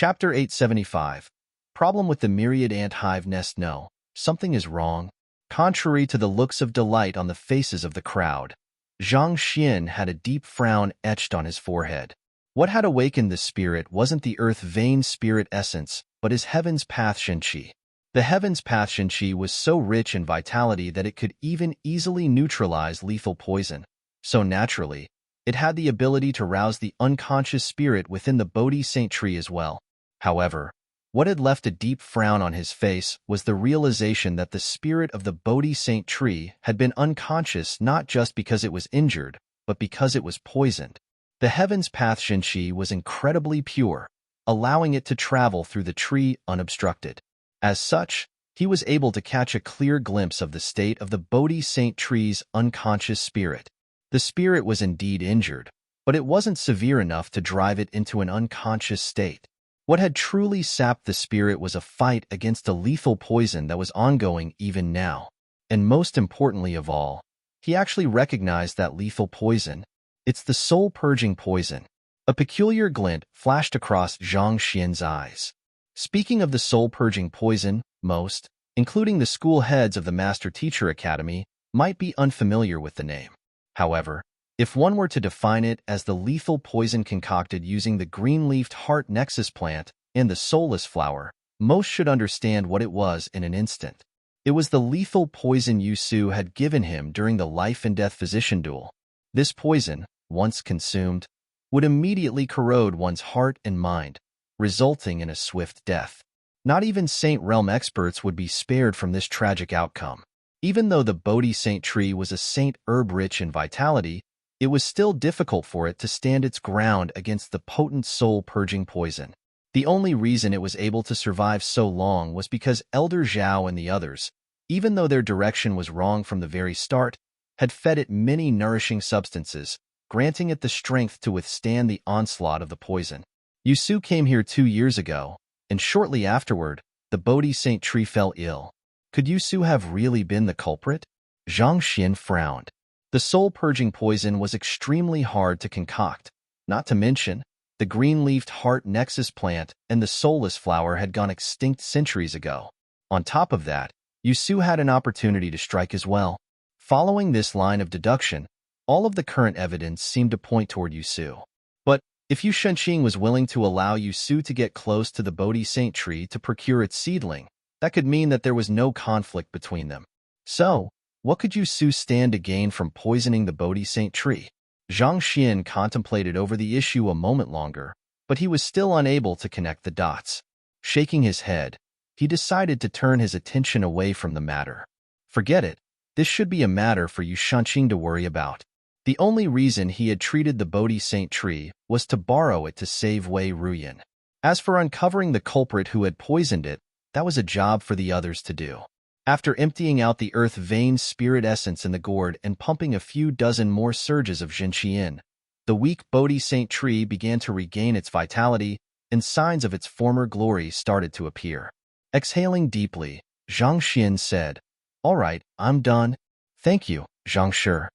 Chapter 875. Problem with the myriad ant hive nest. No, something is wrong. Contrary to the looks of delight on the faces of the crowd, Zhang Xian had a deep frown etched on his forehead. What had awakened the spirit wasn't the earth vein spirit essence, but his heaven's path Shenqi. The heaven's path Shenqi was so rich in vitality that it could even easily neutralize lethal poison. So naturally, it had the ability to rouse the unconscious spirit within the Bodhi Saint tree as well. However, what had left a deep frown on his face was the realization that the spirit of the Bodhi Saint tree had been unconscious not just because it was injured, but because it was poisoned. The heaven's path Shenqi was incredibly pure, allowing it to travel through the tree unobstructed. As such, he was able to catch a clear glimpse of the state of the Bodhi Saint tree's unconscious spirit. The spirit was indeed injured, but it wasn't severe enough to drive it into an unconscious state. What had truly sapped the spirit was a fight against a lethal poison that was ongoing even now. And most importantly of all, he actually recognized that lethal poison. It's the soul-purging poison. A peculiar glint flashed across Zhang Xian's eyes. Speaking of the soul-purging poison, most, including the school heads of the Master Teacher Academy, might be unfamiliar with the name. However, if one were to define it as the lethal poison concocted using the green-leafed heart nexus plant and the soulless flower, most should understand what it was in an instant. It was the lethal poison Yu Su had given him during the life-and-death physician duel. This poison, once consumed, would immediately corrode one's heart and mind, resulting in a swift death. Not even Saint Realm experts would be spared from this tragic outcome. Even though the Bodhi Saint tree was a saint herb rich in vitality, it was still difficult for it to stand its ground against the potent soul-purging poison. The only reason it was able to survive so long was because Elder Zhao and the others, even though their direction was wrong from the very start, had fed it many nourishing substances, granting it the strength to withstand the onslaught of the poison. Yu Su came here 2 years ago, and shortly afterward, the Bodhi Saint tree fell ill. Could Yu Su have really been the culprit? Zhang Xian frowned. The soul-purging poison was extremely hard to concoct. Not to mention, the green-leafed heart nexus plant and the soulless flower had gone extinct centuries ago. On top of that, Yu Su had an opportunity to strike as well. Following this line of deduction, all of the current evidence seemed to point toward Yu Su. But if Yu Shenqing was willing to allow Yu Su to get close to the Bodhi Saint tree to procure its seedling, that could mean that there was no conflict between them. So, what could Yu Su stand to gain from poisoning the Bodhi Saint tree? Zhang Xian contemplated over the issue a moment longer, but he was still unable to connect the dots. Shaking his head, he decided to turn his attention away from the matter. Forget it. This should be a matter for Yu Shenqing to worry about. The only reason he had treated the Bodhi Saint tree was to borrow it to save Wei Ruyan. As for uncovering the culprit who had poisoned it, that was a job for the others to do. After emptying out the earth vein spirit essence in the gourd and pumping a few dozen more surges of Zhenqian, the weak Bodhi Saint tree began to regain its vitality, and signs of its former glory started to appear. Exhaling deeply, Zhang Xian said, "All right, I'm done. Thank you, Zhang Shi."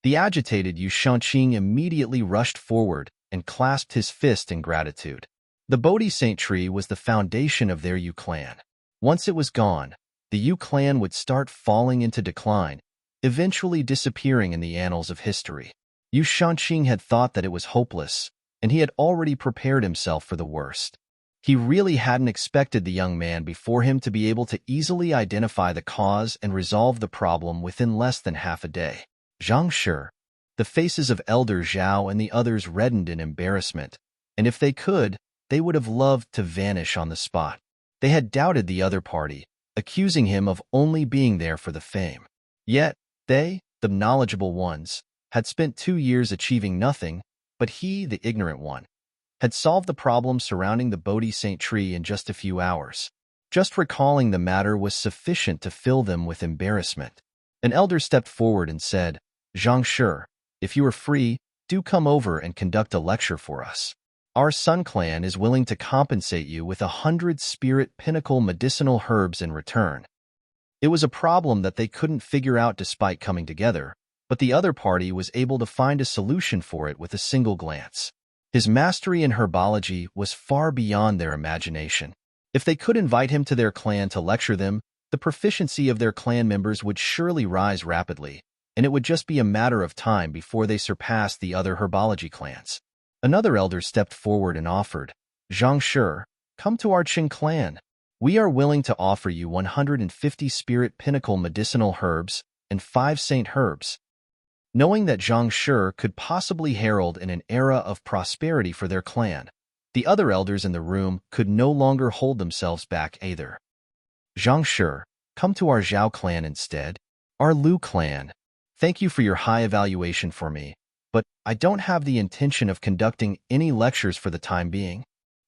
The agitated Yu Shenqing immediately rushed forward and clasped his fist in gratitude. The Bodhi Saint tree was the foundation of their Yu clan. Once it was gone, the Yu clan would start falling into decline, eventually disappearing in the annals of history. Yu Shenqing had thought that it was hopeless, and he had already prepared himself for the worst. He really hadn't expected the young man before him to be able to easily identify the cause and resolve the problem within less than half a day. Zhang Shi. The faces of Elder Zhao and the others reddened in embarrassment, and if they could, they would have loved to vanish on the spot. They had doubted the other party, accusing him of only being there for the fame. Yet, they, the knowledgeable ones, had spent 2 years achieving nothing, but he, the ignorant one, had solved the problem surrounding the Bodhi Saint tree in just a few hours. Just recalling the matter was sufficient to fill them with embarrassment. An elder stepped forward and said, "Zhang Shi, if you are free, do come over and conduct a lecture for us. Our Sun Clan is willing to compensate you with 100 spirit pinnacle medicinal herbs in return." It was a problem that they couldn't figure out despite coming together, but the other party was able to find a solution for it with a single glance. His mastery in herbology was far beyond their imagination. If they could invite him to their clan to lecture them, the proficiency of their clan members would surely rise rapidly, and it would just be a matter of time before they surpassed the other herbology clans. Another elder stepped forward and offered, "Zhang Shi, come to our Qing clan. We are willing to offer you 150 spirit pinnacle medicinal herbs and 5 saint herbs." Knowing that Zhang Shi could possibly herald in an era of prosperity for their clan, the other elders in the room could no longer hold themselves back either. "Zhang Shi, come to our Zhao clan instead. Our Lu clan. Thank you for your high evaluation for me, but I don't have the intention of conducting any lectures for the time being."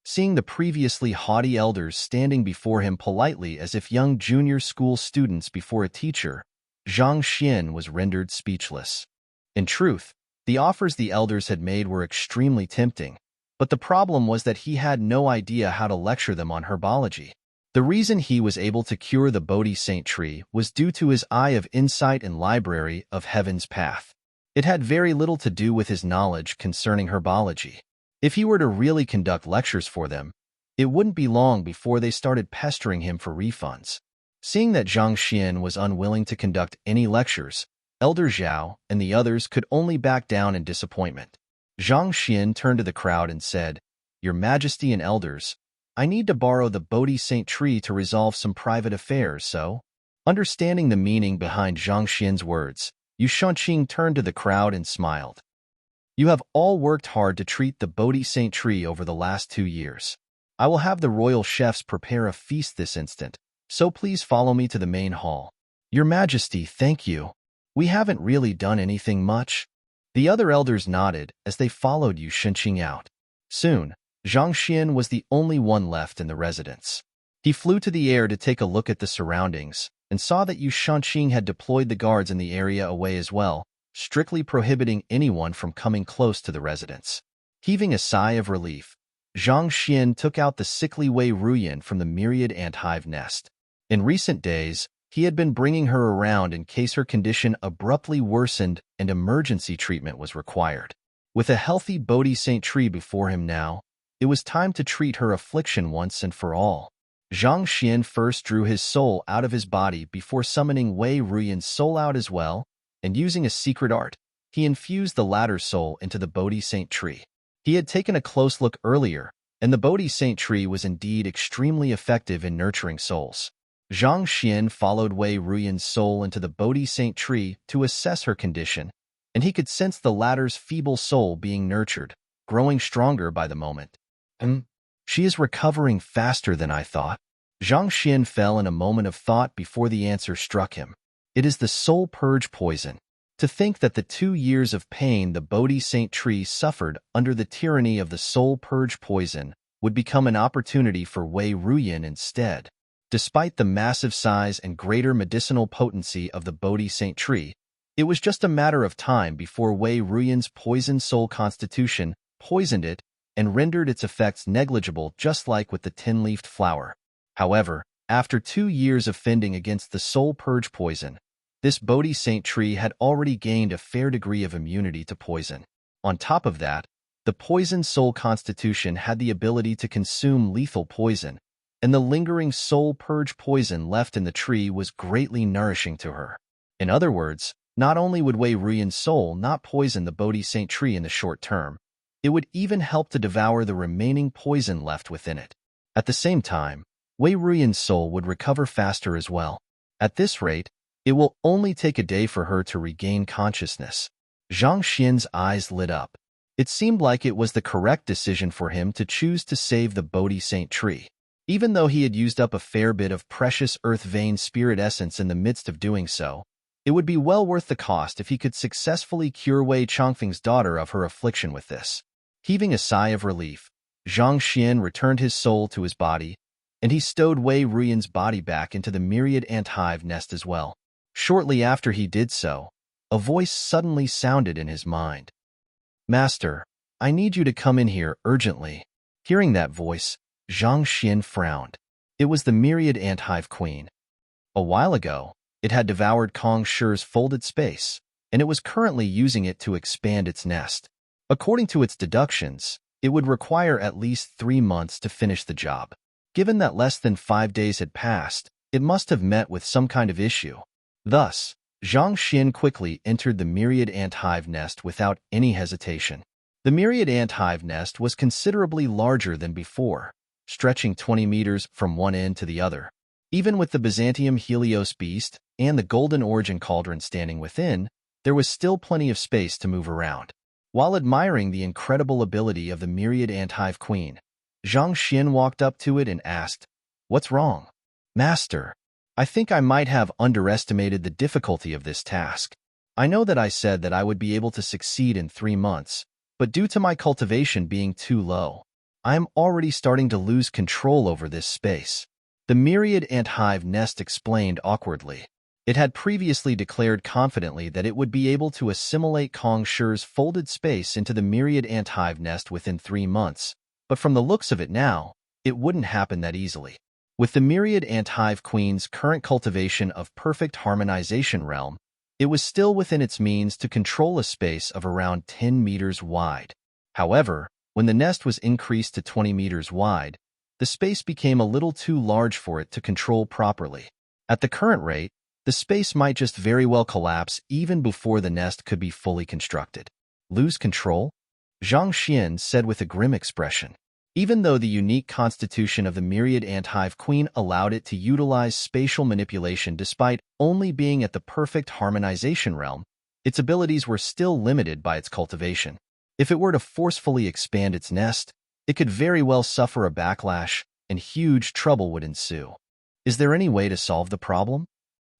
Seeing the previously haughty elders standing before him politely as if young junior school students before a teacher, Zhang Xian was rendered speechless. In truth, the offers the elders had made were extremely tempting, but the problem was that he had no idea how to lecture them on herbology. The reason he was able to cure the Bodhi Saint tree was due to his eye of insight and library of Heaven's Path. It had very little to do with his knowledge concerning herbology. If he were to really conduct lectures for them, it wouldn't be long before they started pestering him for refunds. Seeing that Zhang Xian was unwilling to conduct any lectures, Elder Zhao and the others could only back down in disappointment. Zhang Xian turned to the crowd and said, "Your Majesty and elders, I need to borrow the Bodhi Saint tree to resolve some private affairs, so..." Understanding the meaning behind Zhang Xian's words, Yu Shunqing turned to the crowd and smiled. "You have all worked hard to treat the Bodhi Saint tree over the last 2 years. I will have the royal chefs prepare a feast this instant, so please follow me to the main hall." "Your Majesty, thank you. We haven't really done anything much." The other elders nodded as they followed Yu Shunqing out. Soon, Zhang Xian was the only one left in the residence. He flew to the air to take a look at the surroundings and saw that Yu Shunqing had deployed the guards in the area away as well, strictly prohibiting anyone from coming close to the residence. Heaving a sigh of relief, Zhang Xian took out the sickly Wei Ruyan from the myriad ant hive nest. In recent days, he had been bringing her around in case her condition abruptly worsened and emergency treatment was required. With a healthy Bodhi Saint tree before him now, it was time to treat her affliction once and for all. Zhang Xian first drew his soul out of his body before summoning Wei Ruyan's soul out as well, and using a secret art, he infused the latter's soul into the Bodhi Saint tree. He had taken a close look earlier, and the Bodhi Saint tree was indeed extremely effective in nurturing souls. Zhang Xian followed Wei Ruyan's soul into the Bodhi Saint tree to assess her condition, and he could sense the latter's feeble soul being nurtured, growing stronger by the moment. She is recovering faster than I thought." Zhang Xian fell in a moment of thought before the answer struck him. It is the soul purge poison. To think that the 2 years of pain the Bodhi Saint tree suffered under the tyranny of the soul purge poison would become an opportunity for Wei Ruyan instead. Despite the massive size and greater medicinal potency of the Bodhi Saint tree, it was just a matter of time before Wei Ruyan's poisoned soul constitution poisoned it and rendered its effects negligible, just like with the 10-leafed flower. However, after 2 years of fending against the soul purge poison, this Bodhi Saint tree had already gained a fair degree of immunity to poison. On top of that, the poisoned soul constitution had the ability to consume lethal poison, and the lingering soul purge poison left in the tree was greatly nourishing to her. In other words, not only would Wei Ruyan's soul not poison the Bodhi Saint tree in the short term, it would even help to devour the remaining poison left within it. At the same time, Wei Ruyan's soul would recover faster as well. At this rate, it will only take a day for her to regain consciousness. Zhang Xian's eyes lit up. It seemed like it was the correct decision for him to choose to save the Bodhi Saint tree. Even though he had used up a fair bit of precious earth vein spirit essence in the midst of doing so, it would be well worth the cost if he could successfully cure Wei Chongfeng's daughter of her affliction with this. Heaving a sigh of relief, Zhang Xian returned his soul to his body, and he stowed Wei Ruyan's body back into the myriad ant hive nest as well. Shortly after he did so, a voice suddenly sounded in his mind. "Master, I need you to come in here urgently." Hearing that voice, Zhang Xian frowned. It was the myriad ant hive queen. A while ago, it had devoured Kong Shi's folded space, and it was currently using it to expand its nest. According to its deductions, it would require at least 3 months to finish the job. Given that less than 5 days had passed, it must have met with some kind of issue. Thus, Zhang Xin quickly entered the myriad ant hive nest without any hesitation. The myriad ant hive nest was considerably larger than before, stretching 20 meters from one end to the other. Even with the Byzantium Helios beast and the golden origin cauldron standing within, there was still plenty of space to move around. While admiring the incredible ability of the myriad ant hive queen, Zhang Xin walked up to it and asked, "What's wrong?" "Master, I think I might have underestimated the difficulty of this task. I know that I said that I would be able to succeed in 3 months, but due to my cultivation being too low, I am already starting to lose control over this space." The myriad ant hive nest explained awkwardly. It had previously declared confidently that it would be able to assimilate Kong Shi's folded space into the myriad ant hive nest within 3 months, but from the looks of it now, it wouldn't happen that easily. With the myriad ant hive queen's current cultivation of perfect harmonization realm, it was still within its means to control a space of around 10 meters wide. However, when the nest was increased to 20 meters wide, the space became a little too large for it to control properly. At the current rate, the space might just very well collapse even before the nest could be fully constructed. "Lose control?" Zhang Xin said with a grim expression. Even though the unique constitution of the myriad ant hive queen allowed it to utilize spatial manipulation despite only being at the perfect harmonization realm, its abilities were still limited by its cultivation. If it were to forcefully expand its nest, it could very well suffer a backlash, and huge trouble would ensue. "Is there any way to solve the problem?"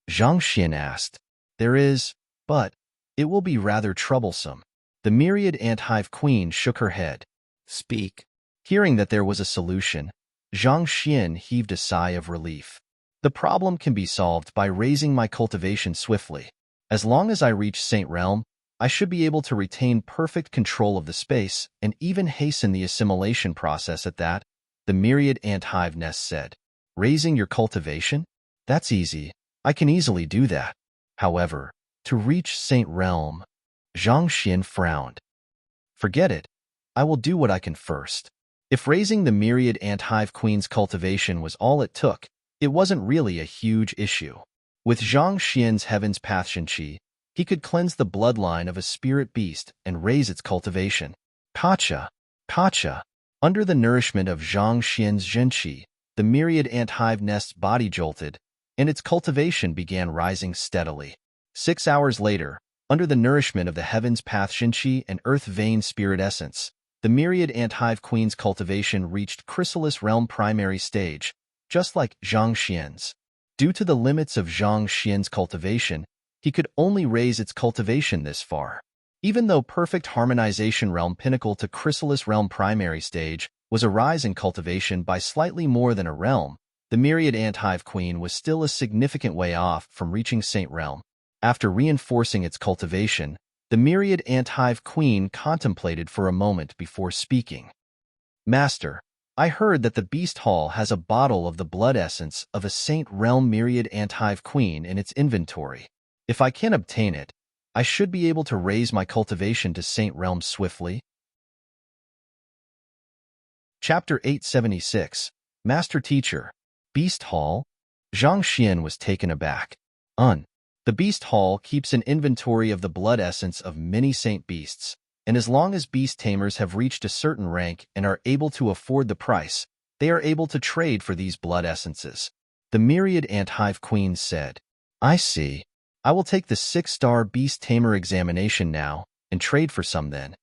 Zhang Xin asked. "There is, but it will be rather troublesome." The myriad ant hive queen shook her head. "Speak." Hearing that there was a solution, Zhang Xin heaved a sigh of relief. "The problem can be solved by raising my cultivation swiftly. As long as I reach Saint Realm, I should be able to retain perfect control of the space and even hasten the assimilation process at that," the myriad ant hive nest said. "Raising your cultivation? That's easy. I can easily do that. However, to reach Saint Realm..." Zhang Xin frowned. "Forget it. I will do what I can first." If raising the myriad ant hive queen's cultivation was all it took, it wasn't really a huge issue. With Zhang Xian's Heaven's Path Shenqi, he could cleanse the bloodline of a spirit beast and raise its cultivation. Kacha, Kacha. Under the nourishment of Zhang Xian's Zhenqi, the myriad ant hive nest's body jolted, and its cultivation began rising steadily. 6 hours later, under the nourishment of the Heaven's Path Shenqi and Earth Vein Spirit Essence, the myriad ant hive queen's cultivation reached Chrysalis Realm primary stage, just like Zhang Xian's. Due to the limits of Zhang Xian's cultivation, he could only raise its cultivation this far. Even though perfect harmonization realm pinnacle to Chrysalis Realm primary stage was a rise in cultivation by slightly more than a realm, the myriad ant hive queen was still a significant way off from reaching Saint Realm. After reinforcing its cultivation, the myriad ant hive queen contemplated for a moment before speaking. "Master, I heard that the Beast Hall has a bottle of the blood essence of a Saint Realm myriad ant hive queen in its inventory. If I can obtain it, I should be able to raise my cultivation to Saint Realm swiftly." Chapter 876, Master Teacher, Beast Hall? Zhang Xian was taken aback. The Beast Hall keeps an inventory of the blood essence of many saint beasts, and as long as beast tamers have reached a certain rank and are able to afford the price, they are able to trade for these blood essences. The myriad ant hive queen said, "I see. I will take the 6-star beast tamer examination now and trade for some then."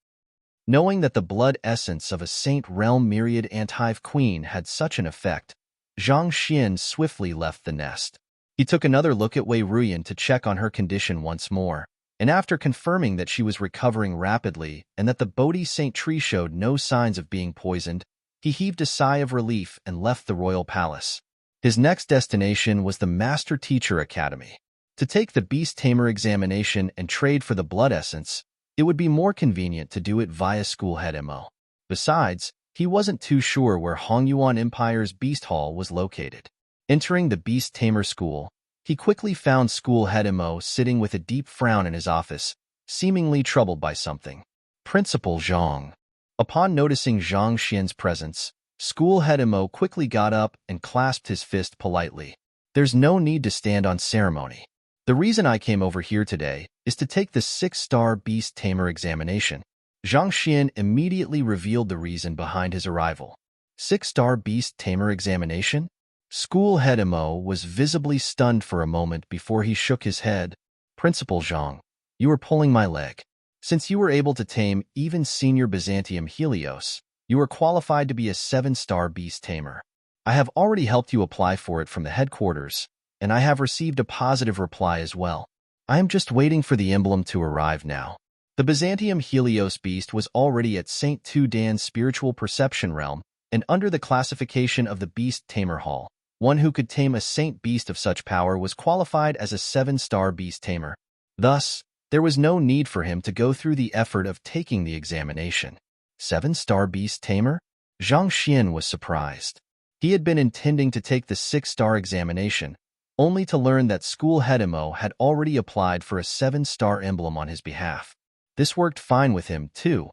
Knowing that the blood essence of a Saint Realm myriad ant hive queen had such an effect, Zhang Xian swiftly left the nest. He took another look at Wei Ruyan to check on her condition once more, and after confirming that she was recovering rapidly and that the Bodhi Saint tree showed no signs of being poisoned, he heaved a sigh of relief and left the royal palace. His next destination was the Master Teacher Academy. To take the Beast Tamer examination and trade for the blood essence, it would be more convenient to do it via School Head Mo. Besides, he wasn't too sure where Hongyuan Empire's Beast Hall was located. Entering the Beast Tamer School, he quickly found School Head Mo sitting with a deep frown in his office, seemingly troubled by something. "Principal Zhang." Upon noticing Zhang Xian's presence, school head Imo quickly got up and clasped his fist politely. There's no need to stand on ceremony. The reason I came over here today is to take the 6-star beast tamer examination. Zhang Xian immediately revealed the reason behind his arrival. 6-star beast tamer examination? School head Imo was visibly stunned for a moment before he shook his head. Principal Zhang, you are pulling my leg. Since you were able to tame even senior Byzantium Helios, you are qualified to be a 7-star beast tamer. I have already helped you apply for it from the headquarters, and I have received a positive reply as well. I am just waiting for the emblem to arrive now. The Byzantium Helios beast was already at St. Tudan's spiritual perception realm, and under the classification of the Beast Tamer Hall, one who could tame a saint beast of such power was qualified as a 7-star beast tamer. Thus, there was no need for him to go through the effort of taking the examination. 7-star beast tamer? Zhang Xian was surprised. He had been intending to take the 6-star examination, only to learn that school head Imo had already applied for a 7-star emblem on his behalf. This worked fine with him, too.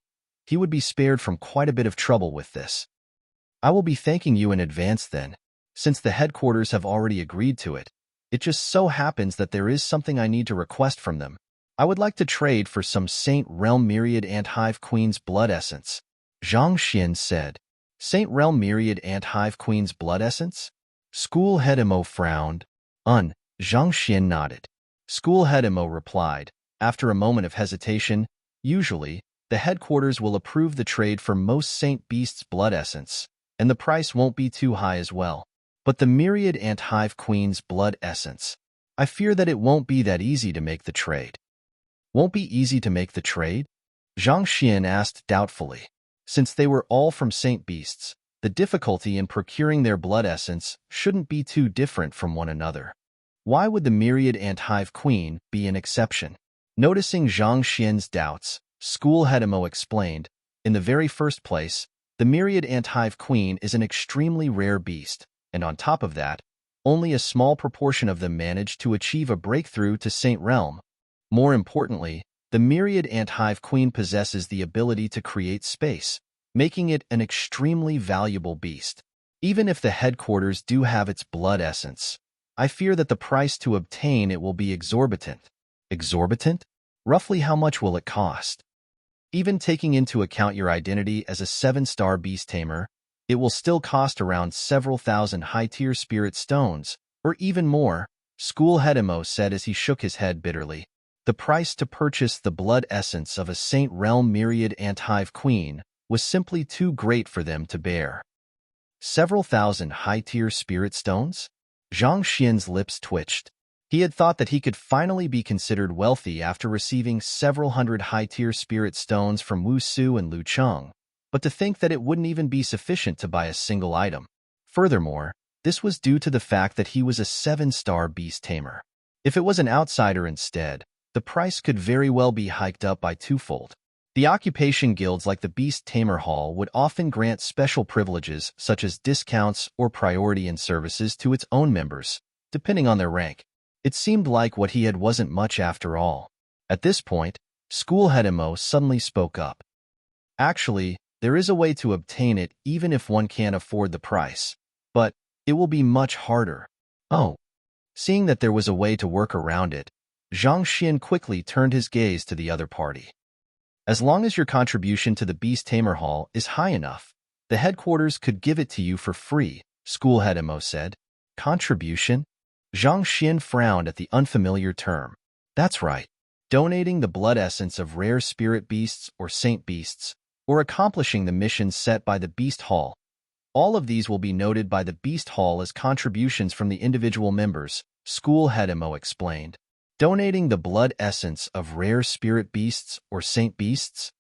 He would be spared from quite a bit of trouble with this. I will be thanking you in advance then, since the headquarters have already agreed to it. It just so happens that there is something I need to request from them. I would like to trade for some Saint Realm Myriad Ant-Hive Queen's blood essence. Zhang Xian said. Saint Realm Myriad Ant-Hive Queen's blood essence? School head Imo frowned. Zhang Xian nodded. School head Imo replied, after a moment of hesitation, usually, the headquarters will approve the trade for most Saint Beast's blood essence, and the price won't be too high as well. But the Myriad Ant-Hive Queen's blood essence, I fear that it won't be that easy to make the trade. Won't be easy to make the trade? Zhang Xian asked doubtfully. Since they were all from Saint Beasts, the difficulty in procuring their blood essence shouldn't be too different from one another. Why would the Myriad Ant-Hive Queen be an exception? Noticing Zhang Xian's doubts, school head Imo explained, in the very first place, the Myriad Ant-Hive Queen is an extremely rare beast, and on top of that, only a small proportion of them manage to achieve a breakthrough to Saint Realm. More importantly, the Myriad Ant-Hive Queen possesses the ability to create space, making it an extremely valuable beast. Even if the headquarters do have its blood essence, I fear that the price to obtain it will be exorbitant. Exorbitant? Roughly how much will it cost? Even taking into account your identity as a 7-star beast tamer, it will still cost around several thousand high-tier spirit stones, or even more, school head Imo said as he shook his head bitterly. The price to purchase the blood essence of a Saint Realm Myriad Ant-Hive Queen was simply too great for them to bear. Several thousand high-tier spirit stones? Zhang Xian's lips twitched. He had thought that he could finally be considered wealthy after receiving several hundred high-tier spirit stones from Wu Su and Lu Cheng, but to think that it wouldn't even be sufficient to buy a single item. Furthermore, this was due to the fact that he was a 7-star beast tamer. If it was an outsider instead, the price could very well be hiked up by twofold. The occupation guilds like the Beast Tamer Hall would often grant special privileges such as discounts or priority in services to its own members, depending on their rank. It seemed like what he had wasn't much after all. At this point, school head Imo suddenly spoke up. Actually, there is a way to obtain it even if one can't afford the price, but it will be much harder. Oh. Seeing that there was a way to work around it, Zhang Xian quickly turned his gaze to the other party. As long as your contribution to the Beast Tamer Hall is high enough, the headquarters could give it to you for free, school head Imo said. Contribution? Zhang Xian frowned at the unfamiliar term. That's right. Donating the blood essence of rare spirit beasts or saint beasts, or accomplishing the missions set by the Beast Hall. All of these will be noted by the Beast Hall as contributions from the individual members, school head Imo explained. Donating the blood essence of rare spirit beasts or saint beasts?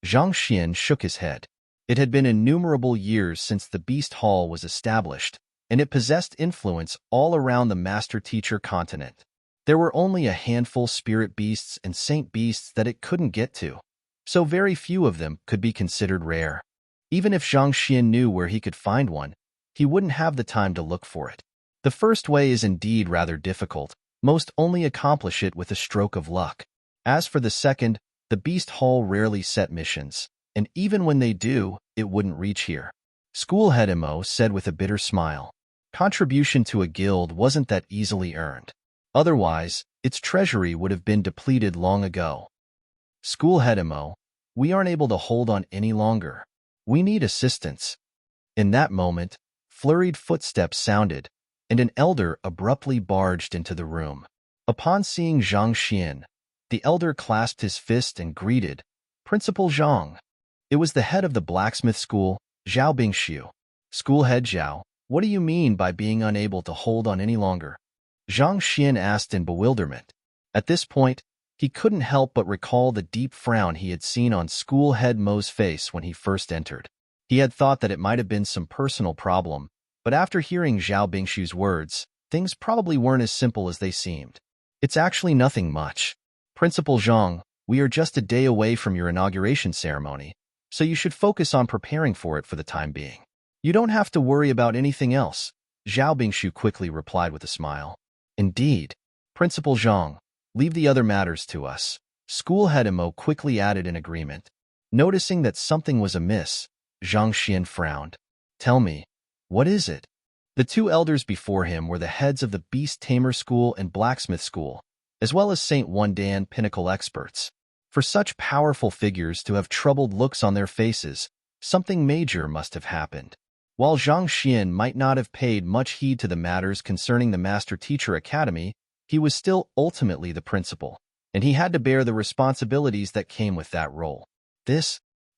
Zhang Xian shook his head. It had been innumerable years since the Beast Hall was established, and it possessed influence all around the master-teacher continent. There were only a handful spirit beasts and saint beasts that it couldn't get to, so very few of them could be considered rare. Even if Zhang Xian knew where he could find one, he wouldn't have the time to look for it. The first way is indeed rather difficult. Most only accomplish it with a stroke of luck. As for the second, the Beast Hall rarely set missions, and even when they do, it wouldn't reach here. School head Imo said with a bitter smile. Contribution to a guild wasn't that easily earned. Otherwise, its treasury would have been depleted long ago. School head Imo, we aren't able to hold on any longer. We need assistance. In that moment, flurried footsteps sounded, and an elder abruptly barged into the room. Upon seeing Zhang Xian, the elder clasped his fist and greeted, Principal Zhang. It was the head of the blacksmith school, Zhao Bingshu. School head Zhao, what do you mean by being unable to hold on any longer? Zhang Xian asked in bewilderment. At this point, he couldn't help but recall the deep frown he had seen on school head Mo's face when he first entered. He had thought that it might have been some personal problem, but after hearing Zhao Bingshu's words, things probably weren't as simple as they seemed. It's actually nothing much. Principal Zhang, we are just a day away from your inauguration ceremony, so you should focus on preparing for it for the time being. You don't have to worry about anything else, Zhao Bingshu quickly replied with a smile. Indeed. Principal Zhang, leave the other matters to us. School head Imo quickly added in agreement. Noticing that something was amiss, Zhang Xian frowned. Tell me, what is it? The two elders before him were the heads of the Beast Tamer School and Blacksmith School, as well as St. Wandan Pinnacle experts. For such powerful figures to have troubled looks on their faces, something major must have happened. While Zhang Xian might not have paid much heed to the matters concerning the Master Teacher Academy, he was still ultimately the principal, and he had to bear the responsibilities that came with that role.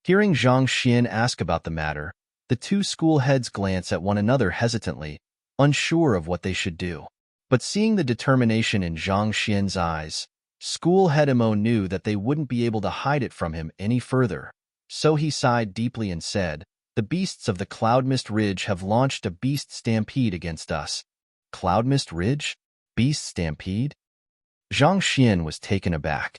Hearing Zhang Xian ask about the matter, the two school heads glanced at one another hesitantly, unsure of what they should do. But seeing the determination in Zhang Xian's eyes, school head Imo knew that they wouldn't be able to hide it from him any further. So he sighed deeply and said, the beasts of the Cloud Mist Ridge have launched a beast stampede against us. Cloud Mist Ridge? Beast stampede? Zhang Xian was taken aback.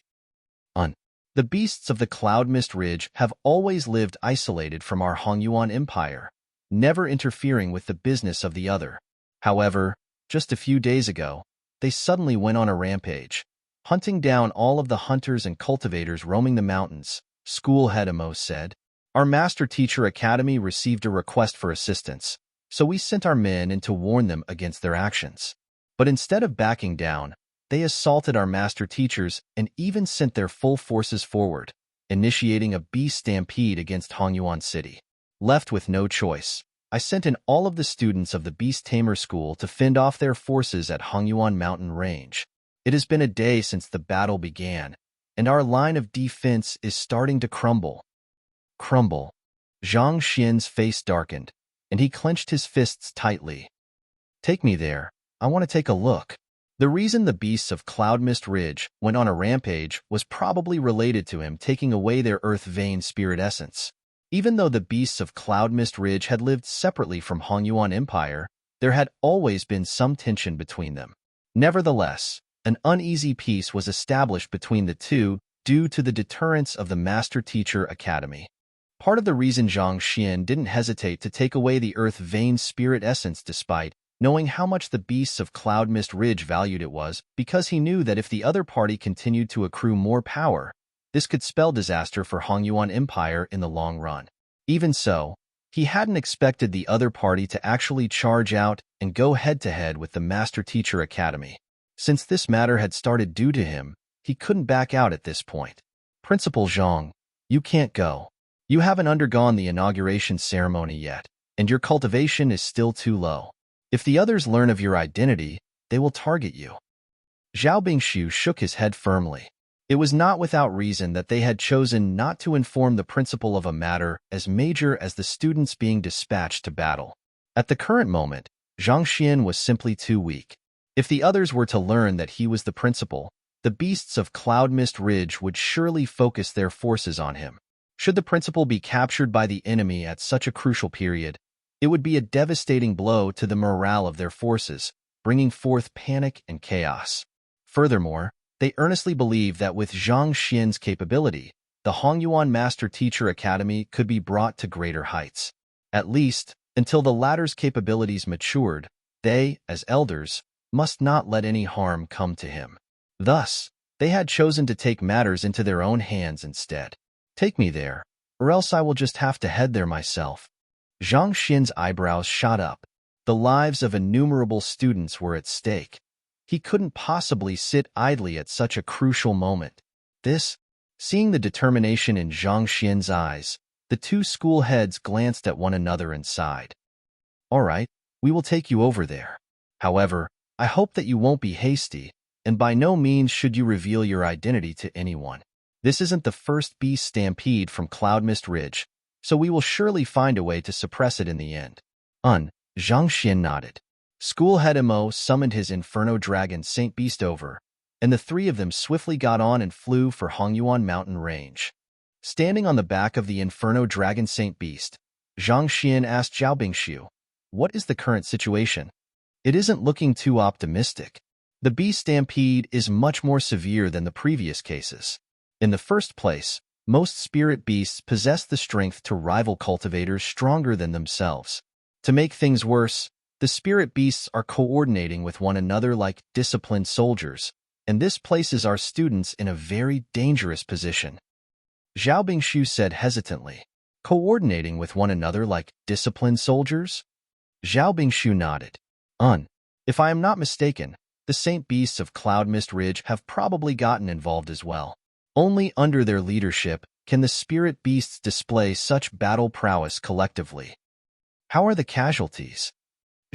The beasts of the Cloud Mist Ridge have always lived isolated from our Hongyuan Empire, never interfering with the business of the other. However, just a few days ago, they suddenly went on a rampage, hunting down all of the hunters and cultivators roaming the mountains, School head Imo said. Our Master Teacher Academy received a request for assistance, so we sent our men in to warn them against their actions. But instead of backing down, they assaulted our master teachers and even sent their full forces forward, initiating a beast stampede against Hongyuan City. Left with no choice, I sent in all of the students of the Beast Tamer School to fend off their forces at Hongyuan Mountain Range. It has been a day since the battle began, and our line of defense is starting to crumble. Crumble. Zhang Xian's face darkened, and he clenched his fists tightly. Take me there. I want to take a look. The reason the beasts of Cloud Mist Ridge went on a rampage was probably related to him taking away their Earth Vein spirit essence. Even though the beasts of Cloud Mist Ridge had lived separately from Hongyuan Empire, there had always been some tension between them. Nevertheless, an uneasy peace was established between the two due to the deterrence of the Master Teacher Academy. Part of the reason Zhang Xian didn't hesitate to take away the Earth Vein spirit essence despite knowing how much the beasts of Cloud Mist Ridge valued it was because he knew that if the other party continued to accrue more power, this could spell disaster for Hongyuan Empire in the long run. Even so, he hadn't expected the other party to actually charge out and go head-to-head with the Master Teacher Academy. Since this matter had started due to him, he couldn't back out at this point. Principal Zhang, you can't go. You haven't undergone the inauguration ceremony yet, and your cultivation is still too low. If the others learn of your identity, they will target you. Zhao Bingshu shook his head firmly. It was not without reason that they had chosen not to inform the principal of a matter as major as the students being dispatched to battle. At the current moment, Zhang Xian was simply too weak. If the others were to learn that he was the principal, the beasts of Cloud Mist Ridge would surely focus their forces on him. Should the principal be captured by the enemy at such a crucial period, it would be a devastating blow to the morale of their forces, bringing forth panic and chaos. Furthermore, they earnestly believed that with Zhang Xian's capability, the Hongyuan Master Teacher Academy could be brought to greater heights. At least, until the latter's capabilities matured, they, as elders, must not let any harm come to him. Thus, they had chosen to take matters into their own hands instead. Take me there. or else I will just have to head there myself. Zhang Xin's eyebrows shot up. The lives of innumerable students were at stake. He couldn't possibly sit idly at such a crucial moment. Seeing the determination in Zhang Xin's eyes, the two school heads glanced at one another and sighed. All right, we will take you over there. However, I hope that you won't be hasty, and by no means should you reveal your identity to anyone. This isn't the first beast stampede from Cloud Mist Ridge, so we will surely find a way to suppress it in the end. Zhang Xin nodded. School head Mo summoned his Inferno Dragon Saint Beast over, and the three of them swiftly got on and flew for Hongyuan Mountain Range. Standing on the back of the Inferno Dragon Saint Beast, Zhang Xian asked Zhao Bingshu, "What is the current situation?" It isn't looking too optimistic. The beast stampede is much more severe than the previous cases. In the first place, most spirit beasts possess the strength to rival cultivators stronger than themselves. To make things worse, the spirit beasts are coordinating with one another like disciplined soldiers, and this places our students in a very dangerous position. Zhao Bingshu said hesitantly, "Coordinating with one another like disciplined soldiers?" Zhao Bingshu nodded. If I am not mistaken, the Saint Beasts of Cloud Mist Ridge have probably gotten involved as well. Only under their leadership can the spirit beasts display such battle prowess collectively. How are the casualties?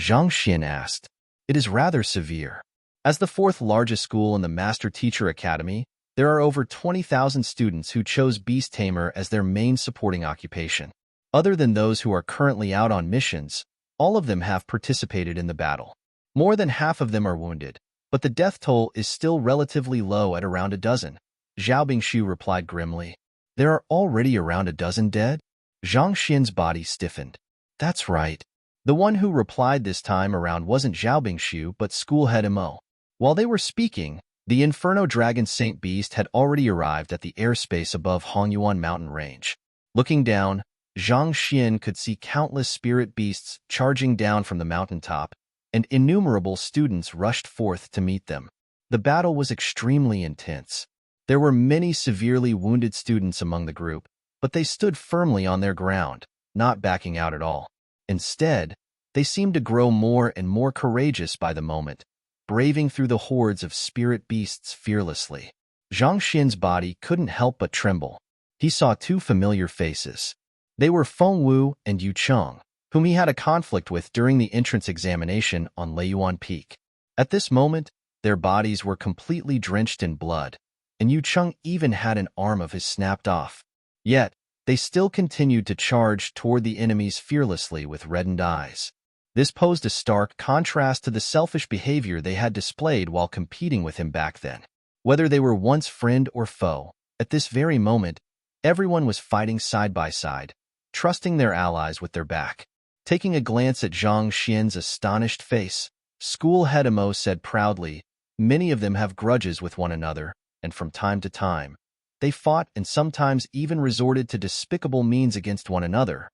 Zhang Xin asked. It is rather severe. As the fourth largest school in the Master Teacher Academy, there are over 20,000 students who chose Beast Tamer as their main supporting occupation. Other than those who are currently out on missions, all of them have participated in the battle. More than half of them are wounded, but the death toll is still relatively low at around a dozen. Zhao Bingshu replied grimly. There are already around a dozen dead? Zhang Xin's body stiffened. That's right. The one who replied this time around wasn't Zhao Bingshu but school head Mo. While they were speaking, the Inferno Dragon Saint Beast had already arrived at the airspace above Hongyuan Mountain Range. Looking down, Zhang Xin could see countless spirit beasts charging down from the mountaintop, and innumerable students rushed forth to meet them. The battle was extremely intense. There were many severely wounded students among the group, but they stood firmly on their ground, not backing out at all. Instead, they seemed to grow more and more courageous by the moment, braving through the hordes of spirit beasts fearlessly. Zhang Xin's body couldn't help but tremble. He saw two familiar faces. They were Feng Wu and Yu Cheng, whom he had a conflict with during the entrance examination on Leiyuan Peak. At this moment, their bodies were completely drenched in blood, and Yu Cheng even had an arm of his snapped off. Yet, they still continued to charge toward the enemies fearlessly with reddened eyes. This posed a stark contrast to the selfish behavior they had displayed while competing with him back then. Whether they were once friend or foe, at this very moment, everyone was fighting side by side, trusting their allies with their back. Taking a glance at Zhang Xian's astonished face, school head Mo said proudly, "Many of them have grudges with one another, and from time to time, they fought and sometimes even resorted to despicable means against one another.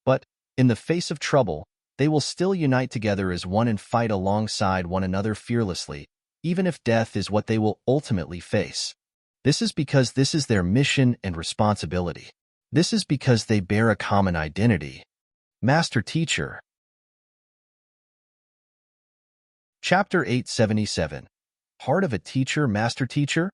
But, in the face of trouble, they will still unite together as one and fight alongside one another fearlessly, even if death is what they will ultimately face. This is because this is their mission and responsibility. This is because they bear a common identity." Master Teacher. Chapter 877. Heart of a Teacher, Master Teacher?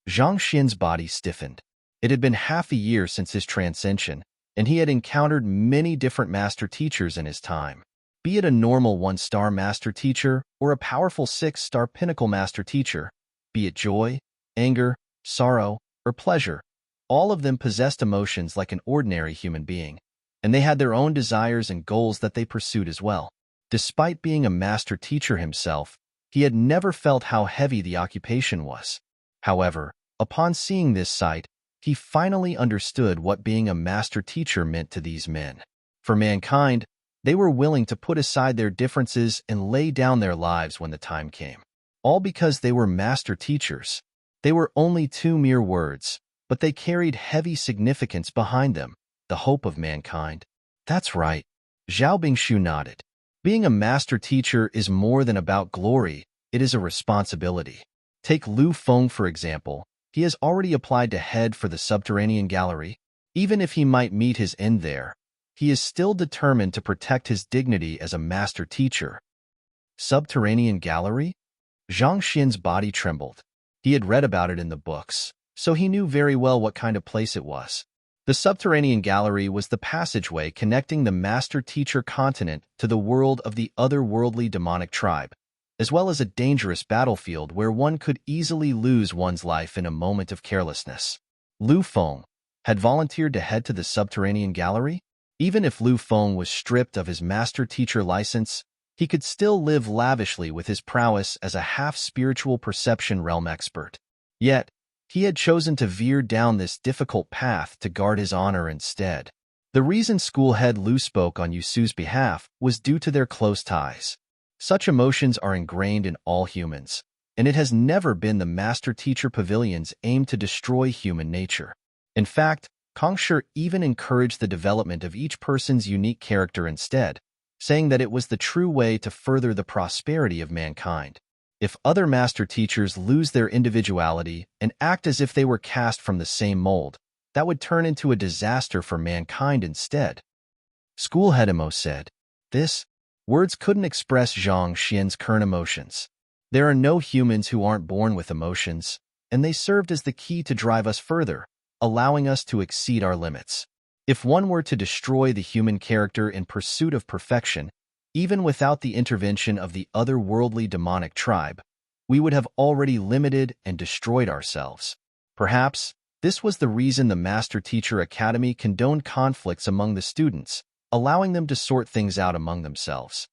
Zhang Xin's body stiffened. It had been half a year since his transcension, and he had encountered many different Master Teachers in his time. Be it a normal 1-star Master Teacher or a powerful 6-star Pinnacle Master Teacher, be it joy, anger, sorrow, or pleasure, all of them possessed emotions like an ordinary human being, and they had their own desires and goals that they pursued as well. Despite being a Master Teacher himself, he had never felt how heavy the occupation was. However, upon seeing this sight, he finally understood what being a Master Teacher meant to these men. For mankind, they were willing to put aside their differences and lay down their lives when the time came. All because they were Master Teachers. They were only two mere words, but they carried heavy significance behind them, the hope of mankind. That's right. Zhao Bingshu nodded. Being a Master Teacher is more than about glory, it is a responsibility. Take Lu Feng for example. He has already applied to head for the subterranean gallery. Even if he might meet his end there, he is still determined to protect his dignity as a master teacher. Subterranean gallery? Zhang Xian's body trembled. He had read about it in the books, so he knew very well what kind of place it was. The subterranean gallery was the passageway connecting the master-teacher continent to the world of the otherworldly demonic tribe, as well as a dangerous battlefield where one could easily lose one's life in a moment of carelessness. Lu Feng had volunteered to head to the subterranean gallery. Even if Lu Feng was stripped of his master-teacher license, he could still live lavishly with his prowess as a half-spiritual perception realm expert. Yet, he had chosen to veer down this difficult path to guard his honor instead. The reason school head Lu spoke on Yusu's behalf was due to their close ties. Such emotions are ingrained in all humans, and it has never been the master-teacher pavilion's aim to destroy human nature. In fact, Kongshi even encouraged the development of each person's unique character instead, saying that it was the true way to further the prosperity of mankind. If other master teachers lose their individuality and act as if they were cast from the same mold, that would turn into a disaster for mankind instead. School head Emo said, Words couldn't express Zhang Xian's current emotions. There are no humans who aren't born with emotions, and they served as the key to drive us further, allowing us to exceed our limits. If one were to destroy the human character in pursuit of perfection, even without the intervention of the otherworldly demonic tribe, we would have already limited and destroyed ourselves. Perhaps this was the reason the Master Teacher Academy condoned conflicts among the students, allowing them to sort things out among themselves.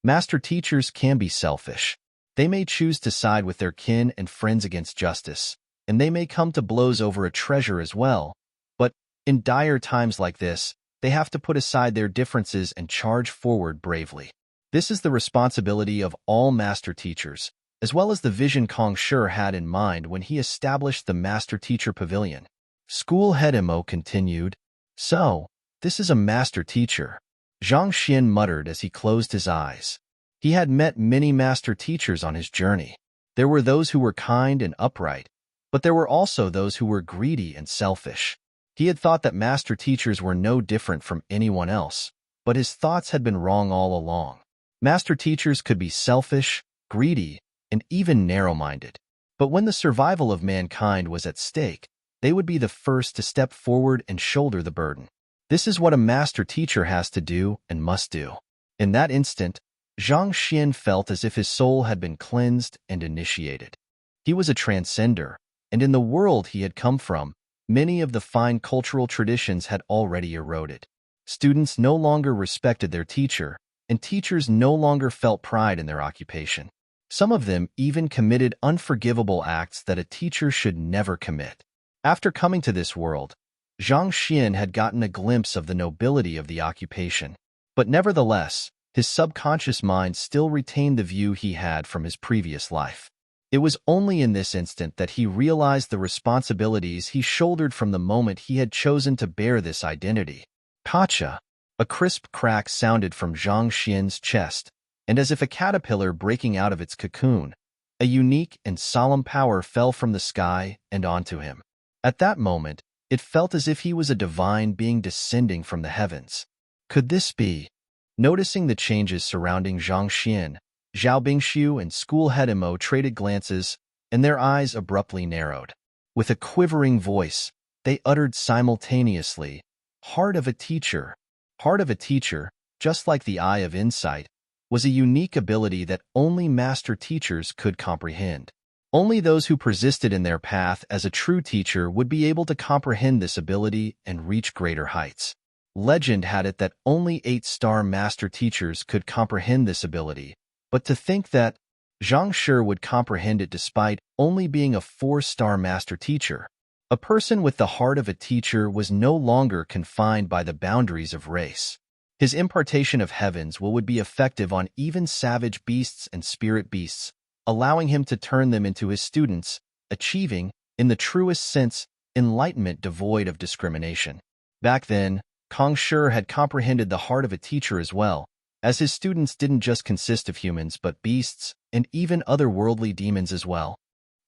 Master teachers can be selfish. They may choose to side with their kin and friends against justice, and they may come to blows over a treasure as well. But in dire times like this, they have to put aside their differences and charge forward bravely. This is the responsibility of all master teachers, as well as the vision Kongshi had in mind when he established the Master Teacher Pavilion. School head Emo continued, So, this is a master teacher. Zhang Xian muttered as he closed his eyes. He had met many master teachers on his journey. There were those who were kind and upright, but there were also those who were greedy and selfish. He had thought that master teachers were no different from anyone else, but his thoughts had been wrong all along. Master teachers could be selfish, greedy, and even narrow-minded. But when the survival of mankind was at stake, they would be the first to step forward and shoulder the burden. This is what a master teacher has to do and must do. In that instant, Zhang Xian felt as if his soul had been cleansed and initiated. He was a transcender, and in the world he had come from, many of the fine cultural traditions had already eroded. Students no longer respected their teacher, and teachers no longer felt pride in their occupation. Some of them even committed unforgivable acts that a teacher should never commit. After coming to this world, Zhang Xian had gotten a glimpse of the nobility of the occupation. But nevertheless, his subconscious mind still retained the view he had from his previous life. It was only in this instant that he realized the responsibilities he shouldered from the moment he had chosen to bear this identity. Kacha! A crisp crack sounded from Zhang Xian's chest, and as if a caterpillar breaking out of its cocoon, a unique and solemn power fell from the sky and onto him. At that moment, it felt as if he was a divine being descending from the heavens. Could this be? Noticing the changes surrounding Zhang Xian, Zhao Bingxiu and school head Emo traded glances, and their eyes abruptly narrowed. With a quivering voice, they uttered simultaneously, Heart of a teacher. Heart of a teacher, just like the Eye of Insight, was a unique ability that only master teachers could comprehend. Only those who persisted in their path as a true teacher would be able to comprehend this ability and reach greater heights. Legend had it that only 8-star master teachers could comprehend this ability, but to think that Zhang Shi would comprehend it despite only being a 4-star master teacher. A person with the heart of a teacher was no longer confined by the boundaries of race. His impartation of heavens would be effective on even savage beasts and spirit beasts, allowing him to turn them into his students, achieving, in the truest sense, enlightenment devoid of discrimination. Back then, Kongshi had comprehended the heart of a teacher as well, as his students didn't just consist of humans but beasts and even otherworldly demons as well.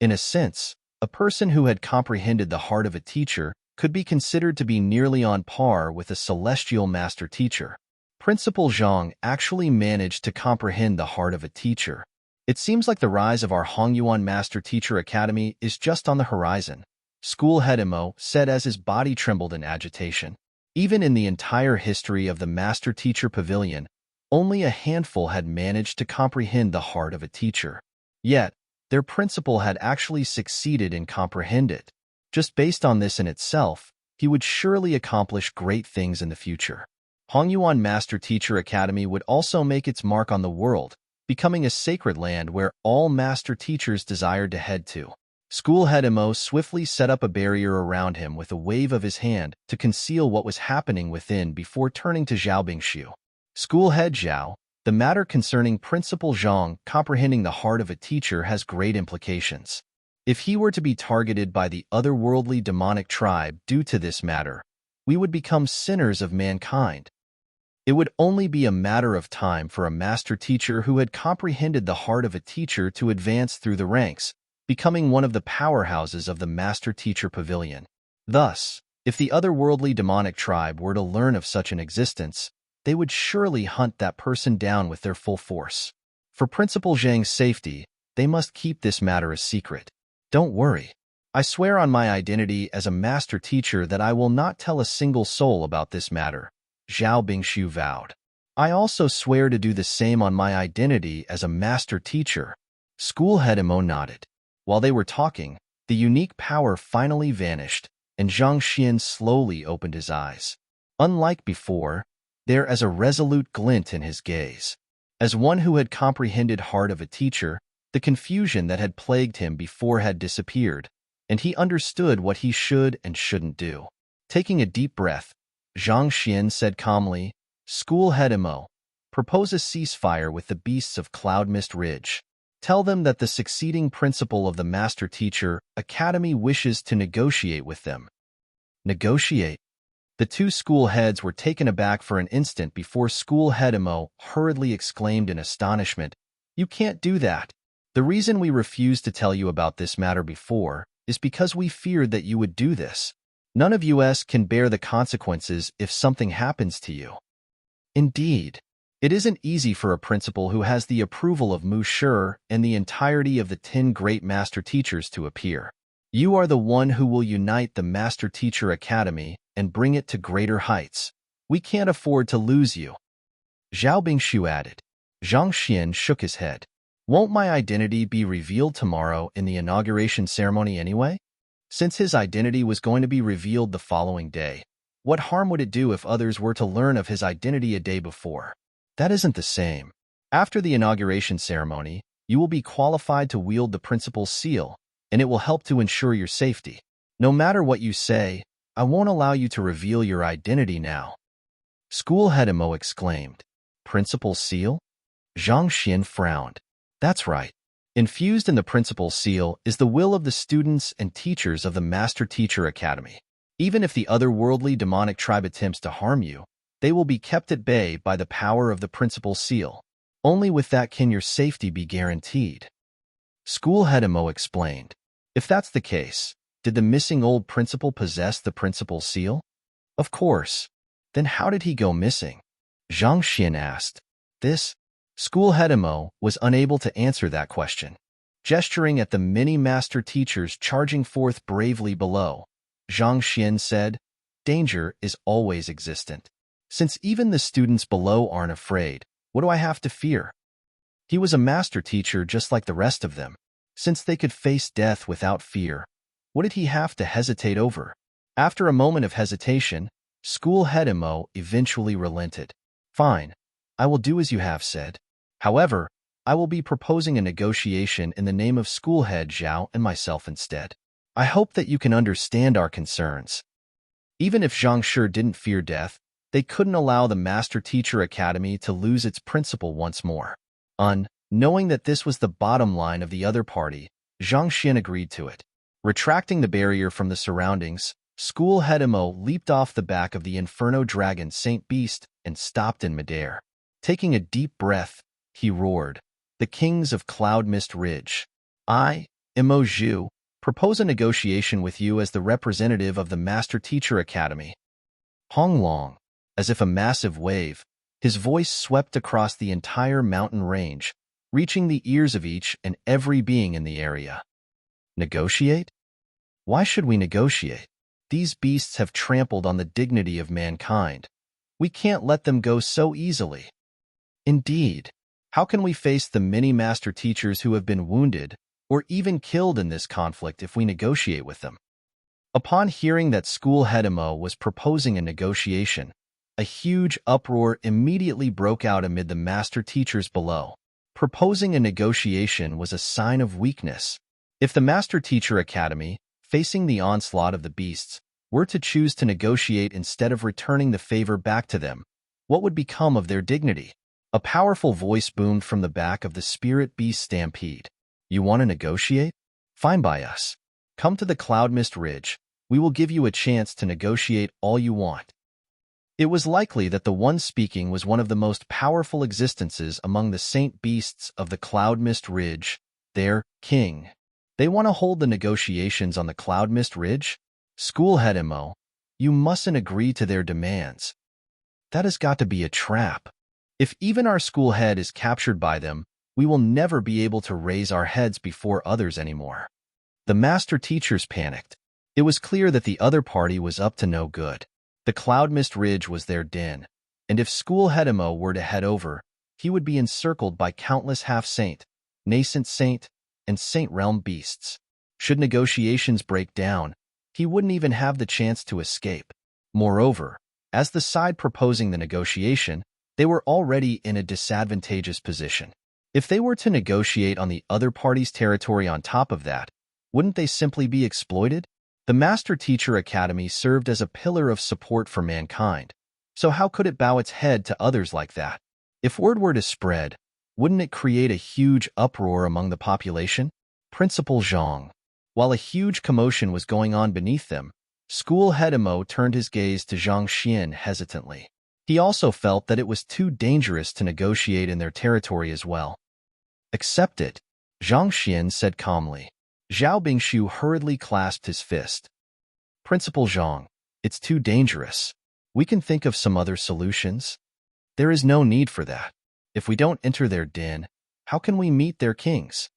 In a sense, a person who had comprehended the heart of a teacher could be considered to be nearly on par with a celestial master teacher. Principal Zhang actually managed to comprehend the heart of a teacher. It seems like the rise of our Hongyuan Master Teacher Academy is just on the horizon, school head Imo said as his body trembled in agitation. Even in the entire history of the Master Teacher Pavilion, only a handful had managed to comprehend the heart of a teacher. Yet, their principal had actually succeeded in comprehend it. Just based on this in itself, he would surely accomplish great things in the future. Hongyuan Master Teacher Academy would also make its mark on the world, becoming a sacred land where all master teachers desired to head to. School head Imo swiftly set up a barrier around him with a wave of his hand to conceal what was happening within before turning to Zhao Bingshu. School head Zhao, the matter concerning Principal Zhang comprehending the heart of a teacher has great implications. If he were to be targeted by the otherworldly demonic tribe due to this matter, we would become sinners of mankind. It would only be a matter of time for a master teacher who had comprehended the heart of a teacher to advance through the ranks, becoming one of the powerhouses of the Master Teacher Pavilion. Thus, if the otherworldly demonic tribe were to learn of such an existence, they would surely hunt that person down with their full force. For Principal Zhang's safety, they must keep this matter a secret. Don't worry. I swear on my identity as a master teacher that I will not tell a single soul about this matter, Zhao Bingshu vowed. I also swear to do the same on my identity as a master teacher. School head Imo nodded. While they were talking, the unique power finally vanished, and Zhang Xian slowly opened his eyes. Unlike before, there is a resolute glint in his gaze. As one who had comprehended heart of a teacher, the confusion that had plagued him before had disappeared, and he understood what he should and shouldn't do. Taking a deep breath, Zhang Xian said calmly, School head Imo, propose a ceasefire with the beasts of Cloud Mist Ridge. Tell them that the succeeding principal of the Master Teacher Academy wishes to negotiate with them. Negotiate? The two school heads were taken aback for an instant before school head Imo hurriedly exclaimed in astonishment, You can't do that. The reason we refused to tell you about this matter before is because we feared that you would do this. None of us can bear the consequences if something happens to you. Indeed. It isn't easy for a principal who has the approval of Mu Shi and the entirety of the 10 great master teachers to appear. You are the one who will unite the Master Teacher Academy and bring it to greater heights. We can't afford to lose you. Zhao Bingshu added. Zhang Xian shook his head. Won't my identity be revealed tomorrow in the inauguration ceremony anyway? Since his identity was going to be revealed the following day, what harm would it do if others were to learn of his identity a day before? That isn't the same. After the inauguration ceremony, you will be qualified to wield the principal's seal, and it will help to ensure your safety. No matter what you say, I won't allow you to reveal your identity now. School head Imo exclaimed. Principal's seal? Zhang Xian frowned. That's right. Infused in the principal's seal is the will of the students and teachers of the Master Teacher Academy. Even if the otherworldly demonic tribe attempts to harm you, they will be kept at bay by the power of the principal's seal. Only with that can your safety be guaranteed. School head Imo explained. If that's the case, did the missing old principal possess the principal's seal? Of course. Then how did he go missing? Zhang Xian asked. School head Imo was unable to answer that question. Gesturing at the many master teachers charging forth bravely below, Zhang Xian said, Danger is always existent. Since even the students below aren't afraid, what do I have to fear? He was a master teacher just like the rest of them. Since they could face death without fear, what did he have to hesitate over? After a moment of hesitation, school head Imo eventually relented. Fine, I will do as you have said. However, I will be proposing a negotiation in the name of school head Zhao and myself instead. I hope that you can understand our concerns. Even if Zhang Shi didn't fear death, they couldn't allow the Master Teacher Academy to lose its principal once more. Knowing that this was the bottom line of the other party, Zhang Xian agreed to it. Retracting the barrier from the surroundings, school head Imo leaped off the back of the Inferno Dragon Saint Beast and stopped in midair. Taking a deep breath, he roared, The kings of Cloud Mist Ridge. I, Imo Zhu, propose a negotiation with you as the representative of the Master Teacher Academy. Hong Long, as if a massive wave, his voice swept across the entire mountain range, reaching the ears of each and every being in the area. Negotiate? Why should we negotiate? These beasts have trampled on the dignity of mankind. We can't let them go so easily. Indeed, how can we face the many master teachers who have been wounded or even killed in this conflict if we negotiate with them? Upon hearing that School Head Emo was proposing a negotiation, a huge uproar immediately broke out amid the master teachers below. Proposing a negotiation was a sign of weakness. If the Master Teacher Academy, facing the onslaught of the beasts, were to choose to negotiate instead of returning the favor back to them, what would become of their dignity? A powerful voice boomed from the back of the Spirit Beast Stampede. You want to negotiate? Fine by us. Come to the Cloud Mist Ridge. We will give you a chance to negotiate all you want. It was likely that the one speaking was one of the most powerful existences among the Saint Beasts of the Cloud Mist Ridge, their king. They want to hold the negotiations on the Cloud Mist Ridge? School Head Emo, you mustn't agree to their demands. That has got to be a trap. If even our school head is captured by them, we will never be able to raise our heads before others anymore. The master teachers panicked. It was clear that the other party was up to no good. The Cloud Mist Ridge was their den, and if School Head Emo were to head over, he would be encircled by countless half-saint, nascent saint, and saint realm beasts. Should negotiations break down, he wouldn't even have the chance to escape. Moreover, as the side proposing the negotiation, they were already in a disadvantageous position. If they were to negotiate on the other party's territory on top of that, wouldn't they simply be exploited? The Master Teacher Academy served as a pillar of support for mankind, so how could it bow its head to others like that? If word were to spread, wouldn't it create a huge uproar among the population? Principal Zhang. While a huge commotion was going on beneath them, School Head Emo turned his gaze to Zhang Xian hesitantly. He also felt that it was too dangerous to negotiate in their territory as well. Accept it, Zhang Xian said calmly. Zhao Bingshu hurriedly clasped his fist. Principal Zhang, it's too dangerous. We can think of some other solutions. There is no need for that. If we don't enter their den, how can we meet their kings?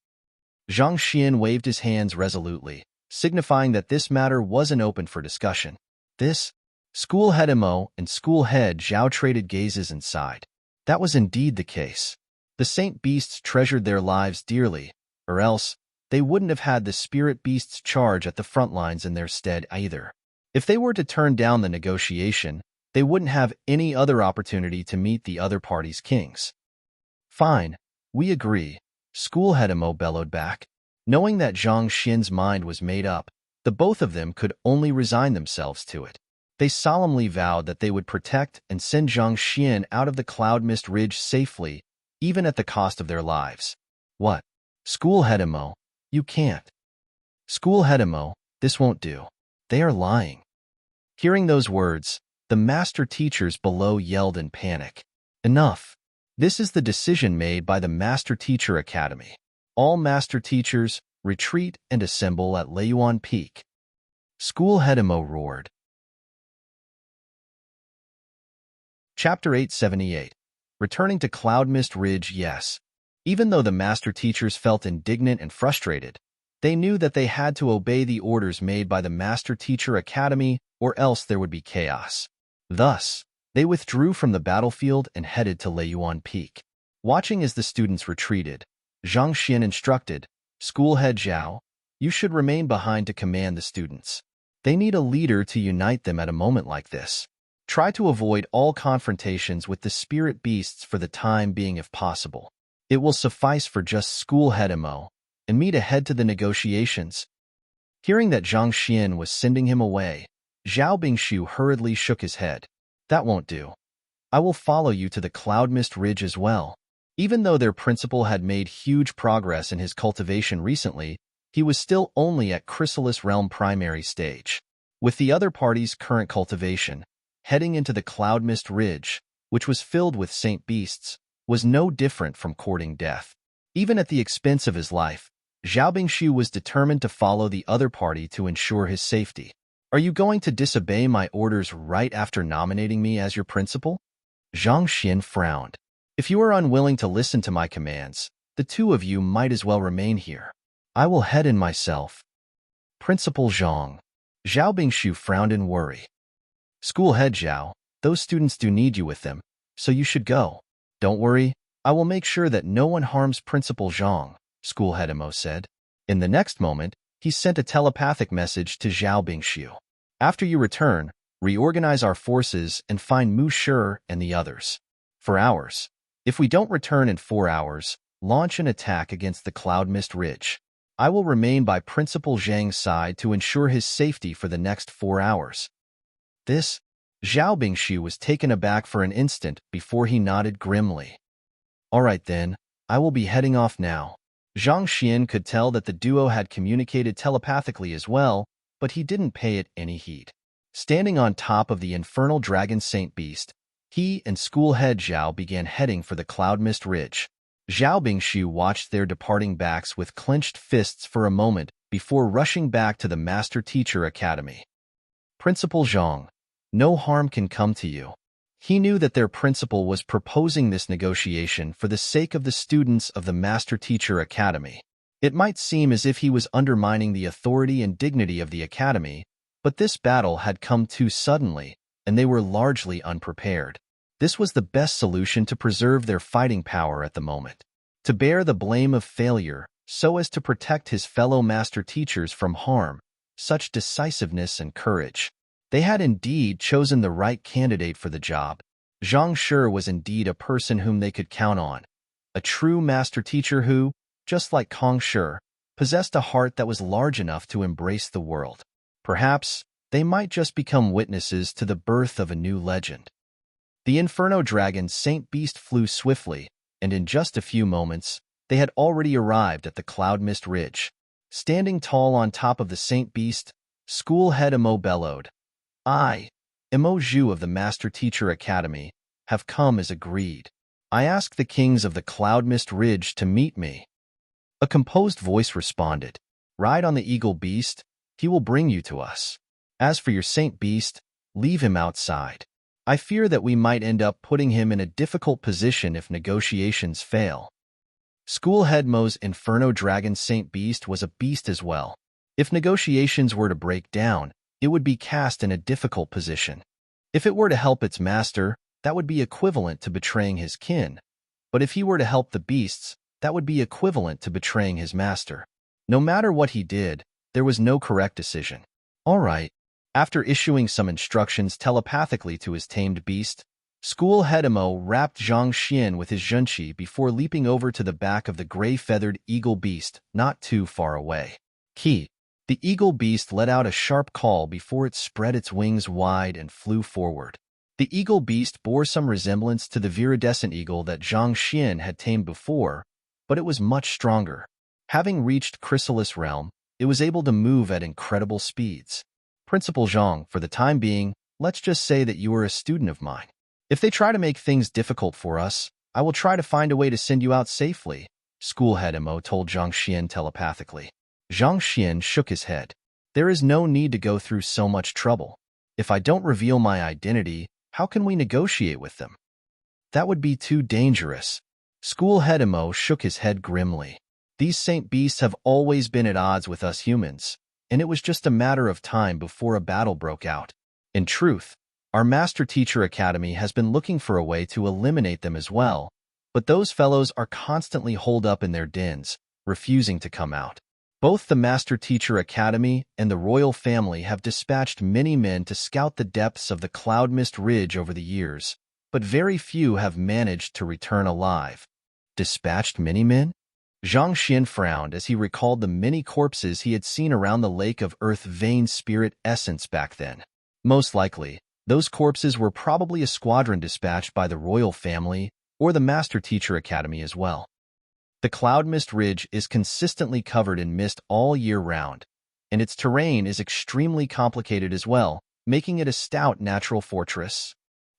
Zhang Xian waved his hands resolutely, signifying that this matter wasn't open for discussion. School Head Emo and School Head Zhao traded gazes inside. That was indeed the case. The Saint Beasts treasured their lives dearly, or else they wouldn't have had the Spirit Beasts charge at the front lines in their stead either. If they were to turn down the negotiation, they wouldn't have any other opportunity to meet the other party's kings. Fine, we agree, School Head Emo bellowed back. Knowing that Zhang Xian's mind was made up, the both of them could only resign themselves to it. They solemnly vowed that they would protect and send Zhang Xian out of the Cloud Mist Ridge safely, even at the cost of their lives. What? School Head Emo, you can't. School Head Emo, this won't do. They are lying. Hearing those words, the master teachers below yelled in panic. Enough. This is the decision made by the Master Teacher Academy. All master teachers, retreat and assemble at Leiyuan Peak. School Head Emo roared. Chapter 878. Returning to Cloud Mist Ridge, yes. Even though the master teachers felt indignant and frustrated, they knew that they had to obey the orders made by the Master Teacher Academy, or else there would be chaos. Thus, they withdrew from the battlefield and headed to Leiyuan Peak. Watching as the students retreated, Zhang Xian instructed, School Head Zhao, you should remain behind to command the students. They need a leader to unite them at a moment like this. Try to avoid all confrontations with the spirit beasts for the time being if possible. It will suffice for just School Head Emo, and me to head to the negotiations. Hearing that Zhang Xian was sending him away, Zhao Bingshu hurriedly shook his head. That won't do. I will follow you to the Cloud Mist Ridge as well. Even though their principal had made huge progress in his cultivation recently, he was still only at Chrysalis Realm primary stage. With the other party's current cultivation, heading into the Cloud Mist Ridge, which was filled with saint beasts, was no different from courting death. Even at the expense of his life, Zhao Bingshu was determined to follow the other party to ensure his safety. Are you going to disobey my orders right after nominating me as your principal? Zhang Xian frowned. If you are unwilling to listen to my commands, the two of you might as well remain here. I will head in myself. Principal Zhang. Zhao Bingshu frowned in worry. School head Zhao, those students do need you with them, so you should go. Don't worry, I will make sure that no one harms Principal Zhang, School head Emo said. In the next moment, he sent a telepathic message to Zhao Bingshu. After you return, reorganize our forces and find Mu Shi and the others. For hours. If we don't return in 4 hours, launch an attack against the Cloud Mist Ridge. I will remain by Principal Zhang's side to ensure his safety for the next 4 hours. This, Zhao Bingshu was taken aback for an instant before he nodded grimly. All right then, I will be heading off now. Zhang Xian could tell that the duo had communicated telepathically as well, but he didn't pay it any heed. Standing on top of the infernal dragon Saint Beast, he and school head Zhao began heading for the Cloud Mist Ridge. Zhao Bingshu watched their departing backs with clenched fists for a moment before rushing back to the Master Teacher Academy. Principal Zhang, no harm can come to you. He knew that their principal was proposing this negotiation for the sake of the students of the Master Teacher Academy. It might seem as if he was undermining the authority and dignity of the academy, but this battle had come too suddenly, and they were largely unprepared. This was the best solution to preserve their fighting power at the moment. To bear the blame of failure, so as to protect his fellow master teachers from harm, such decisiveness and courage. They had indeed chosen the right candidate for the job. Zhang Shi was indeed a person whom they could count on. A true master teacher who, just like Kong Shi, possessed a heart that was large enough to embrace the world. Perhaps, they might just become witnesses to the birth of a new legend. The Inferno Dragon Saint Beast flew swiftly, and in just a few moments, they had already arrived at the Cloud Mist Ridge. Standing tall on top of the Saint Beast, school head Emo bellowed, I, Emo Zhu of the Master Teacher Academy, have come as agreed. I ask the kings of the Cloud Mist Ridge to meet me. A composed voice responded, Ride on the Eagle Beast, he will bring you to us. As for your Saint Beast, leave him outside. I fear that we might end up putting him in a difficult position if negotiations fail. School head Mo's Inferno Dragon Saint Beast was a beast as well. If negotiations were to break down, it would be cast in a difficult position. If it were to help its master, that would be equivalent to betraying his kin. But if he were to help the beasts, that would be equivalent to betraying his master. No matter what he did, there was no correct decision. All right. After issuing some instructions telepathically to his tamed beast, school head Emo wrapped Zhang Xian with his zhunqi before leaping over to the back of the gray-feathered eagle beast not too far away. Key. The eagle beast let out a sharp call before it spread its wings wide and flew forward. The eagle beast bore some resemblance to the viridescent eagle that Zhang Xian had tamed before, but it was much stronger. Having reached Chrysalis Realm, it was able to move at incredible speeds. Principal Zhang, for the time being, let's just say that you are a student of mine. If they try to make things difficult for us, I will try to find a way to send you out safely, school head Emo told Zhang Xian telepathically. Zhang Xian shook his head. There is no need to go through so much trouble. If I don't reveal my identity, how can we negotiate with them? That would be too dangerous. School head Emo shook his head grimly. These Saint Beasts have always been at odds with us humans, and it was just a matter of time before a battle broke out. In truth, our Master Teacher Academy has been looking for a way to eliminate them as well, but those fellows are constantly holed up in their dens, refusing to come out. Both the Master Teacher Academy and the royal family have dispatched many men to scout the depths of the Cloud Mist Ridge over the years, but very few have managed to return alive. Dispatched many men? Zhang Xian frowned as he recalled the many corpses he had seen around the Lake of Earth Vein Spirit Essence back then. Most likely, those corpses were probably a squadron dispatched by the royal family or the Master Teacher Academy as well. The Cloud Mist Ridge is consistently covered in mist all year round, and its terrain is extremely complicated as well, making it a stout natural fortress.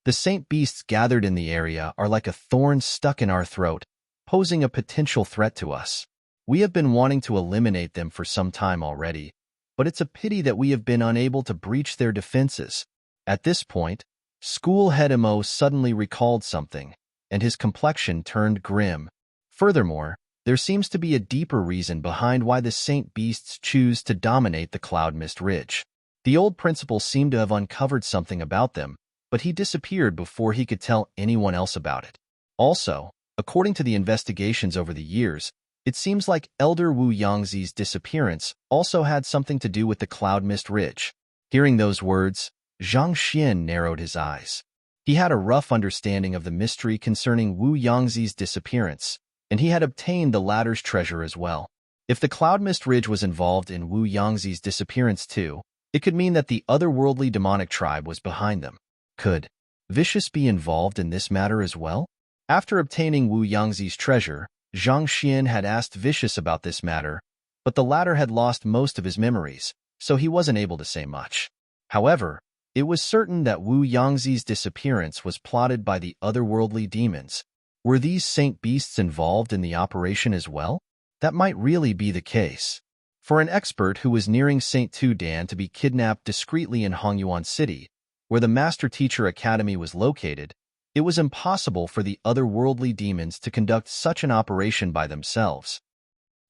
The Saint Beasts gathered in the area are like a thorn stuck in our throat, posing a potential threat to us. We have been wanting to eliminate them for some time already, but it's a pity that we have been unable to breach their defenses. At this point, School Head Emo suddenly recalled something, and his complexion turned grim. Furthermore, there seems to be a deeper reason behind why the Saint Beasts choose to dominate the Cloud Mist Ridge. The old principal seemed to have uncovered something about them, but he disappeared before he could tell anyone else about it. Also, according to the investigations over the years, it seems like Elder Wu Yangzi's disappearance also had something to do with the Cloud Mist Ridge. Hearing those words, Zhang Xian narrowed his eyes. He had a rough understanding of the mystery concerning Wu Yangzi's disappearance, and he had obtained the latter's treasure as well. If the Cloud Mist Ridge was involved in Wu Yangzi's disappearance too, it could mean that the otherworldly demonic tribe was behind them. Could Vicious be involved in this matter as well? After obtaining Wu Yangzi's treasure, Zhang Xian had asked Vicious about this matter, but the latter had lost most of his memories, so he wasn't able to say much. However, it was certain that Wu Yangzi's disappearance was plotted by the otherworldly demons. Were these Saint Beasts involved in the operation as well? That might really be the case. For an expert who was nearing St. Tudan to be kidnapped discreetly in Hongyuan City, where the Master Teacher Academy was located, it was impossible for the otherworldly demons to conduct such an operation by themselves.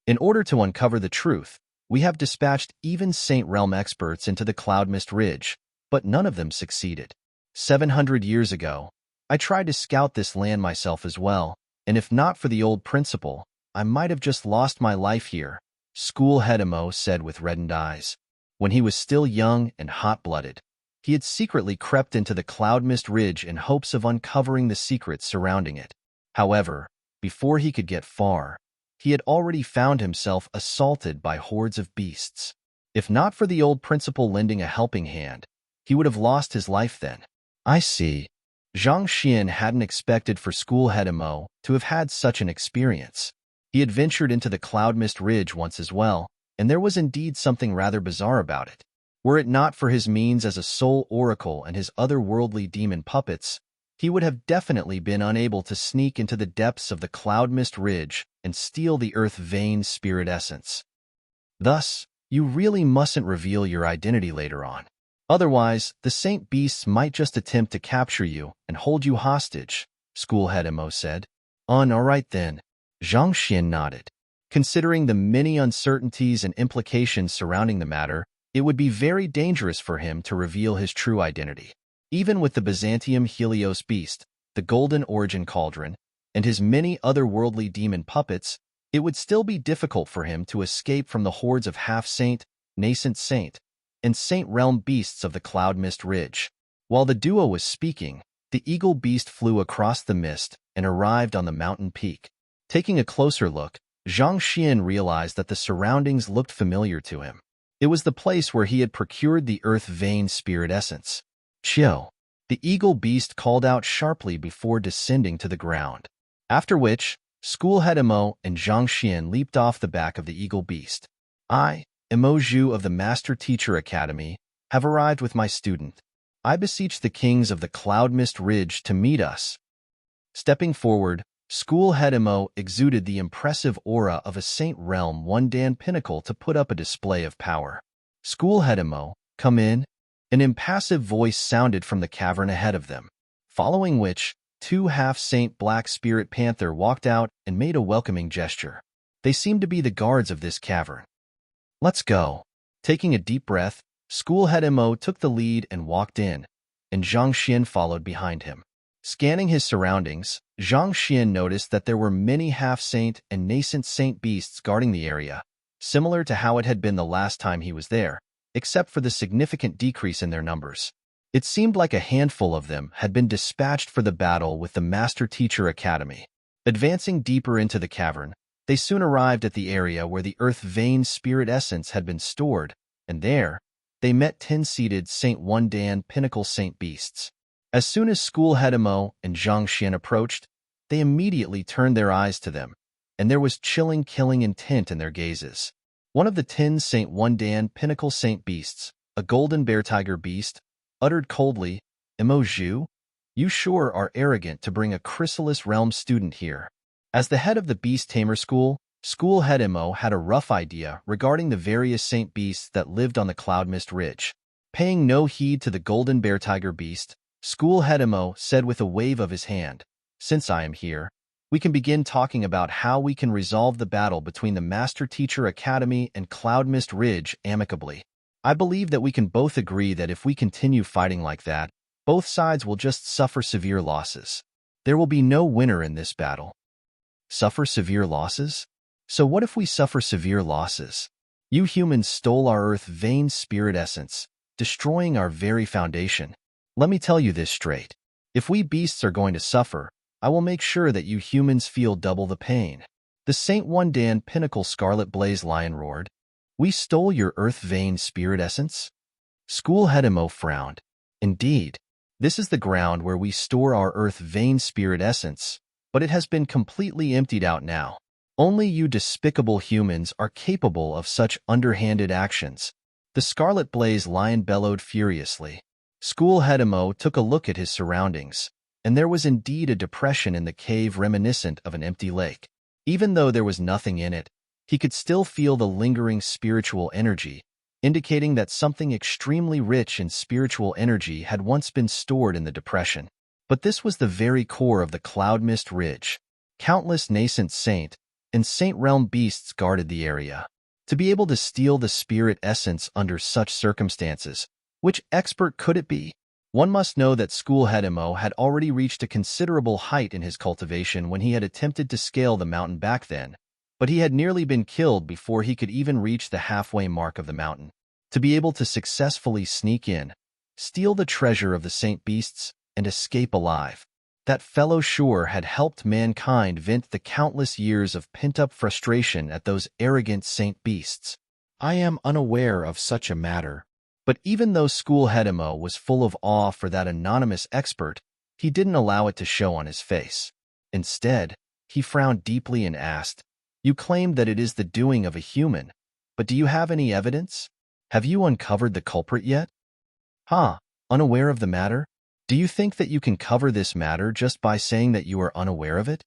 In order to uncover the truth, we have dispatched even Saint Realm experts into the Cloud Mist Ridge, but none of them succeeded. 700 years ago, I tried to scout this land myself as well, and if not for the old principal, I might have just lost my life here, School Head Emo said with reddened eyes. When he was still young and hot-blooded, he had secretly crept into the Cloud Mist Ridge in hopes of uncovering the secrets surrounding it. However, before he could get far, he had already found himself assaulted by hordes of beasts. If not for the old principal lending a helping hand, he would have lost his life then. I see. Zhang Xian hadn't expected for School Head Emo to have had such an experience. He had ventured into the Cloud Mist Ridge once as well, and there was indeed something rather bizarre about it. Were it not for his means as a soul oracle and his otherworldly demon puppets, he would have definitely been unable to sneak into the depths of the Cloud Mist Ridge and steal the Earth Vein spirit essence. Thus, you really mustn't reveal your identity later on. Otherwise, the Saint Beasts might just attempt to capture you and hold you hostage, School Head Emo said. All right then. Zhang Xian nodded. Considering the many uncertainties and implications surrounding the matter, it would be very dangerous for him to reveal his true identity. Even with the Byzantium Helios Beast, the Golden Origin Cauldron, and his many otherworldly demon puppets, it would still be difficult for him to escape from the hordes of half-saint, nascent saint, and Saint Realm beasts of the Cloud Mist Ridge. While the duo was speaking, the eagle beast flew across the mist and arrived on the mountain peak. Taking a closer look, Zhang Xian realized that the surroundings looked familiar to him. It was the place where he had procured the Earth Vein spirit essence. Chill. The eagle beast called out sharply before descending to the ground. After which, School Head Emo and Zhang Xian leaped off the back of the eagle beast. I, Emo Zhu of the Master Teacher Academy, have arrived with my student. I beseech the kings of the Cloud Mist Ridge to meet us. Stepping forward, School Head Emo exuded the impressive aura of a Saint Realm one-dan pinnacle to put up a display of power. School Head Emo, come in. An impassive voice sounded from the cavern ahead of them, following which, two half-saint Black Spirit Panther walked out and made a welcoming gesture. They seemed to be the guards of this cavern. Let's go. Taking a deep breath, School Head Emo took the lead and walked in, and Zhang Xian followed behind him. Scanning his surroundings, Zhang Xian noticed that there were many half-saint and nascent saint beasts guarding the area, similar to how it had been the last time he was there, except for the significant decrease in their numbers. It seemed like a handful of them had been dispatched for the battle with the Master Teacher Academy. Advancing deeper into the cavern, they soon arrived at the area where the Earth Vein spirit essence had been stored, and there, they met 10-seated Saint One-Dan Pinnacle Saint Beasts. As soon as School Head Emo and Zhang Xian approached, they immediately turned their eyes to them, and there was chilling killing intent in their gazes. One of the 10 Saint One-Dan Pinnacle Saint Beasts, a golden bear tiger beast, uttered coldly, Emo Zhu, you sure are arrogant to bring a Chrysalis Realm student here. As the head of the Beast Tamer School, School head Imo had a rough idea regarding the various saint beasts that lived on the Cloud Mist Ridge. Paying no heed to the golden bear tiger beast, School head Imo said with a wave of his hand, "Since I am here, we can begin talking about how we can resolve the battle between the Master Teacher Academy and Cloud Mist Ridge amicably. I believe that we can both agree that if we continue fighting like that, both sides will just suffer severe losses. There will be no winner in this battle." Suffer severe losses? So what if we suffer severe losses? You humans stole our Earth Vein spirit essence, destroying our very foundation. Let me tell you this straight. If we beasts are going to suffer, I will make sure that you humans feel double the pain. The Saint One Dan Pinnacle Scarlet Blaze Lion roared. We stole your Earth Vein spirit essence? School head Imo frowned. Indeed, this is the ground where we store our Earth Vein spirit essence, but it has been completely emptied out now. Only you despicable humans are capable of such underhanded actions. The Scarlet Blaze Lion bellowed furiously. School head Imo took a look at his surroundings, and there was indeed a depression in the cave reminiscent of an empty lake. Even though there was nothing in it, he could still feel the lingering spiritual energy, indicating that something extremely rich in spiritual energy had once been stored in the depression. But this was the very core of the Cloud Mist Ridge. Countless nascent saint and saint realm beasts guarded the area. To be able to steal the spirit essence under such circumstances, which expert could it be? One must know that School head Imo had already reached a considerable height in his cultivation when he had attempted to scale the mountain back then, but he had nearly been killed before he could even reach the halfway mark of the mountain. To be able to successfully sneak in, steal the treasure of the saint beasts, and escape alive, that fellow sure had helped mankind vent the countless years of pent-up frustration at those arrogant saint beasts. I am unaware of such a matter. But even though School head Imo was full of awe for that anonymous expert, he didn't allow it to show on his face. Instead, he frowned deeply and asked, "You claim that it is the doing of a human, but do you have any evidence? Have you uncovered the culprit yet?" "Huh, unaware of the matter? Do you think that you can cover this matter just by saying that you are unaware of it?"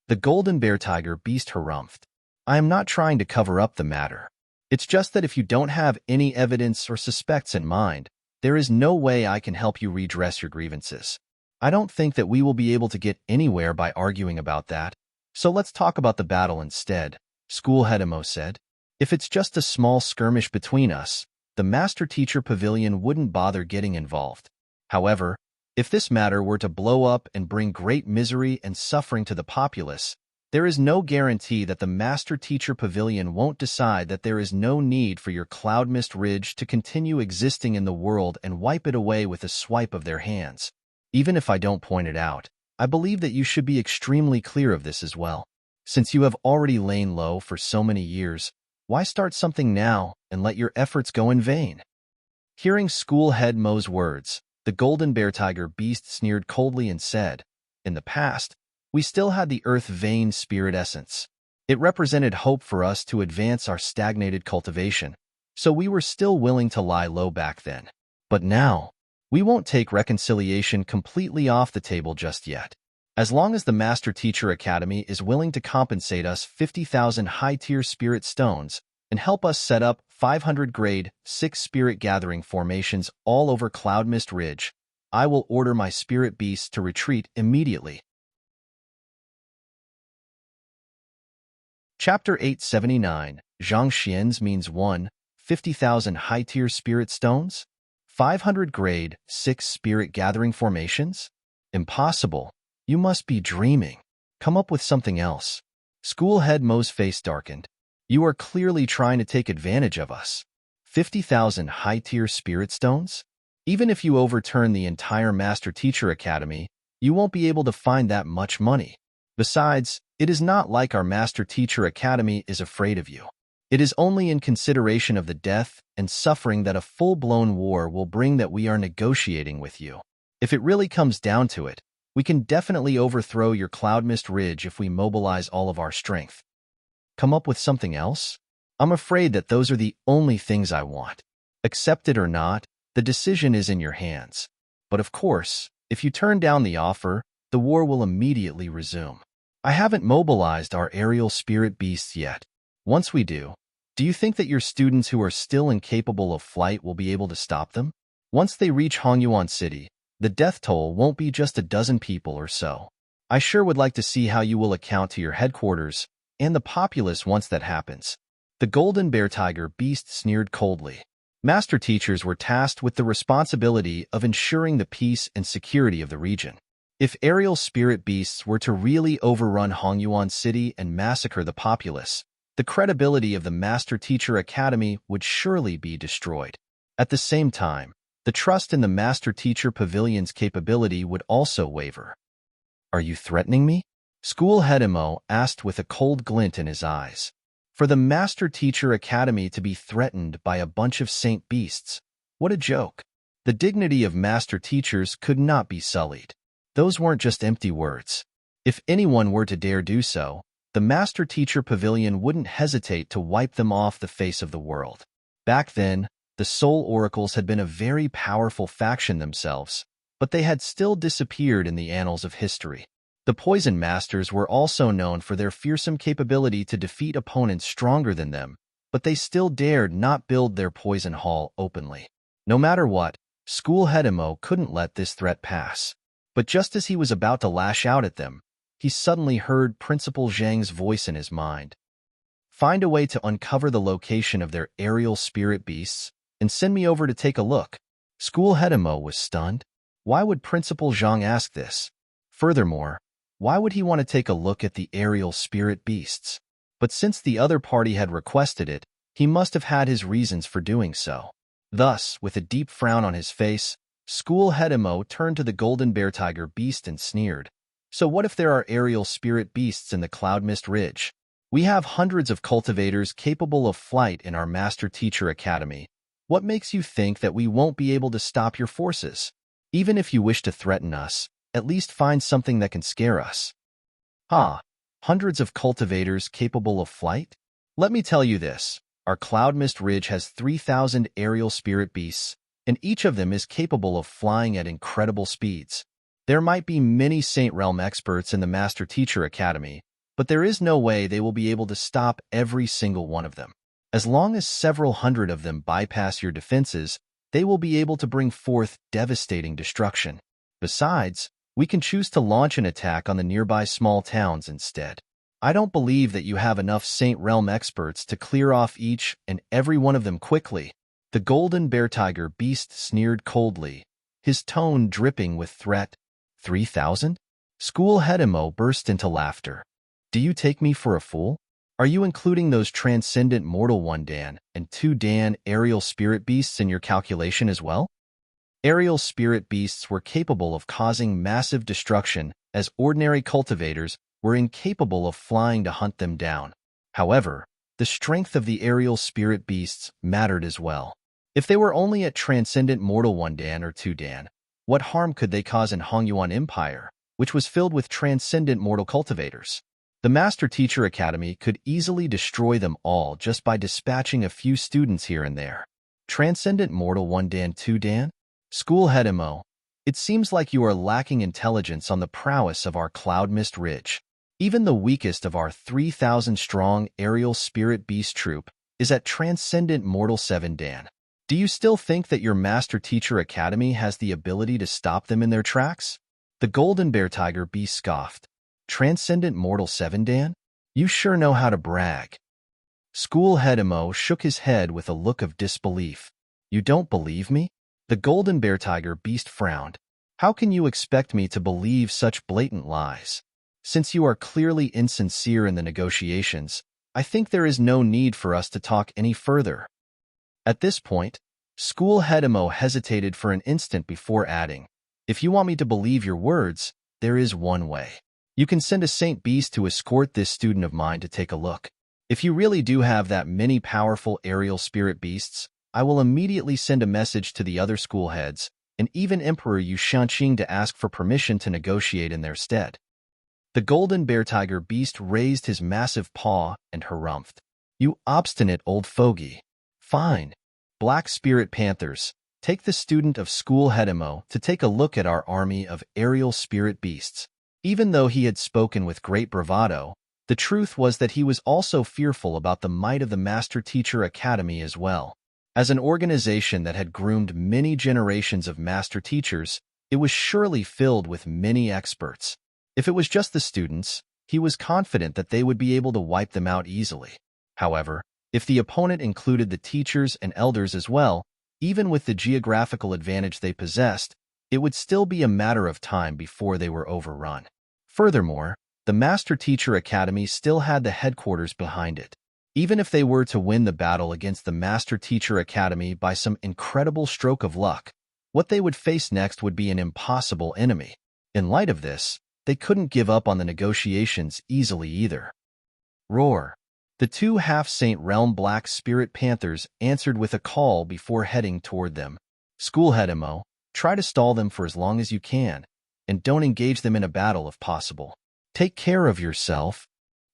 The golden bear tiger beast harumphed. "I am not trying to cover up the matter. It's just that if you don't have any evidence or suspects in mind, there is no way I can help you redress your grievances. I don't think that we will be able to get anywhere by arguing about that, so let's talk about the battle instead," School head Imo said. "If it's just a small skirmish between us, the Master Teacher Pavilion wouldn't bother getting involved. However, if this matter were to blow up and bring great misery and suffering to the populace, there is no guarantee that the Master Teacher Pavilion won't decide that there is no need for your Cloud Mist Ridge to continue existing in the world and wipe it away with a swipe of their hands. Even if I don't point it out, I believe that you should be extremely clear of this as well. Since you have already lain low for so many years, why start something now and let your efforts go in vain?" Hearing School head Mo's words, the golden bear tiger beast sneered coldly and said, "In the past, we still had the Earth Vein spirit essence. It represented hope for us to advance our stagnated cultivation, so we were still willing to lie low back then. But now, we won't take reconciliation completely off the table just yet. As long as the Master Teacher Academy is willing to compensate us 50,000 high-tier spirit stones and help us set up 500 grade 6 spirit gathering formations all over Cloud Mist Ridge, I will order my spirit beasts to retreat immediately." Chapter 879, Zhang Xian's means 1, 50,000 high-tier spirit stones? 500 grade 6 spirit gathering formations? Impossible. You must be dreaming. Come up with something else. School head Mo's face darkened. You are clearly trying to take advantage of us. 50,000 high-tier spirit stones? Even if you overturn the entire Master Teacher Academy, you won't be able to find that much money. Besides, it is not like our Master Teacher Academy is afraid of you. It is only in consideration of the death and suffering that a full-blown war will bring that we are negotiating with you. If it really comes down to it, we can definitely overthrow your Cloud Mist Ridge if we mobilize all of our strength. Come up with something else? I'm afraid that those are the only things I want. Accept it or not, the decision is in your hands. But of course, if you turn down the offer, the war will immediately resume. I haven't mobilized our aerial spirit beasts yet. Once we do you think that your students who are still incapable of flight will be able to stop them? Once they reach Hongyuan City, the death toll won't be just a dozen people or so. I sure would like to see how you will account to your headquarters and the populace once that happens. The golden bear tiger beast sneered coldly. Master teachers were tasked with the responsibility of ensuring the peace and security of the region. If aerial spirit beasts were to really overrun Hongyuan City and massacre the populace, the credibility of the Master Teacher Academy would surely be destroyed. At the same time, the trust in the Master Teacher Pavilion's capability would also waver. Are you threatening me? School head Imo asked with a cold glint in his eyes. For the Master Teacher Academy to be threatened by a bunch of saint beasts, what a joke. The dignity of Master Teachers could not be sullied. Those weren't just empty words. If anyone were to dare do so, the Master Teacher Pavilion wouldn't hesitate to wipe them off the face of the world. Back then, the Soul Oracles had been a very powerful faction themselves, but they had still disappeared in the annals of history. The Poison Masters were also known for their fearsome capability to defeat opponents stronger than them, but they still dared not build their poison hall openly. No matter what, School Head Imo couldn't let this threat pass. But just as he was about to lash out at them, he suddenly heard Principal Zhang's voice in his mind. Find a way to uncover the location of their aerial spirit beasts and send me over to take a look. School Head Imo was stunned. Why would Principal Zhang ask this? Furthermore, why would he want to take a look at the aerial spirit beasts? But since the other party had requested it, he must have had his reasons for doing so. Thus, with a deep frown on his face, School Head Imo turned to the golden bear tiger beast and sneered. So what if there are aerial spirit beasts in the Cloud Mist Ridge? We have hundreds of cultivators capable of flight in our Master Teacher Academy. What makes you think that we won't be able to stop your forces? Even if you wish to threaten us, at least find something that can scare us. Hundreds of cultivators capable of flight? Let me tell you this. Our Cloud Mist Ridge has 3,000 aerial spirit beasts, and each of them is capable of flying at incredible speeds. There might be many Saint Realm experts in the Master Teacher Academy, but there is no way they will be able to stop every single one of them. As long as several hundred of them bypass your defenses, they will be able to bring forth devastating destruction. Besides, we can choose to launch an attack on the nearby small towns instead. I don't believe that you have enough Saint Realm experts to clear off each and every one of them quickly. The golden bear tiger beast sneered coldly, his tone dripping with threat. 3,000? School Head Imo burst into laughter. Do you take me for a fool? Are you including those transcendent mortal 1 Dan and 2 Dan aerial spirit beasts in your calculation as well? Aerial spirit beasts were capable of causing massive destruction, as ordinary cultivators were incapable of flying to hunt them down. However, the strength of the aerial spirit beasts mattered as well. If they were only at transcendent mortal 1 Dan or 2 Dan, what harm could they cause in Hongyuan Empire, which was filled with transcendent mortal cultivators? The Master Teacher Academy could easily destroy them all just by dispatching a few students here and there. Transcendent mortal 1 Dan 2 Dan? School Head Imo, it seems like you are lacking intelligence on the prowess of our Cloud Mist Ridge. Even the weakest of our 3,000-strong aerial spirit beast troop is at transcendent mortal 7 Dan. Do you still think that your Master Teacher Academy has the ability to stop them in their tracks? The golden bear tiger beast scoffed. Transcendent mortal 7 Dan? You sure know how to brag. School Head Imo shook his head with a look of disbelief. You don't believe me? The golden bear tiger beast frowned. How can you expect me to believe such blatant lies? Since you are clearly insincere in the negotiations, I think there is no need for us to talk any further. At this point, School Head Imo hesitated for an instant before adding, if you want me to believe your words, there is one way. You can send a Saint Beast to escort this student of mine to take a look. If you really do have that many powerful aerial spirit beasts, I will immediately send a message to the other school heads, and even Emperor Yu Shanqing to ask for permission to negotiate in their stead. The golden bear tiger beast raised his massive paw and harumphed. You obstinate old fogey. Fine. Black Spirit Panthers, take the student of School Head Imo to take a look at our army of aerial spirit beasts. Even though he had spoken with great bravado, the truth was that he was also fearful about the might of the Master Teacher Academy as well. As an organization that had groomed many generations of master teachers, it was surely filled with many experts. If it was just the students, he was confident that they would be able to wipe them out easily. However, if the opponent included the teachers and elders as well, even with the geographical advantage they possessed, it would still be a matter of time before they were overrun. Furthermore, the Master Teacher Academy still had the headquarters behind it. Even if they were to win the battle against the Master Teacher Academy by some incredible stroke of luck, what they would face next would be an impossible enemy. In light of this, they couldn't give up on the negotiations easily either. Roar. The two half-Saint Realm Black Spirit Panthers answered with a call before heading toward them. Schoolhead Emo, try to stall them for as long as you can, and don't engage them in a battle if possible. Take care of yourself.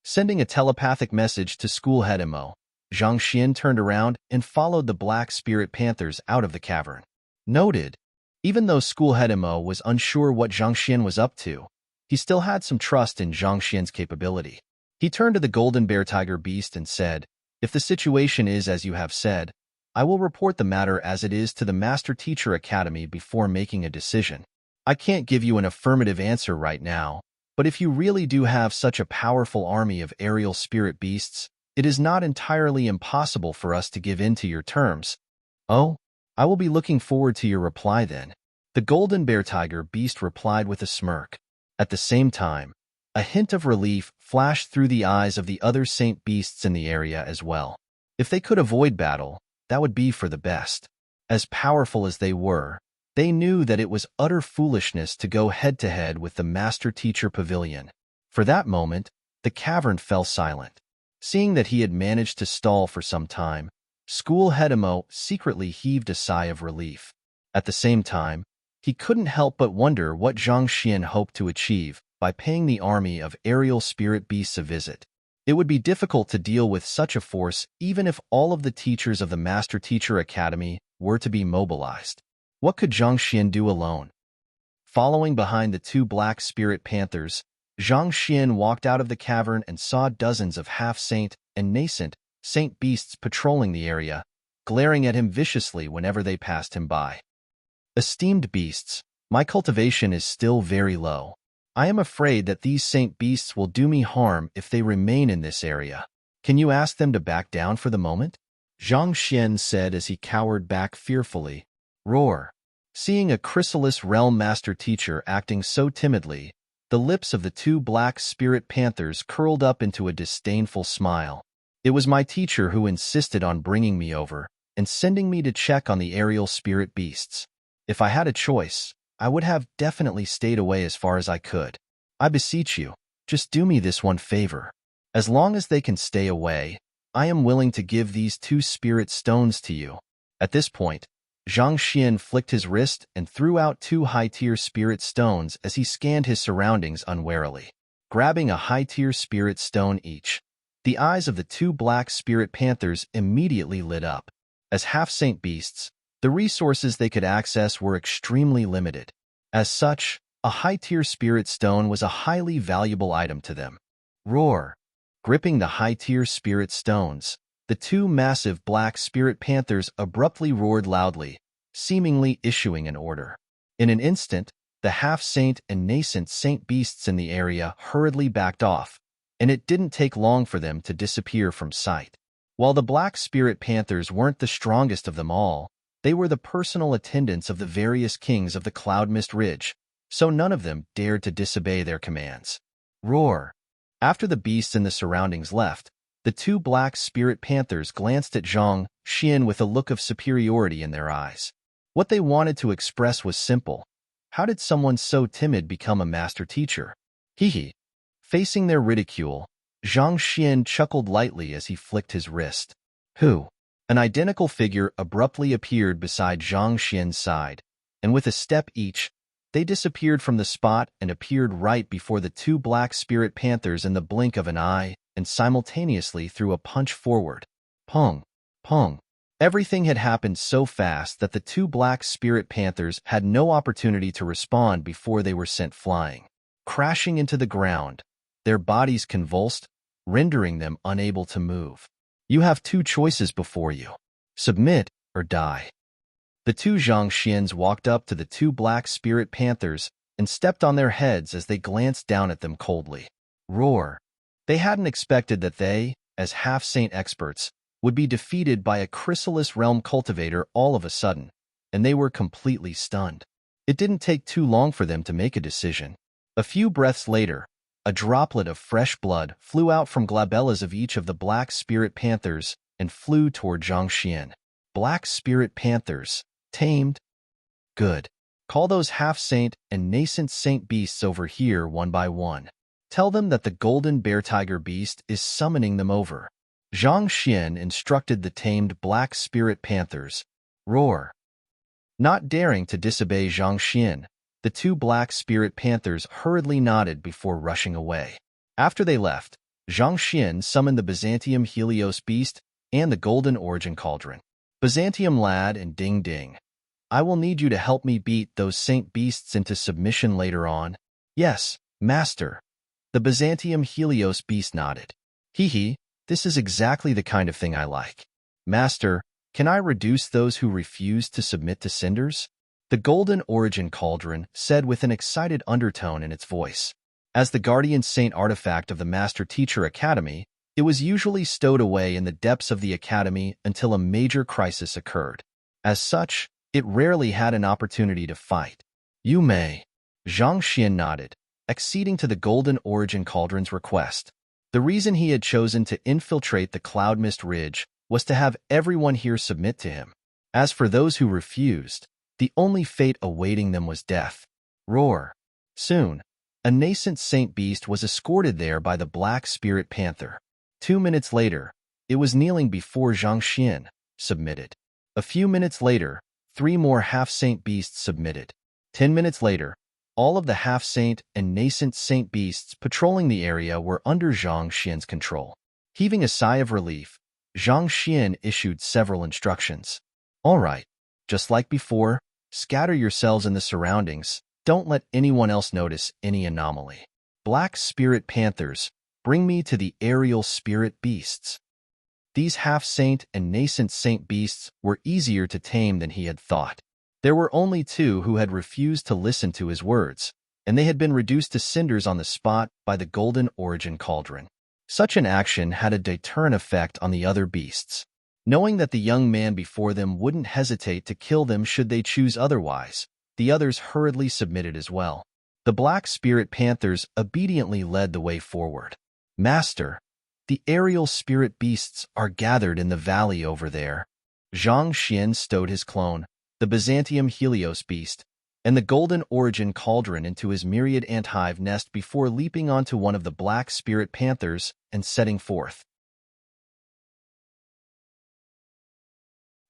Sending a telepathic message to Schoolhead Emo, Zhang Xian turned around and followed the Black Spirit Panthers out of the cavern. Noted. Even though Schoolhead Emo was unsure what Zhang Xian was up to, he still had some trust in Zhang Xian's capability. He turned to the Golden Bear Tiger Beast and said, "If the situation is as you have said, I will report the matter as it is to the Master Teacher Academy before making a decision. I can't give you an affirmative answer right now, but if you really do have such a powerful army of aerial spirit beasts, it is not entirely impossible for us to give in to your terms." "Oh, I will be looking forward to your reply then." The Golden Bear Tiger Beast replied with a smirk. At the same time, a hint of relief flashed through the eyes of the other saint beasts in the area as well. If they could avoid battle, that would be for the best. As powerful as they were, they knew that it was utter foolishness to go head-to-head with the Master Teacher Pavilion. For that moment, the cavern fell silent. Seeing that he had managed to stall for some time, Schoolhead Emo secretly heaved a sigh of relief. At the same time, he couldn't help but wonder what Zhang Xian hoped to achieve by paying the army of aerial spirit beasts a visit. It would be difficult to deal with such a force even if all of the teachers of the Master Teacher Academy were to be mobilized. What could Zhang Xian do alone? Following behind the two Black Spirit Panthers, Zhang Xian walked out of the cavern and saw dozens of half-saint and nascent saint beasts patrolling the area, glaring at him viciously whenever they passed him by. Esteemed beasts, my cultivation is still very low. I am afraid that these saint beasts will do me harm if they remain in this area. Can you ask them to back down for the moment?" Zhang Xian said as he cowered back fearfully. Roar. Seeing a Chrysalis Realm Master Teacher acting so timidly, the lips of the two Black Spirit Panthers curled up into a disdainful smile. "It was my teacher who insisted on bringing me over and sending me to check on the aerial spirit beasts. If I had a choice, I would have definitely stayed away as far as I could. I beseech you, just do me this one favor. As long as they can stay away, I am willing to give these two spirit stones to you." At this point, Zhang Xian flicked his wrist and threw out two high-tier spirit stones as he scanned his surroundings unwarily. Grabbing a high-tier spirit stone each, the eyes of the two Black Spirit Panthers immediately lit up. As half-saint beasts, the resources they could access were extremely limited. As such, a high-tier spirit stone was a highly valuable item to them. Roar. Gripping the high-tier spirit stones, the two massive Black Spirit Panthers abruptly roared loudly, seemingly issuing an order. In an instant, the half-saint and nascent saint beasts in the area hurriedly backed off, and it didn't take long for them to disappear from sight. While the Black Spirit Panthers weren't the strongest of them all, they were the personal attendants of the various kings of the Cloud Mist Ridge, so none of them dared to disobey their commands. Roar. After the beasts in the surroundings left, the two Black Spirit Panthers glanced at Zhang Xian with a look of superiority in their eyes. What they wanted to express was simple. How did someone so timid become a master teacher? Hee. Facing their ridicule, Zhang Xian chuckled lightly as he flicked his wrist. Who? An identical figure abruptly appeared beside Zhang Xian's side, and with a step each, they disappeared from the spot and appeared right before the two Black Spirit Panthers in the blink of an eye and simultaneously threw a punch forward. Pong! Pong! Everything had happened so fast that the two Black Spirit Panthers had no opportunity to respond before they were sent flying. crashing into the ground, their bodies convulsed, rendering them unable to move. You have two choices before you. Submit or die. The two Zhangxians walked up to the two black spirit panthers and stepped on their heads as they glanced down at them coldly. Roar. They hadn't expected that they, as half-saint experts, would be defeated by a chrysalis realm cultivator all of a sudden, and they were completely stunned. It didn't take too long for them to make a decision. A few breaths later, a droplet of fresh blood flew out from glabellas of each of the black spirit panthers and flew toward Zhangxian. Black spirit panthers, tamed? Good. Call those half-saint and nascent saint beasts over here one by one. Tell them that the golden bear-tiger beast is summoning them over. Zhangxian instructed the tamed black spirit panthers. Roar. Not daring to disobey Zhangxian, the two black spirit panthers hurriedly nodded before rushing away. After they left, Zhangxian summoned the Byzantium Helios beast and the golden origin cauldron. Byzantium lad and Ding Ding, I will need you to help me beat those saint beasts into submission later on. Yes, master. The Byzantium Helios beast nodded. Hee, this is exactly the kind of thing I like. Master, can I reduce those who refuse to submit to cinders? The golden origin cauldron said with an excited undertone in its voice. As the guardian saint artifact of the Master Teacher Academy, it was usually stowed away in the depths of the academy until a major crisis occurred. As such, it rarely had an opportunity to fight. You may. Zhangxian nodded, acceding to the golden origin cauldron's request. The reason he had chosen to infiltrate the Cloud Mist Ridge was to have everyone here submit to him. As for those who refused, the only fate awaiting them was death. Roar. Soon, a nascent saint beast was escorted there by the black spirit panther. 2 minutes later, it was kneeling before Zhangxian, submitted. A few minutes later, 3 more half-saint beasts submitted. 10 minutes later, all of the half-saint and nascent saint beasts patrolling the area were under Zhangxian's control. Heaving a sigh of relief, Zhangxian issued several instructions. All right, just like before, scatter yourselves in the surroundings. Don't let anyone else notice any anomaly. Black spirit panthers, bring me to the aerial spirit beasts. These half-saint and nascent saint beasts were easier to tame than he had thought. There were only 2 who had refused to listen to his words, and they had been reduced to cinders on the spot by the golden origin cauldron. Such an action had a deterrent effect on the other beasts. Knowing that the young man before them wouldn't hesitate to kill them should they choose otherwise, the others hurriedly submitted as well. The black spirit panthers obediently led the way forward. Master, the aerial spirit beasts are gathered in the valley over there. Zhangxian stowed his clone, the Byzantium Helios beast, and the golden origin cauldron into his myriad ant-hive nest before leaping onto one of the black spirit panthers and setting forth.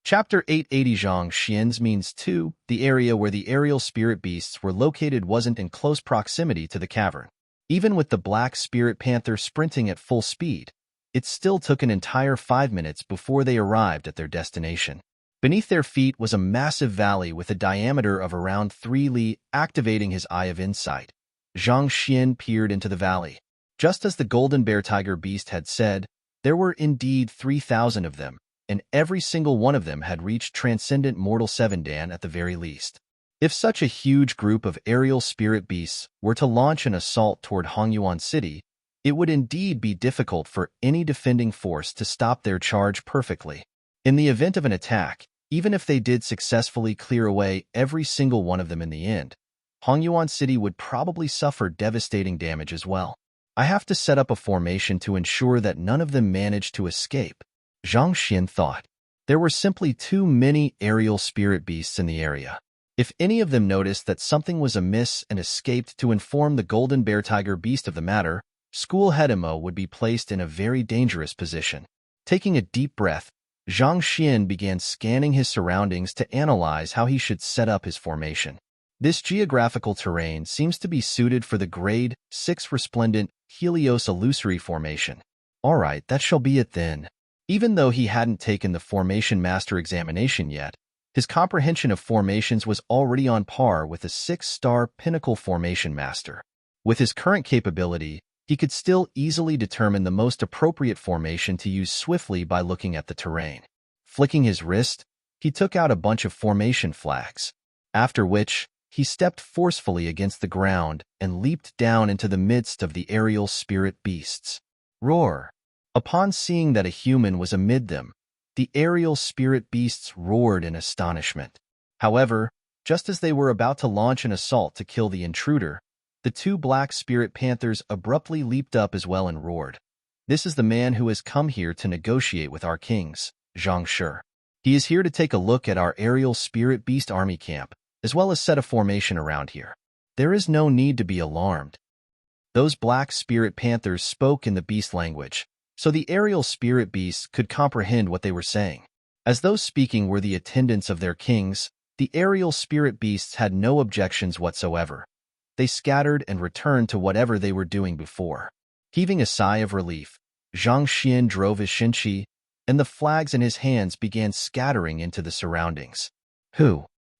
Chapter 880 Zhangxian's means 2. The area where the aerial spirit beasts were located wasn't in close proximity to the cavern. Even with the black spirit panther sprinting at full speed, it still took an entire 5 minutes before they arrived at their destination. Beneath their feet was a massive valley with a diameter of around 3 li. Activating his eye of insight, Zhangxian peered into the valley. Just as the golden bear-tiger beast had said, there were indeed 3,000 of them, and every single one of them had reached transcendent mortal 7 Dan at the very least. If such a huge group of aerial spirit beasts were to launch an assault toward Hongyuan City, it would indeed be difficult for any defending force to stop their charge perfectly. In the event of an attack, even if they did successfully clear away every single one of them in the end, Hongyuan City would probably suffer devastating damage as well. I have to set up a formation to ensure that none of them manage to escape, Zhangxian thought. There were simply too many aerial spirit beasts in the area. If any of them noticed that something was amiss and escaped to inform the golden bear-tiger beast of the matter, School Hedemo would be placed in a very dangerous position. Taking a deep breath, Zhangxian began scanning his surroundings to analyze how he should set up his formation. This geographical terrain seems to be suited for the Grade 6 Resplendent Helios Illusory formation. All right, that shall be it then. Even though he hadn't taken the Formation Master examination yet, his comprehension of formations was already on par with a 6-star Pinnacle Formation Master. With his current capability, he could still easily determine the most appropriate formation to use swiftly by looking at the terrain. Flicking his wrist, he took out a bunch of formation flags, after which he stepped forcefully against the ground and leaped down into the midst of the aerial spirit beasts. Roar! Upon seeing that a human was amid them, the aerial spirit beasts roared in astonishment. However, just as they were about to launch an assault to kill the intruder, the two black spirit panthers abruptly leaped up as well and roared. "This is the man who has come here to negotiate with our kings, Zhang Shi. He is here to take a look at our aerial spirit beast army camp, as well as set a formation around here. There is no need to be alarmed." Those black spirit panthers spoke in the beast language, so the aerial spirit beasts could comprehend what they were saying. As those speaking were the attendants of their kings, the aerial spirit beasts had no objections whatsoever. They scattered and returned to whatever they were doing before. Heaving a sigh of relief, Zhang Xian drove his shinchi, and the flags in his hands began scattering into the surroundings.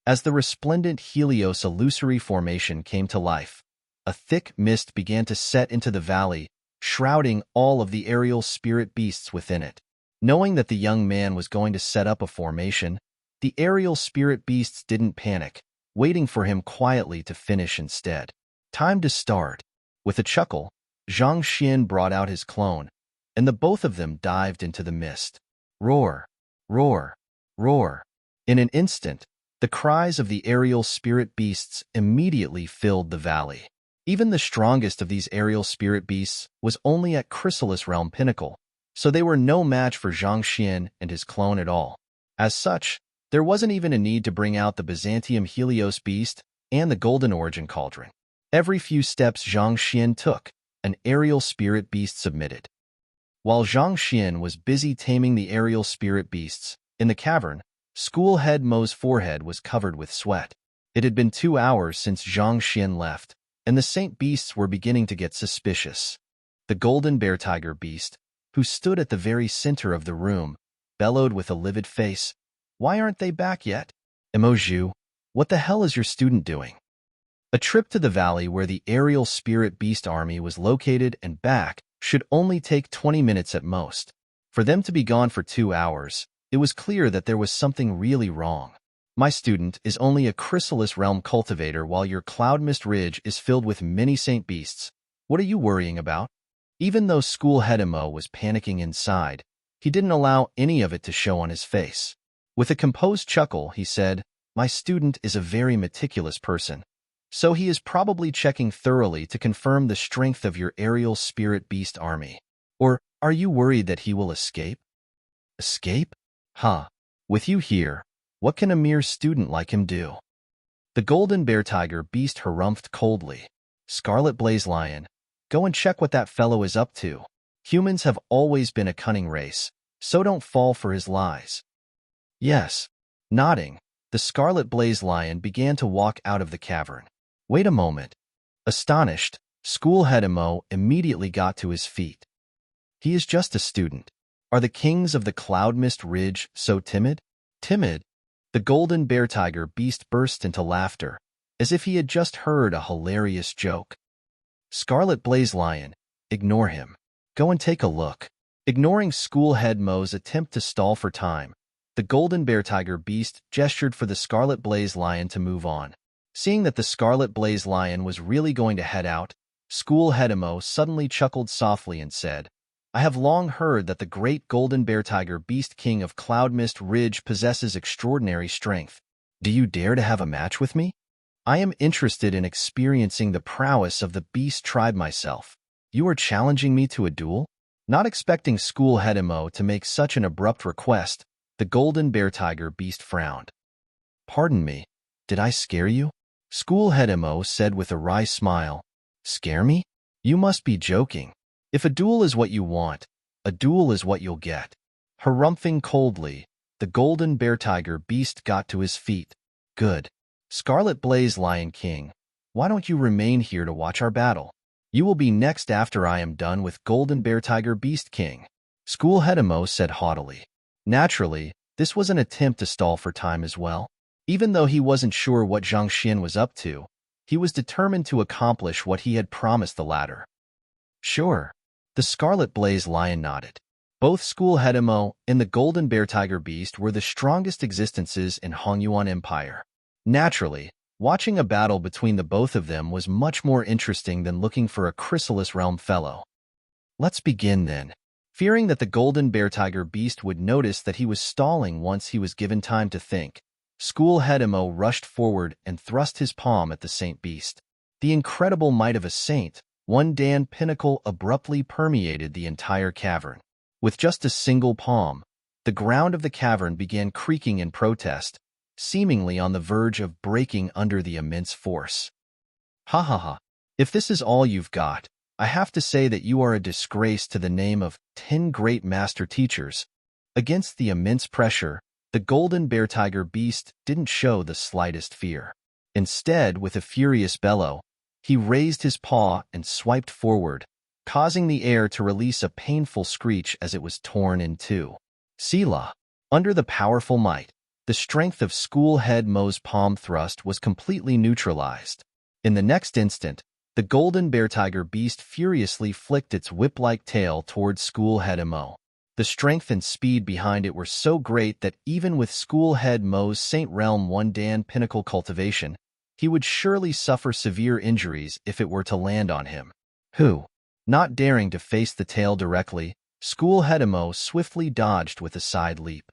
As the resplendent Helios illusory formation came to life, a thick mist began to set into the valley, shrouding all of the aerial spirit beasts within it. Knowing that the young man was going to set up a formation, the aerial spirit beasts didn't panic, waiting for him quietly to finish instead. Time to start. With a chuckle, Zhang Xian brought out his clone, and the both of them dived into the mist. Roar! Roar! Roar! In an instant, the cries of the aerial spirit beasts immediately filled the valley. Even the strongest of these aerial spirit beasts was only at Chrysalis Realm Pinnacle, so they were no match for Zhang Xian and his clone at all. As such, there wasn't even a need to bring out the Byzantium Helios beast and the Golden Origin Cauldron. Every few steps Zhang Xian took, an aerial spirit beast submitted. While Zhang Xian was busy taming the aerial spirit beasts, in the cavern, School Head Mo's forehead was covered with sweat. It had been 2 hours since Zhang Xian left, and the Saint Beasts were beginning to get suspicious. The Golden Bear Tiger Beast, who stood at the very center of the room, bellowed with a livid face, "Why aren't they back yet? Emoju, what the hell is your student doing?" A trip to the valley where the aerial spirit beast army was located and back should only take 20 minutes at most. For them to be gone for 2 hours, it was clear that there was something really wrong. "My student is only a Chrysalis Realm cultivator while your Cloud Mist Ridge is filled with many Saint Beasts. What are you worrying about?" Even though School Head Mo was panicking inside, he didn't allow any of it to show on his face. With a composed chuckle, he said, "My student is a very meticulous person, so he is probably checking thoroughly to confirm the strength of your aerial spirit beast army. Or are you worried that he will escape?" "Escape? Huh. With you here, what can a mere student like him do?" The Golden Bear Tiger Beast harumphed coldly. "Scarlet Blaze Lion, go and check what that fellow is up to. Humans have always been a cunning race, so don't fall for his lies." Yes. Nodding, the Scarlet Blaze Lion began to walk out of the cavern. Wait a moment. Astonished, School Head Mo immediately got to his feet. He is just a student. Are the kings of the Cloud Mist Ridge so timid? Timid? The Golden Bear Tiger Beast burst into laughter, as if he had just heard a hilarious joke. "Scarlet Blaze Lion, ignore him. Go and take a look." Ignoring School Head Mo's attempt to stall for time, the Golden Bear Tiger Beast gestured for the Scarlet Blaze Lion to move on. Seeing that the Scarlet Blaze Lion was really going to head out, School Head Mo suddenly chuckled softly and said, "I have long heard that the great Golden Bear Tiger Beast King of Cloud Mist Ridge possesses extraordinary strength. Do you dare to have a match with me? I am interested in experiencing the prowess of the beast tribe myself. You are challenging me to a duel?" Not expecting School Head Mo to make such an abrupt request, the Golden Bear Tiger Beast frowned. "Pardon me, did I scare you?" School Head Mo said with a wry smile. "Scare me? You must be joking. If a duel is what you want, a duel is what you'll get." Harumphing coldly, the Golden Bear Tiger Beast got to his feet. "Good. Scarlet Blaze Lion King, why don't you remain here to watch our battle? You will be next after I am done with Golden Bear Tiger Beast King," School Head Mo said haughtily. Naturally, this was an attempt to stall for time as well. Even though he wasn't sure what Zhang Xian was up to, He was determined to accomplish what he had promised the latter. Sure. The Scarlet Blaze Lion nodded. Both School Hedemo and the Golden Bear Tiger Beast were the strongest existences in Hongyuan Empire. Naturally, watching a battle between the both of them was much more interesting than looking for a Chrysalis Realm fellow. Let's begin then. Fearing that the Golden Bear Tiger Beast would notice that he was stalling once he was given time to think, School Hedemo rushed forward and thrust his palm at the Saint Beast. The incredible might of a saint, one Dan pinnacle abruptly permeated the entire cavern. With just a single palm, the ground of the cavern began creaking in protest, seemingly on the verge of breaking under the immense force. Ha ha ha. If this is all you've got, I have to say that you are a disgrace to the name of 10 great master teachers. Against the immense pressure, the Golden Bear Tiger Beast didn't show the slightest fear. Instead, with a furious bellow, he raised his paw and swiped forward, causing the air to release a painful screech as it was torn in two. Selah. Under the powerful might, the strength of School Head Mo's palm thrust was completely neutralized. In the next instant, the Golden Bear Tiger Beast furiously flicked its whip-like tail towards School Head Mo. The strength and speed behind it were so great that even with School Head Mo's Saint Realm 1 Dan pinnacle cultivation, he would surely suffer severe injuries if it were to land on him. Not daring to face the tail directly, School Head Mo swiftly dodged with a side leap.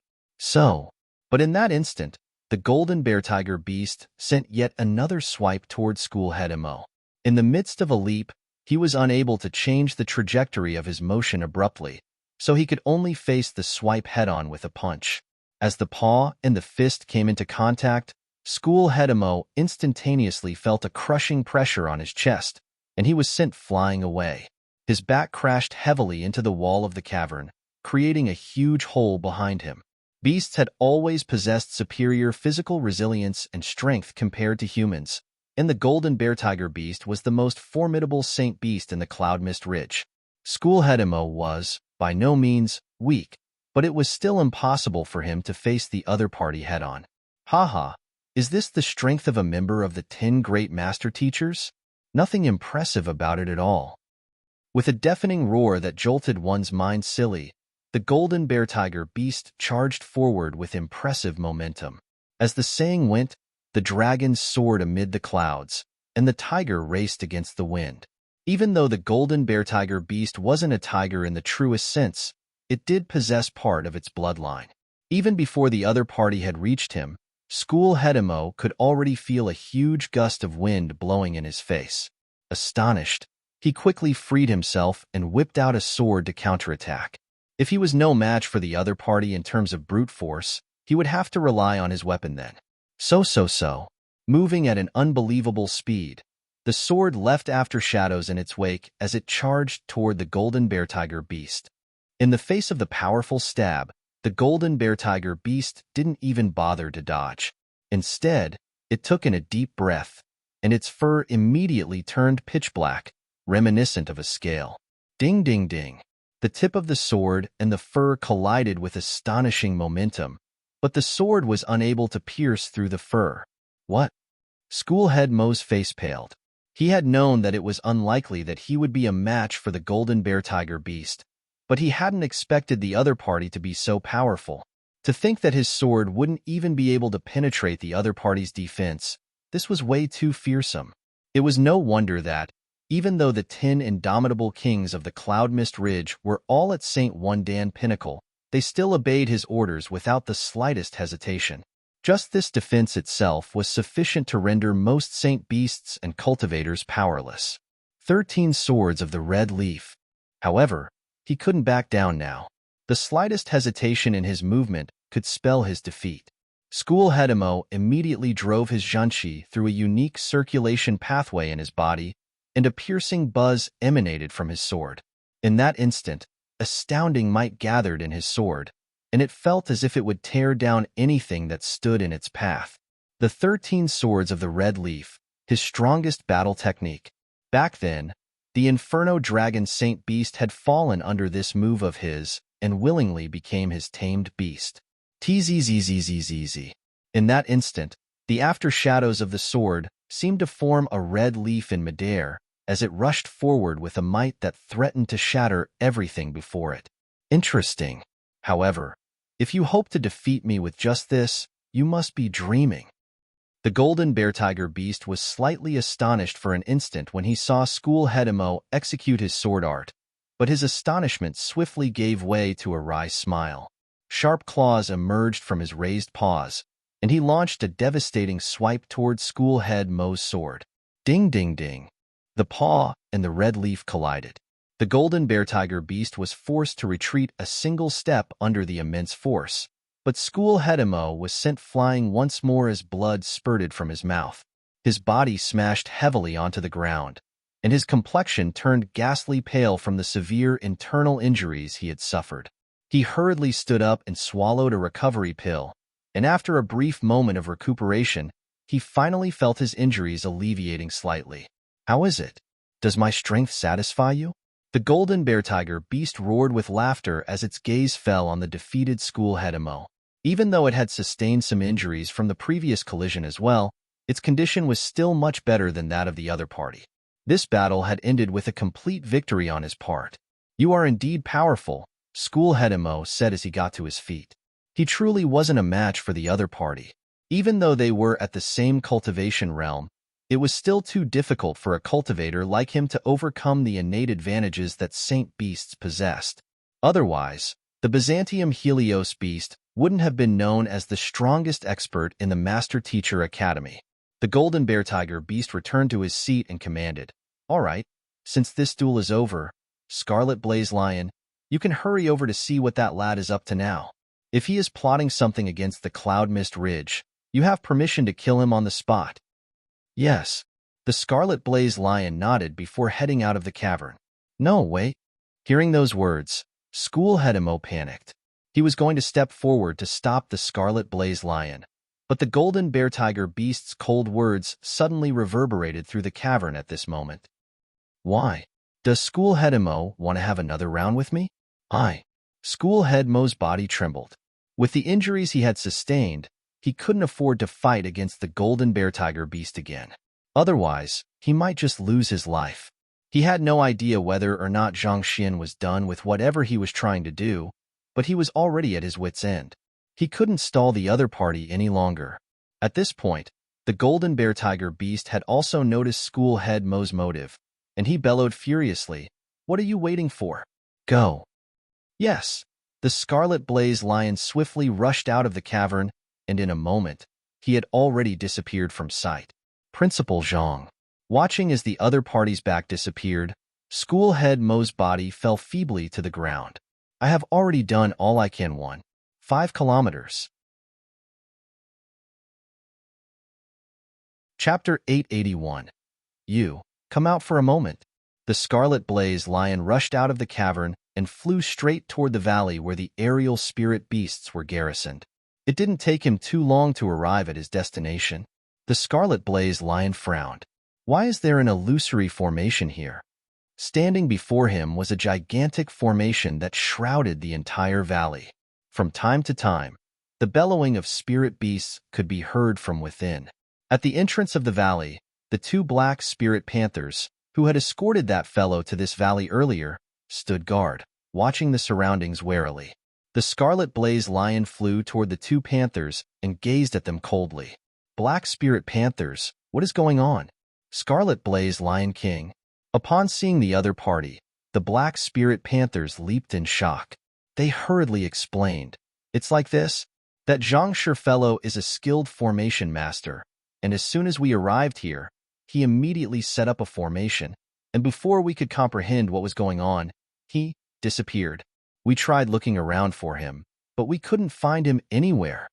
But in that instant, the Golden Bear Tiger Beast sent yet another swipe towards School Head Mo. In the midst of a leap, he was unable to change the trajectory of his motion abruptly, so he could only face the swipe head-on with a punch. As the paw and the fist came into contact, School Head Mo instantaneously felt a crushing pressure on his chest, and he was sent flying away. His back crashed heavily into the wall of the cavern, creating a huge hole behind him. Beasts had always possessed superior physical resilience and strength compared to humans, and the Golden Bear Tiger Beast was the most formidable Saint Beast in the Cloud Mist Ridge. School Head Mo was, by no means, weak, but it was still impossible for him to face the other party head-on. Haha, is this the strength of a member of the 10 great master teachers? Nothing impressive about it at all. With a deafening roar that jolted one's mind silly, the Golden Bear Tiger Beast charged forward with impressive momentum. As the saying went, the dragon soared amid the clouds, and the tiger raced against the wind. Even though the Golden Bear Tiger Beast wasn't a tiger in the truest sense, it did possess part of its bloodline. Even before the other party had reached him, School Head Mo could already feel a huge gust of wind blowing in his face. Astonished, he quickly freed himself and whipped out a sword to counterattack. If he was no match for the other party in terms of brute force, he would have to rely on his weapon then. Moving at an unbelievable speed, the sword left aftershadows in its wake as it charged toward the Golden Bear Tiger Beast. In the face of the powerful stab, the Golden Bear Tiger Beast didn't even bother to dodge. Instead, it took in a deep breath, and its fur immediately turned pitch black, reminiscent of a scale. Ding ding ding. The tip of the sword and the fur collided with astonishing momentum, but the sword was unable to pierce through the fur. What? School Head Mo's face paled. He had known that it was unlikely that he would be a match for the Golden Bear Tiger Beast, but he hadn't expected the other party to be so powerful. To think that his sword wouldn't even be able to penetrate the other party's defense, this was way too fearsome. It was no wonder that, even though the 10 indomitable kings of the Cloud Mist Ridge were all at St. One Dan Pinnacle, they still obeyed his orders without the slightest hesitation. Just this defense itself was sufficient to render most Saint Beasts and cultivators powerless. 13 swords of the red leaf. However, he couldn't back down now. The slightest hesitation in his movement could spell his defeat. School Head Mo immediately drove his Zhanshi through a unique circulation pathway in his body, and a piercing buzz emanated from his sword. In that instant, astounding might gathered in his sword, and it felt as if it would tear down anything that stood in its path. The 13 swords of the red leaf, his strongest battle technique. Back then, the Inferno Dragon Saint Beast had fallen under this move of his and willingly became his tamed beast. Tzzzzzzzzzz. In that instant, the aftershadows of the sword seemed to form a red leaf in midair as it rushed forward with a might that threatened to shatter everything before it. Interesting. However, if you hope to defeat me with just this, you must be dreaming. The golden bear tiger beast was slightly astonished for an instant when he saw School Head Emo execute his sword art, but his astonishment swiftly gave way to a wry smile. Sharp claws emerged from his raised paws, and he launched a devastating swipe toward School Head Mo's sword. Ding ding ding. The paw and the red leaf collided. The golden bear tiger beast was forced to retreat a single step under the immense force, but School Head Emo was sent flying once more as blood spurted from his mouth. His body smashed heavily onto the ground, and his complexion turned ghastly pale from the severe internal injuries he had suffered. He hurriedly stood up and swallowed a recovery pill, and after a brief moment of recuperation, he finally felt his injuries alleviating slightly. How is it? Does my strength satisfy you? The golden bear tiger beast roared with laughter as its gaze fell on the defeated School Head Emo. Even though it had sustained some injuries from the previous collision as well, its condition was still much better than that of the other party. This battle had ended with a complete victory on his part. You are indeed powerful, School Head Emo said as he got to his feet. He truly wasn't a match for the other party. Even though they were at the same cultivation realm, it was still too difficult for a cultivator like him to overcome the innate advantages that Saint Beasts possessed. Otherwise, the Byzantium Helios Beast wouldn't have been known as the strongest expert in the Master Teacher Academy. The golden bear tiger beast returned to his seat and commanded, "All right, since this duel is over, Scarlet Blaze Lion, you can hurry over to see what that lad is up to now. If he is plotting something against the Cloud Mist Ridge, you have permission to kill him on the spot." Yes. The Scarlet Blaze Lion nodded before heading out of the cavern. No, wait. Hearing those words, School Head Emo panicked. He was going to step forward to stop the Scarlet Blaze Lion, but the golden bear tiger beast's cold words suddenly reverberated through the cavern at this moment. Why? Does School Head Emo want to have another round with me? School Head Mo's body trembled. With the injuries he had sustained, he couldn't afford to fight against the golden bear tiger beast again. Otherwise, he might just lose his life. He had no idea whether or not Zhang Xian was done with whatever he was trying to do, but he was already at his wit's end. He couldn't stall the other party any longer. At this point, the golden bear tiger beast had also noticed School Head Mo's motive, and he bellowed furiously, "What are you waiting for? Go!" Yes, the Scarlet Blaze Lion swiftly rushed out of the cavern, and in a moment, he had already disappeared from sight. Principal Zhang. Watching as the other party's back disappeared, School Head Mo's body fell feebly to the ground. I have already done all I can. 5 kilometers. Chapter 881. You, come out for a moment. The Scarlet Blaze Lion rushed out of the cavern and flew straight toward the valley where the aerial spirit beasts were garrisoned. It didn't take him too long to arrive at his destination. The Scarlet Blaze Lion frowned. Why is there an illusory formation here? Standing before him was a gigantic formation that shrouded the entire valley. From time to time, the bellowing of spirit beasts could be heard from within. At the entrance of the valley, the 2 black spirit panthers, who had escorted that fellow to this valley earlier, stood guard, watching the surroundings warily. The Scarlet Blaze Lion flew toward the 2 panthers and gazed at them coldly. Black Spirit Panthers, what is going on? Scarlet Blaze Lion King. Upon seeing the other party, the Black Spirit Panthers leaped in shock. They hurriedly explained, "It's like this. That Zhang Shi fellow is a skilled formation master, and as soon as we arrived here, he immediately set up a formation, and before we could comprehend what was going on, he disappeared. We tried looking around for him, but we couldn't find him anywhere."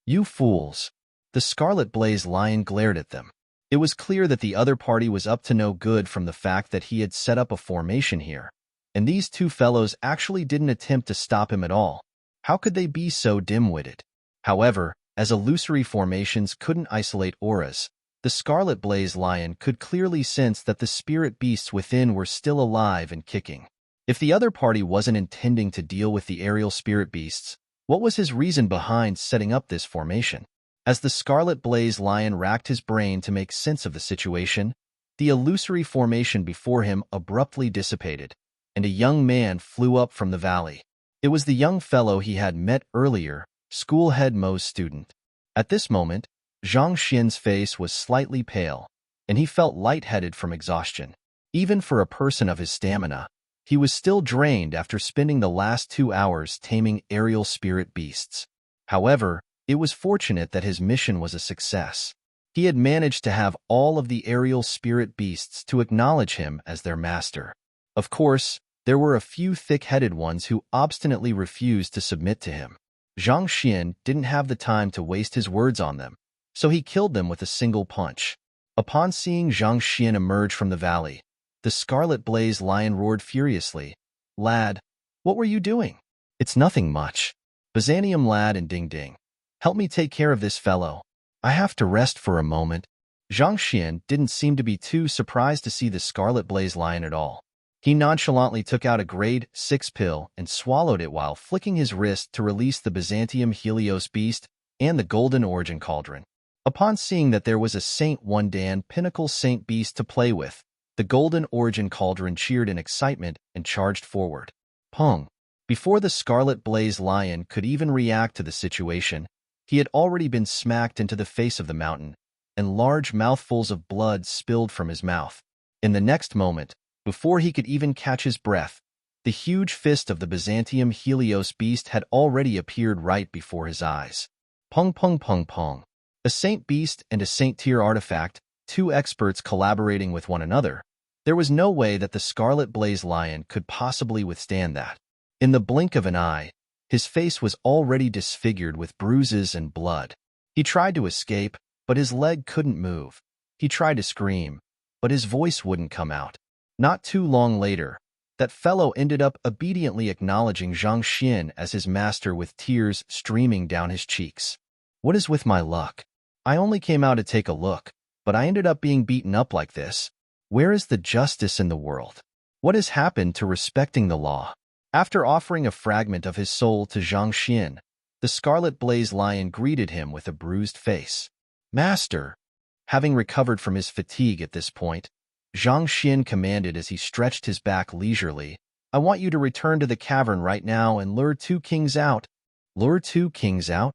You fools! The Scarlet Blaze Lion glared at them. It was clear that the other party was up to no good from the fact that he had set up a formation here, and these 2 fellows actually didn't attempt to stop him at all. How could they be so dim-witted? However, as illusory formations couldn't isolate auras, the Scarlet Blaze Lion could clearly sense that the spirit beasts within were still alive and kicking. If the other party wasn't intending to deal with the aerial spirit beasts, what was his reason behind setting up this formation? As the Scarlet Blaze Lion racked his brain to make sense of the situation, the illusory formation before him abruptly dissipated, and a young man flew up from the valley. It was the young fellow he had met earlier, school head Mo's student. At this moment, Zhang Xian's face was slightly pale, and he felt lightheaded from exhaustion. Even for a person of his stamina, he was still drained after spending the last 2 hours taming aerial spirit beasts. However, it was fortunate that his mission was a success. He had managed to have all of the aerial spirit beasts to acknowledge him as their master. Of course, there were a few thick-headed ones who obstinately refused to submit to him. Zhang Xian didn't have the time to waste his words on them, so he killed them with a single punch. Upon seeing Zhang Xian emerge from the valley, the Scarlet Blaze Lion roared furiously. "Lad, what were you doing?" "It's nothing much. Byzantium lad and Ding Ding. Help me take care of this fellow. I have to rest for a moment." Zhang Xian didn't seem to be too surprised to see the Scarlet Blaze Lion at all. He nonchalantly took out a grade 6 pill and swallowed it while flicking his wrist to release the Byzantium Helios beast and the Golden Origin Cauldron. Upon seeing that there was a Saint One Dan Pinnacle Saint beast to play with, the Golden Origin Cauldron cheered in excitement and charged forward. Pong! Before the Scarlet Blaze Lion could even react to the situation, he had already been smacked into the face of the mountain, and large mouthfuls of blood spilled from his mouth. In the next moment, before he could even catch his breath, the huge fist of the Byzantium Helios beast had already appeared right before his eyes. Pong pong pong pong. A Saint Beast and a Saint Tier artifact, two experts collaborating with one another. There was no way that the Scarlet Blaze Lion could possibly withstand that. In the blink of an eye, his face was already disfigured with bruises and blood. He tried to escape, but his leg couldn't move. He tried to scream, but his voice wouldn't come out. Not too long later, that fellow ended up obediently acknowledging Zhang Xian as his master with tears streaming down his cheeks. "What is with my luck? I only came out to take a look, but I ended up being beaten up like this. Where is the justice in the world? What has happened to respecting the law?" After offering a fragment of his soul to Zhang Xian, the Scarlet Blaze Lion greeted him with a bruised face. "Master!" Having recovered from his fatigue at this point, Zhang Xian commanded as he stretched his back leisurely, "I want you to return to the cavern right now and lure 2 kings out." "Lure 2 kings out?"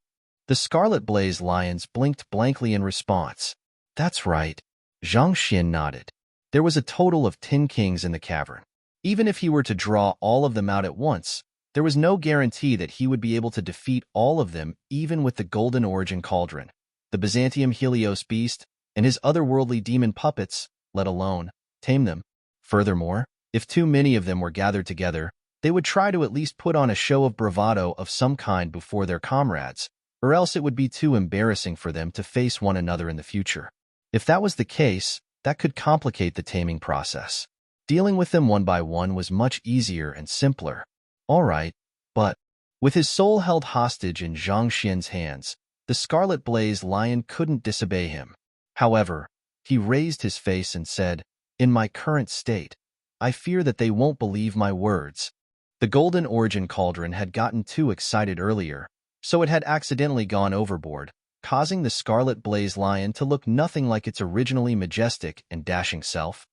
The Scarlet Blaze Lions blinked blankly in response. "That's right." Zhang Xian nodded. There was a total of 10 kings in the cavern. Even if he were to draw all of them out at once, there was no guarantee that he would be able to defeat all of them even with the Golden Origin Cauldron, the Byzantium Helios beast, and his otherworldly demon puppets, let alone tame them. Furthermore, if too many of them were gathered together, they would try to at least put on a show of bravado of some kind before their comrades, or else it would be too embarrassing for them to face one another in the future. If that was the case, that could complicate the taming process. Dealing with them one by one was much easier and simpler. All right, but with his soul held hostage in Zhang Xian's hands, the Scarlet Blaze Lion couldn't disobey him. However, he raised his face and said, "In my current state, I fear that they won't believe my words." The Golden Origin Cauldron had gotten too excited earlier, so it had accidentally gone overboard, causing the Scarlet Blaze Lion to look nothing like its originally majestic and dashing self.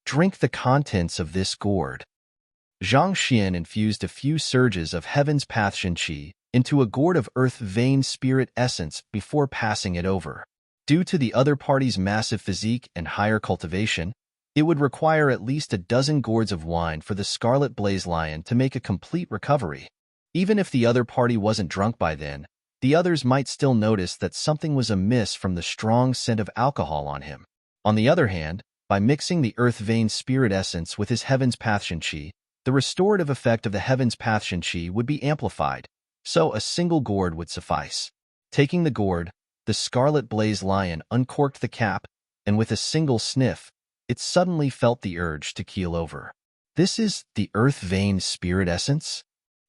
"Drink the contents of this gourd." Zhang Xian infused a few surges of Heaven's Path Qi into a gourd of Earth Vein Spirit Essence before passing it over. Due to the other party's massive physique and higher cultivation, it would require at least a dozen gourds of wine for the Scarlet Blaze Lion to make a complete recovery. Even if the other party wasn't drunk by then, the others might still notice that something was amiss from the strong scent of alcohol on him. On the other hand, by mixing the Earth Vein Spirit Essence with his Heaven's Path Qi, the restorative effect of the Heaven's Path Qi would be amplified, so a single gourd would suffice. Taking the gourd, the Scarlet Blaze Lion uncorked the cap, and with a single sniff, it suddenly felt the urge to keel over. This is the Earth Vein Spirit Essence?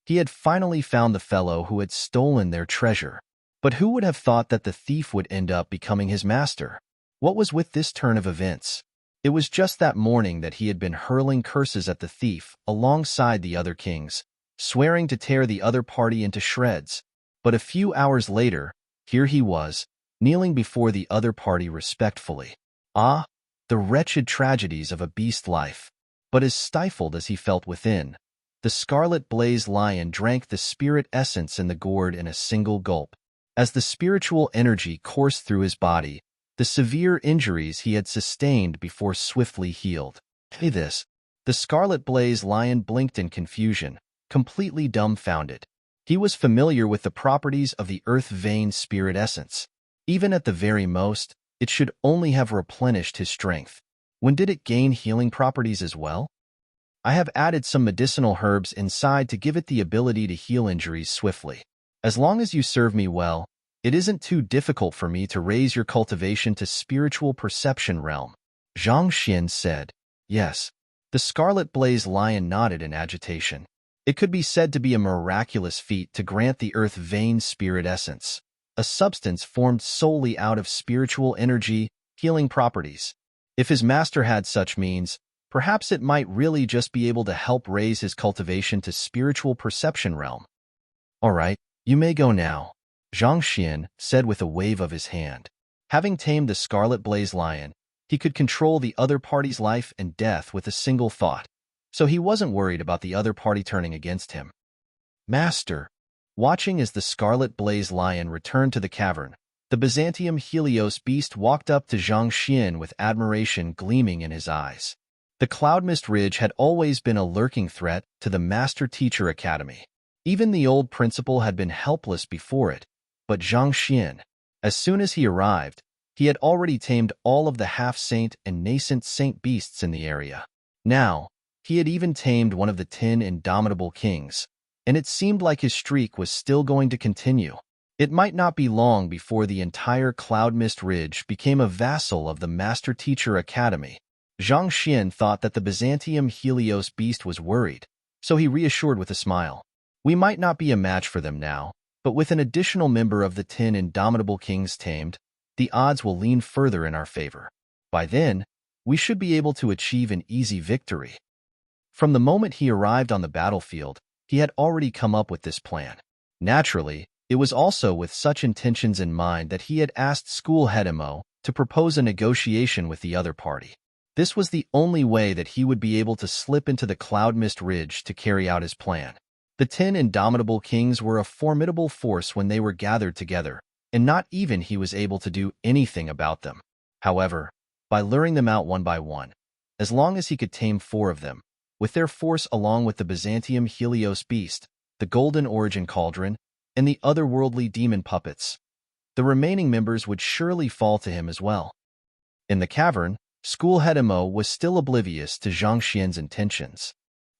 He had finally found the fellow who had stolen their treasure. But who would have thought that the thief would end up becoming his master? What was with this turn of events? It was just that morning that he had been hurling curses at the thief alongside the other kings, swearing to tear the other party into shreds. But a few hours later, here he was, kneeling before the other party respectfully. Ah, the wretched tragedies of a beast life. But as stifled as he felt within, the scarlet blaze lion drank the spirit essence in the gourd in a single gulp. As the spiritual energy coursed through his body, the severe injuries he had sustained before swiftly healed. The scarlet blaze lion blinked in confusion, completely dumbfounded. He was familiar with the properties of the earth vein spirit essence. Even at the very most, it should only have replenished his strength. When did it gain healing properties as well? I have added some medicinal herbs inside to give it the ability to heal injuries swiftly. As long as you serve me well, it isn't too difficult for me to raise your cultivation to spiritual perception realm. Zhang Xian said. Yes. The scarlet blaze lion nodded in agitation. It could be said to be a miraculous feat to grant the earth vein spirit essence, a substance formed solely out of spiritual energy, healing properties. If his master had such means, perhaps it might really just be able to help raise his cultivation to spiritual perception realm. All right, you may go now, Zhang Xian said with a wave of his hand. Having tamed the scarlet blaze lion, he could control the other party's life and death with a single thought, so he wasn't worried about the other party turning against him. Master, watching as the scarlet blaze lion returned to the cavern, the Byzantium Helios beast walked up to Zhang Xian with admiration gleaming in his eyes. The Cloud Mist Ridge had always been a lurking threat to the Master Teacher Academy. Even the old principal had been helpless before it, but Zhang Xian, as soon as he arrived, he had already tamed all of the half-saint and nascent saint beasts in the area. Now, he had even tamed one of the 10 indomitable kings, and it seemed like his streak was still going to continue. It might not be long before the entire Cloud Mist Ridge became a vassal of the Master Teacher Academy. Zhang Xian thought that the Byzantium Helios beast was worried, so he reassured with a smile. We might not be a match for them now, but with an additional member of the 10 indomitable kings tamed, the odds will lean further in our favor. By then, we should be able to achieve an easy victory. From the moment he arrived on the battlefield, he had already come up with this plan. Naturally, it was also with such intentions in mind that he had asked School Head Emo to propose a negotiation with the other party. This was the only way that he would be able to slip into the Cloud Mist Ridge to carry out his plan. The 10 indomitable kings were a formidable force when they were gathered together, and not even he was able to do anything about them. However, by luring them out one by one, as long as he could tame 4 of them, with their force along with the Byzantium Helios beast, the Golden Origin Cauldron, and the otherworldly demon puppets, the remaining members would surely fall to him as well. In the cavern, School Head Emo was still oblivious to Zhang Xian's intentions.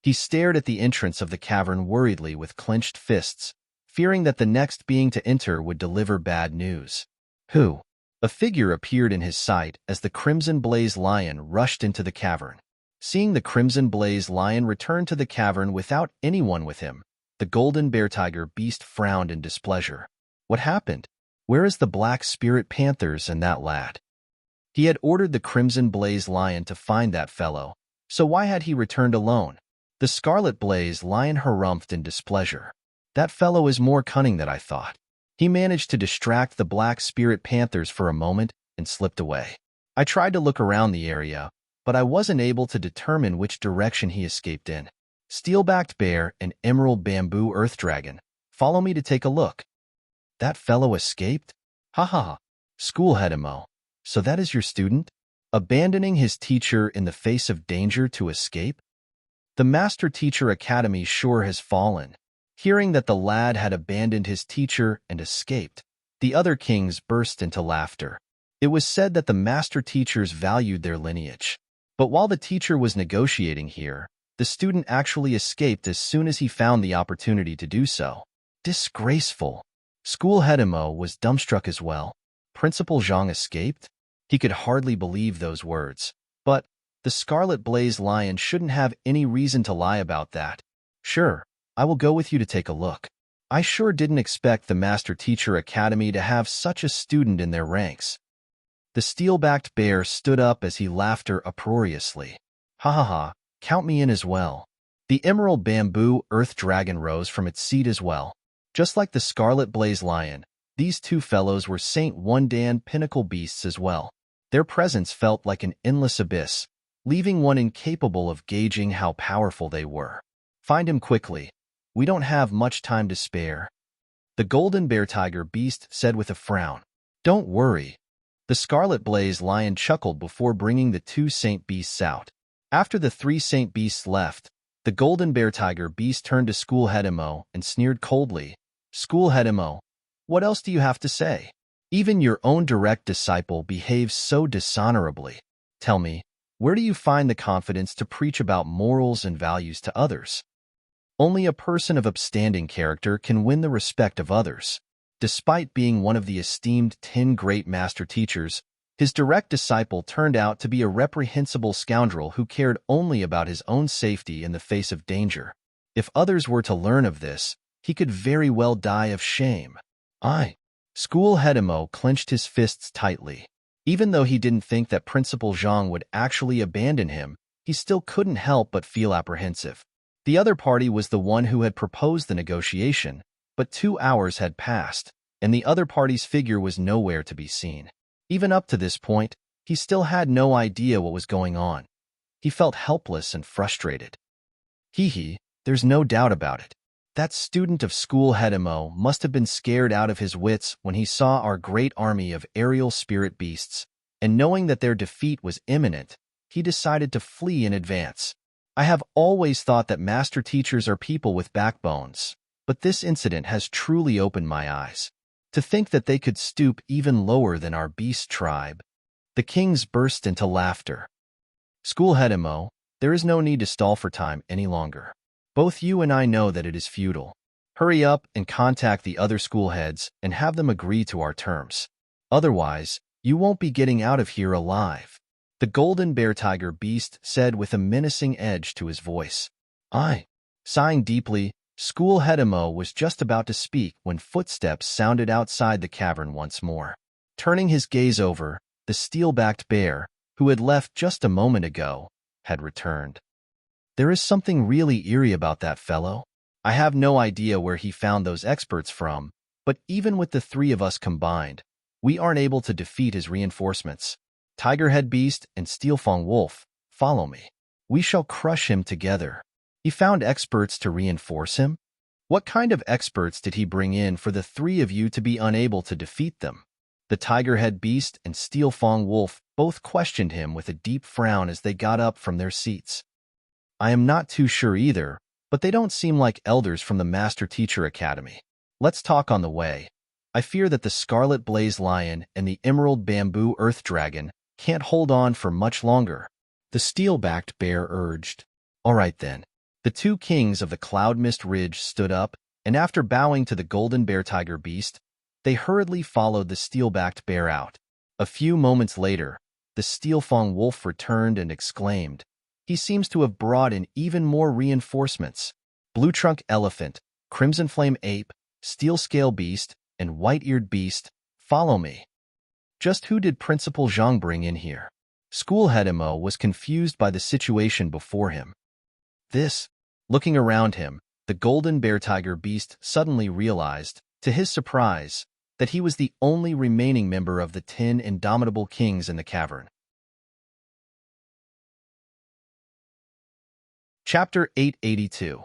He stared at the entrance of the cavern worriedly with clenched fists, fearing that the next being to enter would deliver bad news. Who? A figure appeared in his sight as the Crimson Blaze Lion rushed into the cavern. Seeing the Crimson Blaze Lion return to the cavern without anyone with him, the Golden Bear Tiger beast frowned in displeasure. What happened? Where is the Black Spirit Panthers and that lad? He had ordered the Crimson Blaze Lion to find that fellow, so why had he returned alone? The Scarlet Blaze Lion harumphed in displeasure. That fellow is more cunning than I thought. He managed to distract the Black Spirit Panthers for a moment and slipped away. I tried to look around the area, but I wasn't able to determine which direction he escaped in. Steel-backed bear and emerald bamboo earth dragon, follow me to take a look. That fellow escaped? Ha ha ha. School Head Emo. So that is your student? Abandoning his teacher in the face of danger to escape? The Master Teacher Academy sure has fallen. Hearing that the lad had abandoned his teacher and escaped, the other kings burst into laughter. It was said that the master teachers valued their lineage. But while the teacher was negotiating here, the student actually escaped as soon as he found the opportunity to do so. Disgraceful. School Head Emo was dumbstruck as well. Principal Zhang escaped? He could hardly believe those words. But the Scarlet Blaze Lion shouldn't have any reason to lie about that. Sure, I will go with you to take a look. I sure didn't expect the Master Teacher Academy to have such a student in their ranks. The steel-backed bear stood up as he laughed uproariously. Ha ha ha, count me in as well. The emerald bamboo earth dragon rose from its seat as well. Just like the Scarlet Blaze Lion, These two fellows were Saint One-Dan pinnacle beasts as well. Their presence felt like an endless abyss, leaving one incapable of gauging how powerful they were. Find him quickly. We don't have much time to spare. The golden bear tiger beast said with a frown. Don't worry. The scarlet blaze lion chuckled before bringing the two saint beasts out. After the three saint beasts left, the golden bear tiger beast turned to Schoolhead Emo and sneered coldly. Schoolhead Emo, what else do you have to say? Even your own direct disciple behaves so dishonorably. Tell me, where do you find the confidence to preach about morals and values to others? Only a person of upstanding character can win the respect of others. Despite being one of the esteemed 10 great master teachers, his direct disciple turned out to be a reprehensible scoundrel who cared only about his own safety in the face of danger. If others were to learn of this, he could very well die of shame. Schoolhead Emo clenched his fists tightly. Even though he didn't think that Principal Zhang would actually abandon him, he still couldn't help but feel apprehensive. The other party was the one who had proposed the negotiation, but 2 hours had passed, and the other party's figure was nowhere to be seen. Even up to this point, he still had no idea what was going on. He felt helpless and frustrated. There's no doubt about it. That student of Schoolhead Emo must have been scared out of his wits when he saw our great army of aerial spirit beasts, and knowing that their defeat was imminent, he decided to flee in advance. I have always thought that master teachers are people with backbones, but this incident has truly opened my eyes. To think that they could stoop even lower than our beast tribe. The kings burst into laughter. Schoolhead Emo, there is no need to stall for time any longer. Both you and I know that it is futile. Hurry up and contact the other schoolheads and have them agree to our terms. Otherwise, you won't be getting out of here alive. The golden bear tiger beast said with a menacing edge to his voice. Sighing deeply, Schoolhead Emo was just about to speak when footsteps sounded outside the cavern once more. Turning his gaze over, the steel-backed bear, who had left just a moment ago, had returned. There is something really eerie about that fellow. I have no idea where he found those experts from, but even with the 3 of us combined, we aren't able to defeat his reinforcements. Tigerhead Beast and Steelfang Wolf, follow me. We shall crush him together. He found experts to reinforce him? What kind of experts did he bring in for the 3 of you to be unable to defeat them? The Tigerhead Beast and Steelfang Wolf both questioned him with a deep frown as they got up from their seats. I am not too sure either, but they don't seem like elders from the Master Teacher Academy. Let's talk on the way. I fear that the Scarlet Blaze Lion and the Emerald Bamboo Earth Dragon can't hold on for much longer. The steel-backed bear urged. All right then. The 2 kings of the Cloud Mist Ridge stood up, and after bowing to the golden bear tiger beast, they hurriedly followed the steel-backed bear out. A few moments later, the Steelfang Wolf returned and exclaimed, He seems to have brought in even more reinforcements. Blue Trunk Elephant, Crimson Flame Ape, Steel Scale Beast, and White-Eared Beast, follow me. Just who did Principal Zhang bring in here? Schoolhead Emo was confused by the situation before him. Looking around him, the golden bear tiger beast suddenly realized, to his surprise, that he was the only remaining member of the 10 indomitable kings in the cavern. Chapter 882.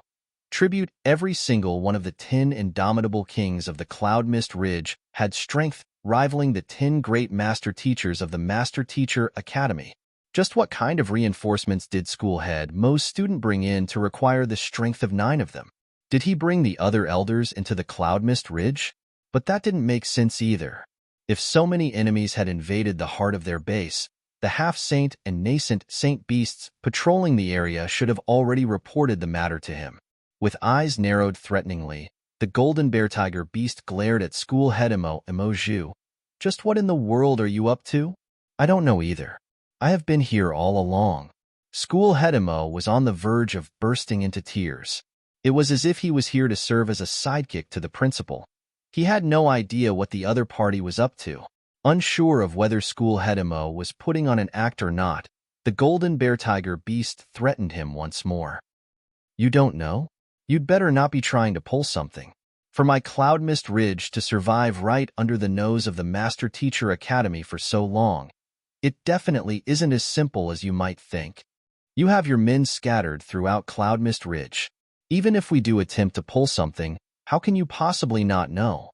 Tribute. Every single one of the 10 indomitable kings of the Cloud Mist Ridge had strength rivaling the 10 great master teachers of the Master Teacher Academy. Just what kind of reinforcements did Schoolhead Mo's student bring in to require the strength of 9 of them? Did he bring the other elders into the Cloud Mist Ridge? But that didn't make sense either. If so many enemies had invaded the heart of their base, the half-saint and nascent saint beasts patrolling the area should have already reported the matter to him. With eyes narrowed threateningly, the golden bear tiger beast glared at Schoolhead Emo. Just what in the world are you up to? I don't know either. I have been here all along. Schoolhead Emo was on the verge of bursting into tears. It was as if he was here to serve as a sidekick to the principal. He had no idea what the other party was up to. Unsure of whether Schoolhead Emo was putting on an act or not, the golden bear tiger beast threatened him once more. You don't know? You'd better not be trying to pull something. For my Cloud Mist Ridge to survive right under the nose of the Master Teacher Academy for so long, it definitely isn't as simple as you might think. You have your men scattered throughout Cloud Mist Ridge. Even if we do attempt to pull something, how can you possibly not know?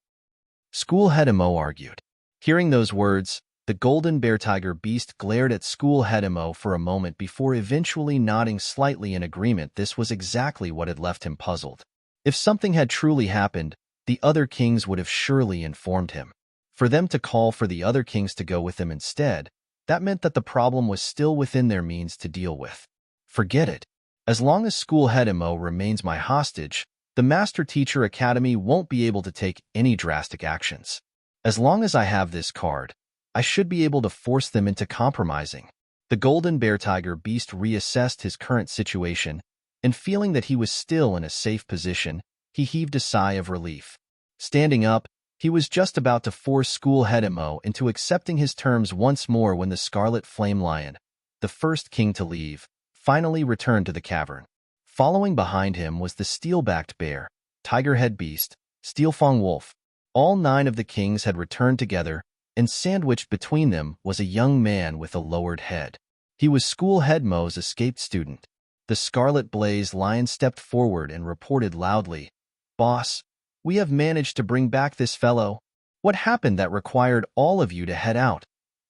School Head Emo argued. Hearing those words, the golden bear tiger beast glared at School Head Emo for a moment before eventually nodding slightly in agreement. This was exactly what had left him puzzled. If something had truly happened, the other kings would have surely informed him. For them to call for the other kings to go with them instead, that meant that the problem was still within their means to deal with. Forget it. As long as School Head Emo remains my hostage, the Master Teacher Academy won't be able to take any drastic actions. As long as I have this card, I should be able to force them into compromising. The golden bear tiger beast reassessed his current situation, and feeling that he was still in a safe position, he heaved a sigh of relief. Standing up, he was just about to force School Head Emo into accepting his terms once more when the Scarlet Flame Lion, the first king to leave, finally returned to the cavern. Following behind him was the steel-backed bear, tiger-head beast, steel-fang wolf. All 9 of the kings had returned together, and sandwiched between them was a young man with a lowered head. He was School Head Mo's escaped student. The Scarlet Blaze Lion stepped forward and reported loudly, "Boss, we have managed to bring back this fellow. What happened that required all of you to head out?"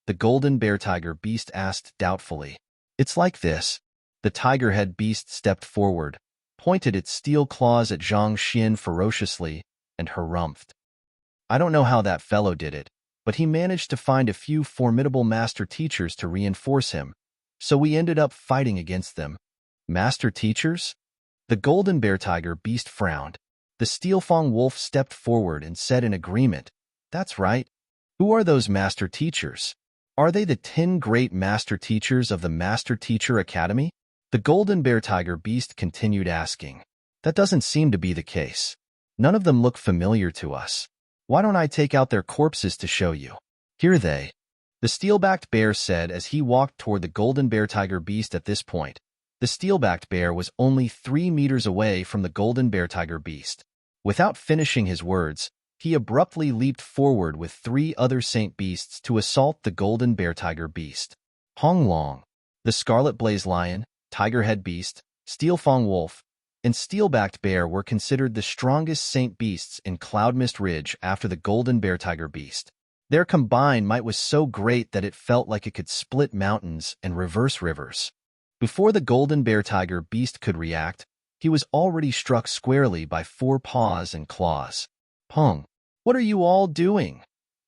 The golden bear tiger beast asked doubtfully. "It's like this." The tiger-head beast stepped forward, pointed its steel claws at Zhang Xian ferociously, and harumphed. "I don't know how that fellow did it, but he managed to find a few formidable master teachers to reinforce him, so we ended up fighting against them." "Master teachers?" The golden bear tiger beast frowned. The steel-fang wolf stepped forward and said in agreement, "That's right. Who are those master teachers? Are they the 10 great master teachers of the Master Teacher Academy?" The golden bear tiger beast continued asking. "That doesn't seem to be the case. None of them look familiar to us. Why don't I take out their corpses to show you?" "Here they." The steel-backed bear said as he walked toward the golden bear tiger beast. At this point, the steel-backed bear was only 3 meters away from the golden bear tiger beast. Without finishing his words, he abruptly leaped forward with 3 other saint beasts to assault the golden bear tiger beast. Hong Long, the scarlet blaze lion, tiger-head beast, steel-fang wolf, and steel-backed bear were considered the strongest saint beasts in Cloud Mist Ridge after the golden bear tiger beast. Their combined might was so great that it felt like it could split mountains and reverse rivers. Before the golden bear tiger beast could react, he was already struck squarely by 4 paws and claws. "Pung, what are you all doing?"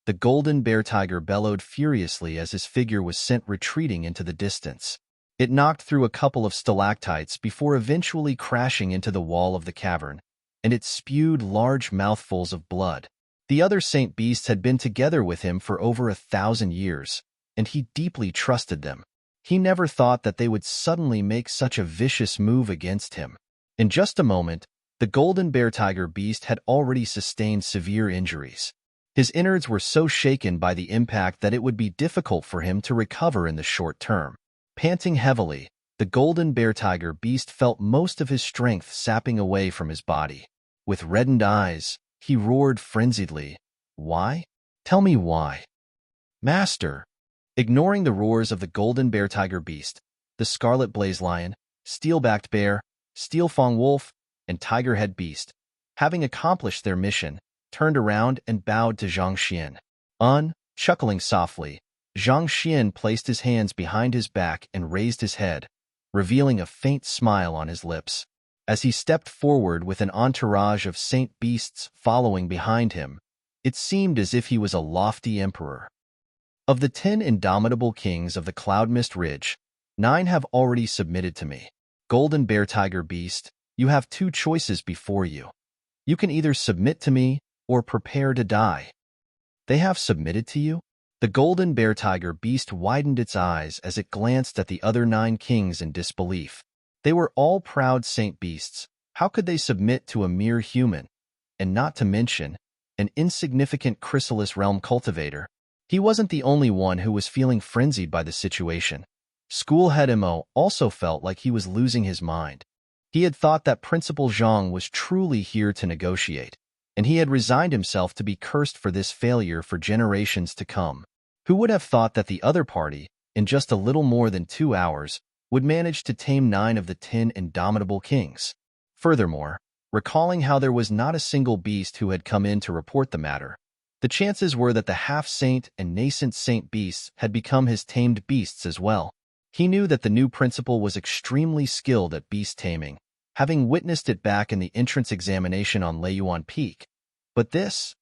The golden bear tiger bellowed furiously as his figure was sent retreating into the distance. It knocked through a couple of stalactites before eventually crashing into the wall of the cavern, and it spewed large mouthfuls of blood. The other saint beasts had been together with him for over 1,000 years, and he deeply trusted them. He never thought that they would suddenly make such a vicious move against him. In just a moment, the golden bear tiger beast had already sustained severe injuries. His innards were so shaken by the impact that it would be difficult for him to recover in the short term. Panting heavily, the golden bear tiger beast felt most of his strength sapping away from his body. With reddened eyes, he roared frenziedly, "Why? Tell me why." "Master!" Ignoring the roars of the golden bear tiger beast, the scarlet blaze lion, steel-backed bear, steel-fang wolf, and tiger-head beast, having accomplished their mission, turned around and bowed to Zhang Xian. Chuckling softly, Zhang Xian placed his hands behind his back and raised his head, revealing a faint smile on his lips. As he stepped forward with an entourage of saint beasts following behind him, it seemed as if he was a lofty emperor. "Of the 10 indomitable kings of the Cloud Mist Ridge, 9 have already submitted to me. Golden bear tiger beast, you have 2 choices before you. You can either submit to me or prepare to die." "They have submitted to you?" The golden bear tiger beast widened its eyes as it glanced at the other 9 kings in disbelief. They were all proud saint beasts. How could they submit to a mere human? And not to mention, an insignificant chrysalis realm cultivator. He wasn't the only one who was feeling frenzied by the situation. School Head Emo also felt like he was losing his mind. He had thought that Principal Zhang was truly here to negotiate. and he had resigned himself to be cursed for this failure for generations to come. Who would have thought that the other party, in just a little more than 2 hours, would manage to tame 9 of the 10 indomitable kings? Furthermore, recalling how there was not a single beast who had come in to report the matter, the chances were that the half-saint and nascent saint beasts had become his tamed beasts as well. He knew that the new principal was extremely skilled at beast taming, having witnessed it back in the entrance examination on Leiyuan Peak. But this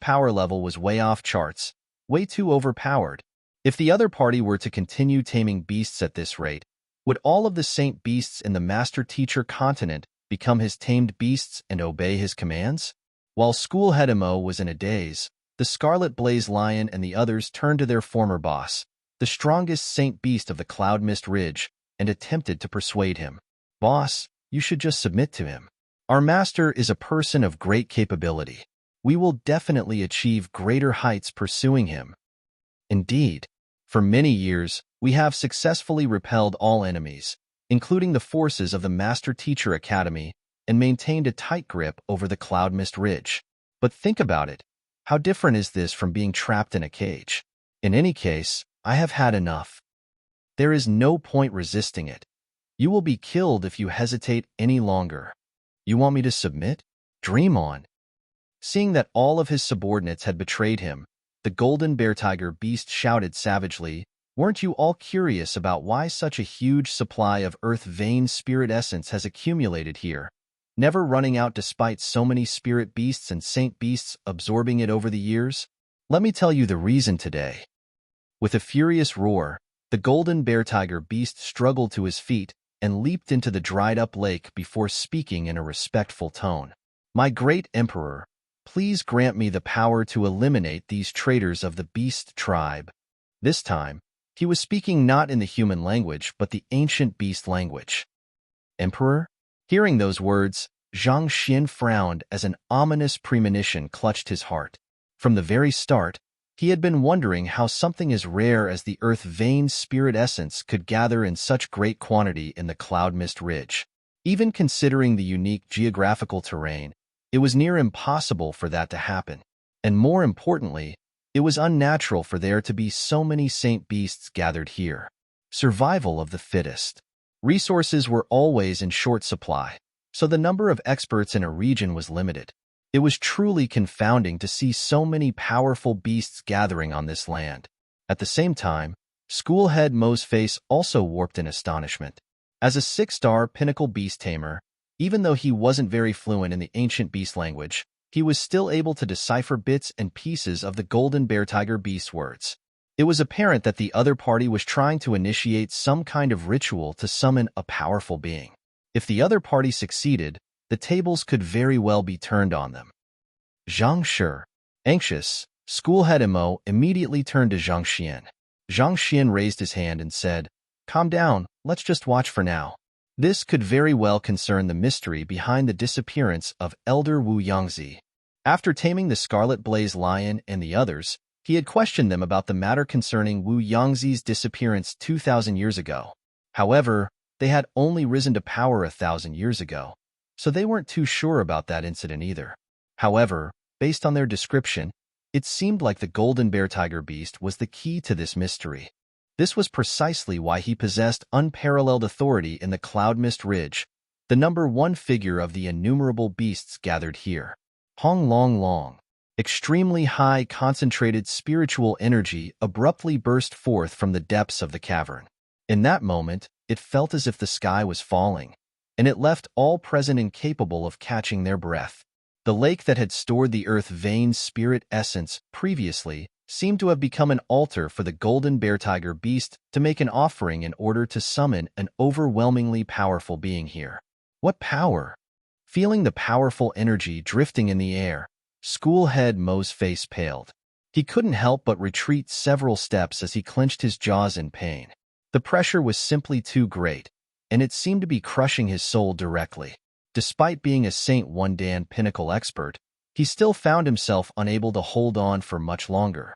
power level was way off charts, way too overpowered. If the other party were to continue taming beasts at this rate, would all of the saint beasts in the master-teacher continent become his tamed beasts and obey his commands? While schoolhead Mo was in a daze, the Scarlet Blaze Lion and the others turned to their former boss, the strongest saint beast of the Cloud Mist Ridge, and attempted to persuade him. "Boss, you should just submit to him. Our master is a person of great capability. We will definitely achieve greater heights pursuing him. Indeed, for many years, we have successfully repelled all enemies, including the forces of the Master-Teacher Academy, and maintained a tight grip over the Cloud Mist Ridge. But think about it. How different is this from being trapped in a cage? In any case, I have had enough. There is no point resisting it. You will be killed if you hesitate any longer. You want me to submit? Dream on." Seeing that all of his subordinates had betrayed him, the Golden Bear Tiger beast shouted savagely, "Weren't you all curious about why such a huge supply of Earth Vein Spirit Essence has accumulated here, never running out despite so many spirit beasts and saint beasts absorbing it over the years? Let me tell you the reason today." With a furious roar, the Golden Bear Tiger beast struggled to his feet and leaped into the dried-up lake before speaking in a respectful tone. "My great Emperor, please grant me the power to eliminate these traitors of the beast tribe." This time, he was speaking not in the human language but the ancient beast language. "Emperor?" Hearing those words, Zhang Xian frowned as an ominous premonition clutched his heart. From the very start, he had been wondering how something as rare as the Earth Vein Spirit Essence could gather in such great quantity in the Cloud Mist Ridge. Even considering the unique geographical terrain, it was near impossible for that to happen. And more importantly, it was unnatural for there to be so many saint beasts gathered here. Survival of the fittest. Resources were always in short supply, so the number of experts in a region was limited. It was truly confounding to see so many powerful beasts gathering on this land. At the same time, Schoolhead Mo's face also warped in astonishment. As a 6-star pinnacle beast tamer, even though he wasn't very fluent in the ancient beast language, he was still able to decipher bits and pieces of the Golden Bear Tiger beast words. It was apparent that the other party was trying to initiate some kind of ritual to summon a powerful being. If the other party succeeded, the tables could very well be turned on them. Zhang Shi, anxious, Schoolhead Mo immediately turned to Zhang Xian. Zhang Xian raised his hand and said, "Calm down, let's just watch for now." This could very well concern the mystery behind the disappearance of Elder Wu Yangzi. After taming the Scarlet Blaze Lion and the others, he had questioned them about the matter concerning Wu Yangzi's disappearance 2,000 years ago. However, they had only risen to power 1,000 years ago, so they weren't too sure about that incident either. However, based on their description, it seemed like the Golden Bear Tiger beast was the key to this mystery. This was precisely why he possessed unparalleled authority in the Cloud Mist Ridge, the number one figure of the innumerable beasts gathered here. Hong Long Long. Extremely high concentrated spiritual energy abruptly burst forth from the depths of the cavern. In that moment, it felt as if the sky was falling, and it left all present incapable of catching their breath. The lake that had stored the Earth Vein Spirit Essence previously seemed to have become an altar for the Golden Bear Tiger beast to make an offering in order to summon an overwhelmingly powerful being here. What power! Feeling the powerful energy drifting in the air, Schoolhead Mo's face paled. He couldn't help but retreat several steps as he clenched his jaws in pain. The pressure was simply too great, and it seemed to be crushing his soul directly. Despite being a Saint One Dan pinnacle expert, he still found himself unable to hold on for much longer.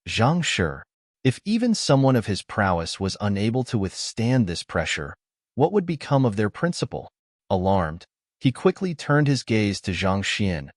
Zhang Shi. If even someone of his prowess was unable to withstand this pressure, what would become of their principal? Alarmed, he quickly turned his gaze to Zhang Xian,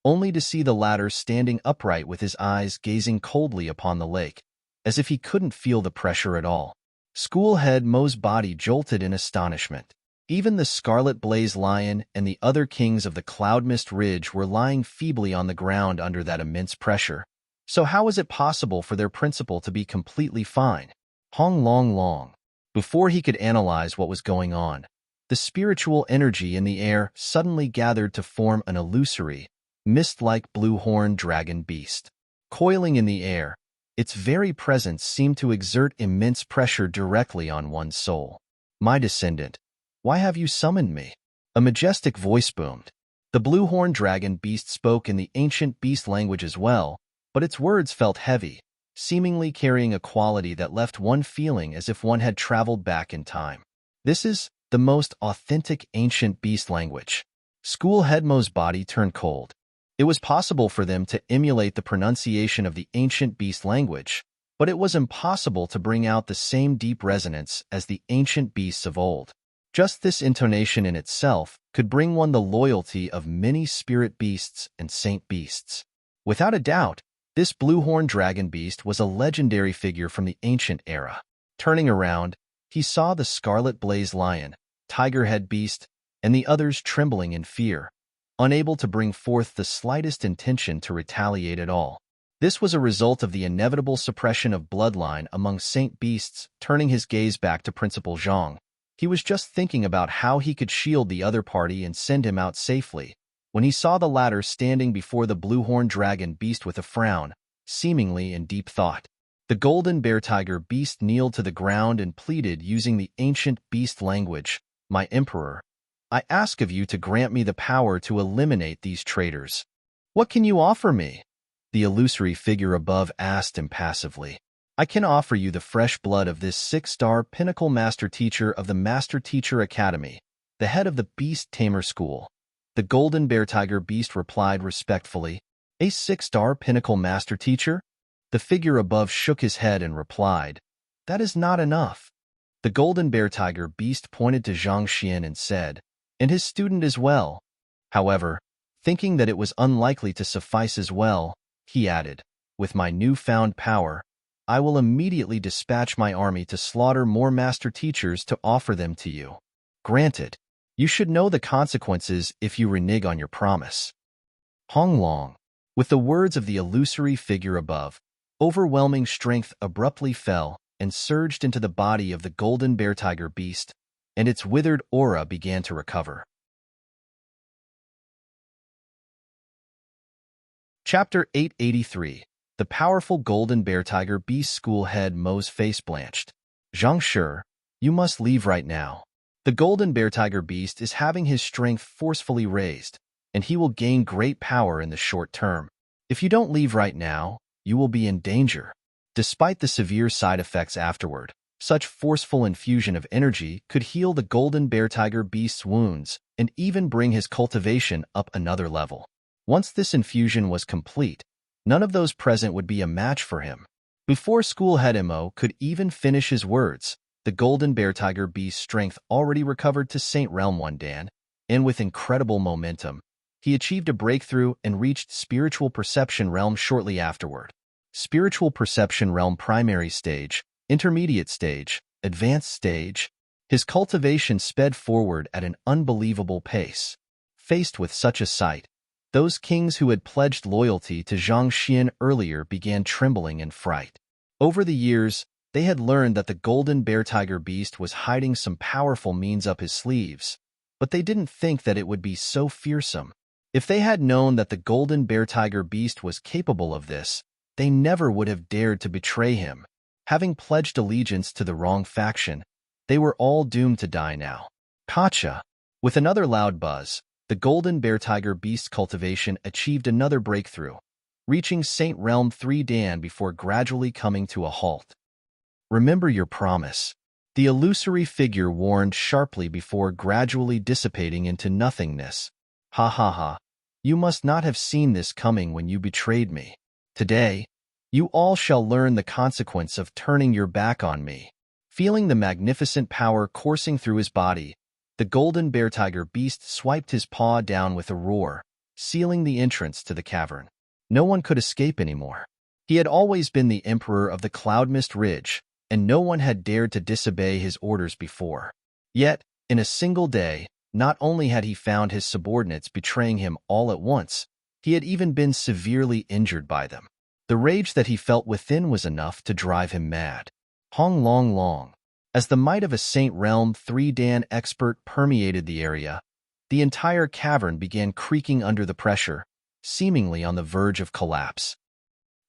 only to see the latter standing upright with his eyes gazing coldly upon the lake, as if he couldn't feel the pressure at all. School head Mo's body jolted in astonishment. Even the Scarlet Blaze Lion and the other kings of the Cloud Mist Ridge were lying feebly on the ground under that immense pressure. So how was it possible for their principal to be completely fine? Hong Long Long. Before he could analyze what was going on, the spiritual energy in the air suddenly gathered to form an illusory, mist-like blue-horned dragon beast. Coiling in the air, its very presence seemed to exert immense pressure directly on one's soul. "My descendant, why have you summoned me?" A majestic voice boomed. The blue-horned dragon beast spoke in the ancient beast language as well, but its words felt heavy, seemingly carrying a quality that left one feeling as if one had traveled back in time. This is the most authentic ancient beast language. School head Mo's body turned cold. It was possible for them to emulate the pronunciation of the ancient beast language, but it was impossible to bring out the same deep resonance as the ancient beasts of old. Just this intonation in itself could bring one the loyalty of many spirit beasts and saint beasts. Without a doubt, this blue-horned dragon beast was a legendary figure from the ancient era. Turning around, he saw the Scarlet Blaze Lion, Tiger-head Beast, and the others trembling in fear, unable to bring forth the slightest intention to retaliate at all. This was a result of the inevitable suppression of bloodline among saint beasts. Turning his gaze back to Principal Zhang, he was just thinking about how he could shield the other party and send him out safely, when he saw the latter standing before the blue-horned dragon beast with a frown, seemingly in deep thought. The golden bear tiger beast kneeled to the ground and pleaded using the ancient beast language, "My emperor, I ask of you to grant me the power to eliminate these traitors." "What can you offer me?" the illusory figure above asked impassively. "I can offer you the fresh blood of this 6-star pinnacle master teacher of the Master Teacher Academy, the head of the Beast Tamer School." The golden bear tiger beast replied respectfully. "A 6-star pinnacle master teacher?" The figure above shook his head and replied, "That is not enough." The golden bear tiger beast pointed to Zhang Xian and said, "And his student as well." However, thinking that it was unlikely to suffice as well, he added, "With my newfound power, I will immediately dispatch my army to slaughter more master teachers to offer them to you." "Granted. You should know the consequences if you renege on your promise." Hong Long. With the words of the illusory figure above, overwhelming strength abruptly fell and surged into the body of the golden bear tiger beast, and its withered aura began to recover. Chapter 883. The powerful golden bear tiger beast. School head Mo's face blanched. "Zhang Shi, you must leave right now. The golden bear tiger beast is having his strength forcefully raised, and he will gain great power in the short term. If you don't leave right now, you will be in danger." Despite the severe side effects afterward, such forceful infusion of energy could heal the golden bear tiger beast's wounds and even bring his cultivation up another level. Once this infusion was complete, none of those present would be a match for him. Before school head Mo could even finish his words, the golden bear tiger beast's strength already recovered to Saint Realm 1 Dan, and with incredible momentum, he achieved a breakthrough and reached Spiritual Perception Realm shortly afterward. Spiritual Perception Realm Primary Stage, Intermediate Stage, Advanced Stage. His cultivation sped forward at an unbelievable pace. Faced with such a sight, those kings who had pledged loyalty to Zhang Xian earlier began trembling in fright. Over the years, they had learned that the golden bear tiger beast was hiding some powerful means up his sleeves, but they didn't think that it would be so fearsome. If they had known that the golden bear tiger beast was capable of this, they never would have dared to betray him. Having pledged allegiance to the wrong faction, they were all doomed to die now. Gotcha! With another loud buzz, the golden bear tiger beast's cultivation achieved another breakthrough, reaching Saint Realm 3 Dan before gradually coming to a halt. "Remember your promise," the illusory figure warned sharply before gradually dissipating into nothingness. "Ha ha ha. You must not have seen this coming when you betrayed me. Today, you all shall learn the consequence of turning your back on me." Feeling the magnificent power coursing through his body, the golden bear tiger beast swiped his paw down with a roar, sealing the entrance to the cavern. No one could escape anymore. He had always been the emperor of the Cloud Mist Ridge, and no one had dared to disobey his orders before. Yet, in a single day, not only had he found his subordinates betraying him all at once, he had even been severely injured by them. The rage that he felt within was enough to drive him mad. Hong Long Long. As the might of a Saint Realm 3 Dan expert permeated the area, the entire cavern began creaking under the pressure, seemingly on the verge of collapse.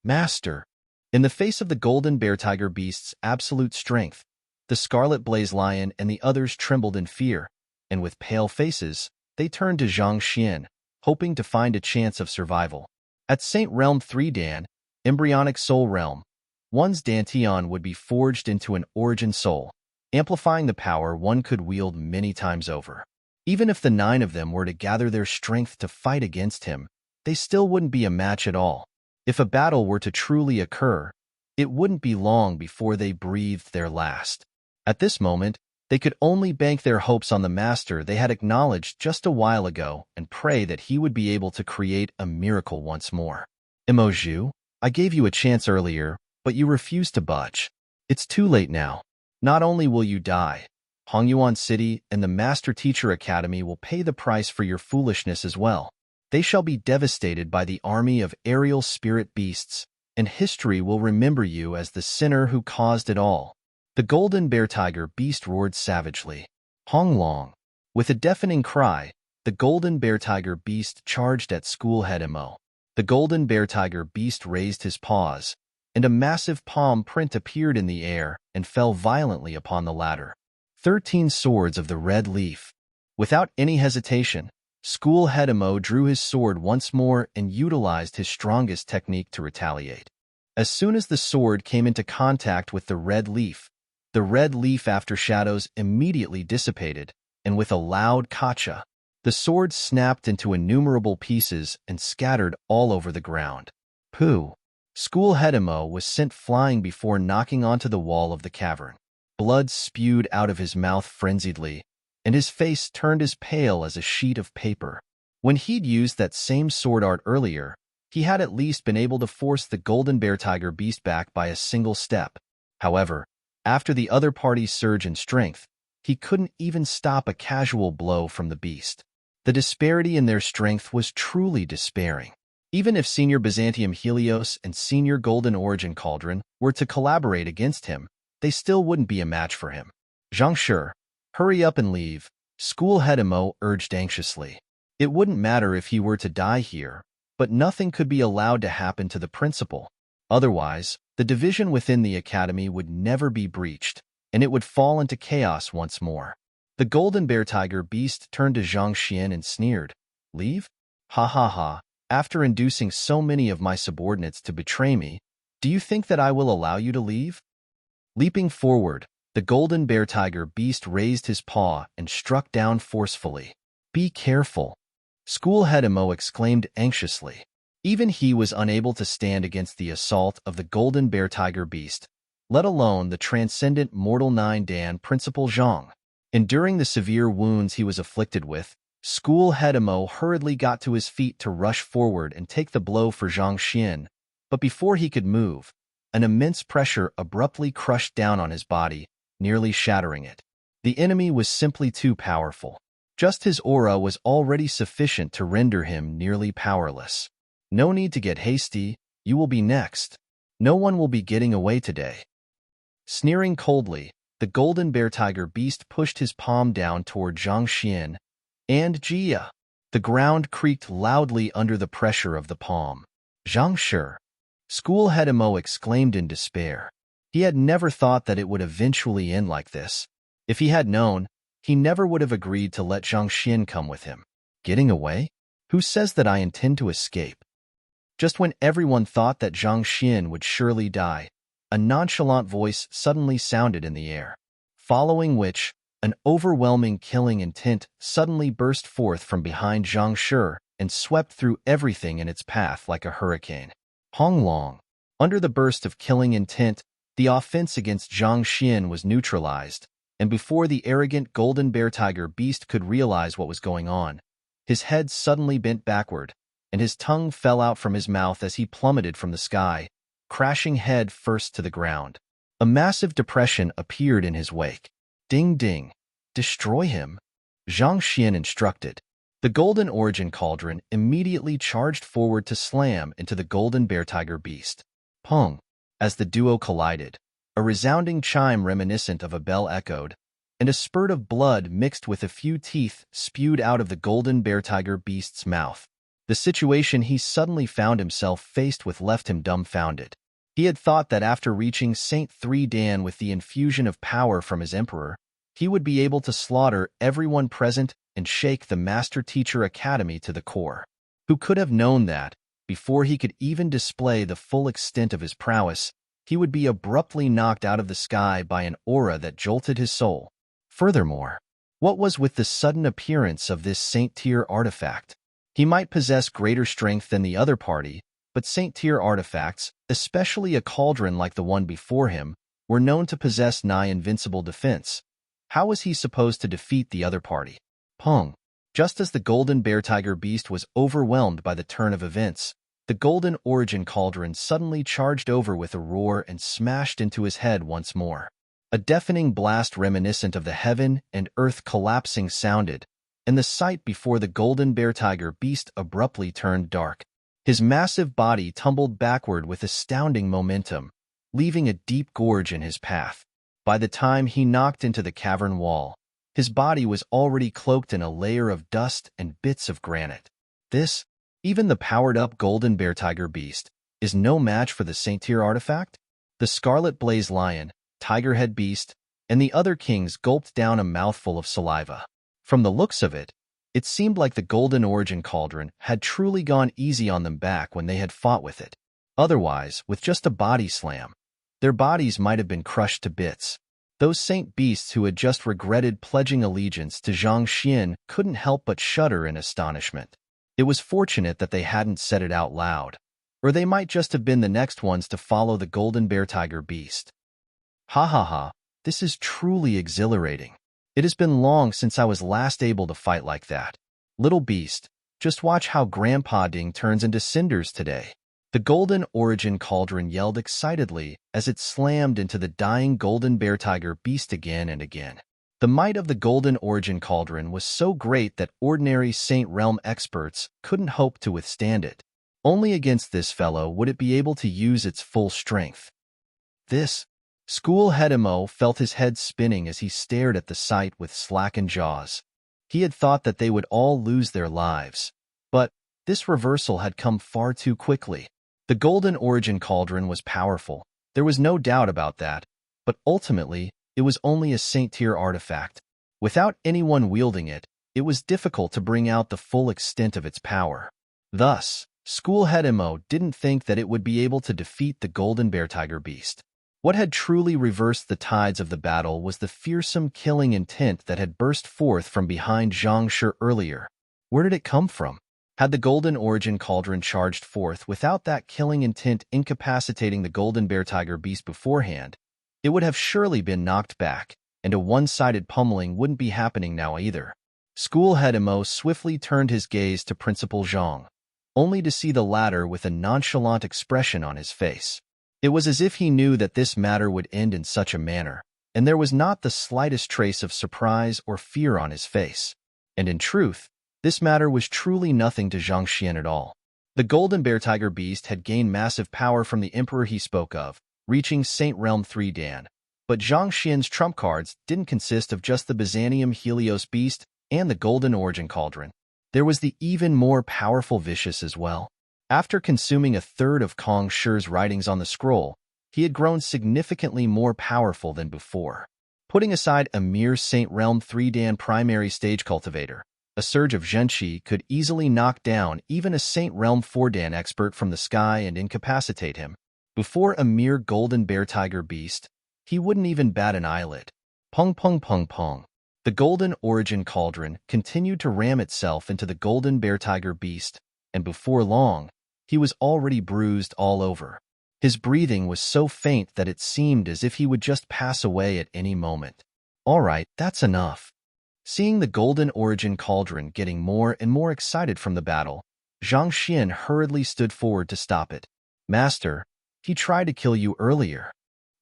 Master! In the face of the golden bear tiger beast's absolute strength, the scarlet blaze lion and the others trembled in fear, and with pale faces, they turned to Zhang Xian, hoping to find a chance of survival. At Saint Realm 3 Dan, embryonic soul realm, one's dantian would be forged into an origin soul, amplifying the power one could wield many times over. Even if the 9 of them were to gather their strength to fight against him, they still wouldn't be a match at all. If a battle were to truly occur, it wouldn't be long before they breathed their last. At this moment, they could only bank their hopes on the master they had acknowledged just a while ago and pray that he would be able to create a miracle once more. Emoju, I gave you a chance earlier, but you refused to budge. It's too late now. Not only will you die, Hongyuan City and the Master Teacher Academy will pay the price for your foolishness as well. They shall be devastated by the army of aerial spirit beasts, and history will remember you as the sinner who caused it all. The golden bear tiger beast roared savagely. Hong Long. With a deafening cry, the golden bear tiger beast charged at school head Mo. The golden bear tiger beast raised his paws, and a massive palm print appeared in the air and fell violently upon the ladder. 13 swords of the red leaf. Without any hesitation, School Head Mo drew his sword once more and utilized his strongest technique to retaliate. As soon as the sword came into contact with the red leaf aftershadows immediately dissipated, and with a loud kacha, the sword snapped into innumerable pieces and scattered all over the ground. Pooh! School Head Mo was sent flying before knocking onto the wall of the cavern. Blood spewed out of his mouth frenziedly, and his face turned as pale as a sheet of paper. When he'd used that same sword art earlier, he had at least been able to force the golden bear tiger beast back by a single step. However, after the other party's surge in strength, he couldn't even stop a casual blow from the beast. The disparity in their strength was truly despairing. Even if Senior Byzantium Helios and Senior Golden Origin Cauldron were to collaborate against him, they still wouldn't be a match for him. Zhang Shi, hurry up and leave, School Head Mo urged anxiously. It wouldn't matter if he were to die here, but nothing could be allowed to happen to the principal. Otherwise, the division within the academy would never be breached, and it would fall into chaos once more. The golden bear tiger beast turned to Zhang Xian and sneered. Leave? Ha ha ha, after inducing so many of my subordinates to betray me, do you think that I will allow you to leave? Leaping forward, the golden bear tiger beast raised his paw and struck down forcefully. Be careful, School Head Mo exclaimed anxiously. Even he was unable to stand against the assault of the golden bear tiger beast, let alone the transcendent mortal 9 Dan Principal Zhang. Enduring the severe wounds he was afflicted with, School Head Mo hurriedly got to his feet to rush forward and take the blow for Zhang Xian, but before he could move, an immense pressure abruptly crushed down on his body, nearly shattering it. The enemy was simply too powerful. Just his aura was already sufficient to render him nearly powerless. No need to get hasty, you will be next. No one will be getting away today. Sneering coldly, the golden bear tiger beast pushed his palm down toward Zhang Xian and Jia. The ground creaked loudly under the pressure of the palm. Zhang Shi, School Head Mo exclaimed in despair. He had never thought that it would eventually end like this. If he had known, he never would have agreed to let Zhang Xian come with him. Getting away? Who says that I intend to escape? Just when everyone thought that Zhang Xian would surely die, a nonchalant voice suddenly sounded in the air, following which, an overwhelming killing intent suddenly burst forth from behind Zhang Shi and swept through everything in its path like a hurricane. Hong Long. Under the burst of killing intent, the offense against Zhang Xian was neutralized, and before the arrogant golden bear tiger beast could realize what was going on, his head suddenly bent backward, and his tongue fell out from his mouth as he plummeted from the sky, crashing head first to the ground. A massive depression appeared in his wake. Ding ding. Destroy him, Zhang Xian instructed. The golden origin cauldron immediately charged forward to slam into the golden bear tiger beast. Pong! As the duo collided, a resounding chime reminiscent of a bell echoed, and a spurt of blood mixed with a few teeth spewed out of the golden bear tiger beast's mouth. The situation he suddenly found himself faced with left him dumbfounded. He had thought that after reaching Saint 3 Dan with the infusion of power from his emperor, he would be able to slaughter everyone present and shake the Master Teacher Academy to the core. Who could have known that, before he could even display the full extent of his prowess, he would be abruptly knocked out of the sky by an aura that jolted his soul. Furthermore, what was with the sudden appearance of this Saint-tier artifact? He might possess greater strength than the other party, but Saint-tier artifacts, especially a cauldron like the one before him, were known to possess nigh-invincible defense. How was he supposed to defeat the other party? Pong! Just as the golden bear tiger beast was overwhelmed by the turn of events, the golden origin cauldron suddenly charged over with a roar and smashed into his head once more. A deafening blast reminiscent of the heaven and earth collapsing sounded, and the sight before the golden bear tiger beast abruptly turned dark. His massive body tumbled backward with astounding momentum, leaving a deep gorge in his path. By the time he knocked into the cavern wall, his body was already cloaked in a layer of dust and bits of granite. This, even the powered-up golden bear tiger beast, is no match for the Saint-tier artifact? The scarlet blaze lion, tiger head beast, and the other kings gulped down a mouthful of saliva. From the looks of it, it seemed like the golden origin cauldron had truly gone easy on them back when they had fought with it. Otherwise, with just a body slam, their bodies might have been crushed to bits. Those saint beasts who had just regretted pledging allegiance to Zhang Xian couldn't help but shudder in astonishment. It was fortunate that they hadn't said it out loud, or they might just have been the next ones to follow the golden bear tiger beast. Ha ha ha, this is truly exhilarating. It has been long since I was last able to fight like that. Little beast, just watch how Grandpa Ding turns into cinders today. The golden origin cauldron yelled excitedly as it slammed into the dying golden bear tiger beast again and again. The might of the golden origin cauldron was so great that ordinary Saint Realm experts couldn't hope to withstand it. Only against this fellow would it be able to use its full strength. School head Emo felt his head spinning as he stared at the sight with slackened jaws. He had thought that they would all lose their lives, but this reversal had come far too quickly. The golden origin cauldron was powerful, there was no doubt about that, but ultimately, it was only a Saint-tier artifact. Without anyone wielding it, it was difficult to bring out the full extent of its power. Thus, School head Emo didn't think that it would be able to defeat the golden bear tiger beast. What had truly reversed the tides of the battle was the fearsome killing intent that had burst forth from behind Zhang Shi earlier. Where did it come from? Had the golden origin cauldron charged forth without that killing intent incapacitating the golden bear tiger beast beforehand, it would have surely been knocked back, and a one-sided pummeling wouldn't be happening now either. School head Emo swiftly turned his gaze to Principal Zhang, only to see the latter with a nonchalant expression on his face. It was as if he knew that this matter would end in such a manner, and there was not the slightest trace of surprise or fear on his face. And in truth, this matter was truly nothing to Zhang Xian at all. The golden bear tiger beast had gained massive power from the emperor he spoke of, reaching Saint Realm 3 Dan. But Zhang Xian's trump cards didn't consist of just the Byzantium Helios beast and the golden origin cauldron. There was the even more powerful Vicious as well. After consuming a third of Kong Shi's writings on the scroll, he had grown significantly more powerful than before. Putting aside a mere Saint Realm 3 Dan primary stage cultivator, a surge of Zhenqi could easily knock down even a Saint Realm 4 Dan expert from the sky and incapacitate him. Before a mere golden bear tiger beast, he wouldn't even bat an eyelid. Pong pong pong pong. The golden origin cauldron continued to ram itself into the golden bear tiger beast, and before long, he was already bruised all over. His breathing was so faint that it seemed as if he would just pass away at any moment. All right, that's enough. Seeing the golden origin cauldron getting more and more excited from the battle, Zhang Xian hurriedly stood forward to stop it. Master, he tried to kill you earlier.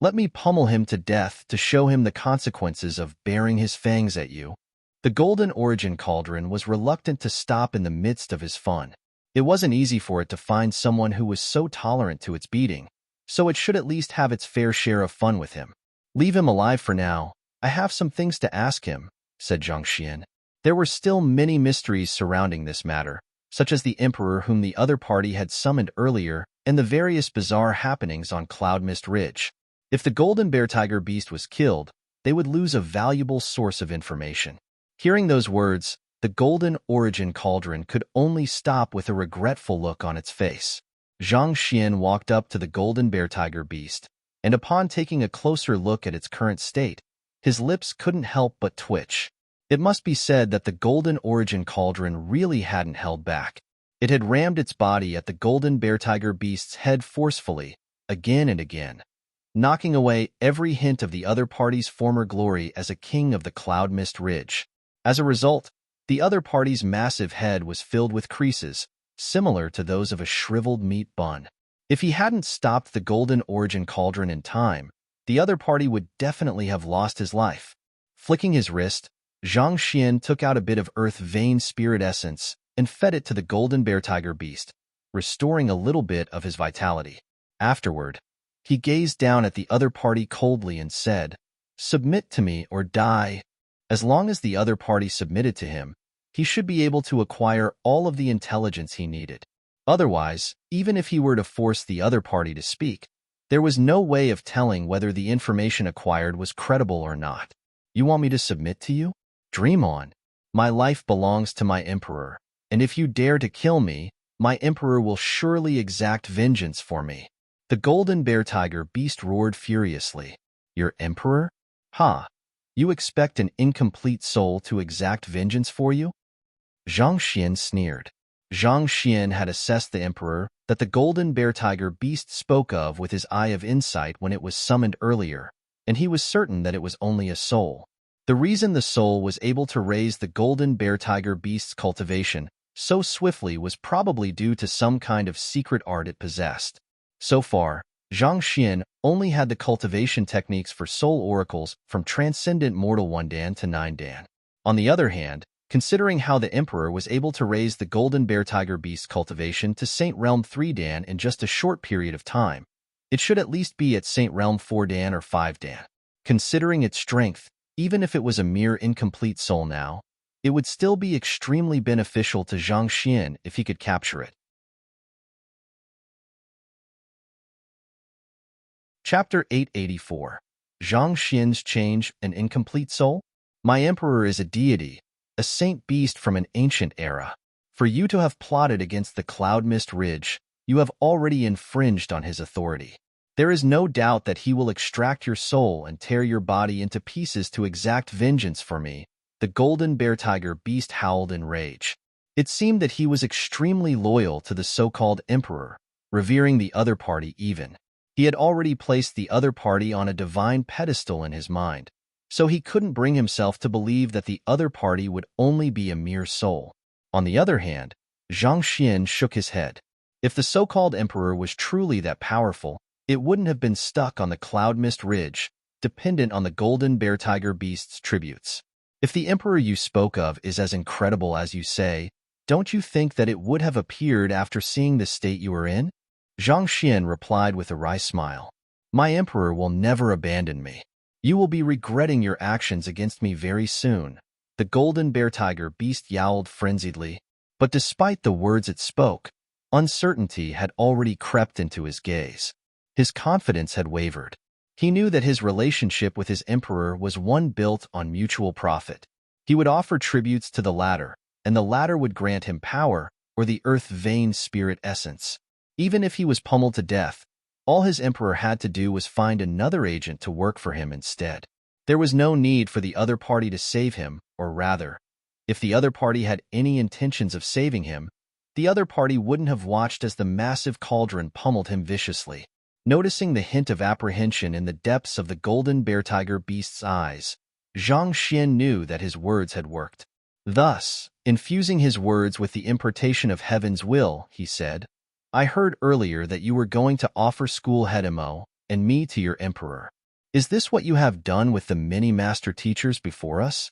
Let me pummel him to death to show him the consequences of baring his fangs at you. The golden origin cauldron was reluctant to stop in the midst of his fun. It wasn't easy for it to find someone who was so tolerant to its beating, so it should at least have its fair share of fun with him. Leave him alive for now. I have some things to ask him, said Zhang Xian. There were still many mysteries surrounding this matter, such as the emperor whom the other party had summoned earlier and the various bizarre happenings on Cloud Mist Ridge. If the golden bear tiger beast was killed, they would lose a valuable source of information. Hearing those words, the golden origin cauldron could only stop with a regretful look on its face. Zhang Xian walked up to the golden bear tiger beast, and upon taking a closer look at its current state, his lips couldn't help but twitch. It must be said that the golden origin cauldron really hadn't held back. It had rammed its body at the golden bear tiger beast's head forcefully, again and again, knocking away every hint of the other party's former glory as a king of the Cloud Mist Ridge. As a result, the other party's massive head was filled with creases, similar to those of a shriveled meat bun. If he hadn't stopped the golden origin cauldron in time, the other party would definitely have lost his life. Flicking his wrist, Zhang Xian took out a bit of earth vein spirit essence and fed it to the golden bear tiger beast, restoring a little bit of his vitality. Afterward, he gazed down at the other party coldly and said, "Submit to me or die." As long as the other party submitted to him, he should be able to acquire all of the intelligence he needed. Otherwise, even if he were to force the other party to speak, there was no way of telling whether the information acquired was credible or not. You want me to submit to you? Dream on. My life belongs to my emperor, and if you dare to kill me, my emperor will surely exact vengeance for me. The golden bear tiger beast roared furiously. Your emperor? Ha! You expect an incomplete soul to exact vengeance for you? Zhang Xian sneered. Zhang Xian had assessed the emperor that the golden bear tiger beast spoke of with his eye of insight when it was summoned earlier, and he was certain that it was only a soul. The reason the soul was able to raise the golden bear tiger beast's cultivation so swiftly was probably due to some kind of secret art it possessed. So far, Zhang Xian only had the cultivation techniques for soul oracles from Transcendent Mortal 1 Dan to 9 Dan. On the other hand, considering how the Emperor was able to raise the Golden Bear Tiger Beast cultivation to Saint Realm 3 Dan in just a short period of time, it should at least be at Saint Realm 4 Dan or 5 Dan. Considering its strength, even if it was a mere incomplete soul now, it would still be extremely beneficial to Zhang Xian if he could capture it. Chapter 884. Zhang Xian's Change, an Incomplete Soul? My emperor is a deity, a saint beast from an ancient era. For you to have plotted against the Cloud Mist Ridge, you have already infringed on his authority. There is no doubt that he will extract your soul and tear your body into pieces to exact vengeance for me. The golden bear tiger beast howled in rage. It seemed that he was extremely loyal to the so-called emperor, revering the other party even. He had already placed the other party on a divine pedestal in his mind, so he couldn't bring himself to believe that the other party would only be a mere soul. On the other hand, Zhang Xian shook his head. If the so-called emperor was truly that powerful, it wouldn't have been stuck on the Cloud Mist Ridge, dependent on the golden bear tiger beast's tributes. If the emperor you spoke of is as incredible as you say, don't you think that it would have appeared after seeing the state you are in? Zhang Xian replied with a wry smile. My emperor will never abandon me. You will be regretting your actions against me very soon. The golden bear tiger beast yowled frenziedly, but despite the words it spoke, uncertainty had already crept into his gaze. His confidence had wavered. He knew that his relationship with his emperor was one built on mutual profit. He would offer tributes to the latter, and the latter would grant him power or the earth vein spirit essence. Even if he was pummeled to death, all his emperor had to do was find another agent to work for him instead. There was no need for the other party to save him, or rather, if the other party had any intentions of saving him, the other party wouldn't have watched as the massive cauldron pummeled him viciously. Noticing the hint of apprehension in the depths of the golden bear tiger beast's eyes, Zhang Xian knew that his words had worked. Thus, Infusing his words with the impartation of heaven's will, he said, I heard earlier that you were going to offer school head Emo and me to your emperor. Is this what you have done with the many master teachers before us?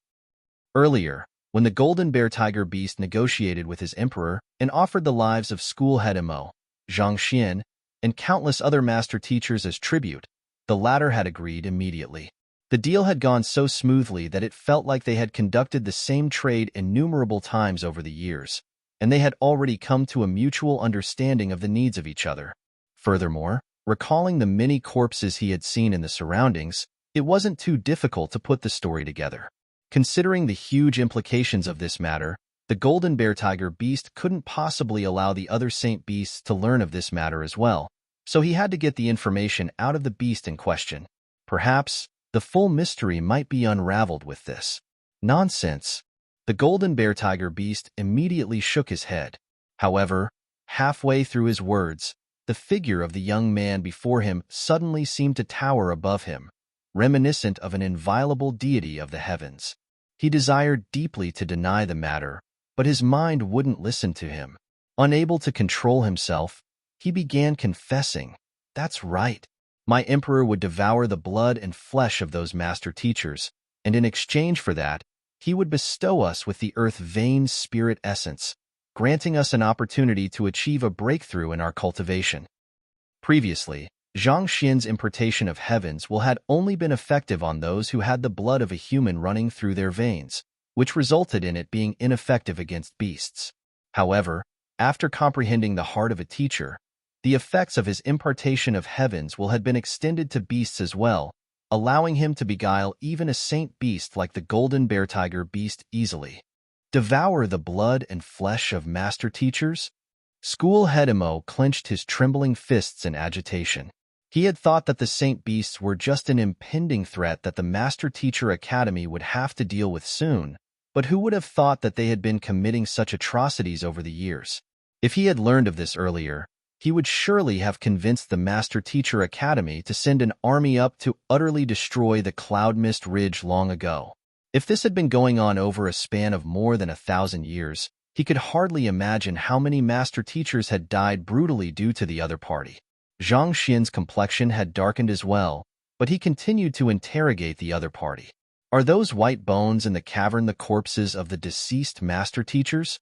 Earlier, when the golden bear tiger beast negotiated with his emperor and offered the lives of school head Emo, Zhang Xian, and countless other master teachers as tribute, the latter had agreed immediately. The deal had gone so smoothly that it felt like they had conducted the same trade innumerable times over the years, and they had already come to a mutual understanding of the needs of each other. Furthermore, recalling the many corpses he had seen in the surroundings, it wasn't too difficult to put the story together. Considering the huge implications of this matter, the golden bear tiger beast couldn't possibly allow the other saint beasts to learn of this matter as well, so he had to get the information out of the beast in question. Perhaps the full mystery might be unraveled with this. Nonsense. The golden bear tiger beast immediately shook his head. However, halfway through his words, the figure of the young man before him suddenly seemed to tower above him, reminiscent of an inviolable deity of the heavens. He desired deeply to deny the matter, but his mind wouldn't listen to him. Unable to control himself, he began confessing, That's right. My emperor would devour the blood and flesh of those master teachers, and in exchange for that, he would bestow us with the earth vein spirit essence, granting us an opportunity to achieve a breakthrough in our cultivation. Previously, Zhang Xian's impartation of heavens will had only been effective on those who had the blood of a human running through their veins, which resulted in it being ineffective against beasts. However, after comprehending the heart of a teacher, the effects of his impartation of heavens will had been extended to beasts as well, allowing him to beguile even a saint beast like the golden bear tiger beast easily. Devour the blood and flesh of master teachers? School head Emo clenched his trembling fists in agitation. He had thought that the saint beasts were just an impending threat that the Master Teacher Academy would have to deal with soon, but who would have thought that they had been committing such atrocities over the years? If he had learned of this earlier, he would surely have convinced the Master Teacher Academy to send an army up to utterly destroy the Cloud Mist Ridge long ago. If this had been going on over a span of more than 1,000 years, he could hardly imagine how many Master Teachers had died brutally due to the other party. Zhang Xian's complexion had darkened as well, but he continued to interrogate the other party. Are those white bones in the cavern the corpses of the deceased Master Teachers?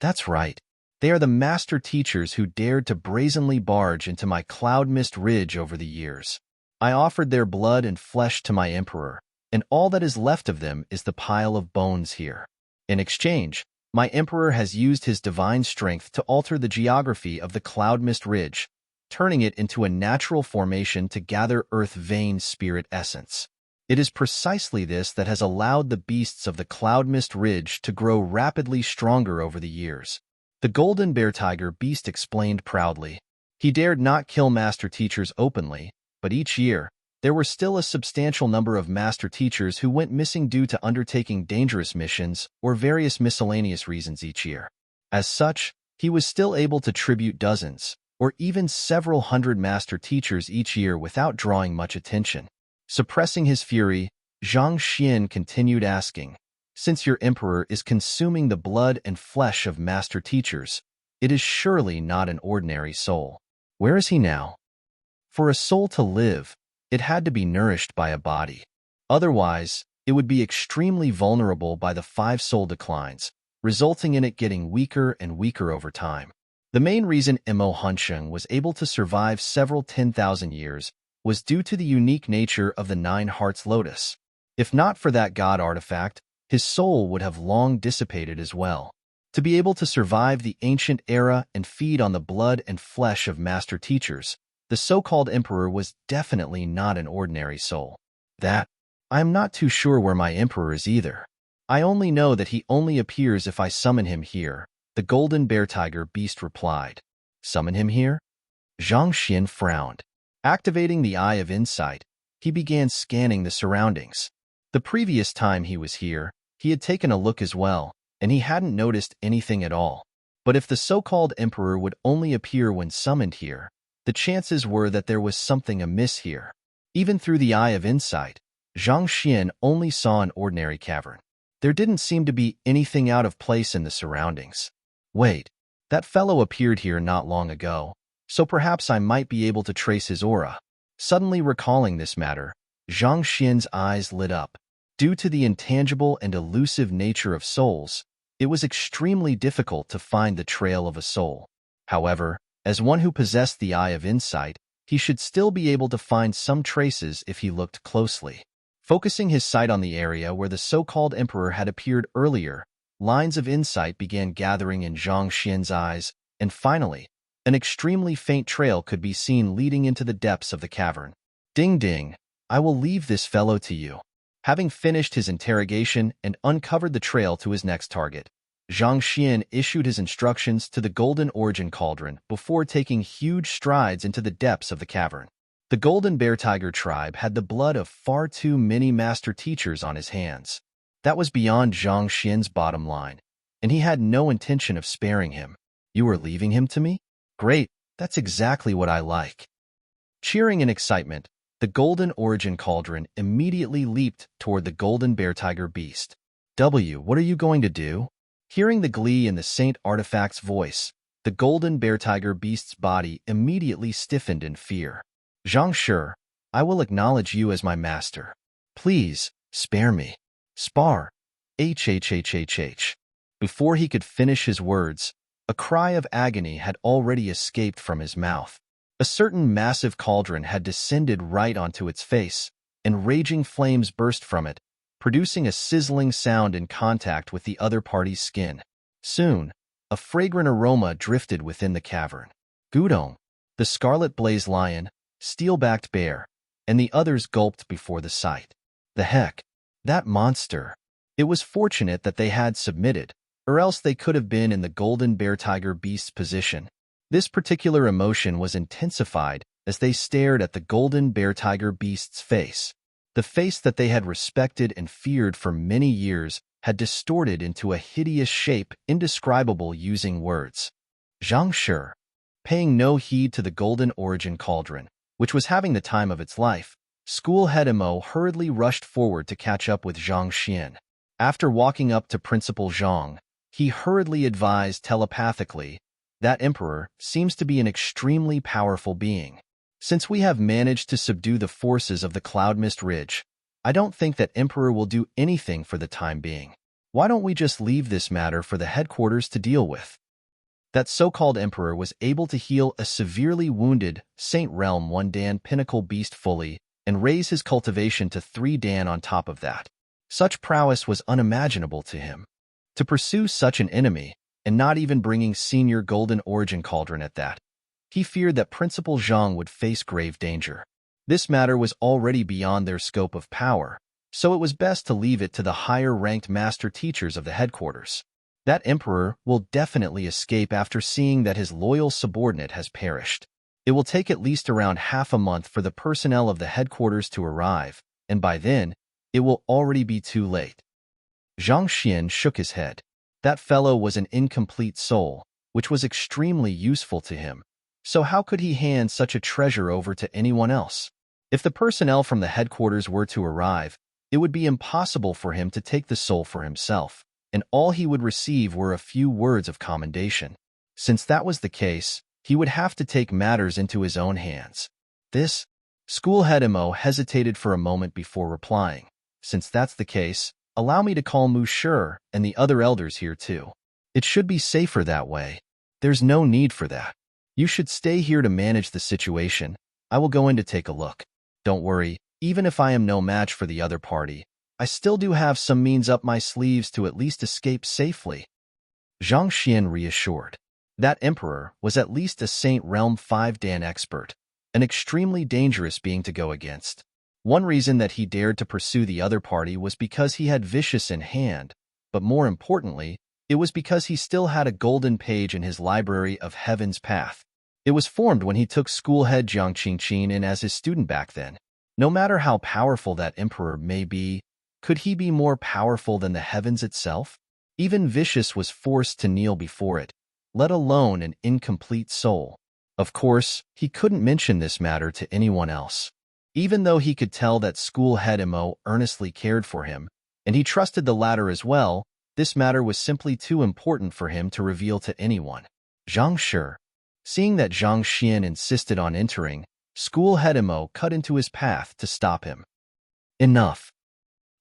That's right. They are the Master Teachers who dared to brazenly barge into my Cloud Mist Ridge over the years. I offered their blood and flesh to my emperor, and all that is left of them is the pile of bones here. In exchange, my emperor has used his divine strength to alter the geography of the Cloud Mist Ridge, turning it into a natural formation to gather earth vein spirit essence. It is precisely this that has allowed the beasts of the Cloud Mist Ridge to grow rapidly stronger over the years. The golden bear tiger beast explained proudly. He dared not kill master teachers openly, but each year, there were still a substantial number of master teachers who went missing due to undertaking dangerous missions or various miscellaneous reasons each year. As such, he was still able to tribute dozens, or even several hundred master teachers each year without drawing much attention. Suppressing his fury, Zhang Xian continued asking, Since your emperor is consuming the blood and flesh of master teachers, it is surely not an ordinary soul. Where is he now? For a soul to live, it had to be nourished by a body. Otherwise, it would be extremely vulnerable by the 5 soul declines, resulting in it getting weaker and weaker over time. The main reason Emo Hunsheng was able to survive several 10,000 years was due to the unique nature of the 9 Hearts Lotus. If not for that god artifact, his soul would have long dissipated as well. To be able to survive the ancient era and feed on the blood and flesh of master teachers, the so-called emperor was definitely not an ordinary soul. I am not too sure where my emperor is either. I only know that he only appears if I summon him here, the golden bear tiger beast replied. Summon him here? Zhang Xian frowned. Activating the Eye of Insight, he began scanning the surroundings. The previous time he was here, he had taken a look as well, and he hadn't noticed anything at all. But if the so-called emperor would only appear when summoned here, the chances were that there was something amiss here. Even through the Eye of Insight, Zhang Xian only saw an ordinary cavern. There didn't seem to be anything out of place in the surroundings. Wait, that fellow appeared here not long ago, so perhaps I might be able to trace his aura. Suddenly recalling this matter, Zhang Xian's eyes lit up. Due to the intangible and elusive nature of souls, it was extremely difficult to find the trail of a soul. However, as one who possessed the eye of insight, he should still be able to find some traces if he looked closely. Focusing his sight on the area where the so-called emperor had appeared earlier, lines of insight began gathering in Zhang Xian's eyes, and finally, an extremely faint trail could be seen leading into the depths of the cavern. Ding ding, I will leave this fellow to you. Having finished his interrogation and uncovered the trail to his next target, Zhang Xian issued his instructions to the Golden Origin Cauldron before taking huge strides into the depths of the cavern. The Golden Bear Tiger tribe had the blood of far too many master teachers on his hands. That was beyond Zhang Xian's bottom line, and he had no intention of sparing him. You are leaving him to me? Great, that's exactly what I like. Cheering in excitement, the Golden Origin Cauldron immediately leaped toward the Golden Bear Tiger beast. What are you going to do? Hearing the glee in the Saint Artifact's voice, the Golden Bear Tiger beast's body immediately stiffened in fear. Zhang Shi, I will acknowledge you as my master. Please, spare me. Spar. Hhhhh. Before he could finish his words, a cry of agony had already escaped from his mouth. A certain massive cauldron had descended right onto its face, and raging flames burst from it, producing a sizzling sound in contact with the other party's skin. Soon, a fragrant aroma drifted within the cavern. Gudong, the scarlet blaze lion, steel-backed bear, and the others gulped before the sight. The heck? That monster! It was fortunate that they had submitted, or else they could have been in the Golden Bear Tiger beast's position. This particular emotion was intensified as they stared at the Golden Bear Tiger beast's face. The face that they had respected and feared for many years had distorted into a hideous shape indescribable using words. Zhang Shi, paying no heed to the Golden Origin Cauldron, which was having the time of its life, school head Mo hurriedly rushed forward to catch up with Zhang Xian. After walking up to Principal Zhang, he hurriedly advised telepathically, that emperor seems to be an extremely powerful being. Since we have managed to subdue the forces of the Cloud Mist Ridge, I don't think that emperor will do anything for the time being. Why don't we just leave this matter for the headquarters to deal with? That so-called emperor was able to heal a severely wounded Saint Realm 1 Dan pinnacle beast fully and raise his cultivation to 3 Dan on top of that. Such prowess was unimaginable to him. To pursue such an enemy, and not even bringing senior Golden Origin Cauldron at that, he feared that Principal Zhang would face grave danger. This matter was already beyond their scope of power, so it was best to leave it to the higher-ranked master teachers of the headquarters. That emperor will definitely escape after seeing that his loyal subordinate has perished. It will take at least around half a month for the personnel of the headquarters to arrive, and by then, it will already be too late. Zhang Xian shook his head. That fellow was an incomplete soul, which was extremely useful to him. So how could he hand such a treasure over to anyone else? If the personnel from the headquarters were to arrive, it would be impossible for him to take the soul for himself, and all he would receive were a few words of commendation. Since that was the case, he would have to take matters into his own hands. This? School head Mo hesitated for a moment before replying. Since that's the case, allow me to call Mu Shi and the other elders here too. It should be safer that way. There's no need for that. You should stay here to manage the situation. I will go in to take a look. Don't worry, even if I am no match for the other party, I still do have some means up my sleeves to at least escape safely. Zhang Xian reassured. That emperor was at least a Saint Realm 5 Dan expert, an extremely dangerous being to go against. One reason that he dared to pursue the other party was because he had Vicious in hand, but more importantly, it was because he still had a golden page in his library of Heaven's Path. It was formed when he took schoolhead Jiang Qingqin in as his student back then. No matter how powerful that emperor may be, could he be more powerful than the heavens itself? Even Vicious was forced to kneel before it, let alone an incomplete soul. Of course, he couldn't mention this matter to anyone else. Even though he could tell that school head Mo earnestly cared for him, And he trusted the latter as well. This matter was simply too important for him to reveal to anyone. Zhang Shi. Seeing that Zhang Xian insisted on entering, school head Imo cut into his path to stop him. Enough.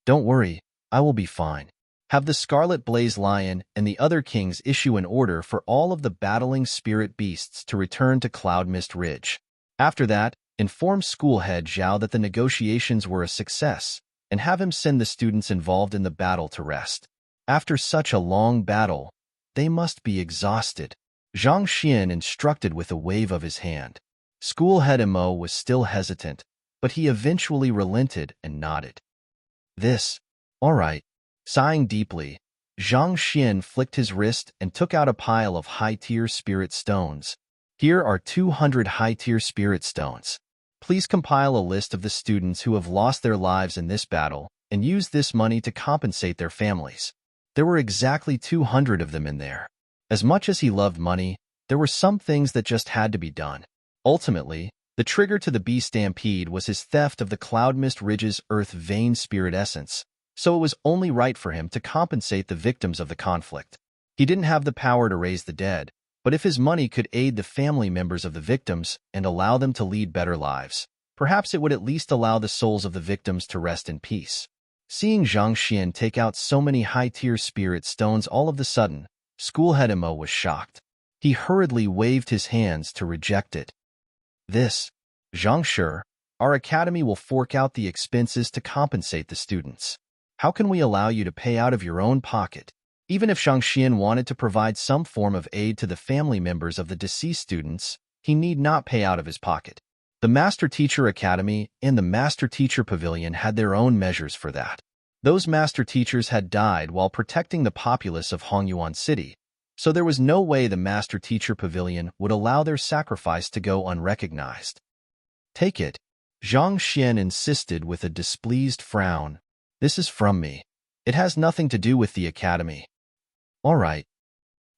Don't worry, I will be fine. Have the Scarlet Blaze Lion and the other kings issue an order for all of the battling spirit beasts to return to Cloud Mist Ridge. After that, inform school head Zhao that the negotiations were a success, and have him send the students involved in the battle to rest. After such a long battle, they must be exhausted. Zhang Xian instructed with a wave of his hand. School head Imo was still hesitant, but he eventually relented and nodded. All right. Sighing deeply, Zhang Xian flicked his wrist and took out a pile of high-tier spirit stones. Here are 200 high-tier spirit stones. Please compile a list of the students who have lost their lives in this battle and use this money to compensate their families. There were exactly 200 of them in there. As much as he loved money, there were some things that just had to be done. Ultimately, the trigger to the bee stampede was his theft of the Cloud Mist Ridge's Earth Vein Spirit Essence, so it was only right for him to compensate the victims of the conflict. He didn't have the power to raise the dead, but if his money could aid the family members of the victims and allow them to lead better lives, perhaps it would at least allow the souls of the victims to rest in peace. Seeing Zhang Xian take out so many high-tier spirit stones all of a sudden, school head Imo was shocked. He hurriedly waved his hands to reject it. Zhang Shi, our academy will fork out the expenses to compensate the students. How can we allow you to pay out of your own pocket? Even if Zhang Xian wanted to provide some form of aid to the family members of the deceased students, he need not pay out of his pocket. The Master Teacher Academy and the Master Teacher Pavilion had their own measures for that. Those Master Teachers had died while protecting the populace of Hongyuan City, so there was no way the Master Teacher Pavilion would allow their sacrifice to go unrecognized. Take it, Zhang Xian insisted with a displeased frown. This is from me. It has nothing to do with the academy. All right.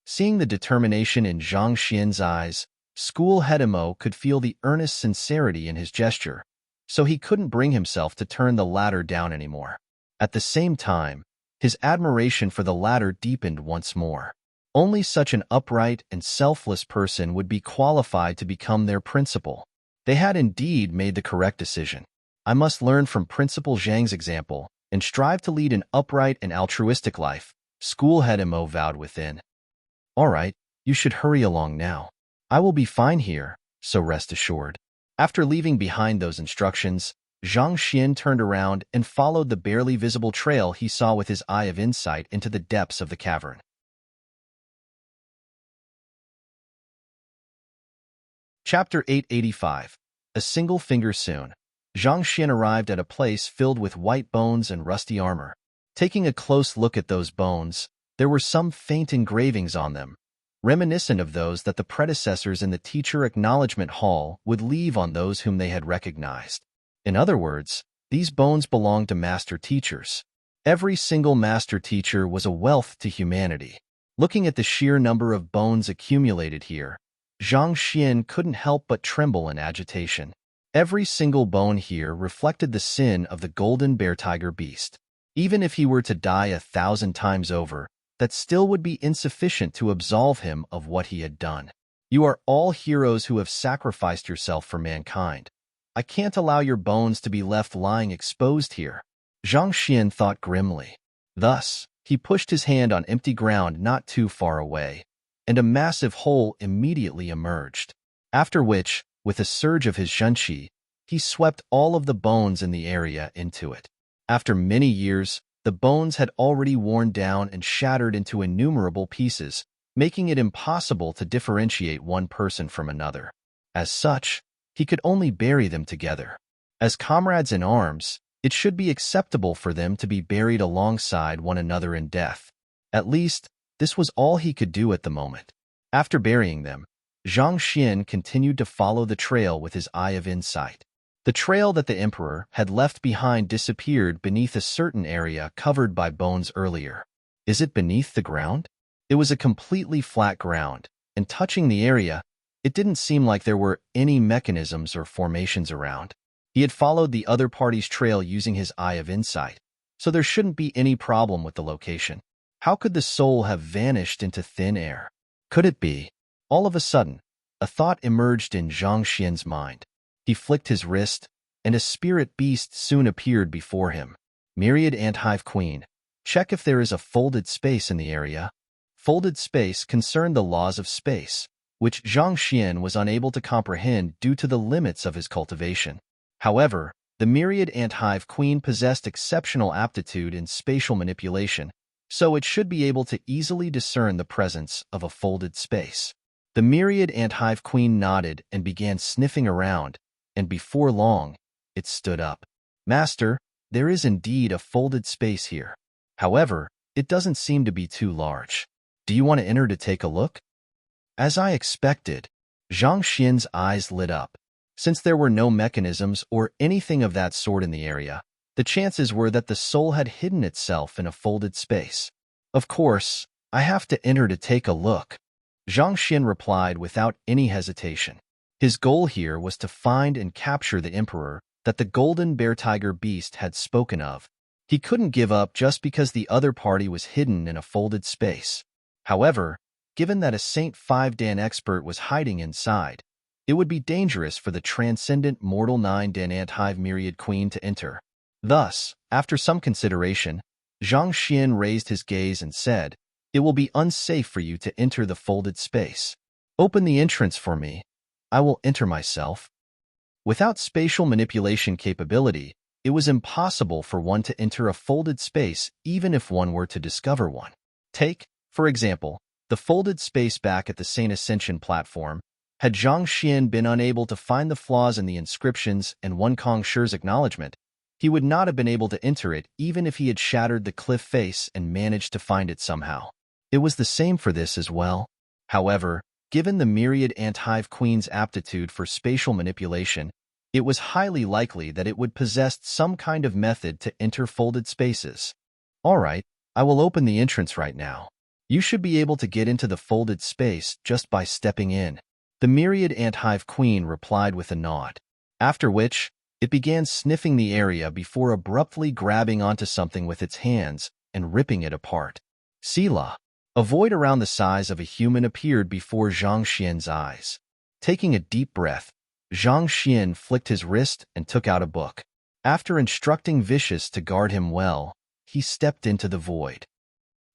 Seeing the determination in Zhang Xian's eyes, school head Imo could feel the earnest sincerity in his gesture, so he couldn't bring himself to turn the latter down anymore. At the same time, his admiration for the latter deepened once more. Only such an upright and selfless person would be qualified to become their principal. They had indeed made the correct decision. I must learn from Principal Zhang's example and strive to lead an upright and altruistic life, school head Imo vowed within. All right, you should hurry along now. I will be fine here, so rest assured. After leaving behind those instructions, Zhang Xian turned around and followed the barely visible trail he saw with his eye of insight into the depths of the cavern. Chapter 885. A Single Finger Soon. Zhang Xian arrived at a place filled with white bones and rusty armor. Taking a close look at those bones, there were some faint engravings on them, reminiscent of those that the predecessors in the Teacher Acknowledgement Hall would leave on those whom they had recognized. In other words, these bones belonged to master teachers. Every single master teacher was a wealth to humanity. Looking at the sheer number of bones accumulated here, Zhang Xian couldn't help but tremble in agitation. Every single bone here reflected the sin of the golden bear-tiger beast. Even if he were to die 1,000 times over, that still would be insufficient to absolve him of what he had done. You are all heroes who have sacrificed yourself for mankind. I can't allow your bones to be left lying exposed here. Zhang Xian thought grimly. Thus, he pushed his hand on empty ground not too far away, and a massive hole immediately emerged. After which, with a surge of his shunqi, he swept all of the bones in the area into it. After many years, the bones had already worn down and shattered into innumerable pieces, making it impossible to differentiate one person from another. As such, he could only bury them together. As comrades in arms, it should be acceptable for them to be buried alongside one another in death. At least, this was all he could do at the moment. After burying them, Zhang Xian continued to follow the trail with his eye of insight. The trail that the emperor had left behind disappeared beneath a certain area covered by bones earlier. Is it beneath the ground? It was a completely flat ground, and touching the area, it didn't seem like there were any mechanisms or formations around. He had followed the other party's trail using his eye of insight, so there shouldn't be any problem with the location. How could the soul have vanished into thin air? Could it be? All of a sudden, a thought emerged in Zhang Xian's mind. He flicked his wrist, and a spirit beast soon appeared before him. Myriad Anthive Queen. Check if there is a folded space in the area. Folded space concerned the laws of space, which Zhang Xian was unable to comprehend due to the limits of his cultivation. However, the Myriad Anthive Queen possessed exceptional aptitude in spatial manipulation, so it should be able to easily discern the presence of a folded space. The Myriad Anthive Queen nodded and began sniffing around, and before long, it stood up. Master, there is indeed a folded space here. However, it doesn't seem to be too large. Do you want to enter to take a look? As I expected, Zhang Xian's eyes lit up. Since there were no mechanisms or anything of that sort in the area, the chances were that the soul had hidden itself in a folded space. Of course, I have to enter to take a look, Zhang Xian replied without any hesitation. His goal here was to find and capture the emperor that the golden bear-tiger beast had spoken of. He couldn't give up just because the other party was hidden in a folded space. However, given that a Saint 5 Dan expert was hiding inside, it would be dangerous for the transcendent mortal 9 Dan Anthive Myriad Queen to enter. Thus, after some consideration, Zhang Xian raised his gaze and said, "It will be unsafe for you to enter the folded space. Open the entrance for me. I will enter myself." Without spatial manipulation capability, it was impossible for one to enter a folded space even if one were to discover one. Take, for example, the folded space back at the Saint Ascension platform. Had Zhang Xian been unable to find the flaws in the inscriptions and Wen Kongshi's acknowledgement, he would not have been able to enter it even if he had shattered the cliff face and managed to find it somehow. It was the same for this as well. However, given the Myriad Anthive Queen's aptitude for spatial manipulation, it was highly likely that it would possess some kind of method to enter folded spaces. All right, I will open the entrance right now. You should be able to get into the folded space just by stepping in, the Myriad Anthive Queen replied with a nod. After which, it began sniffing the area before abruptly grabbing onto something with its hands and ripping it apart. Selah. A void around the size of a human appeared before Zhang Xian's eyes. Taking a deep breath, Zhang Xian flicked his wrist and took out a book. After instructing Vicious to guard him well, he stepped into the void.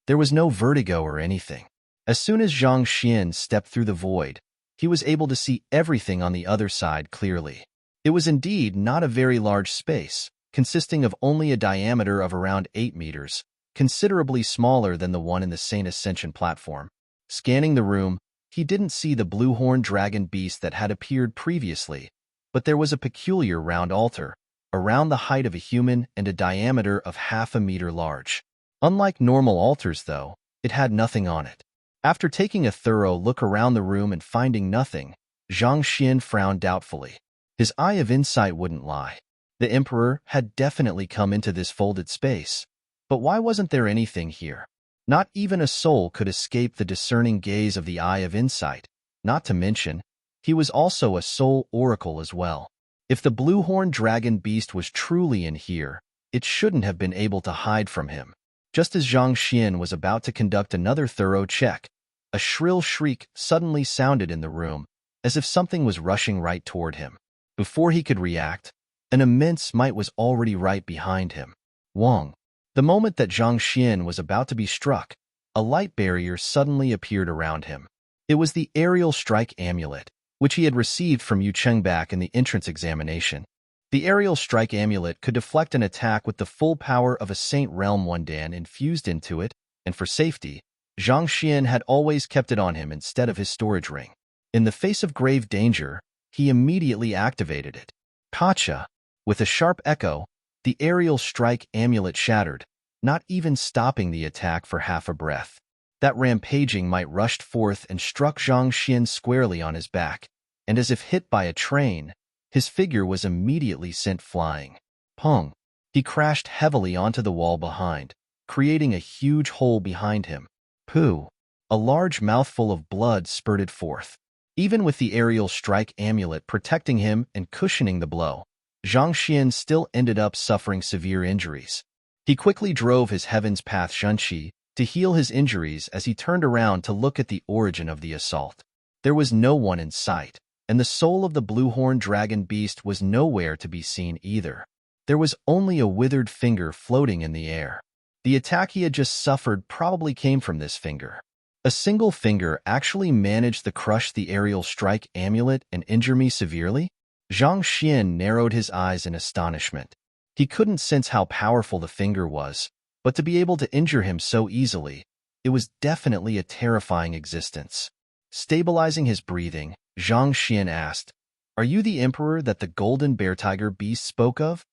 There was no vertigo or anything. As soon as Zhang Xian stepped through the void, he was able to see everything on the other side clearly. It was indeed not a very large space, consisting of only a diameter of around 8 meters, considerably smaller than the one in the Saint Ascension platform. Scanning the room, he didn't see the blue-horned dragon beast that had appeared previously, but there was a peculiar round altar, around the height of a human and a diameter of half a meter large. Unlike normal altars, though, it had nothing on it. After taking a thorough look around the room and finding nothing, Zhang Xian frowned doubtfully. His eye of insight wouldn't lie. The emperor had definitely come into this folded space, but why wasn't there anything here? Not even a soul could escape the discerning gaze of the eye of insight, not to mention, he was also a soul oracle as well. If the blue-horned dragon beast was truly in here, it shouldn't have been able to hide from him. Just as Zhang Xian was about to conduct another thorough check, a shrill shriek suddenly sounded in the room, as if something was rushing right toward him. Before he could react, an immense might was already right behind him. Wong. The moment that Zhang Xian was about to be struck, a light barrier suddenly appeared around him. It was the aerial strike amulet, which he had received from Yu Cheng back in the entrance examination. The aerial strike amulet could deflect an attack with the full power of a Saint Realm 1 Dan infused into it, and for safety, Zhang Xian had always kept it on him instead of his storage ring. In the face of grave danger, he immediately activated it. Kacha. With a sharp echo, the aerial strike amulet shattered, not even stopping the attack for half a breath. That rampaging might rushed forth and struck Zhang Xian squarely on his back, and as if hit by a train, his figure was immediately sent flying. Pong! He crashed heavily onto the wall behind, creating a huge hole behind him. Pooh! A large mouthful of blood spurted forth. Even with the aerial strike amulet protecting him and cushioning the blow, Zhang Xian still ended up suffering severe injuries. He quickly drove his Heaven's Path Shunshi to heal his injuries as he turned around to look at the origin of the assault. There was no one in sight, and the soul of the blue-horned dragon beast was nowhere to be seen either. There was only a withered finger floating in the air. The attack he had just suffered probably came from this finger. A single finger actually managed to crush the aerial strike amulet and injure me severely? Zhang Xian narrowed his eyes in astonishment. He couldn't sense how powerful the finger was, but to be able to injure him so easily, it was definitely a terrifying existence. Stabilizing his breathing, Zhang Xian asked, "Are you the emperor that the golden bear-tiger beast spoke of?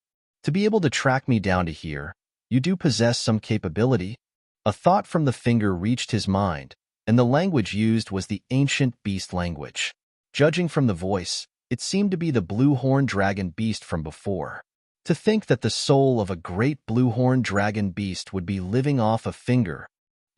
To be able to track me down to here, you do possess some capability?" A thought from the finger reached his mind, and the language used was the ancient beast language. Judging from the voice, it seemed to be the blue-horned dragon beast from before. To think that the soul of a great blue-horned dragon beast would be living off a finger,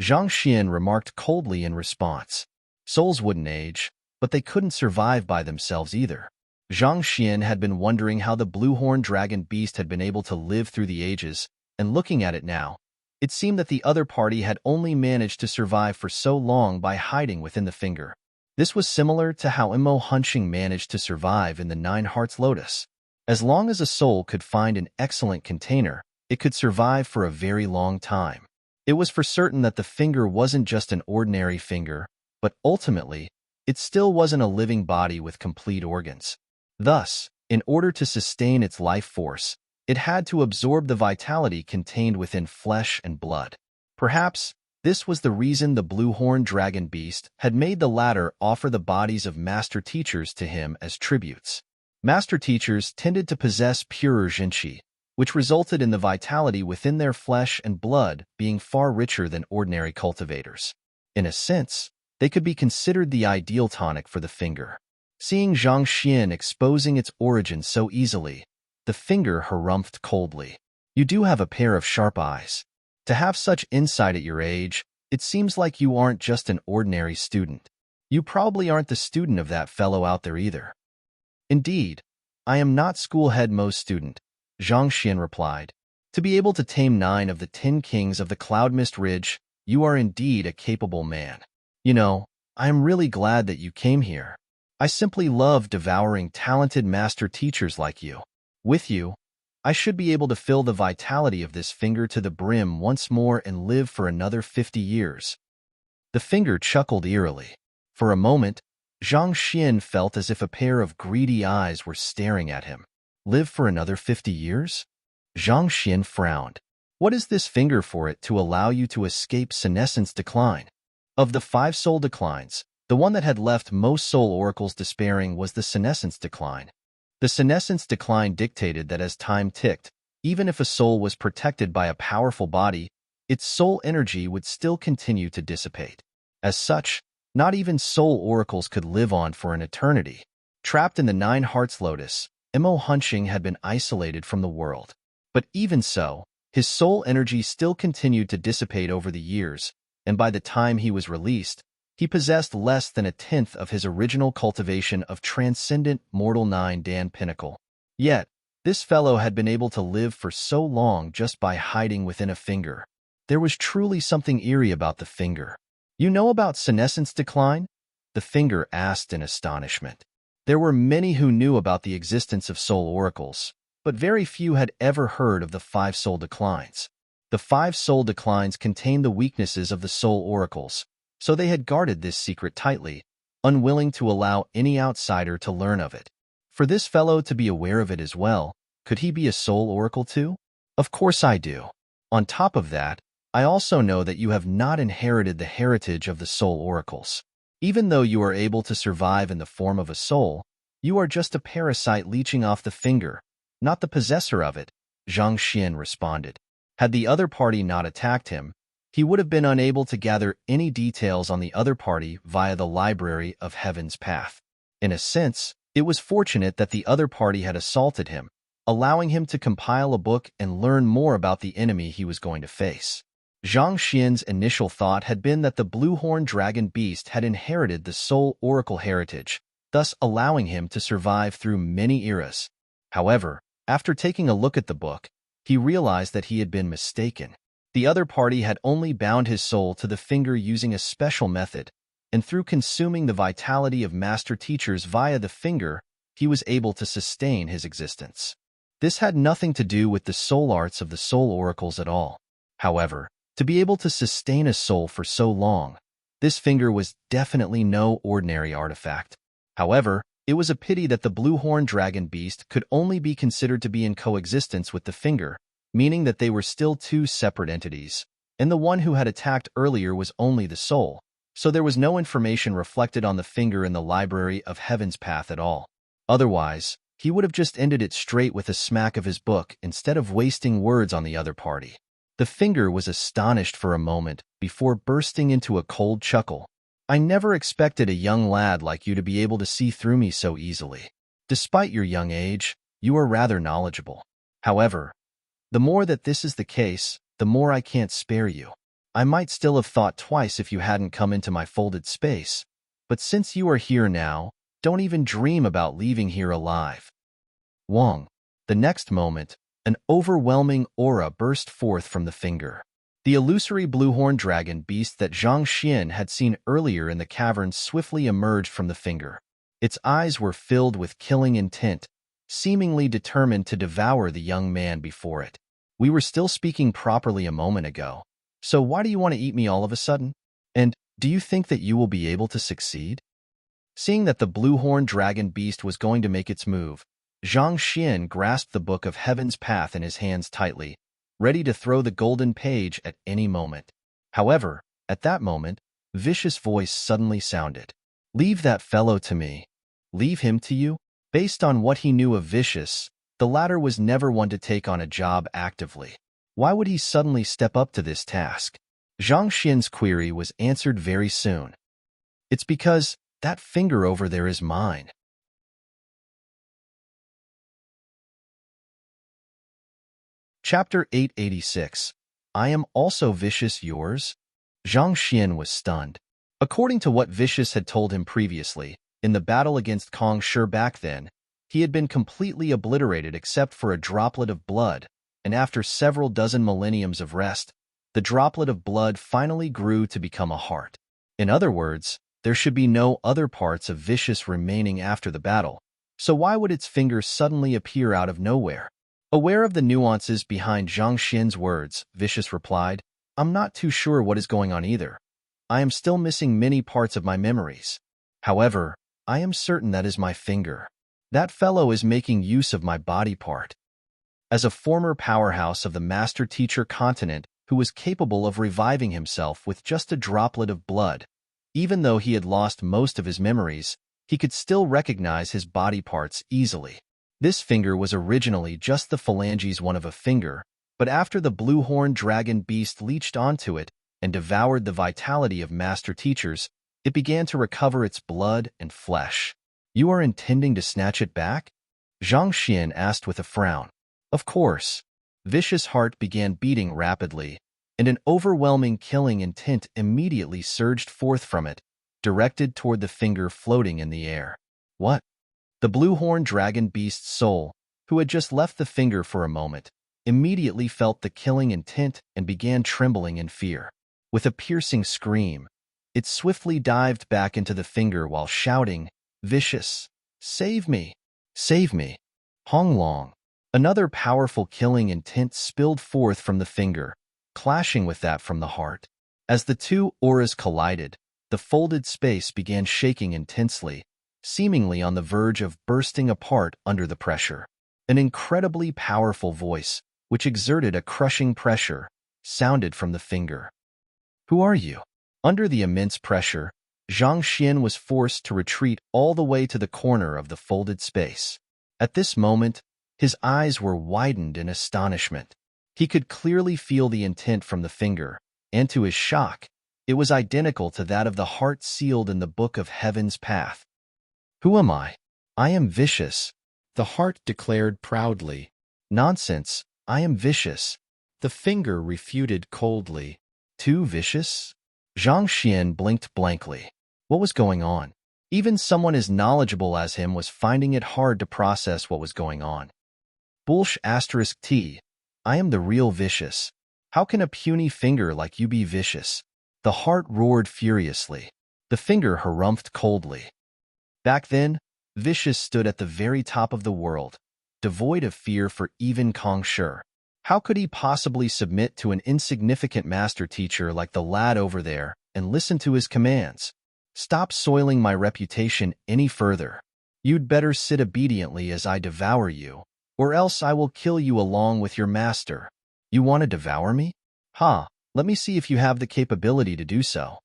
Zhang Xian remarked coldly in response. Souls wouldn't age, but they couldn't survive by themselves either. Zhang Xian had been wondering how the blue-horned dragon beast had been able to live through the ages, and looking at it now, it seemed that the other party had only managed to survive for so long by hiding within the finger. This was similar to how Imo Hunching managed to survive in the Nine Hearts Lotus. As long as a soul could find an excellent container, it could survive for a very long time. It was for certain that the finger wasn't just an ordinary finger, but ultimately, it still wasn't a living body with complete organs. Thus, in order to sustain its life force, it had to absorb the vitality contained within flesh and blood. Perhaps, this was the reason the blue-horned dragon beast had made the latter offer the bodies of master teachers to him as tributes. Master teachers tended to possess purer jinqi, which resulted in the vitality within their flesh and blood being far richer than ordinary cultivators. In a sense, they could be considered the ideal tonic for the finger. Seeing Zhang Xian exposing its origin so easily, the finger harumphed coldly. "You do have a pair of sharp eyes. To have such insight at your age, it seems like you aren't just an ordinary student. You probably aren't the student of that fellow out there either." "Indeed, I am not school head most student," Zhang Xian replied. "To be able to tame 9 of the 10 kings of the Cloud Mist Ridge, you are indeed a capable man. You know, I am really glad that you came here. I simply love devouring talented master teachers like you. With you, I should be able to fill the vitality of this finger to the brim once more and live for another 50 years. The finger chuckled eerily. For a moment, Zhang Xian felt as if a pair of greedy eyes were staring at him. Live for another 50 years? Zhang Xian frowned. What is this finger for it to allow you to escape senescence decline? Of the 5 soul declines, the one that had left most soul oracles despairing was the senescence decline. The senescence decline dictated that as time ticked, even if a soul was protected by a powerful body, its soul energy would still continue to dissipate. As such, not even soul oracles could live on for an eternity. Trapped in the 9 Hearts Lotus, Imo Hunching had been isolated from the world. But even so, his soul energy still continued to dissipate over the years, and by the time he was released, he possessed less than a tenth of his original cultivation of transcendent mortal 9 Dan Pinnacle. Yet, this fellow had been able to live for so long just by hiding within a finger. There was truly something eerie about the finger. "You know about senescence decline?" the finger asked in astonishment. There were many who knew about the existence of soul oracles, but very few had ever heard of the 5 soul declines. The 5 soul declines contained the weaknesses of the soul oracles, so they had guarded this secret tightly, unwilling to allow any outsider to learn of it. For this fellow to be aware of it as well, could he be a soul oracle too? Of course I do. On top of that, I also know that you have not inherited the heritage of the soul oracles. Even though you are able to survive in the form of a soul, you are just a parasite leeching off the finger, not the possessor of it, Zhang Xian responded. Had the other party not attacked him, he would have been unable to gather any details on the other party via the Library of Heaven's Path. In a sense, it was fortunate that the other party had assaulted him, allowing him to compile a book and learn more about the enemy he was going to face. Zhang Xian's initial thought had been that the blue-horned dragon beast had inherited the soul oracle heritage, thus allowing him to survive through many eras. However, after taking a look at the book, he realized that he had been mistaken. The other party had only bound his soul to the finger using a special method, and through consuming the vitality of master teachers via the finger, he was able to sustain his existence. This had nothing to do with the soul arts of the soul oracles at all. However, to be able to sustain a soul for so long, this finger was definitely no ordinary artifact. However, it was a pity that the blue-horned dragon beast could only be considered to be in coexistence with the finger, meaning that they were still two separate entities, and the one who had attacked earlier was only the soul, so there was no information reflected on the finger in the library of Heaven's Path at all. Otherwise, he would have just ended it straight with a smack of his book instead of wasting words on the other party. The finger was astonished for a moment before bursting into a cold chuckle. I never expected a young lad like you to be able to see through me so easily. Despite your young age, you are rather knowledgeable. However, the more that this is the case, the more I can't spare you. I might still have thought twice if you hadn't come into my folded space, but since you are here now, don't even dream about leaving here alive. Wong. The next moment, an overwhelming aura burst forth from the finger. The illusory blue-horned dragon beast that Zhang Xian had seen earlier in the cavern swiftly emerged from the finger. Its eyes were filled with killing intent, seemingly determined to devour the young man before it. We were still speaking properly a moment ago, so why do you want to eat me all of a sudden? And do you think that you will be able to succeed? Seeing that the blue-horned dragon beast was going to make its move, Zhang Xian grasped the book of Heaven's Path in his hands tightly, ready to throw the golden page at any moment. However, at that moment, Vicious' voice suddenly sounded. Leave that fellow to me. Leave him to you? Based on what he knew of Vicious, the latter was never one to take on a job actively. Why would he suddenly step up to this task? Zhang Xian's query was answered very soon. It's because that finger over there is mine. Chapter 886. I am also Vicious yours? Zhang Xian was stunned. According to what Vicious had told him previously, in the battle against Kong Shi back then, he had been completely obliterated except for a droplet of blood, and after several dozen millenniums of rest, the droplet of blood finally grew to become a heart. In other words, there should be no other parts of Vicious remaining after the battle, so why would its finger suddenly appear out of nowhere? Aware of the nuances behind Zhang Xian's words, Vicious replied, I'm not too sure what is going on either. I am still missing many parts of my memories. However, I am certain that is my finger. That fellow is making use of my body part. As a former powerhouse of the Master Teacher continent who was capable of reviving himself with just a droplet of blood, even though he had lost most of his memories, he could still recognize his body parts easily. This finger was originally just the phalanges one of a finger, but after the blue-horned dragon beast leached onto it and devoured the vitality of master teachers, it began to recover its blood and flesh. You are intending to snatch it back? Zhang Xian asked with a frown. Of course. Vicious' heart began beating rapidly, and an overwhelming killing intent immediately surged forth from it, directed toward the finger floating in the air. What? The blue-horned dragon beast's soul, who had just left the finger for a moment, immediately felt the killing intent and began trembling in fear. With a piercing scream, it swiftly dived back into the finger while shouting, Vicious, save me! Save me! Hong Long. Another powerful killing intent spilled forth from the finger, clashing with that from the heart. As the two auras collided, the folded space began shaking intensely, seemingly on the verge of bursting apart under the pressure. An incredibly powerful voice, which exerted a crushing pressure, sounded from the finger. Who are you? Under the immense pressure, Zhang Xian was forced to retreat all the way to the corner of the folded space. At this moment, his eyes were widened in astonishment. He could clearly feel the intent from the finger, and to his shock, it was identical to that of the heart sealed in the Book of Heaven's Path. Who am I? I am Vicious, the heart declared proudly. Nonsense, I am Vicious, the finger refuted coldly. Too vicious? Zhang Xian blinked blankly. What was going on? Even someone as knowledgeable as him was finding it hard to process what was going on. Bullsh*T. I am the real vicious. How can a puny finger like you be vicious? The heart roared furiously. The finger harumphed coldly. Back then, Vicious stood at the very top of the world, devoid of fear for even Kong Shi. How could he possibly submit to an insignificant master teacher like the lad over there and listen to his commands? Stop soiling my reputation any further. You'd better sit obediently as I devour you, or else I will kill you along with your master. You want to devour me? Ha, let me see if you have the capability to do so.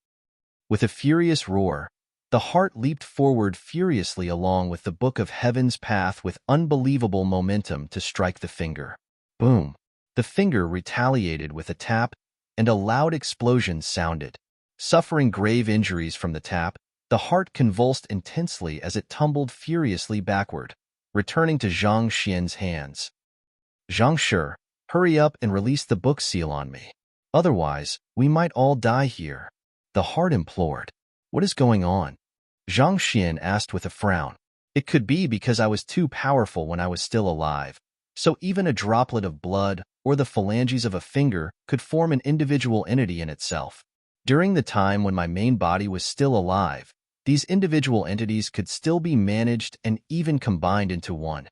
With a furious roar, the heart leaped forward furiously along with the book of heaven's path with unbelievable momentum to strike the finger. Boom! The finger retaliated with a tap, and a loud explosion sounded. Suffering grave injuries from the tap, the heart convulsed intensely as it tumbled furiously backward, returning to Zhang Xian's hands. Zhang Shi, hurry up and release the book seal on me. Otherwise, we might all die here. The heart implored. What is going on? Zhang Xian asked with a frown. It could be because I was too powerful when I was still alive, so even a droplet of blood or the phalanges of a finger could form an individual entity in itself. During the time when my main body was still alive, these individual entities could still be managed and even combined into one.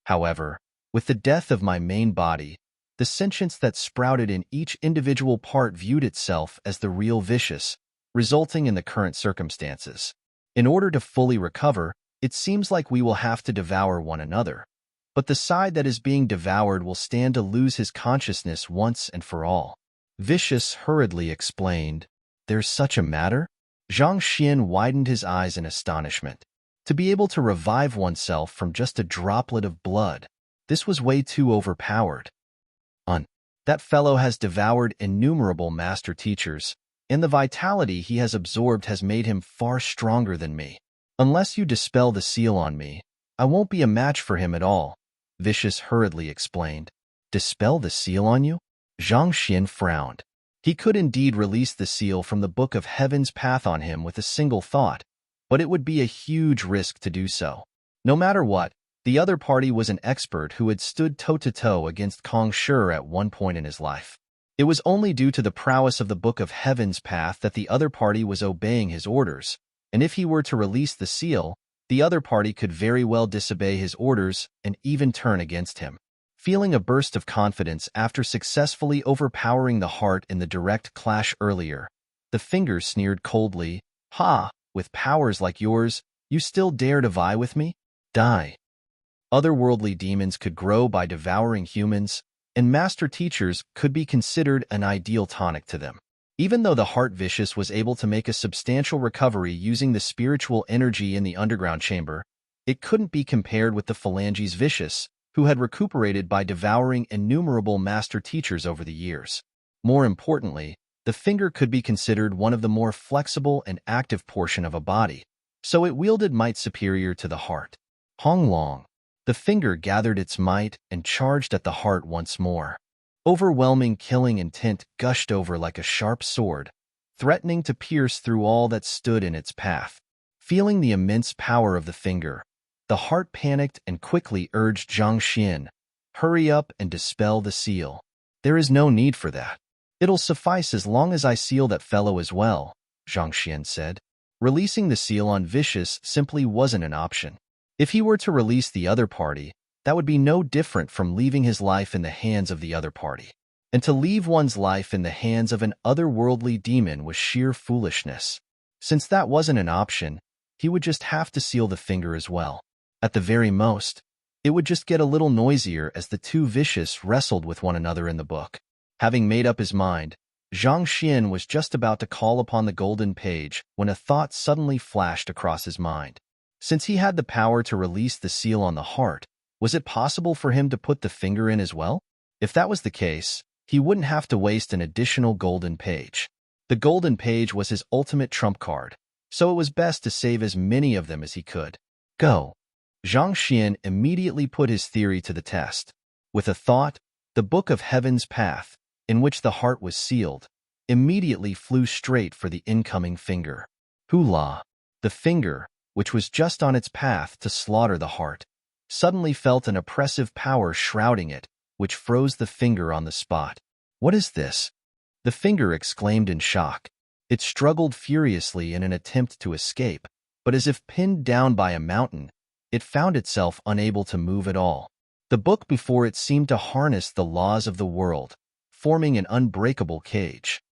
However, with the death of my main body, the sentience that sprouted in each individual part viewed itself as the real vicious, resulting in the current circumstances. In order to fully recover, it seems like we will have to devour one another. But the side that is being devoured will stand to lose his consciousness once and for all. Vicious hurriedly explained, There's such a matter? Zhang Xian widened his eyes in astonishment. To be able to revive oneself from just a droplet of blood, this was way too overpowered. That fellow has devoured innumerable master teachers, and the vitality he has absorbed has made him far stronger than me. Unless you dispel the seal on me, I won't be a match for him at all, Vicious hurriedly explained. Dispel the seal on you? Zhang Xian frowned. He could indeed release the seal from the book of heaven's path on him with a single thought, but it would be a huge risk to do so. No matter what, the other party was an expert who had stood toe-to-toe against Kong Shi at one point in his life. It was only due to the prowess of the Book of Heaven's path that the other party was obeying his orders, and if he were to release the seal, the other party could very well disobey his orders and even turn against him. Feeling a burst of confidence after successfully overpowering the heart in the direct clash earlier, the finger sneered coldly, Ha! With powers like yours, you still dare to vie with me? Die. Otherworldly demons could grow by devouring humans, and master teachers could be considered an ideal tonic to them. Even though the heart vicious was able to make a substantial recovery using the spiritual energy in the underground chamber, it couldn't be compared with the phalanges vicious, who had recuperated by devouring innumerable master teachers over the years. More importantly, the finger could be considered one of the more flexible and active portion of a body, so it wielded might superior to the heart. Hong Long. The finger gathered its might and charged at the heart once more. Overwhelming killing intent gushed over like a sharp sword, threatening to pierce through all that stood in its path. Feeling the immense power of the finger, the heart panicked and quickly urged Zhang Xian, Hurry up and dispel the seal. There is no need for that. It'll suffice as long as I seal that fellow as well, Zhang Xian said. Releasing the seal on Vicious simply wasn't an option. If he were to release the other party, that would be no different from leaving his life in the hands of the other party. And to leave one's life in the hands of an otherworldly demon was sheer foolishness. Since that wasn't an option, he would just have to seal the finger as well. At the very most, it would just get a little noisier as the two vicious wrestled with one another in the book. Having made up his mind, Zhang Xian was just about to call upon the golden page when a thought suddenly flashed across his mind. Since he had the power to release the seal on the heart, was it possible for him to put the finger in as well? If that was the case, he wouldn't have to waste an additional golden page. The golden page was his ultimate trump card, so it was best to save as many of them as he could. Go. Zhang Xian immediately put his theory to the test. With a thought, the Book of Heaven's Path, in which the heart was sealed, immediately flew straight for the incoming finger. Hula! The finger, which was just on its path to slaughter the heart, suddenly felt an oppressive power shrouding it, which froze the finger on the spot. "What is this?" the finger exclaimed in shock. It struggled furiously in an attempt to escape, but as if pinned down by a mountain, it found itself unable to move at all. The book before it seemed to harness the laws of the world, forming an unbreakable cage.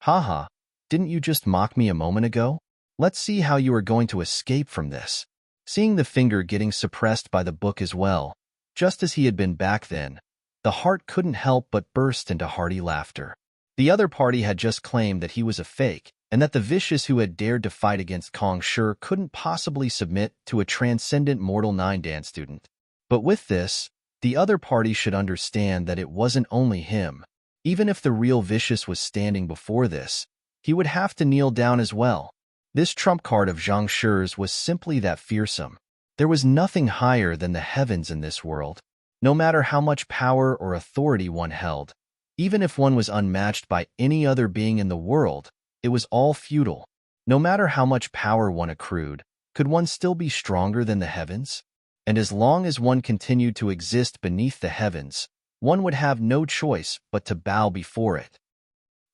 "Haha, didn't you just mock me a moment ago? Let's see how you are going to escape from this." Seeing the finger getting suppressed by the book as well, just as he had been back then, the heart couldn't help but burst into hearty laughter. The other party had just claimed that he was a fake, and that the vicious who had dared to fight against Kong Shi couldn't possibly submit to a transcendent mortal 9-dan student. But with this, the other party should understand that it wasn't only him. Even if the real vicious was standing before this, he would have to kneel down as well. This trump card of Zhang Shi's was simply that fearsome. There was nothing higher than the heavens in this world. No matter how much power or authority one held, even if one was unmatched by any other being in the world, it was all futile. No matter how much power one accrued, could one still be stronger than the heavens? And as long as one continued to exist beneath the heavens, one would have no choice but to bow before it.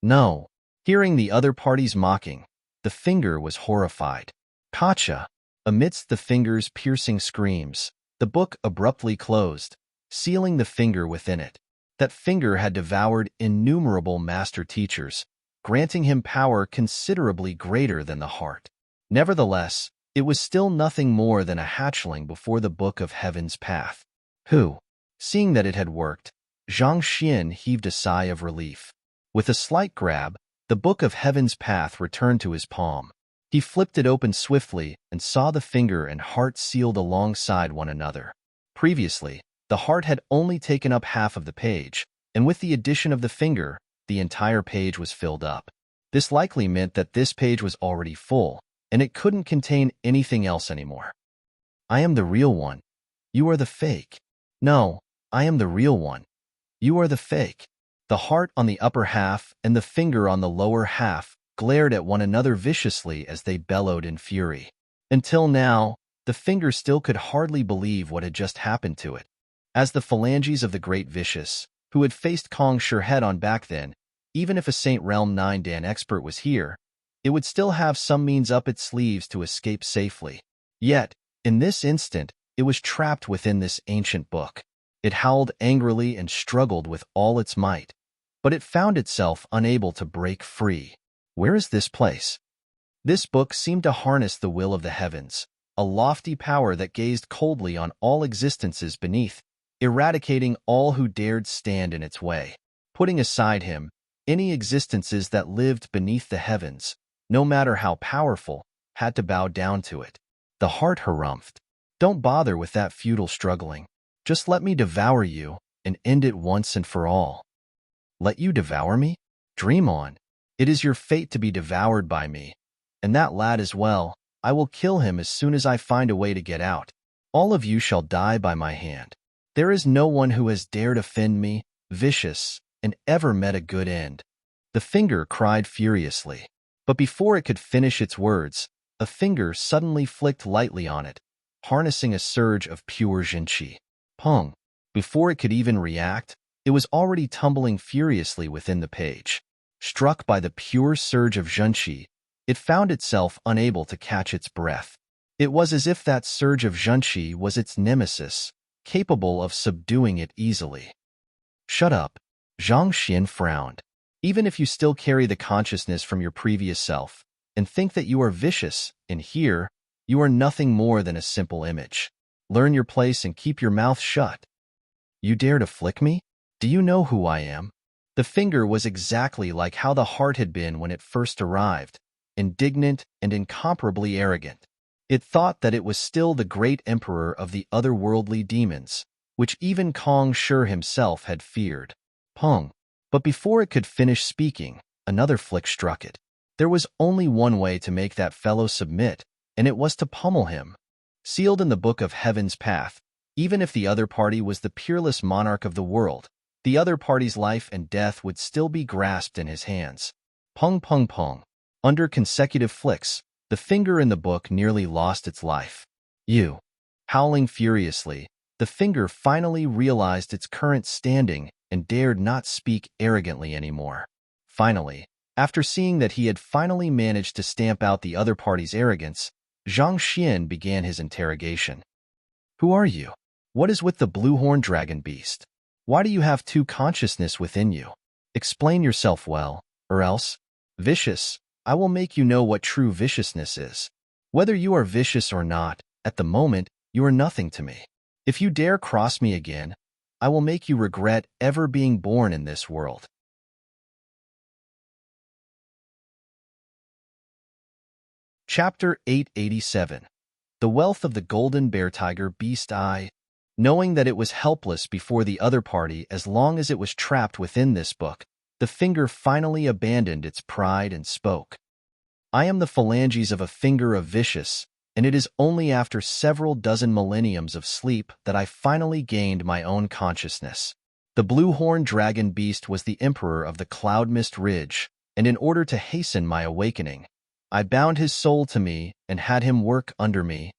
No. Hearing the other party's mocking, the finger was horrified. "Gotcha!" Amidst the finger's piercing screams, the book abruptly closed, sealing the finger within it. That finger had devoured innumerable master teachers, granting him power considerably greater than the heart. Nevertheless, it was still nothing more than a hatchling before the Book of Heaven's path. Seeing that it had worked, Zhang Xian heaved a sigh of relief. With a slight grab, the Book of Heaven's path returned to his palm. He flipped it open swiftly and saw the finger and heart sealed alongside one another. Previously, the heart had only taken up half of the page, and with the addition of the finger, the entire page was filled up. This likely meant that this page was already full, and it couldn't contain anything else anymore. "I am the real one. You are the fake." "No, I am the real one. You are the fake." The heart on the upper half and the finger on the lower half glared at one another viciously as they bellowed in fury. Until now, the finger still could hardly believe what had just happened to it. As the phalanges of the great vicious, who had faced Kong Shi head-on back then, even if a Saint Realm 9-dan expert was here, it would still have some means up its sleeves to escape safely. Yet, in this instant, it was trapped within this ancient book. It howled angrily and struggled with all its might, but it found itself unable to break free. Where is this place? This book seemed to harness the will of the heavens, a lofty power that gazed coldly on all existences beneath, eradicating all who dared stand in its way. Putting aside him, any existences that lived beneath the heavens, no matter how powerful, had to bow down to it. The heart harumphed. "Don't bother with that futile struggling. Just let me devour you and end it once and for all." "Let you devour me? Dream on. It is your fate to be devoured by me. And that lad as well. I will kill him as soon as I find a way to get out. All of you shall die by my hand. There is no one who has dared offend me, vicious, and ever met a good end." The finger cried furiously. But before it could finish its words, a finger suddenly flicked lightly on it, harnessing a surge of pure zhenqi. Pong! Before it could even react, it was already tumbling furiously within the page. Struck by the pure surge of zhenqi, it found itself unable to catch its breath. It was as if that surge of zhenqi was its nemesis, capable of subduing it easily. "Shut up." Zhang Xian frowned. "Even if you still carry the consciousness from your previous self, and think that you are vicious, in here, you are nothing more than a simple image. Learn your place and keep your mouth shut." "You dare to flick me? Do you know who I am?" The finger was exactly like how the heart had been when it first arrived, indignant and incomparably arrogant. It thought that it was still the great emperor of the otherworldly demons, which even Kong Shi himself had feared. Pong! But before it could finish speaking, another flick struck it. There was only one way to make that fellow submit, and it was to pummel him. Sealed in the Book of Heaven's path, even if the other party was the peerless monarch of the world, the other party's life and death would still be grasped in his hands. Pong pong pong. Under consecutive flicks, the finger in the book nearly lost its life. "You!" Howling furiously, the finger finally realized its current standing and dared not speak arrogantly anymore. Finally, after seeing that he had finally managed to stamp out the other party's arrogance, Zhang Xian began his interrogation. Who are you? What is with the blue-horned dragon beast? Why do you have two consciousness within you? Explain yourself well, or else, vicious, I will make you know what true viciousness is. Whether you are vicious or not, at the moment, you are nothing to me. If you dare cross me again, I will make you regret ever being born in this world. Chapter 887. The Wealth of the Golden Bear Tiger Beast Eye. Knowing that it was helpless before the other party as long as it was trapped within this book, the finger finally abandoned its pride and spoke. I am the phalanges of a finger of vicious, and it is only after several dozen millenniums of sleep that I finally gained my own consciousness. The blue-horned dragon beast was the emperor of the Cloud Mist Ridge, and in order to hasten my awakening, I bound his soul to me and had him work under me.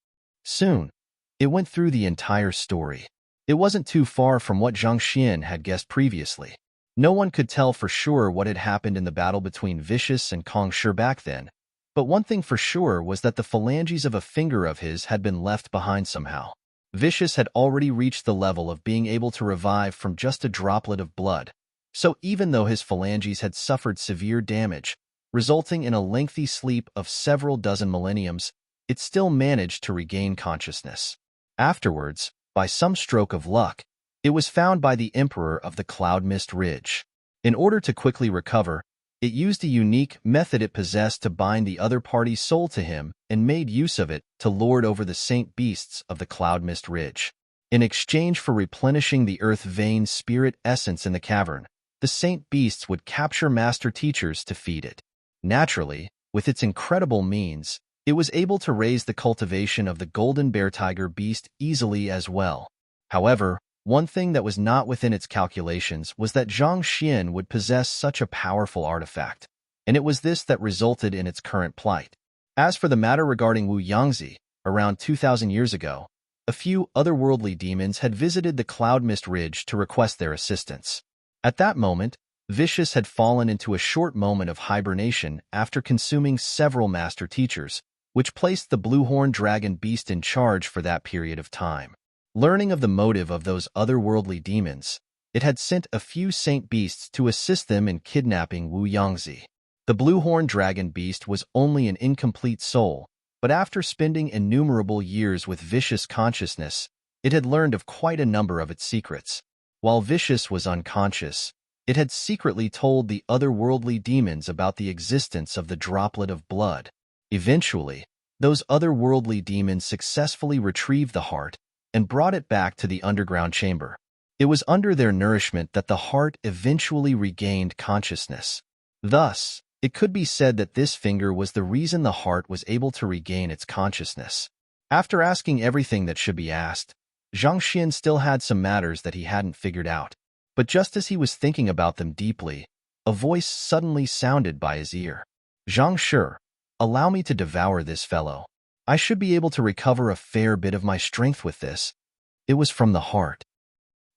Soon, it went through the entire story. It wasn't too far from what Zhang Xian had guessed previously. No one could tell for sure what had happened in the battle between Vicious and Kong Shi back then, but one thing for sure was that the phalanges of a finger of his had been left behind somehow. Vicious had already reached the level of being able to revive from just a droplet of blood, so even though his phalanges had suffered severe damage, resulting in a lengthy sleep of several dozen millenniums, it still managed to regain consciousness. Afterwards, by some stroke of luck, it was found by the Emperor of the Cloud Mist Ridge. In order to quickly recover, it used a unique method it possessed to bind the other party's soul to him and made use of it to lord over the saint beasts of the Cloud Mist Ridge. In exchange for replenishing the earth vein spirit essence in the cavern, the saint beasts would capture master teachers to feed it. Naturally, with its incredible means, it was able to raise the cultivation of the golden bear tiger beast easily as well. However, one thing that was not within its calculations was that Zhang Xian would possess such a powerful artifact, and it was this that resulted in its current plight. As for the matter regarding Wu Yangzi, around 2,000 years ago, a few otherworldly demons had visited the Cloud Mist Ridge to request their assistance. At that moment, Vicious had fallen into a short moment of hibernation after consuming several master teachers, which placed the blue-horned dragon beast in charge for that period of time. Learning of the motive of those otherworldly demons, it had sent a few saint beasts to assist them in kidnapping Wu Yangzi. The blue-horned dragon beast was only an incomplete soul, but after spending innumerable years with Vicious consciousness, it had learned of quite a number of its secrets. While Vicious was unconscious, it had secretly told the otherworldly demons about the existence of the droplet of blood. Eventually, those otherworldly demons successfully retrieved the heart and brought it back to the underground chamber. It was under their nourishment that the heart eventually regained consciousness. Thus, it could be said that this finger was the reason the heart was able to regain its consciousness. After asking everything that should be asked, Zhang Xian still had some matters that he hadn't figured out. But just as he was thinking about them deeply, a voice suddenly sounded by his ear. Zhang Shi, allow me to devour this fellow. I should be able to recover a fair bit of my strength with this. It was from the heart.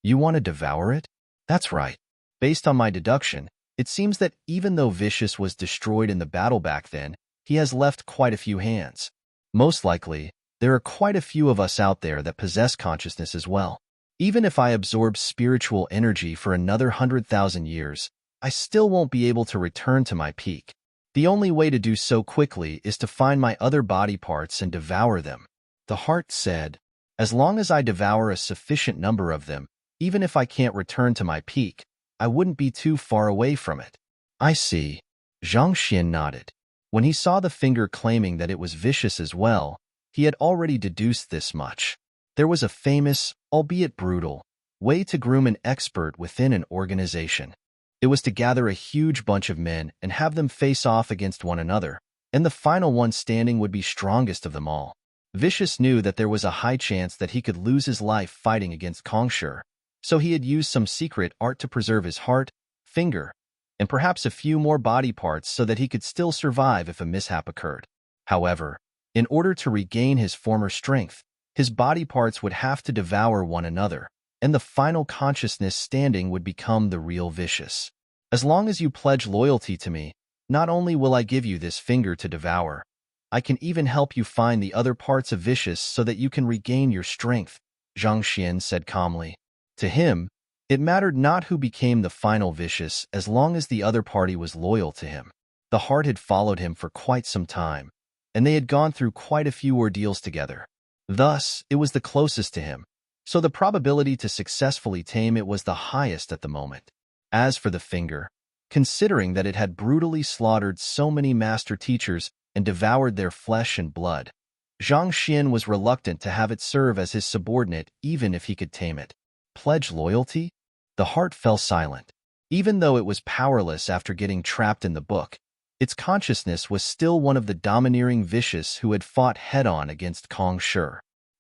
You want to devour it? That's right. Based on my deduction, it seems that even though Vicious was destroyed in the battle back then, he has left quite a few hands. Most likely, there are quite a few of us out there that possess consciousness as well. Even if I absorb spiritual energy for another 100,000 years, I still won't be able to return to my peak. The only way to do so quickly is to find my other body parts and devour them. The heart said, as long as I devour a sufficient number of them, even if I can't return to my peak, I wouldn't be too far away from it. I see. Zhang Xian nodded. When he saw the finger claiming that it was Vicious as well, he had already deduced this much. There was a famous, albeit brutal, way to groom an expert within an organization. It was to gather a huge bunch of men and have them face off against one another, and the final one standing would be strongest of them all. Vicious knew that there was a high chance that he could lose his life fighting against Kong Shi, so he had used some secret art to preserve his heart, finger, and perhaps a few more body parts so that he could still survive if a mishap occurred. However, in order to regain his former strength, His body parts would have to devour one another, and the final consciousness standing would become the real vicious. As long as you pledge loyalty to me, not only will I give you this finger to devour, I can even help you find the other parts of vicious so that you can regain your strength, Zhang Xian said calmly. To him, it mattered not who became the final vicious as long as the other party was loyal to him. The heart had followed him for quite some time, and they had gone through quite a few ordeals together. Thus, it was the closest to him, so the probability to successfully tame it was the highest at the moment. As for the finger, considering that it had brutally slaughtered so many master teachers and devoured their flesh and blood, Zhang Xian was reluctant to have it serve as his subordinate even if he could tame it. Pledge loyalty? The heart fell silent. Even though it was powerless after getting trapped in the book, its consciousness was still one of the domineering vicious who had fought head-on against Kong Shi.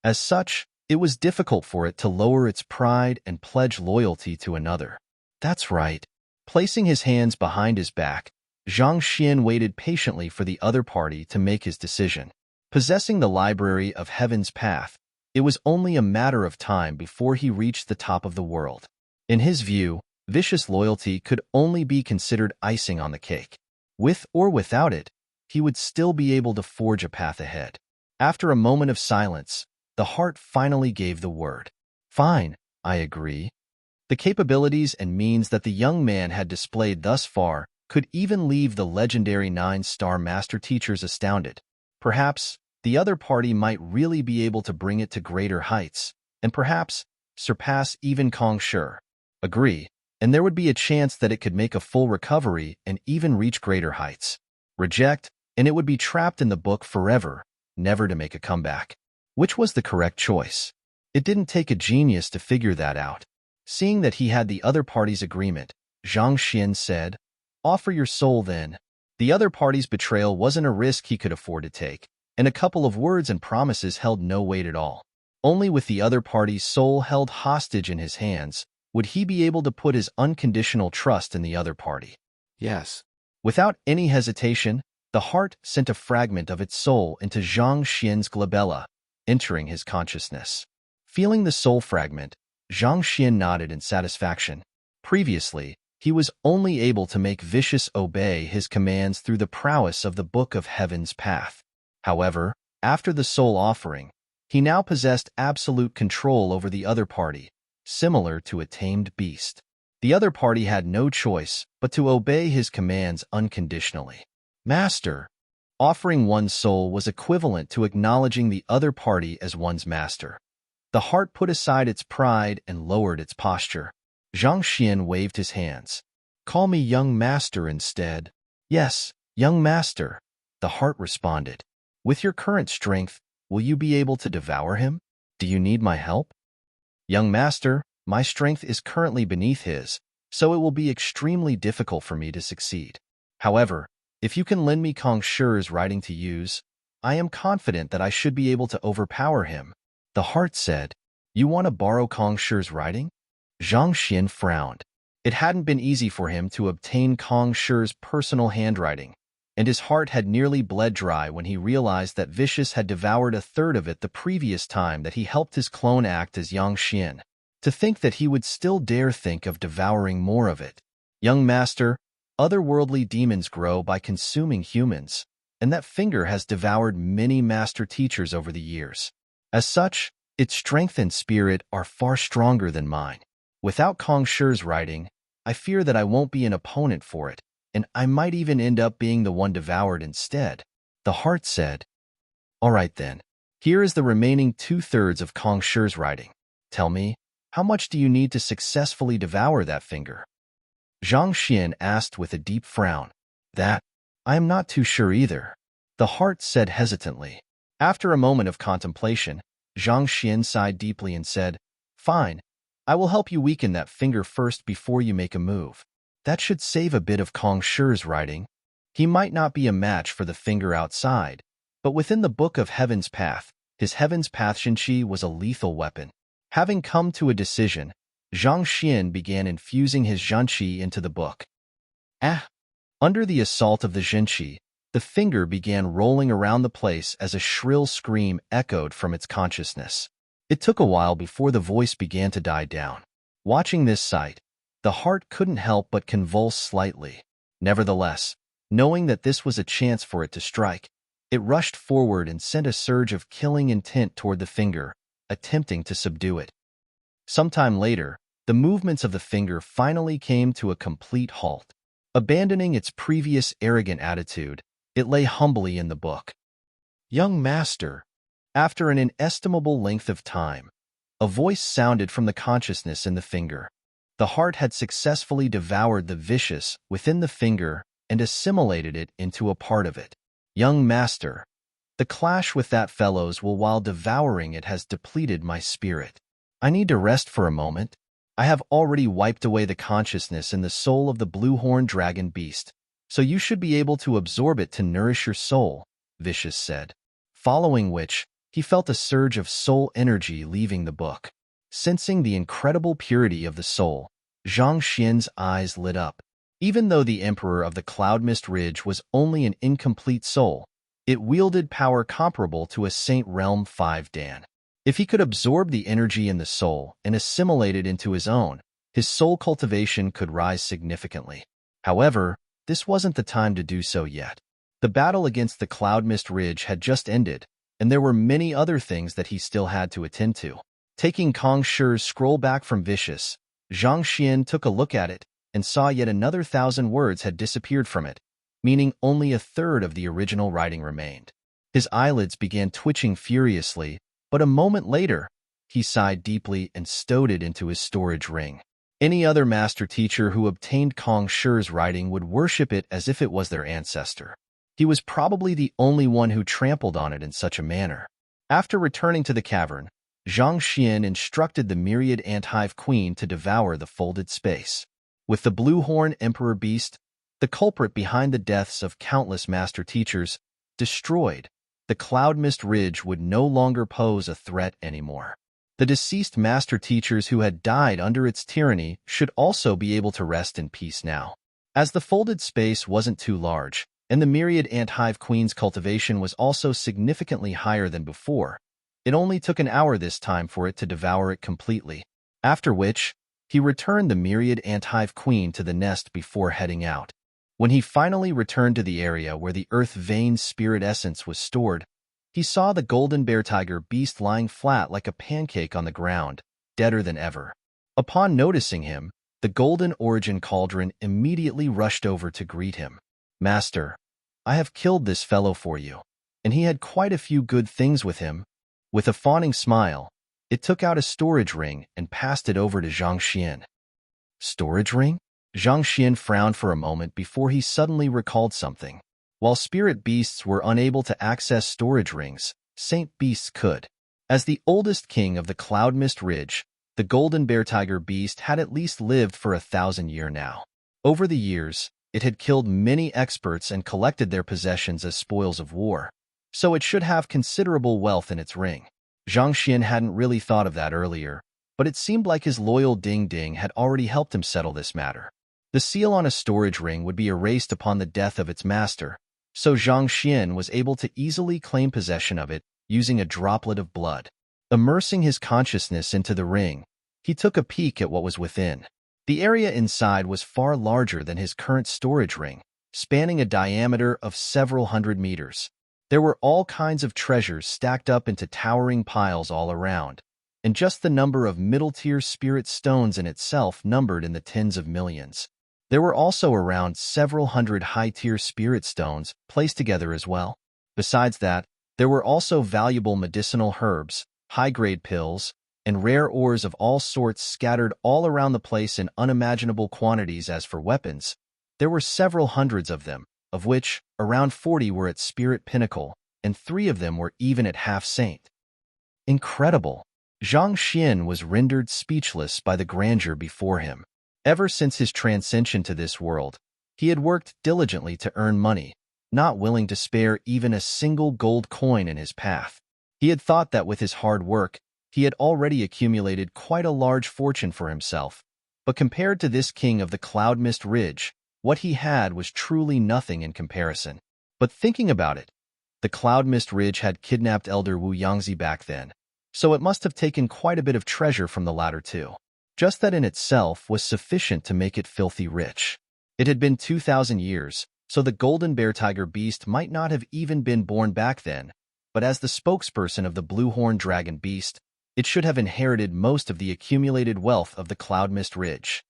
As such, it was difficult for it to lower its pride and pledge loyalty to another. That's right. Placing his hands behind his back, Zhang Xian waited patiently for the other party to make his decision. Possessing the library of Heaven's Path, it was only a matter of time before he reached the top of the world. In his view, vicious loyalty could only be considered icing on the cake. With or without it, he would still be able to forge a path ahead. After a moment of silence, the heart finally gave the word. Fine, I agree. The capabilities and means that the young man had displayed thus far could even leave the legendary 9-star master teachers astounded. Perhaps the other party might really be able to bring it to greater heights, and perhaps surpass even Kong Shi. Agree, and there would be a chance that it could make a full recovery and even reach greater heights. Reject, and it would be trapped in the book forever, never to make a comeback. Which was the correct choice? It didn't take a genius to figure that out. Seeing that he had the other party's agreement, Zhang Xian said, "Offer your soul then." The other party's betrayal wasn't a risk he could afford to take, and a couple of words and promises held no weight at all. Only with the other party's soul held hostage in his hands would he be able to put his unconditional trust in the other party. Yes. Without any hesitation, the heart sent a fragment of its soul into Zhang Xian's glabella, entering his consciousness. Feeling the soul fragment, Zhang Xian nodded in satisfaction. Previously, he was only able to make vicious obey his commands through the prowess of the Book of Heaven's Path. However, after the soul offering, he now possessed absolute control over the other party, similar to a tamed beast. The other party had no choice but to obey his commands unconditionally. Master. Offering one's soul was equivalent to acknowledging the other party as one's master. The heart put aside its pride and lowered its posture. Zhang Xian waved his hands. "Call me young master instead." "Yes, young master," the heart responded. "With your current strength, will you be able to devour him? Do you need my help?" "Young master, my strength is currently beneath his, so it will be extremely difficult for me to succeed. However, if you can lend me Kong Shi's writing to use, I am confident that I should be able to overpower him." The heart said, "You want to borrow Kong Shi's writing?" Zhang Xian frowned. It hadn't been easy for him to obtain Kong Shi's personal handwriting, and his heart had nearly bled dry when he realized that Vicious had devoured a third of it the previous time that he helped his clone act as Yang Xian. To think that he would still dare think of devouring more of it. "Young master, otherworldly demons grow by consuming humans, and that finger has devoured many master teachers over the years. As such, its strength and spirit are far stronger than mine. Without Kong Shi's writing, I fear that I won't be an opponent for it, and I might even end up being the one devoured instead." The heart said, "All right then, here is the remaining 2/3 of Kong Shi's writing. Tell me, how much do you need to successfully devour that finger?" Zhang Xian asked with a deep frown. "That, I am not too sure either," the heart said hesitantly. After a moment of contemplation, Zhang Xian sighed deeply and said, "Fine, I will help you weaken that finger first before you make a move. That should save a bit of Kong Shi's writing. He might not be a match for the finger outside, but within the Book of Heaven's Path, his Heaven's Path Shinchi was a lethal weapon." Having come to a decision, Zhang Xian began infusing his Zhanqi into the book. Under the assault of the Zhanqi, The finger began rolling around the place as a shrill scream echoed from its consciousness. It took a while before the voice began to die down. Watching this sight, the heart couldn't help but convulse slightly. Nevertheless, knowing that this was a chance for it to strike, it rushed forward and sent a surge of killing intent toward the finger, attempting to subdue it. Sometime later, the movements of the finger finally came to a complete halt. Abandoning its previous arrogant attitude, it lay humbly in the book. "Young master," after an inestimable length of time, a voice sounded from the consciousness in the finger. The heart had successfully devoured the vicious within the finger and assimilated it into a part of it. "Young master, the clash with that fellow's will while devouring it has depleted my spirit. I need to rest for a moment. I have already wiped away the consciousness in the soul of the blue-horned dragon beast, so you should be able to absorb it to nourish your soul," Vicious said. Following which, he felt a surge of soul energy leaving the book. Sensing the incredible purity of the soul, Zhang Xian's eyes lit up. Even though the Emperor of the Cloud Mist Ridge was only an incomplete soul, it wielded power comparable to a Saint Realm 5 Dan. If he could absorb the energy in the soul and assimilate it into his own, his soul cultivation could rise significantly. However, this wasn't the time to do so yet. The battle against the Cloud Mist Ridge had just ended, and there were many other things that he still had to attend to. Taking Kong Shi's scroll back from Vicious, Zhang Xian took a look at it and saw yet another 1,000 words had disappeared from it, meaning only a third of the original writing remained. His eyelids began twitching furiously, but a moment later, he sighed deeply and stowed it into his storage ring. Any other master teacher who obtained Kong Shi's writing would worship it as if it was their ancestor. He was probably the only one who trampled on it in such a manner. After returning to the cavern, Zhang Xian instructed the myriad ant-hive queen to devour the folded space. With the blue-horn emperor beast, the culprit behind the deaths of countless master teachers, destroyed, the Cloud Mist Ridge would no longer pose a threat anymore. The deceased master teachers who had died under its tyranny should also be able to rest in peace now. As the folded space wasn't too large, and the myriad ant-hive queen's cultivation was also significantly higher than before, it only took an hour this time for it to devour it completely, after which, he returned the myriad ant-hive queen to the nest before heading out. When he finally returned to the area where the earth vein spirit essence was stored, he saw the golden bear tiger beast lying flat like a pancake on the ground, deader than ever. Upon noticing him, the golden origin cauldron immediately rushed over to greet him. "Master, I have killed this fellow for you, and he had quite a few good things with him." With a fawning smile, it took out a storage ring and passed it over to Zhang Xian. "Storage ring?" Zhang Xian frowned for a moment before he suddenly recalled something. While spirit beasts were unable to access storage rings, saint beasts could. As the oldest king of the Cloud Mist Ridge, the golden bear tiger beast had at least lived for 1,000 years now. Over the years, it had killed many experts and collected their possessions as spoils of war, so it should have considerable wealth in its ring. Zhang Xian hadn't really thought of that earlier, but it seemed like his loyal Ding Ding had already helped him settle this matter. The seal on a storage ring would be erased upon the death of its master, so Zhang Xian was able to easily claim possession of it using a droplet of blood. Immersing his consciousness into the ring, he took a peek at what was within. The area inside was far larger than his current storage ring, spanning a diameter of several hundred meters. There were all kinds of treasures stacked up into towering piles all around, and just the number of middle-tier spirit stones in itself numbered in the tens of millions. There were also around several hundred high-tier spirit stones placed together as well. Besides that, there were also valuable medicinal herbs, high-grade pills, and rare ores of all sorts scattered all around the place in unimaginable quantities. As for weapons, there were several hundreds of them, of which around 40 were at spirit pinnacle, and 3 of them were even at half-saint. Incredible! Zhang Xian was rendered speechless by the grandeur before him. Ever since his transcension to this world, he had worked diligently to earn money, not willing to spare even a single gold coin in his path. He had thought that with his hard work, he had already accumulated quite a large fortune for himself, but compared to this king of the Cloud Mist Ridge, what he had was truly nothing in comparison. But thinking about it, the Cloud Mist Ridge had kidnapped Elder Wu Yangzi back then, so it must have taken quite a bit of treasure from the latter too. Just that in itself was sufficient to make it filthy rich. It had been 2,000 years, so the golden bear tiger beast might not have even been born back then, but as the spokesperson of the blue-horned dragon beast, it should have inherited most of the accumulated wealth of the Cloud Mist Ridge.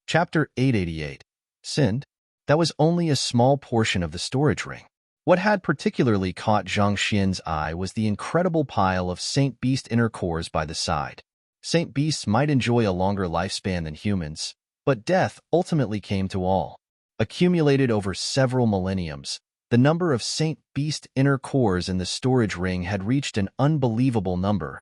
Chapter 888. Sinned? That was only a small portion of the storage ring. What had particularly caught Zhang Xian's eye was the incredible pile of Saint Beast inner cores by the side. Saint Beasts might enjoy a longer lifespan than humans, but death ultimately came to all. Accumulated over several millenniums, the number of Saint Beast inner cores in the storage ring had reached an unbelievable number.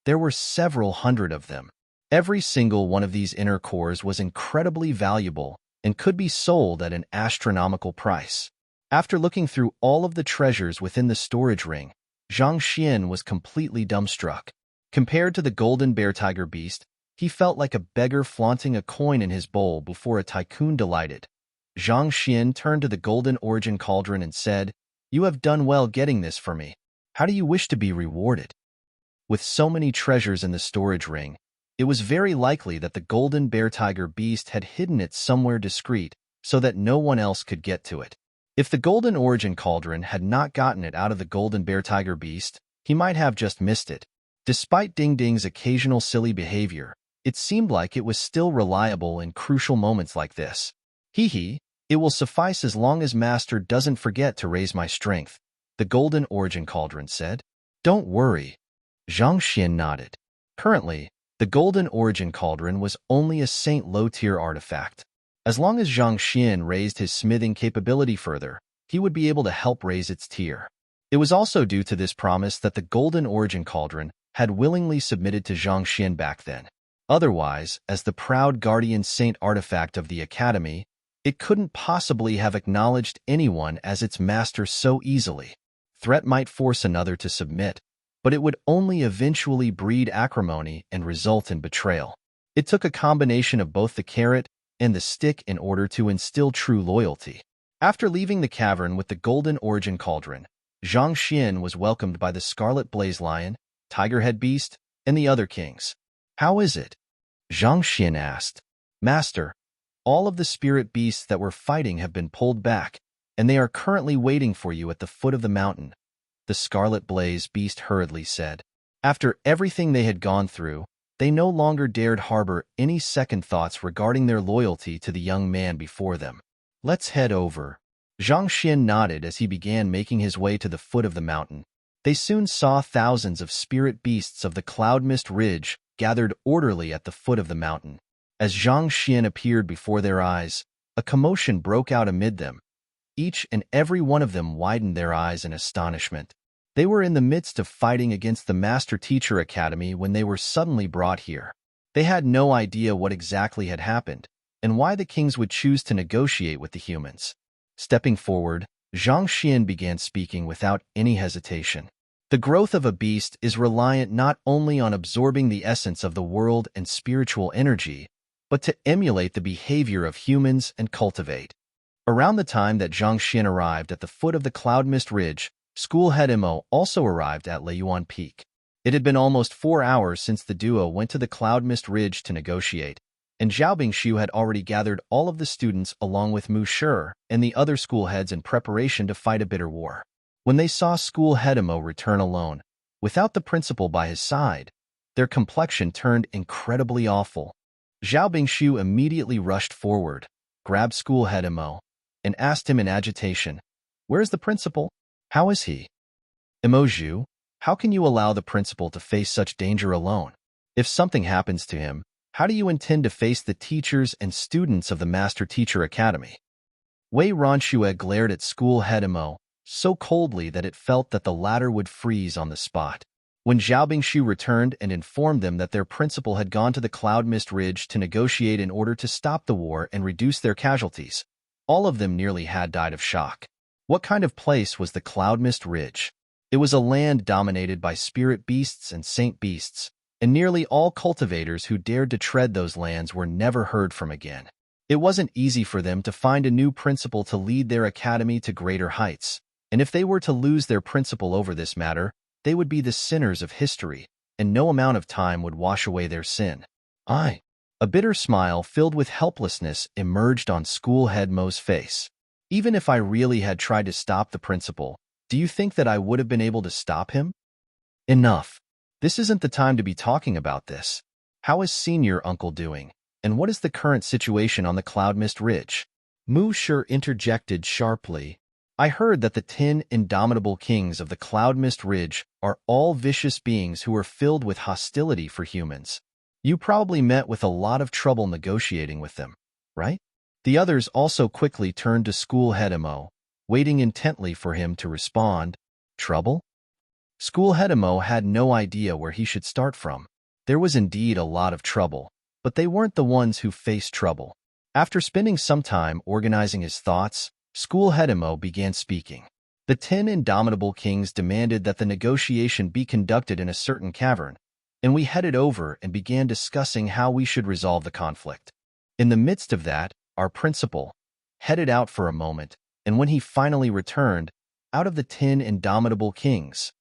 There were several hundred of them. Every single one of these inner cores was incredibly valuable and could be sold at an astronomical price. After looking through all of the treasures within the storage ring, Zhang Xian was completely dumbstruck. Compared to the golden bear tiger beast, he felt like a beggar flaunting a coin in his bowl before a tycoon delighted. Zhang Xian turned to the golden origin cauldron and said, "You have done well getting this for me. How do you wish to be rewarded?" With so many treasures in the storage ring, it was very likely that the golden bear tiger beast had hidden it somewhere discreet so that no one else could get to it. If the golden origin cauldron had not gotten it out of the golden bear tiger beast, he might have just missed it. Despite Ding Ding's occasional silly behavior, it seemed like it was still reliable in crucial moments like this. Hee, it will suffice as long as Master doesn't forget to raise my strength, the golden origin cauldron said. Don't worry. Zhang Xian nodded. Currently, the golden origin cauldron was only a Saint low-tier artifact. As long as Zhang Xian raised his smithing capability further, he would be able to help raise its tier. It was also due to this promise that the golden origin cauldron had willingly submitted to Zhang Xian back then. Otherwise, as the proud guardian saint artifact of the academy, it couldn't possibly have acknowledged anyone as its master so easily. Threat might force another to submit, but it would only eventually breed acrimony and result in betrayal. It took a combination of both the carrot and the stick in order to instill true loyalty. After leaving the cavern with the golden origin cauldron, Zhang Xian was welcomed by the scarlet blaze lion, tiger-head beast, and the other kings. How is it? Zhang Xian asked. Master, all of the spirit beasts that were fighting have been pulled back, and they are currently waiting for you at the foot of the mountain, the scarlet blaze beast hurriedly said. After everything they had gone through, they no longer dared harbor any second thoughts regarding their loyalty to the young man before them. Let's head over. Zhang Xian nodded as he began making his way to the foot of the mountain. They soon saw thousands of spirit beasts of the Cloud Mist Ridge gathered orderly at the foot of the mountain. As Zhang Xian appeared before their eyes, a commotion broke out amid them. Each and every one of them widened their eyes in astonishment. They were in the midst of fighting against the Master Teacher Academy when they were suddenly brought here. They had no idea what exactly had happened, and why the kings would choose to negotiate with the humans. Stepping forward, Zhang Xian began speaking without any hesitation. The growth of a beast is reliant not only on absorbing the essence of the world and spiritual energy, but to emulate the behavior of humans and cultivate. Around the time that Zhang Xian arrived at the foot of the Cloud Mist Ridge, School Head Mo also arrived at Leiyuan Peak. It had been almost 4 hours since the duo went to the Cloud Mist Ridge to negotiate, and Zhao Bingshu had already gathered all of the students along with Mu Shi and the other school heads in preparation to fight a bitter war. When they saw School Head Mo return alone, without the principal by his side, their complexion turned incredibly awful. Zhao Bingshu immediately rushed forward, grabbed School Head Mo, and asked him in agitation, "Where's the principal? How is he?" "Emo Zhu, how can you allow the principal to face such danger alone? If something happens to him, how do you intend to face the teachers and students of the Master Teacher Academy?" Wei Ronxue glared at School Head Mo so coldly that it felt that the latter would freeze on the spot. When Zhao Bingshu returned and informed them that their principal had gone to the Cloud Mist Ridge to negotiate in order to stop the war and reduce their casualties, all of them nearly had died of shock. What kind of place was the Cloud Mist Ridge? It was a land dominated by spirit beasts and saint beasts, and nearly all cultivators who dared to tread those lands were never heard from again. It wasn't easy for them to find a new principal to lead their academy to greater heights, and if they were to lose their principal over this matter, they would be the sinners of history, and no amount of time would wash away their sin. A bitter smile filled with helplessness emerged on school head Mo's face. Even if I really had tried to stop the principal, do you think that I would have been able to stop him? Enough. This isn't the time to be talking about this. How is senior uncle doing? And what is the current situation on the Cloud Mist Ridge? Mu Shi interjected sharply. I heard that the 10 indomitable kings of the Cloud Mist Ridge are all vicious beings who are filled with hostility for humans. You probably met with a lot of trouble negotiating with them, right? The others also quickly turned to school head Mo, waiting intently for him to respond. Trouble? School head Mo had no idea where he should start from. There was indeed a lot of trouble, but they weren't the ones who faced trouble. After spending some time organizing his thoughts, school head Mo began speaking. The 10 indomitable kings demanded that the negotiation be conducted in a certain cavern, and we headed over and began discussing how we should resolve the conflict. In the midst of that, our principal headed out for a moment, and when he finally returned, out of the 10 indomitable kings,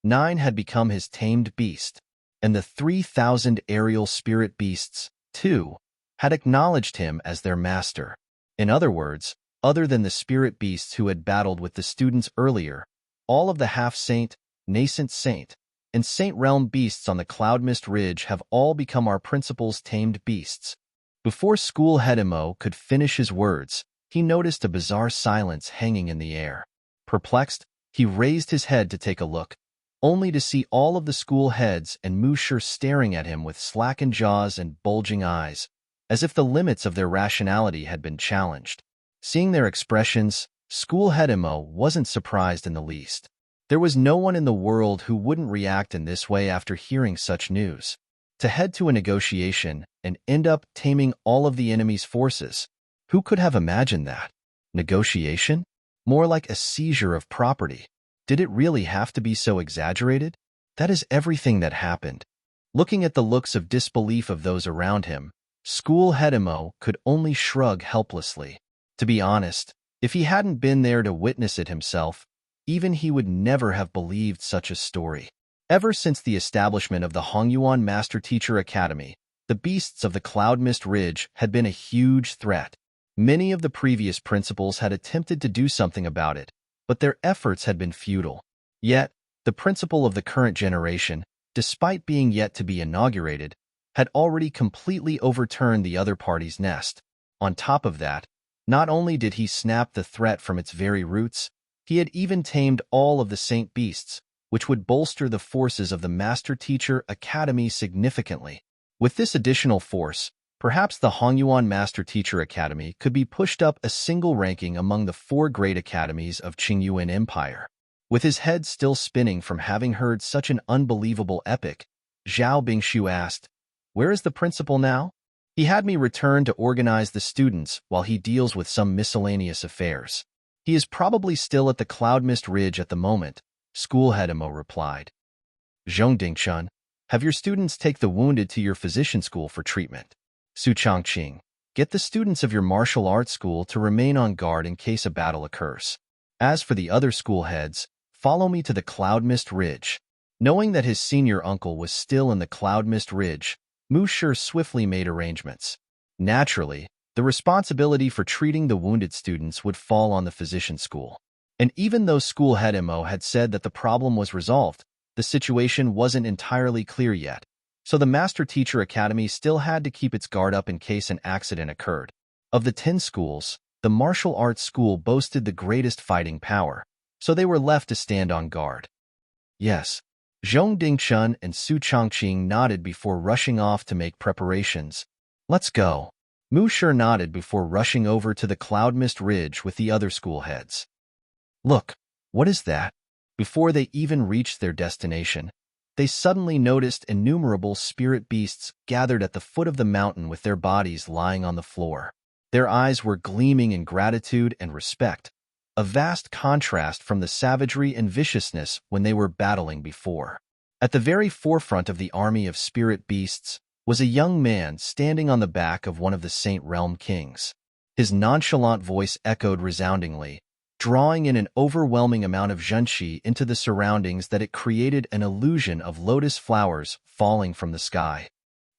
9 had become his tamed beast, and the 3,000 aerial spirit beasts, too, had acknowledged him as their master. In other words, other than the spirit beasts who had battled with the students earlier, all of the half-saint, nascent saint, and Saint Realm beasts on the Cloud Mist Ridge have all become our principal's tamed beasts. Before school head Mo could finish his words, he noticed a bizarre silence hanging in the air. Perplexed, he raised his head to take a look, only to see all of the school heads and Mu Shi staring at him with slackened jaws and bulging eyes, as if the limits of their rationality had been challenged. Seeing their expressions, school head Mo wasn't surprised in the least. There was no one in the world who wouldn't react in this way after hearing such news. To head to a negotiation and end up taming all of the enemy's forces. Who could have imagined that? Negotiation? More like a seizure of property. Did it really have to be so exaggerated? That is everything that happened. Looking at the looks of disbelief of those around him, school head Mo could only shrug helplessly. To be honest, if he hadn't been there to witness it himself, even he would never have believed such a story. Ever since the establishment of the Hongyuan Master Teacher Academy, the beasts of the Cloud Mist Ridge had been a huge threat. Many of the previous principals had attempted to do something about it, but their efforts had been futile. Yet, the principal of the current generation, despite being yet to be inaugurated, had already completely overturned the other party's nest. On top of that, not only did he snap the threat from its very roots, he had even tamed all of the Saint Beasts, which would bolster the forces of the Master Teacher Academy significantly. With this additional force, perhaps the Hongyuan Master Teacher Academy could be pushed up a single ranking among the 4 great academies of Qingyuan Empire. With his head still spinning from having heard such an unbelievable epic, Zhao Bingshu asked, "Where is the principal now?" "He had me return to organize the students while he deals with some miscellaneous affairs. He is probably still at the Cloud Mist Ridge at the moment," school head Mo replied. "Zhong Dingchun, have your students take the wounded to your physician school for treatment. Su Chongqing, get the students of your martial arts school to remain on guard in case a battle occurs. As for the other school heads, follow me to the Cloud Mist Ridge." Knowing that his senior uncle was still in the Cloud Mist Ridge, Mu Shi swiftly made arrangements. Naturally, the responsibility for treating the wounded students would fall on the physician school. And even though school head Mo had said that the problem was resolved, the situation wasn't entirely clear yet, so the Master Teacher Academy still had to keep its guard up in case an accident occurred. Of the 10 schools, the martial arts school boasted the greatest fighting power, so they were left to stand on guard. Yes, Zhong Dingchun and Su Chongqing nodded before rushing off to make preparations. "Let's go." Mu Shi nodded before rushing over to the Cloud Mist Ridge with the other school heads. "Look, what is that?" Before they even reached their destination, they suddenly noticed innumerable spirit beasts gathered at the foot of the mountain with their bodies lying on the floor. Their eyes were gleaming in gratitude and respect, a vast contrast from the savagery and viciousness when they were battling before. At the very forefront of the army of spirit beasts was a young man standing on the back of one of the Saint Realm kings. His nonchalant voice echoed resoundingly, drawing in an overwhelming amount of zhenqi into the surroundings that it created an illusion of lotus flowers falling from the sky.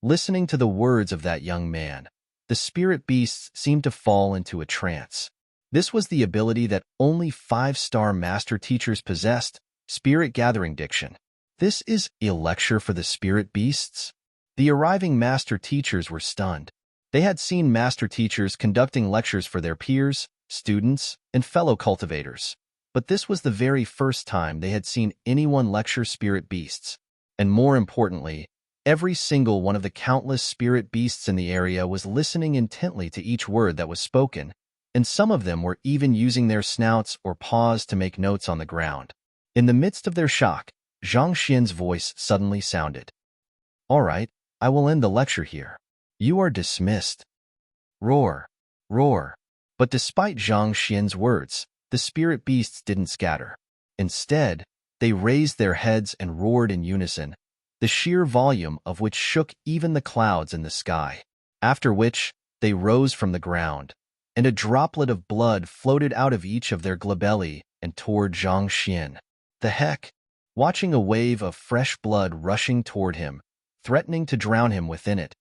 Listening to the words of that young man, the spirit beasts seemed to fall into a trance. This was the ability that only 5-star master teachers possessed, spirit gathering diction. This is a lecture for the spirit beasts? The arriving master teachers were stunned. They had seen master teachers conducting lectures for their peers, students, and fellow cultivators. But this was the very first time they had seen anyone lecture spirit beasts. And more importantly, every single one of the countless spirit beasts in the area was listening intently to each word that was spoken, and some of them were even using their snouts or paws to make notes on the ground. In the midst of their shock, Zhang Xian's voice suddenly sounded. "All right, I will end the lecture here. You are dismissed." Roar, roar. But despite Zhang Xian's words, the spirit beasts didn't scatter. Instead, they raised their heads and roared in unison, the sheer volume of which shook even the clouds in the sky. After which, they rose from the ground, and a droplet of blood floated out of each of their glabelli and toward Zhang Xian. The heck? Watching a wave of fresh blood rushing toward him, threatening to drown him within it,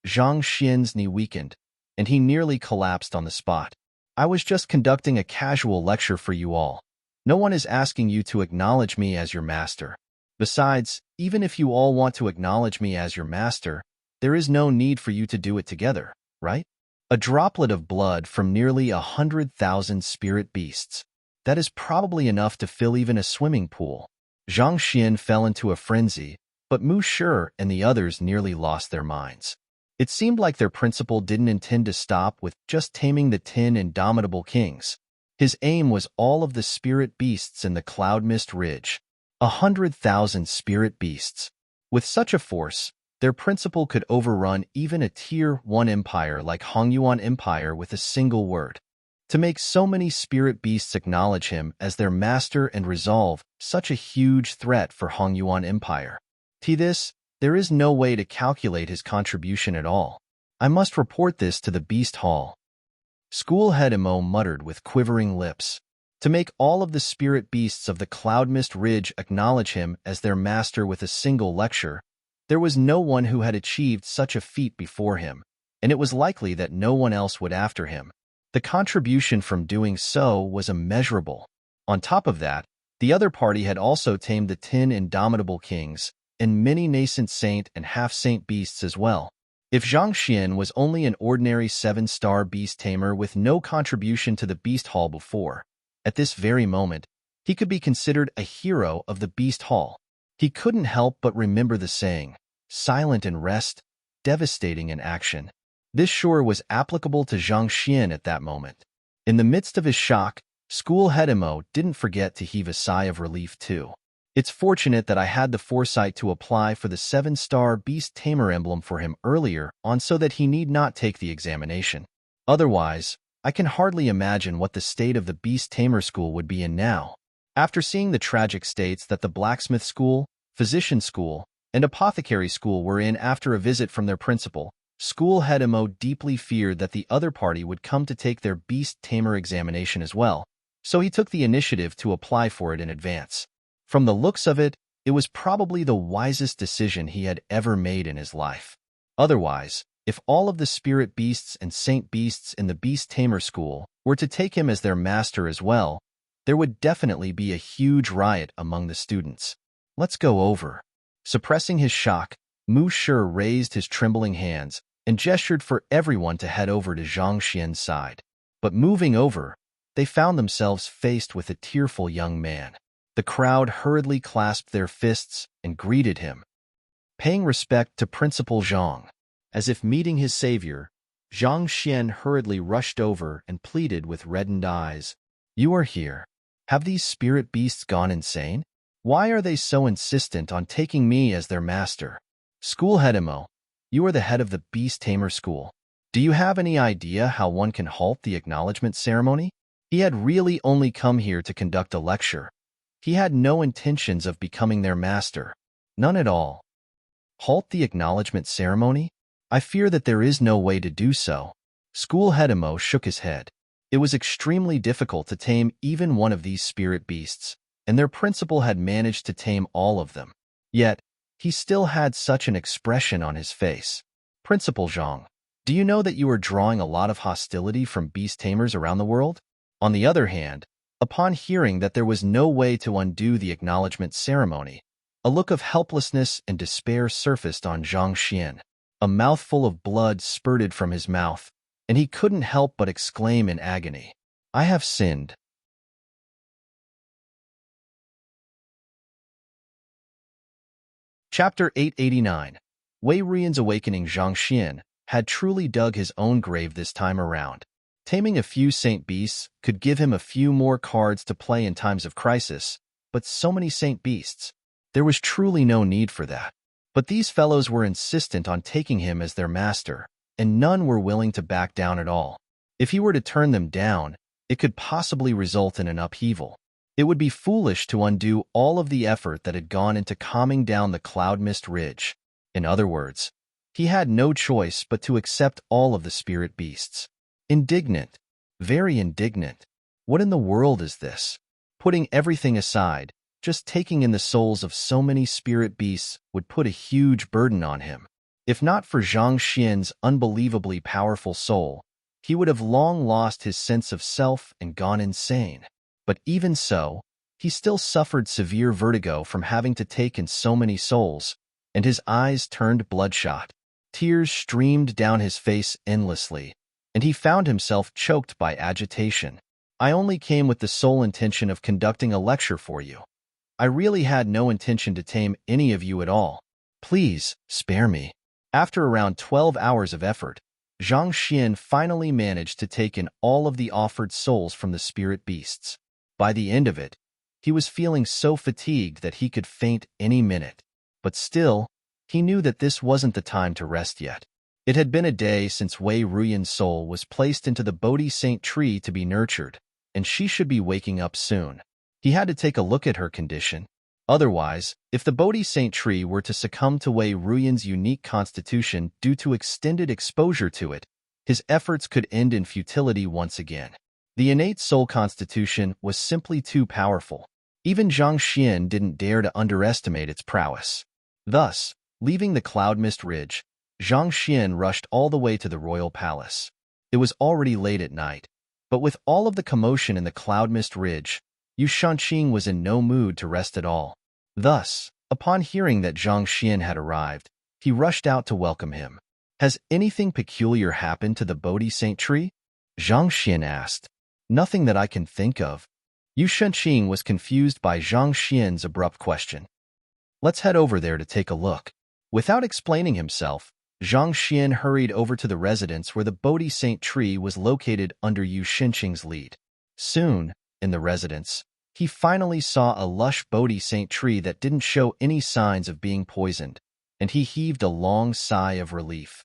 Zhang Xian's knee weakened, and he nearly collapsed on the spot. "I was just conducting a casual lecture for you all. No one is asking you to acknowledge me as your master. Besides, even if you all want to acknowledge me as your master, there is no need for you to do it together, right?" A droplet of blood from nearly 100,000 spirit beasts. That is probably enough to fill even a swimming pool. Zhang Xian fell into a frenzy, but Mu Shi and the others nearly lost their minds. It seemed like their principal didn't intend to stop with just taming the 10 indomitable kings. His aim was all of the spirit beasts in the Cloud Mist Ridge. 100,000 spirit beasts. With such a force, their principal could overrun even a Tier 1 empire like Hongyuan Empire with a single word. To make so many spirit beasts acknowledge him as their master and resolve such a huge threat for Hongyuan Empire. To this, there is no way to calculate his contribution at all. "I must report this to the Beast Hall." School head Emo muttered with quivering lips. To make all of the spirit beasts of the Cloud Mist Ridge acknowledge him as their master with a single lecture, there was no one who had achieved such a feat before him, and it was likely that no one else would after him. The contribution from doing so was immeasurable. On top of that, the other party had also tamed the 10 indomitable kings, and many nascent saint and half-saint beasts as well. If Zhang Xian was only an ordinary 7-star beast tamer with no contribution to the Beast Hall before, at this very moment, he could be considered a hero of the Beast Hall. He couldn't help but remember the saying, "Silent in rest, devastating in action." This sure was applicable to Zhang Xian at that moment. In the midst of his shock, school head Emo didn't forget to heave a sigh of relief too. "It's fortunate that I had the foresight to apply for the 7-star Beast Tamer emblem for him earlier on so that he need not take the examination. Otherwise, I can hardly imagine what the state of the Beast Tamer School would be in now." After seeing the tragic states that the Blacksmith School, Physician School, and Apothecary School were in after a visit from their principal, school head Emo deeply feared that the other party would come to take their Beast Tamer examination as well, so he took the initiative to apply for it in advance. From the looks of it, it was probably the wisest decision he had ever made in his life. Otherwise, if all of the spirit beasts and saint beasts in the Beast Tamer School were to take him as their master as well, there would definitely be a huge riot among the students. "Let's go over." Suppressing his shock, Mu Shi raised his trembling hands and gestured for everyone to head over to Zhang Xian's side. But moving over, they found themselves faced with a tearful young man. The crowd hurriedly clasped their fists and greeted him, paying respect to Principal Zhang. As if meeting his savior, Zhang Xian hurriedly rushed over and pleaded with reddened eyes. "You are here. Have these spirit beasts gone insane? Why are they so insistent on taking me as their master?" "School head Emo, you are the head of the Beast Tamer School. Do you have any idea how one can halt the acknowledgement ceremony?" He had really only come here to conduct a lecture. He had no intentions of becoming their master. None at all. Halt the acknowledgement ceremony? I fear that there is no way to do so. School head Emo shook his head. It was extremely difficult to tame even one of these spirit beasts, and their principal had managed to tame all of them. Yet, he still had such an expression on his face. Principal Zhang, do you know that you are drawing a lot of hostility from beast tamers around the world? On the other hand, upon hearing that there was no way to undo the acknowledgement ceremony, a look of helplessness and despair surfaced on Zhang Xian. A mouthful of blood spurted from his mouth, and he couldn't help but exclaim in agony, "I have sinned." Chapter 889. Wei Ruyan's awakening. Zhang Xian had truly dug his own grave this time around. Taming a few saint beasts could give him a few more cards to play in times of crisis, but so many saint beasts. There was truly no need for that. But these fellows were insistent on taking him as their master, and none were willing to back down at all. If he were to turn them down, it could possibly result in an upheaval. It would be foolish to undo all of the effort that had gone into calming down the cloud mist ridge. In other words, he had no choice but to accept all of the spirit beasts. Indignant, very indignant. What in the world is this? Putting everything aside, just taking in the souls of so many spirit beasts would put a huge burden on him. If not for Zhang Xian's unbelievably powerful soul, he would have long lost his sense of self and gone insane. But even so, he still suffered severe vertigo from having to take in so many souls, and his eyes turned bloodshot. Tears streamed down his face endlessly, and he found himself choked by agitation. I only came with the sole intention of conducting a lecture for you. I really had no intention to tame any of you at all. Please, spare me. After around 12 hours of effort, Zhang Xian finally managed to take in all of the offered souls from the spirit beasts. By the end of it, he was feeling so fatigued that he could faint any minute. But still, he knew that this wasn't the time to rest yet. It had been a day since Wei Ruyan's soul was placed into the Bodhi Saint tree to be nurtured, and she should be waking up soon. He had to take a look at her condition. Otherwise, if the Bodhi Saint tree were to succumb to Wei Ruyan's unique constitution due to extended exposure to it, his efforts could end in futility once again. The innate soul constitution was simply too powerful. Even Zhang Xian didn't dare to underestimate its prowess. Thus, leaving the cloud mist ridge, Zhang Xian rushed all the way to the royal palace. It was already late at night, but with all of the commotion in the cloud mist ridge, Yu Shanqing was in no mood to rest at all. Thus, upon hearing that Zhang Xian had arrived, he rushed out to welcome him. "Has anything peculiar happened to the Bodhi Saint tree?" Zhang Xian asked. "Nothing that I can think of." Yu Shanqing was confused by Zhang Xian's abrupt question. "Let's head over there to take a look." Without explaining himself, Zhang Xian hurried over to the residence where the Bodhi Saint tree was located under Yu Shanqing's lead. Soon, in the residence, he finally saw a lush Bodhi Saint tree that didn't show any signs of being poisoned, and he heaved a long sigh of relief.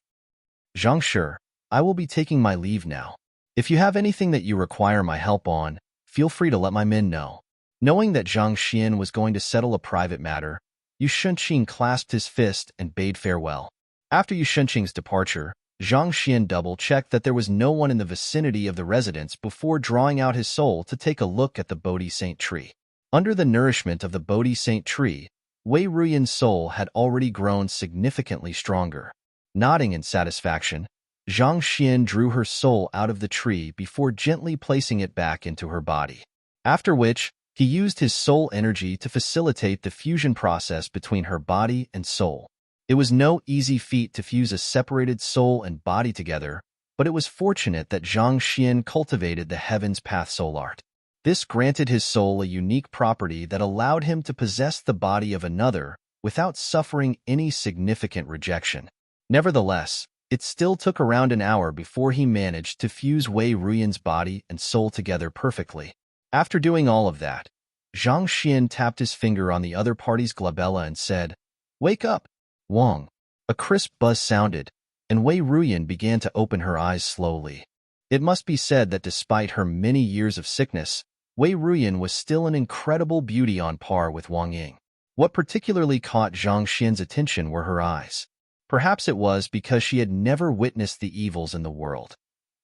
"Zhang Shi, I will be taking my leave now. If you have anything that you require my help on, feel free to let my men know." Knowing that Zhang Xian was going to settle a private matter, Yu Shanqing clasped his fist and bade farewell. After Yu Shanqing's departure, Zhang Xian double-checked that there was no one in the vicinity of the residence before drawing out his soul to take a look at the Bodhi Saint tree. Under the nourishment of the Bodhi Saint tree, Wei Ruyan's soul had already grown significantly stronger. Nodding in satisfaction, Zhang Xian drew her soul out of the tree before gently placing it back into her body. After which, he used his soul energy to facilitate the fusion process between her body and soul. It was no easy feat to fuse a separated soul and body together, but it was fortunate that Zhang Xian cultivated the Heaven's Path soul art. This granted his soul a unique property that allowed him to possess the body of another without suffering any significant rejection. Nevertheless, it still took around an hour before he managed to fuse Wei Ruyan's body and soul together perfectly. After doing all of that, Zhang Xian tapped his finger on the other party's glabella and said, "Wake up, Wang." A crisp buzz sounded, and Wei Ruyan began to open her eyes slowly. It must be said that despite her many years of sickness, Wei Ruyan was still an incredible beauty on par with Wang Ying. What particularly caught Zhang Xian's attention were her eyes. Perhaps it was because she had never witnessed the evils in the world.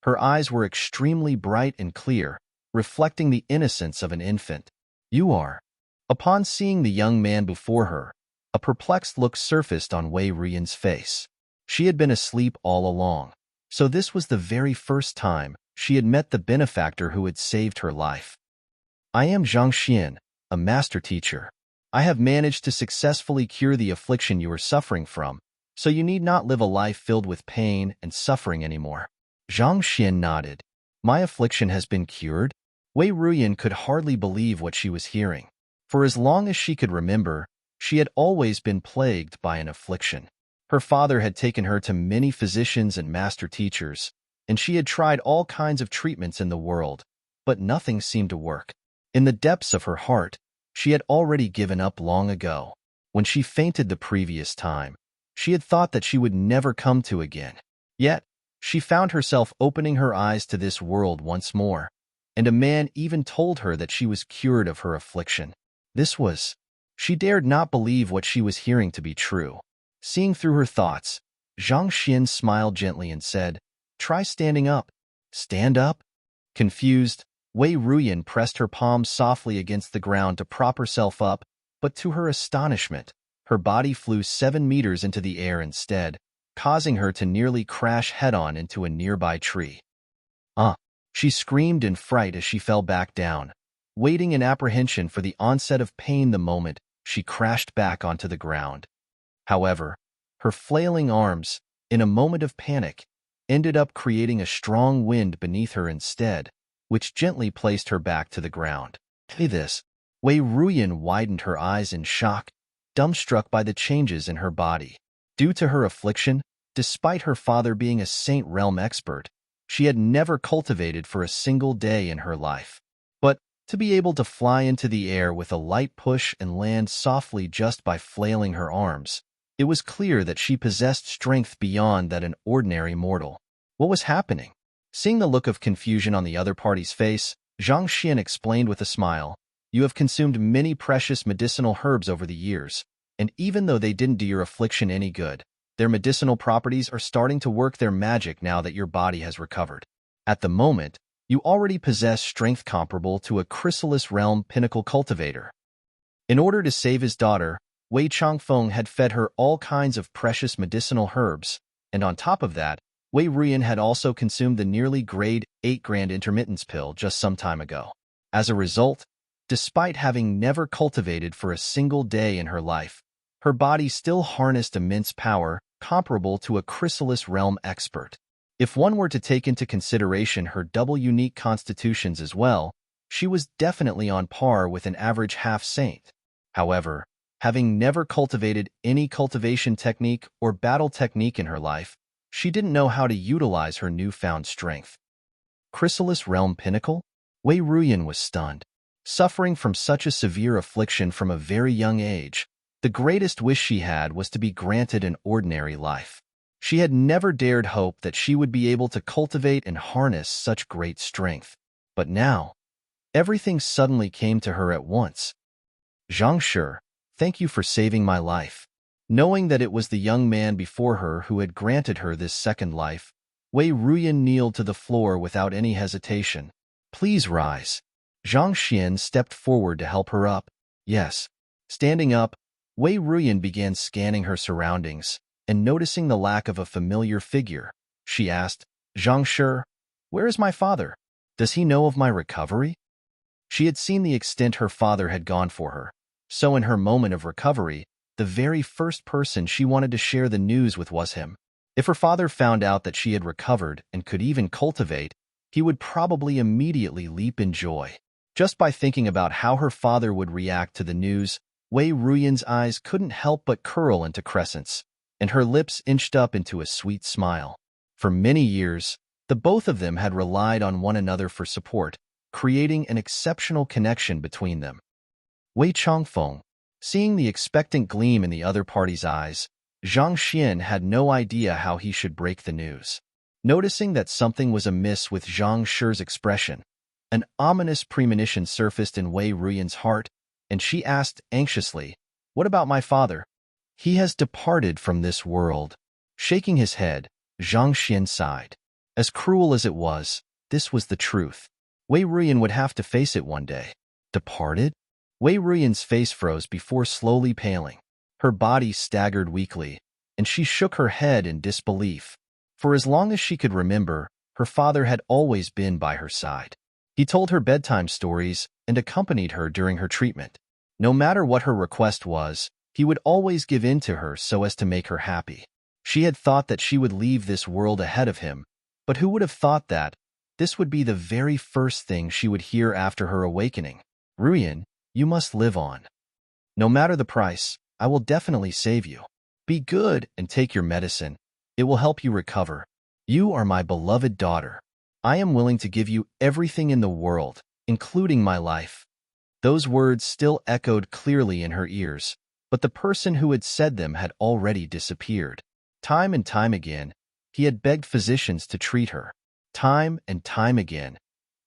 Her eyes were extremely bright and clear, reflecting the innocence of an infant. You are. Upon seeing the young man before her, a perplexed look surfaced on Wei Ruyan's face. She had been asleep all along, so this was the very first time she had met the benefactor who had saved her life. I am Zhang Xian, a master teacher. I have managed to successfully cure the affliction you are suffering from, so you need not live a life filled with pain and suffering anymore. Zhang Xian nodded. My affliction has been cured? Wei Ruyan could hardly believe what she was hearing. For as long as she could remember, she had always been plagued by an affliction. Her father had taken her to many physicians and master teachers, and she had tried all kinds of treatments in the world, but nothing seemed to work. In the depths of her heart, she had already given up long ago. When she fainted the previous time, she had thought that she would never come to again. Yet, she found herself opening her eyes to this world once more, and a man even told her that she was cured of her affliction. She dared not believe what she was hearing to be true. Seeing through her thoughts, Zhang Xian smiled gently and said, "Try standing up." Stand up? Confused, Wei Ruyan pressed her palms softly against the ground to prop herself up, but to her astonishment, her body flew 7 meters into the air instead, causing her to nearly crash head-on into a nearby tree. She screamed in fright as she fell back down, waiting in apprehension for the onset of pain the moment she crashed back onto the ground. However, her flailing arms, in a moment of panic, ended up creating a strong wind beneath her instead, which gently placed her back to the ground. Wei Ruyan widened her eyes in shock, dumbstruck by the changes in her body. Due to her affliction, despite her father being a Saint Realm expert, she had never cultivated for a single day in her life. But to be able to fly into the air with a light push and land softly just by flailing her arms, it was clear that she possessed strength beyond that an ordinary mortal. What was happening? Seeing the look of confusion on the other party's face, Zhang Xian explained with a smile, "You have consumed many precious medicinal herbs over the years, and even though they didn't do your affliction any good, their medicinal properties are starting to work their magic now that your body has recovered. At the moment, you already possess strength comparable to a chrysalis realm pinnacle cultivator." In order to save his daughter, Wei Changfeng had fed her all kinds of precious medicinal herbs, and on top of that, Wei Ruyan had also consumed the nearly grade 8 grand intermittence pill just some time ago. As a result, despite having never cultivated for a single day in her life, her body still harnessed immense power comparable to a chrysalis realm expert. If one were to take into consideration her double unique constitutions as well, she was definitely on par with an average half-saint. However, having never cultivated any cultivation technique or battle technique in her life, she didn't know how to utilize her newfound strength. Chrysalis Realm Pinnacle? Wei Ruyan was stunned. Suffering from such a severe affliction from a very young age, the greatest wish she had was to be granted an ordinary life. She had never dared hope that she would be able to cultivate and harness such great strength. But now, everything suddenly came to her at once. "Zhang Shi, thank you for saving my life." Knowing that it was the young man before her who had granted her this second life, Wei Ruyan kneeled to the floor without any hesitation. "Please rise." Zhang Xian stepped forward to help her up. Yes. Standing up, Wei Ruyan began scanning her surroundings, and noticing the lack of a familiar figure, she asked, "Zhang Shi, where is my father? Does he know of my recovery?" She had seen the extent her father had gone for her, so in her moment of recovery, the very first person she wanted to share the news with was him. If her father found out that she had recovered and could even cultivate, he would probably immediately leap in joy. Just by thinking about how her father would react to the news, Wei Ruyan's eyes couldn't help but curl into crescents, and her lips inched up into a sweet smile. For many years, the both of them had relied on one another for support, creating an exceptional connection between them. Wei Changfeng, seeing the expectant gleam in the other party's eyes, Zhang Xian had no idea how he should break the news. Noticing that something was amiss with Zhang Shi's expression, an ominous premonition surfaced in Wei Ruyan's heart, and she asked anxiously, "What about my father?" "He has departed from this world." Shaking his head, Zhang Xian sighed. As cruel as it was, this was the truth. Wei Ruyan would have to face it one day. Departed? Wei Ruyan's face froze before slowly paling. Her body staggered weakly, and she shook her head in disbelief. For as long as she could remember, her father had always been by her side. He told her bedtime stories and accompanied her during her treatment. No matter what her request was, he would always give in to her so as to make her happy. She had thought that she would leave this world ahead of him, but who would have thought that this would be the very first thing she would hear after her awakening? Ruyan, you must live on. No matter the price, I will definitely save you. Be good and take your medicine. It will help you recover. You are my beloved daughter. I am willing to give you everything in the world, including my life. Those words still echoed clearly in her ears, but the person who had said them had already disappeared. Time and time again, he had begged physicians to treat her. Time and time again,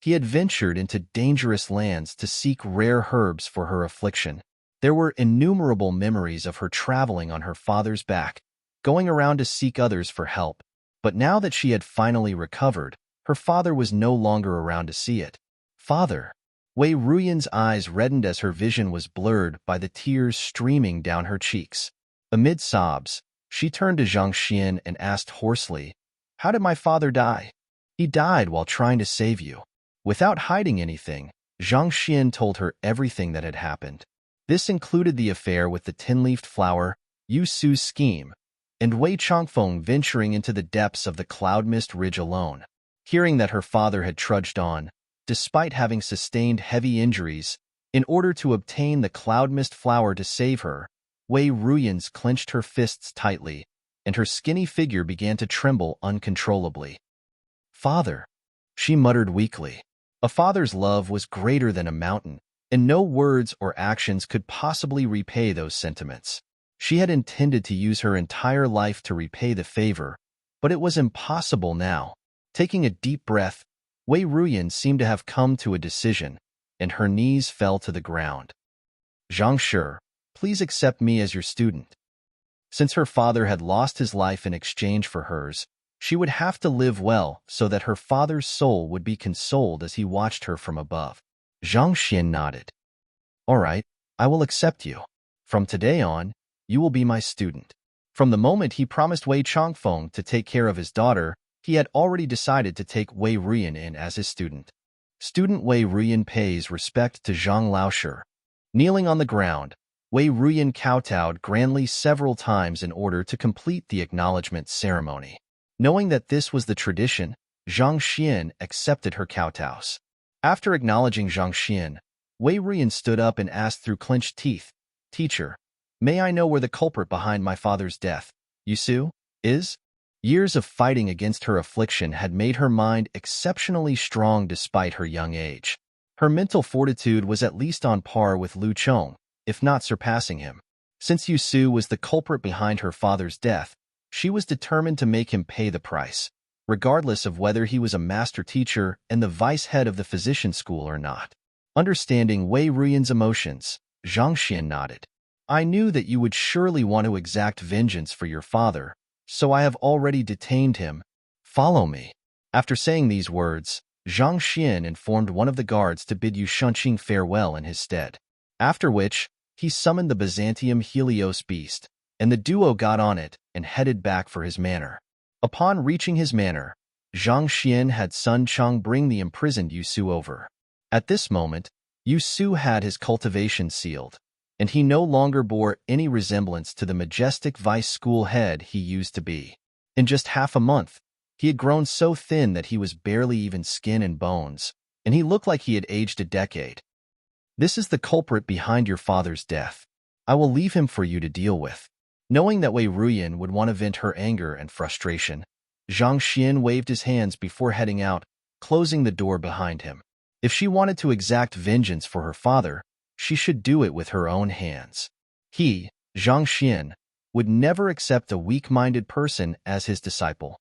he had ventured into dangerous lands to seek rare herbs for her affliction. There were innumerable memories of her traveling on her father's back, going around to seek others for help. But now that she had finally recovered, her father was no longer around to see it. Father! Wei Ruyan's eyes reddened as her vision was blurred by the tears streaming down her cheeks. Amid sobs, she turned to Zhang Xian and asked hoarsely, "How did my father die?" "He died while trying to save you." Without hiding anything, Zhang Xian told her everything that had happened. This included the affair with the tin-leafed flower, Yu Su's scheme, and Wei Changfeng venturing into the depths of the cloud mist ridge alone. Hearing that her father had trudged on, despite having sustained heavy injuries, in order to obtain the cloud mist flower to save her, Wei Ruyan's clenched her fists tightly, and her skinny figure began to tremble uncontrollably. "Father," she muttered weakly. A father's love was greater than a mountain, and no words or actions could possibly repay those sentiments. She had intended to use her entire life to repay the favor, but it was impossible now. Taking a deep breath, Wei Ruyan seemed to have come to a decision, and her knees fell to the ground. "Zhang Shi, please accept me as your student." Since her father had lost his life in exchange for hers, she would have to live well so that her father's soul would be consoled as he watched her from above. Zhang Xian nodded. "All right, I will accept you. From today on, you will be my student." From the moment he promised Wei Changfeng to take care of his daughter, he had already decided to take Wei Ruyan in as his student. Student Wei Ruyan pays respect to Zhang Laoshi. Kneeling on the ground, Wei Ruyan kowtowed grandly several times in order to complete the acknowledgement ceremony. Knowing that this was the tradition, Zhang Xian accepted her kowtows. After acknowledging Zhang Xian, Wei Ruyan stood up and asked through clenched teeth, "Teacher, may I know where the culprit behind my father's death, Yu Su, is?" Years of fighting against her affliction had made her mind exceptionally strong despite her young age. Her mental fortitude was at least on par with Lu Chong, if not surpassing him. Since Yu Su was the culprit behind her father's death, she was determined to make him pay the price, regardless of whether he was a master teacher and the vice head of the physician school or not. Understanding Wei Ruyan's emotions, Zhang Xian nodded. "I knew that you would surely want to exact vengeance for your father, so I have already detained him. Follow me." After saying these words, Zhang Xian informed one of the guards to bid Yu Shunqing farewell in his stead. After which, he summoned the Byzantium Helios beast, and the duo got on it and headed back for his manor. Upon reaching his manor, Zhang Xian had Sun Cheng bring the imprisoned Yu Su over. At this moment, Yu Su had his cultivation sealed, and he no longer bore any resemblance to the majestic vice school head he used to be. In just half a month, he had grown so thin that he was barely even skin and bones, and he looked like he had aged a decade. "This is the culprit behind your father's death. I will leave him for you to deal with." Knowing that Wei Ruyan would want to vent her anger and frustration, Zhang Xian waved his hands before heading out, closing the door behind him. If she wanted to exact vengeance for her father, she should do it with her own hands. He, Zhang Xian, would never accept a weak-minded person as his disciple.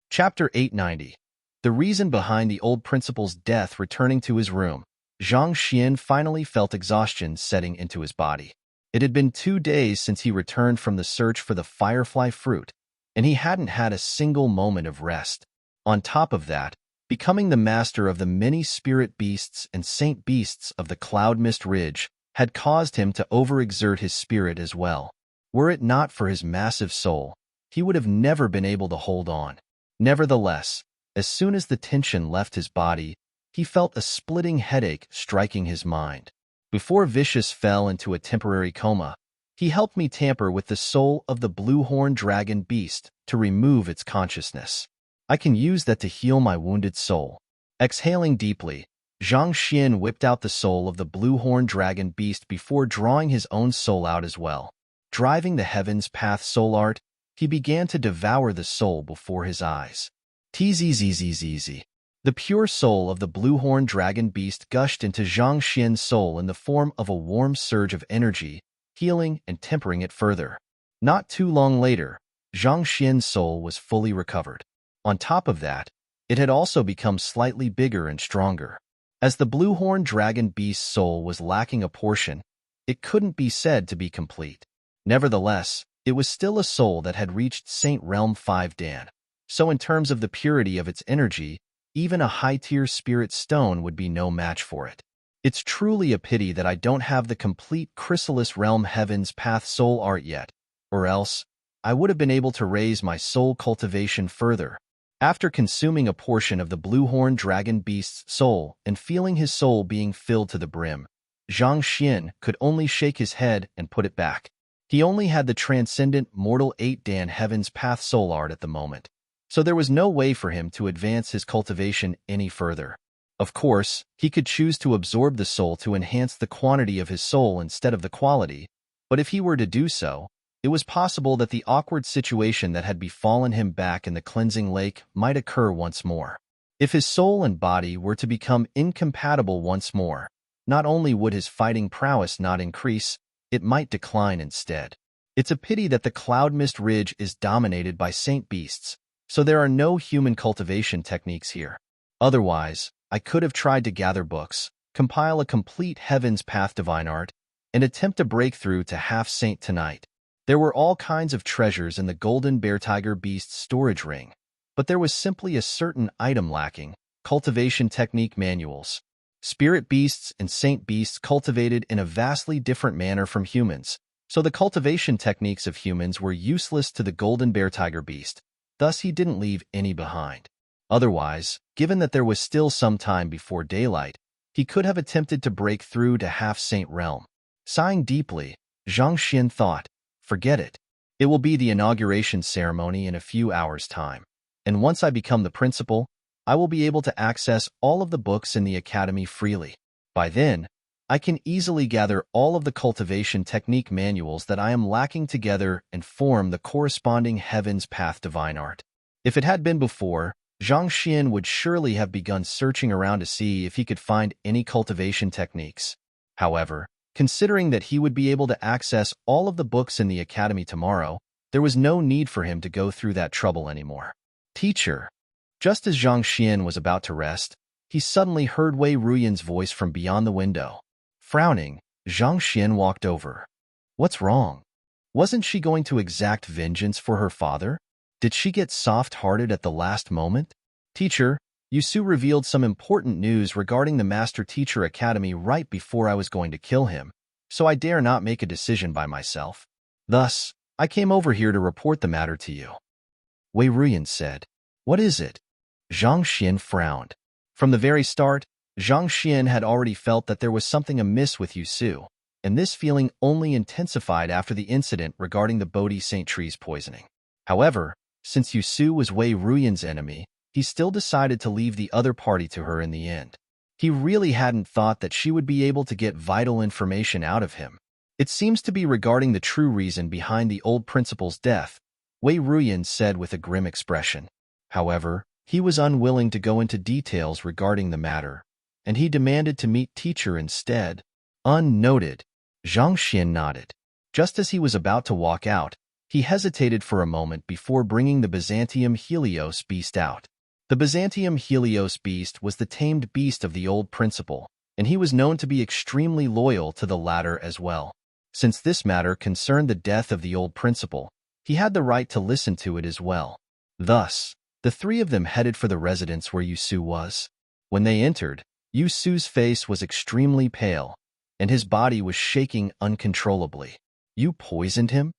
Chapter 890. The reason behind the old principal's death returning to his room. Zhang Xian finally felt exhaustion setting into his body. It had been 2 days since he returned from the search for the firefly fruit, and he hadn't had a single moment of rest. On top of that, becoming the master of the many spirit beasts and saint beasts of the Cloud Mist Ridge had caused him to overexert his spirit as well. Were it not for his massive soul, he would have never been able to hold on. Nevertheless, as soon as the tension left his body, he felt a splitting headache striking his mind. Before Vicious fell into a temporary coma, he helped me tamper with the soul of the blue-horned dragon beast to remove its consciousness. I can use that to heal my wounded soul. Exhaling deeply, Zhang Xian whipped out the soul of the blue-horned dragon beast before drawing his own soul out as well. Driving the Heaven's Path soul art, he began to devour the soul before his eyes. Tzzzz. The pure soul of the blue-horned dragon beast gushed into Zhang Xian's soul in the form of a warm surge of energy, healing and tempering it further. Not too long later, Zhang Xian's soul was fully recovered. On top of that, it had also become slightly bigger and stronger. As the blue-horned dragon beast's soul was lacking a portion, it couldn't be said to be complete. Nevertheless, it was still a soul that had reached Saint Realm 5 Dan. So in terms of the purity of its energy, even a high-tier spirit stone would be no match for it. It's truly a pity that I don't have the complete Chrysalis Realm Heaven's Path soul art yet, or else I would have been able to raise my soul cultivation further. After consuming a portion of the blue-horned dragon beast's soul and feeling his soul being filled to the brim, Zhang Xian could only shake his head and put it back. He only had the transcendent mortal 8 Dan Heaven's Path soul art at the moment, so there was no way for him to advance his cultivation any further. Of course, he could choose to absorb the soul to enhance the quantity of his soul instead of the quality, but if he were to do so, it was possible that the awkward situation that had befallen him back in the cleansing lake might occur once more. If his soul and body were to become incompatible once more, not only would his fighting prowess not increase, it might decline instead. It's a pity that the Cloud Mist Ridge is dominated by saint beasts, so there are no human cultivation techniques here. Otherwise, I could have tried to gather books, compile a complete Heaven's Path divine art, and attempt to break through to half-saint tonight. There were all kinds of treasures in the golden bear tiger beast's storage ring, but there was simply a certain item lacking: cultivation technique manuals. Spirit beasts and saint beasts cultivated in a vastly different manner from humans, so the cultivation techniques of humans were useless to the golden bear tiger beast. Thus, he didn't leave any behind. Otherwise, given that there was still some time before daylight, he could have attempted to break through to half-saint realm. Sighing deeply, Zhang Xian thought, forget it. It will be the inauguration ceremony in a few hours' time, and once I become the principal, I will be able to access all of the books in the academy freely. By then, I can easily gather all of the cultivation technique manuals that I am lacking together and form the corresponding Heaven's Path divine art. If it had been before, Zhang Xian would surely have begun searching around to see if he could find any cultivation techniques. However, considering that he would be able to access all of the books in the academy tomorrow, there was no need for him to go through that trouble anymore. Teacher. Just as Zhang Xian was about to rest, he suddenly heard Wei Ruyan's voice from beyond the window. Frowning, Zhang Xian walked over. What's wrong? Wasn't she going to exact vengeance for her father? Did she get soft-hearted at the last moment? Teacher, Yusu revealed some important news regarding the Master Teacher Academy right before I was going to kill him, so I dare not make a decision by myself. Thus, I came over here to report the matter to you. Wei Ruyan said. What is it? Zhang Xian frowned. From the very start, Zhang Xian had already felt that there was something amiss with Yusu, and this feeling only intensified after the incident regarding the Bodhi Saint Tree's poisoning. However, since Yusu was Wei Ruyan's enemy, he still decided to leave the other party to her in the end. He really hadn't thought that she would be able to get vital information out of him. It seems to be regarding the true reason behind the old principal's death, Wei Ruyan said with a grim expression. However, he was unwilling to go into details regarding the matter, and he demanded to meet teacher instead. Unnoted. Zhang Xian nodded. Just as he was about to walk out, he hesitated for a moment before bringing the Byzantium Helios beast out. The Byzantium Helios beast was the tamed beast of the old principal, and he was known to be extremely loyal to the latter as well. Since this matter concerned the death of the old principal, he had the right to listen to it as well. Thus, the three of them headed for the residence where Yusu was. When they entered, Yusu's face was extremely pale, and his body was shaking uncontrollably. You poisoned him?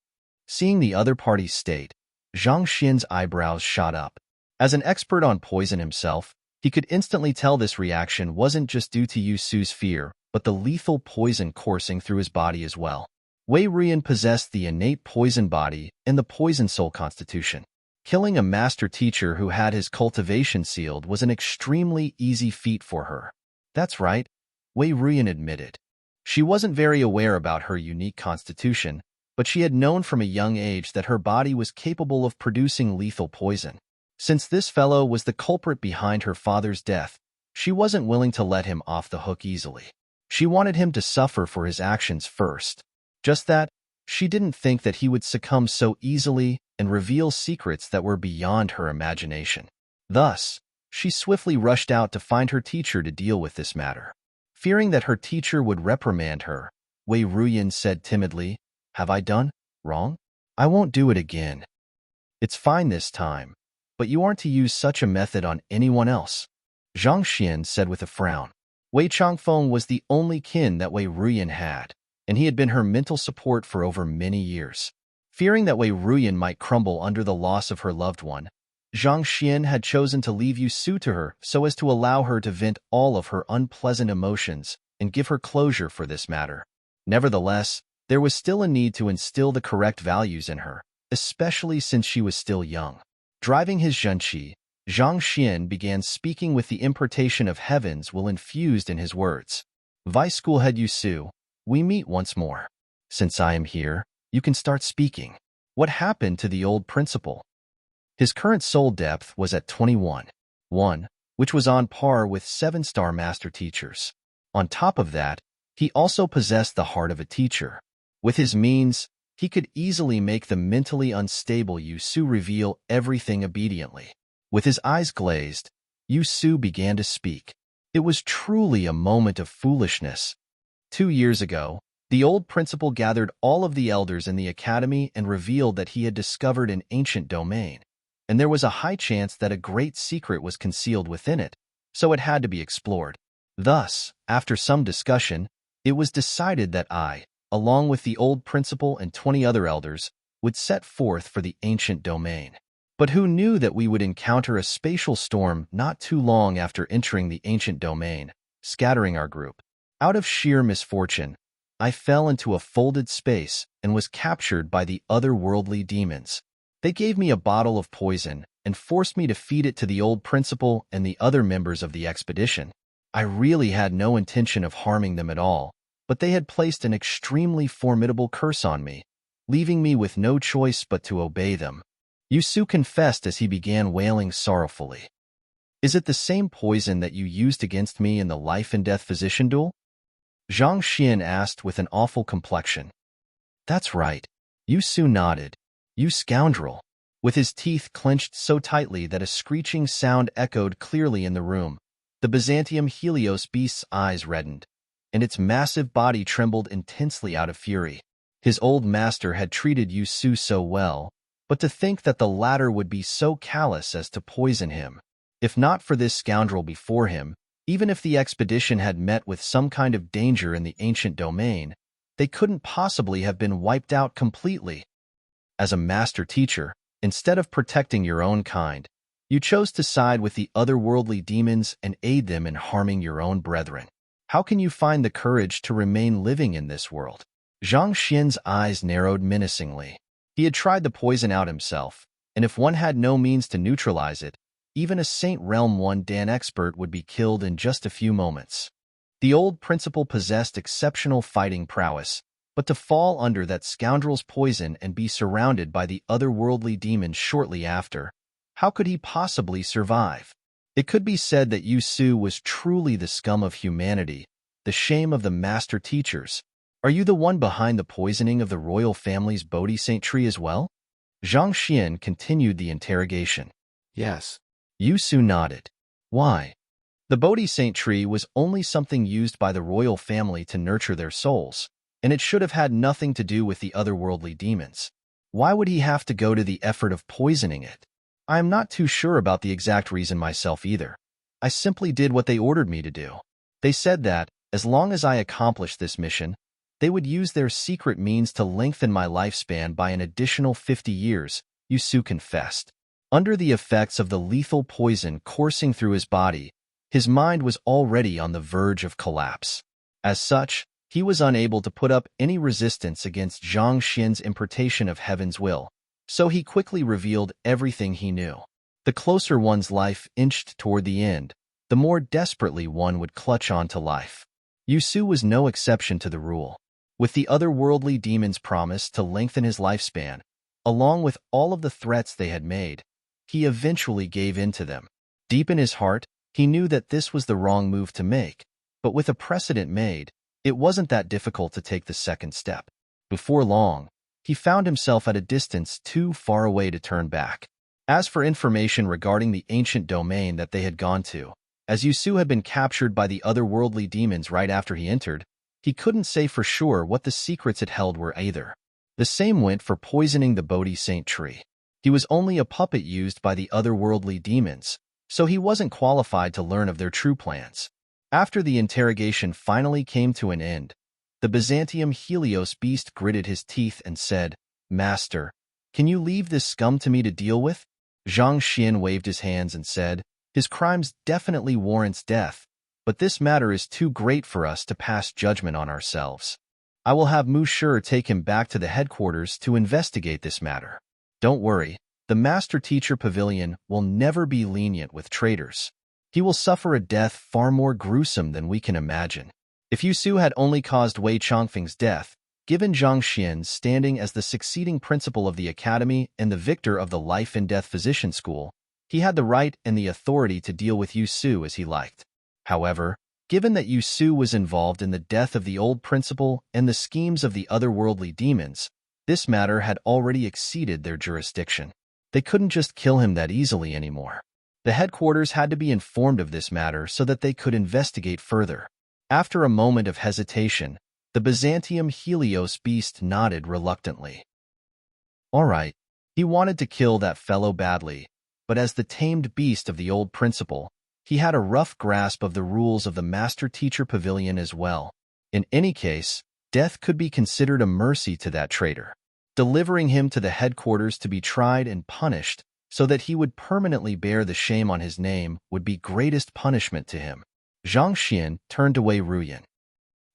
Seeing the other party's state, Zhang Xian's eyebrows shot up. As an expert on poison himself, he could instantly tell this reaction wasn't just due to Yusu's fear, but the lethal poison coursing through his body as well. Wei Ruyan possessed the innate poison body and the poison soul constitution. Killing a master teacher who had his cultivation sealed was an extremely easy feat for her. That's right, Wei Ruyan admitted. She wasn't very aware about her unique constitution, but she had known from a young age that her body was capable of producing lethal poison. Since this fellow was the culprit behind her father's death, she wasn't willing to let him off the hook easily. She wanted him to suffer for his actions first. Just that, she didn't think that he would succumb so easily and reveal secrets that were beyond her imagination. Thus, she swiftly rushed out to find her teacher to deal with this matter. Fearing that her teacher would reprimand her, Wei Ruyan said timidly, "Have I done wrong? I won't do it again. It's fine this time, but you aren't to use such a method on anyone else," Zhang Xian said with a frown. Wei Changfeng was the only kin that Wei Ruyan had, and he had been her mental support for over many years. Fearing that Wei Ruyan might crumble under the loss of her loved one, Zhang Xian had chosen to leave Yusu to her so as to allow her to vent all of her unpleasant emotions and give her closure for this matter. Nevertheless, there was still a need to instill the correct values in her, especially since she was still young. Driving his zhenqi, Zhang Xian began speaking with the importation of heavens will infused in his words. "Vice School Head Yusu, we meet once more. Since I am here, you can start speaking. What happened to the old principal?" His current soul depth was at 21, which was on par with 7-star master teachers. On top of that, he also possessed the heart of a teacher. With his means, he could easily make the mentally unstable Yusu reveal everything obediently. With his eyes glazed, Yusu began to speak. It was truly a moment of foolishness. 2 years ago, the old principal gathered all of the elders in the academy and revealed that he had discovered an ancient domain, and there was a high chance that a great secret was concealed within it, so it had to be explored. Thus, after some discussion, it was decided that I, along with the old principal and 20 other elders, would set forth for the ancient domain. But who knew that we would encounter a spatial storm not too long after entering the ancient domain, scattering our group? Out of sheer misfortune, I fell into a folded space and was captured by the otherworldly demons. They gave me a bottle of poison and forced me to feed it to the old principal and the other members of the expedition. I really had no intention of harming them at all, but they had placed an extremely formidable curse on me, leaving me with no choice but to obey them. Yusu confessed as he began wailing sorrowfully. "Is it the same poison that you used against me in the life and death physician duel?" Zhang Xian asked with an awful complexion. "That's right." Yusu nodded. "You scoundrel." With his teeth clenched so tightly that a screeching sound echoed clearly in the room, the Byzantium Helios beast's eyes reddened, and its massive body trembled intensely out of fury. His old master had treated Yusu so well, but to think that the latter would be so callous as to poison him. If not for this scoundrel before him, even if the expedition had met with some kind of danger in the ancient domain, they couldn't possibly have been wiped out completely. As a master teacher, instead of protecting your own kind, you chose to side with the otherworldly demons and aid them in harming your own brethren. How can you find the courage to remain living in this world? Zhang Xian's eyes narrowed menacingly. He had tried the poison out himself, and if one had no means to neutralize it, even a Saint Realm 1 Dan expert would be killed in just a few moments. The old principal possessed exceptional fighting prowess, but to fall under that scoundrel's poison and be surrounded by the otherworldly demons shortly after, how could he possibly survive? It could be said that Yusu was truly the scum of humanity, the shame of the master teachers. Are you the one behind the poisoning of the royal family's Bodhi Saint tree as well? Zhang Xian continued the interrogation. Yes. Yusu nodded. Why? The Bodhi Saint tree was only something used by the royal family to nurture their souls, and it should have had nothing to do with the otherworldly demons. Why would he have to go to the effort of poisoning it? I am not too sure about the exact reason myself either. I simply did what they ordered me to do. They said that, as long as I accomplished this mission, they would use their secret means to lengthen my lifespan by an additional 50 years, Yusu confessed. Under the effects of the lethal poison coursing through his body, his mind was already on the verge of collapse. As such, he was unable to put up any resistance against Zhang Xian's impartation of heaven's will, so he quickly revealed everything he knew. The closer one's life inched toward the end, the more desperately one would clutch on to life. Yusu was no exception to the rule. With the otherworldly demons' promise to lengthen his lifespan, along with all of the threats they had made, he eventually gave in to them. Deep in his heart, he knew that this was the wrong move to make, but with a precedent made, it wasn't that difficult to take the second step. Before long, he found himself at a distance too far away to turn back. As for information regarding the ancient domain that they had gone to, as Yusu had been captured by the otherworldly demons right after he entered, he couldn't say for sure what the secrets it held were either. The same went for poisoning the Bodhi Saint tree. He was only a puppet used by the otherworldly demons, so he wasn't qualified to learn of their true plans. After the interrogation finally came to an end, the Byzantium Helios beast gritted his teeth and said, "Master, can you leave this scum to me to deal with?" Zhang Xian waved his hands and said, "His crimes definitely warrants death, but this matter is too great for us to pass judgment on ourselves. I will have Mu Shi take him back to the headquarters to investigate this matter. Don't worry, the Master Teacher Pavilion will never be lenient with traitors. He will suffer a death far more gruesome than we can imagine." If Yusu had only caused Wei Chongfeng's death, given Zhang Xian's standing as the succeeding principal of the academy and the victor of the life and death physician school, he had the right and the authority to deal with Yusu as he liked. However, given that Yusu was involved in the death of the old principal and the schemes of the otherworldly demons, this matter had already exceeded their jurisdiction. They couldn't just kill him that easily anymore. The headquarters had to be informed of this matter so that they could investigate further. After a moment of hesitation, the Byzantium Helios beast nodded reluctantly. All right, he wanted to kill that fellow badly, but as the tamed beast of the old principal, he had a rough grasp of the rules of the Master Teacher Pavilion as well. In any case, death could be considered a mercy to that traitor. Delivering him to the headquarters to be tried and punished so that he would permanently bear the shame on his name would be greatest punishment to him. Zhang Xian turned to Wei Ruyan.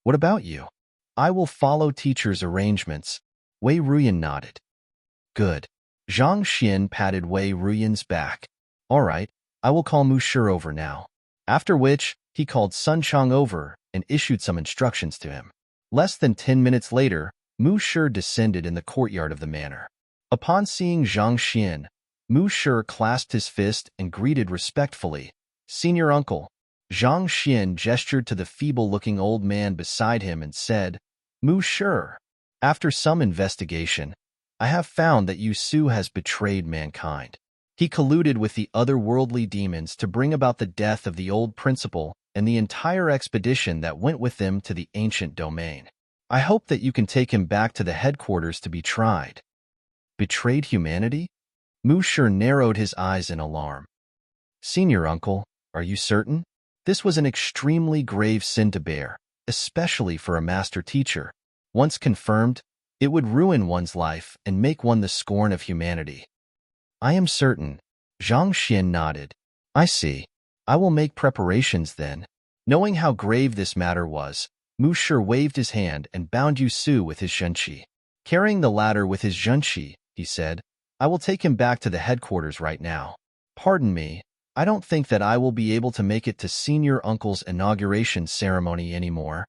"What about you?" "I will follow teacher's arrangements." Wei Ruyan nodded. "Good." Zhang Xian patted Wei Ruyan's back. "All right, I will call Mu Shi over now." After which, he called Sun Chang over and issued some instructions to him. Less than 10 minutes later, Mu Shi descended in the courtyard of the manor. Upon seeing Zhang Xian, Mu Shi clasped his fist and greeted respectfully, "Senior uncle." Zhang Xian gestured to the feeble-looking old man beside him and said, "Mu Shi, after some investigation, I have found that Yusu has betrayed mankind. He colluded with the otherworldly demons to bring about the death of the old principal and the entire expedition that went with them to the ancient domain. I hope that you can take him back to the headquarters to be tried." Betrayed humanity? Mu Shi narrowed his eyes in alarm. "Senior uncle, are you certain? This was an extremely grave sin to bear, especially for a master teacher. Once confirmed, it would ruin one's life and make one the scorn of humanity." "I am certain." Zhang Xian nodded. "I see. I will make preparations then." Knowing how grave this matter was, Mu Shi waved his hand and bound Yusu with his zhenqi. Carrying the latter with his zhenqi, he said, "I will take him back to the headquarters right now. Pardon me, I don't think that I will be able to make it to Senior Uncle's inauguration ceremony anymore."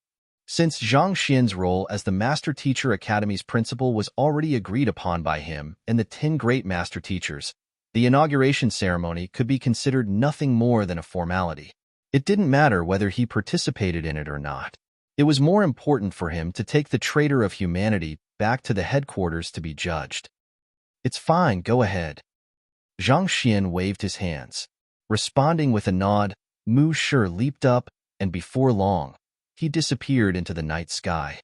Since Zhang Xian's role as the Master Teacher Academy's principal was already agreed upon by him and the 10 great Master Teachers, the inauguration ceremony could be considered nothing more than a formality. It didn't matter whether he participated in it or not. It was more important for him to take the traitor of humanity back to the headquarters to be judged. "It's fine, go ahead." Zhang Xian waved his hands. Responding with a nod, Mu Shi leaped up, and before long, he disappeared into the night sky.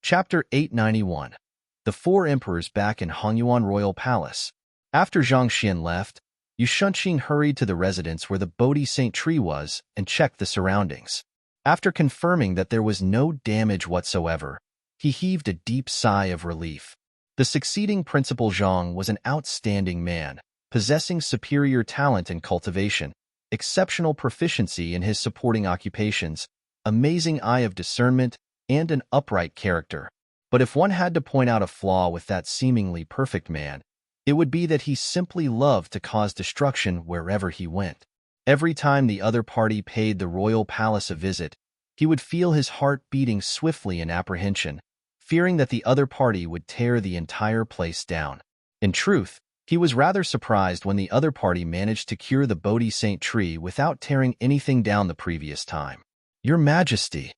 Chapter 891. The Four Emperors Back in Hongyuan Royal Palace. After Zhang Xian left, Yu Shunqing hurried to the residence where the Bodhi Saint tree was and checked the surroundings. After confirming that there was no damage whatsoever, he heaved a deep sigh of relief. The succeeding Principal Zhang was an outstanding man, possessing superior talent in cultivation, exceptional proficiency in his supporting occupations, amazing eye of discernment, and an upright character. But if one had to point out a flaw with that seemingly perfect man, it would be that he simply loved to cause destruction wherever he went. Every time the other party paid the royal palace a visit, he would feel his heart beating swiftly in apprehension, fearing that the other party would tear the entire place down. In truth, he was rather surprised when the other party managed to cure the Bodhi Saint tree without tearing anything down the previous time. Your Majesty.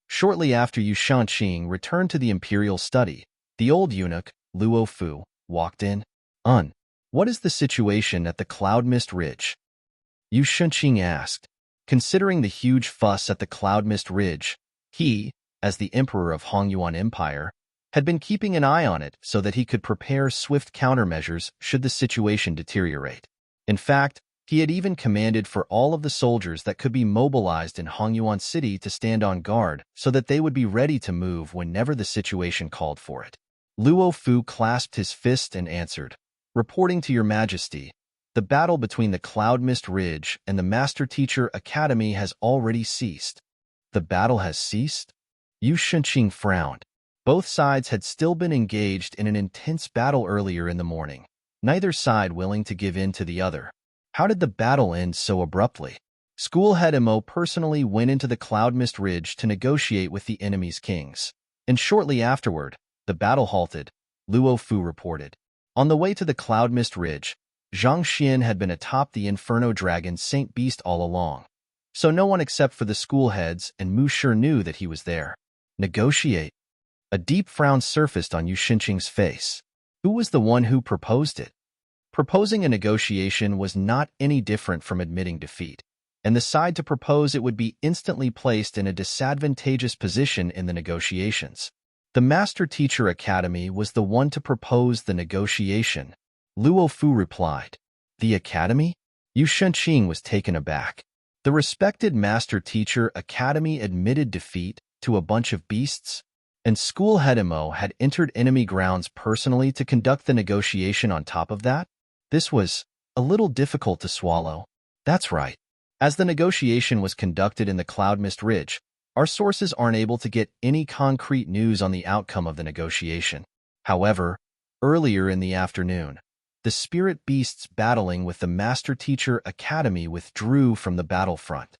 Shortly after Yu Shunqing returned to the imperial study, the old eunuch, Luo Fu, walked in. What is the situation at the Cloud Mist Ridge? Yu Shunqing asked. Considering the huge fuss at the Cloud Mist Ridge, he, as the Emperor of Hongyuan Empire, had been keeping an eye on it so that he could prepare swift countermeasures should the situation deteriorate. In fact, he had even commanded for all of the soldiers that could be mobilized in Hongyuan City to stand on guard so that they would be ready to move whenever the situation called for it. Luo Fu clasped his fist and answered, "Reporting to Your Majesty, the battle between the Cloud Mist Ridge and the Master Teacher Academy has already ceased." The battle has ceased? Yu Shunqing frowned. Both sides had still been engaged in an intense battle earlier in the morning, neither side willing to give in to the other. How did the battle end so abruptly? School head Mo personally went into the Cloud Mist Ridge to negotiate with the enemy's kings. And shortly afterward, the battle halted, Luo Fu reported. On the way to the Cloud Mist Ridge, Zhang Xian had been atop the Inferno Dragon Saint Beast all along. So no one except for the school heads and Mu Shi knew that he was there. Negotiate? A deep frown surfaced on Yu Shunqing's face. Who was the one who proposed it? Proposing a negotiation was not any different from admitting defeat, and the side to propose it would be instantly placed in a disadvantageous position in the negotiations. The Master Teacher Academy was the one to propose the negotiation. Luo Fu replied. The Academy? Yu Shunqing was taken aback. The respected Master Teacher Academy admitted defeat to a bunch of beasts? And School Head Mo had entered enemy grounds personally to conduct the negotiation on top of that? This was a little difficult to swallow. That's right. As the negotiation was conducted in the Cloud Mist Ridge, our sources aren't able to get any concrete news on the outcome of the negotiation. However, earlier in the afternoon, the spirit beasts battling with the Master Teacher Academy withdrew from the battlefront.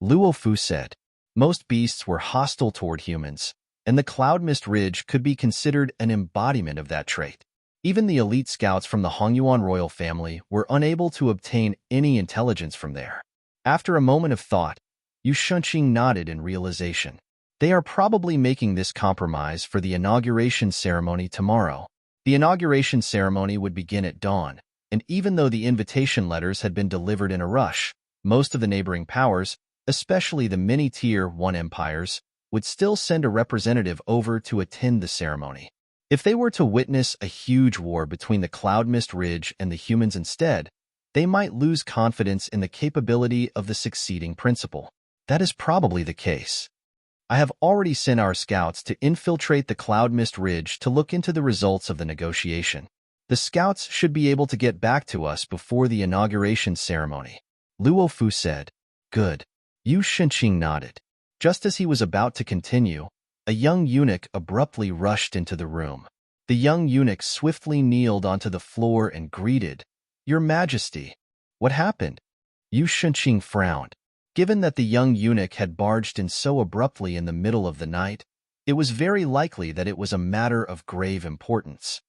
Luo Fu said, most beasts were hostile toward humans, and the Cloud Mist Ridge could be considered an embodiment of that trait. Even the elite scouts from the Hongyuan royal family were unable to obtain any intelligence from there. After a moment of thought, Yu Shunqing nodded in realization. They are probably making this compromise for the inauguration ceremony tomorrow. The inauguration ceremony would begin at dawn, and even though the invitation letters had been delivered in a rush, most of the neighboring powers, especially the many Tier 1 empires, would still send a representative over to attend the ceremony. If they were to witness a huge war between the Cloud Mist Ridge and the humans instead, they might lose confidence in the capability of the succeeding principal. That is probably the case. I have already sent our scouts to infiltrate the Cloud Mist Ridge to look into the results of the negotiation. The scouts should be able to get back to us before the inauguration ceremony. Luo Fu said. Good. Yu Shunqing nodded. Just as he was about to continue, a young eunuch abruptly rushed into the room. The young eunuch swiftly kneeled onto the floor and greeted, Your Majesty. What happened? Yu Shunqing frowned. Given that the young eunuch had barged in so abruptly in the middle of the night, it was very likely that it was a matter of grave importance.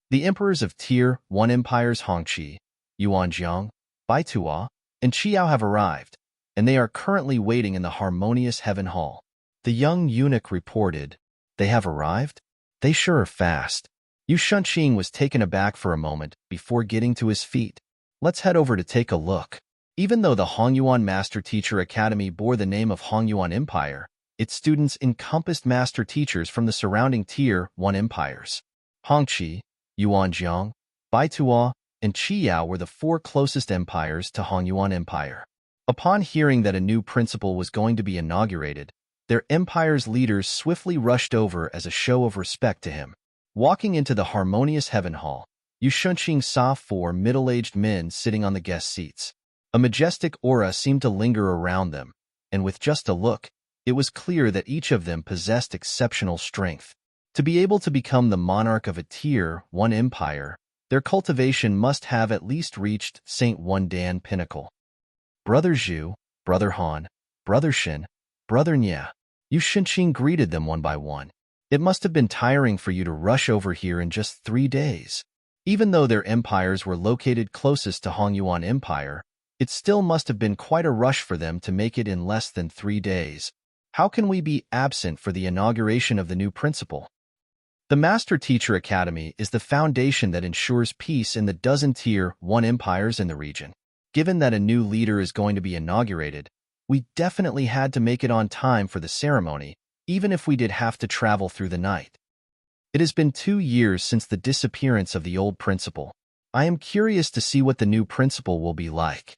The emperors of Tier 1 empires Hongqi, Yuanjiang, Baitua, and Qiao have arrived, and they are currently waiting in the harmonious heaven hall. The young eunuch reported, They have arrived? They sure are fast. Yu Shunqing was taken aback for a moment before getting to his feet. Let's head over to take a look. Even though the Hongyuan Master Teacher Academy bore the name of Hongyuan Empire, its students encompassed master teachers from the surrounding Tier 1 empires. Hongqi, Yuanjiang, Baitua, and Qiyao were the four closest empires to Hongyuan Empire. Upon hearing that a new principal was going to be inaugurated, their empire's leaders swiftly rushed over as a show of respect to him. Walking into the harmonious heaven hall, Yu Shunqing saw four middle-aged men sitting on the guest seats. A majestic aura seemed to linger around them, and with just a look, it was clear that each of them possessed exceptional strength. To be able to become the monarch of a Tier 1 empire, their cultivation must have at least reached Saint One Dan pinnacle. Brother Zhu, Brother Han, Brother Shin, Brother Nya. Yu Shunqing greeted them one by one. It must have been tiring for you to rush over here in just 3 days. Even though their empires were located closest to Hongyuan Empire, it still must have been quite a rush for them to make it in less than 3 days. How can we be absent for the inauguration of the new principal? The Master Teacher Academy is the foundation that ensures peace in the dozen Tier 1 empires in the region. Given that a new leader is going to be inaugurated, we definitely had to make it on time for the ceremony, even if we did have to travel through the night. It has been 2 years since the disappearance of the old principal. I am curious to see what the new principal will be like.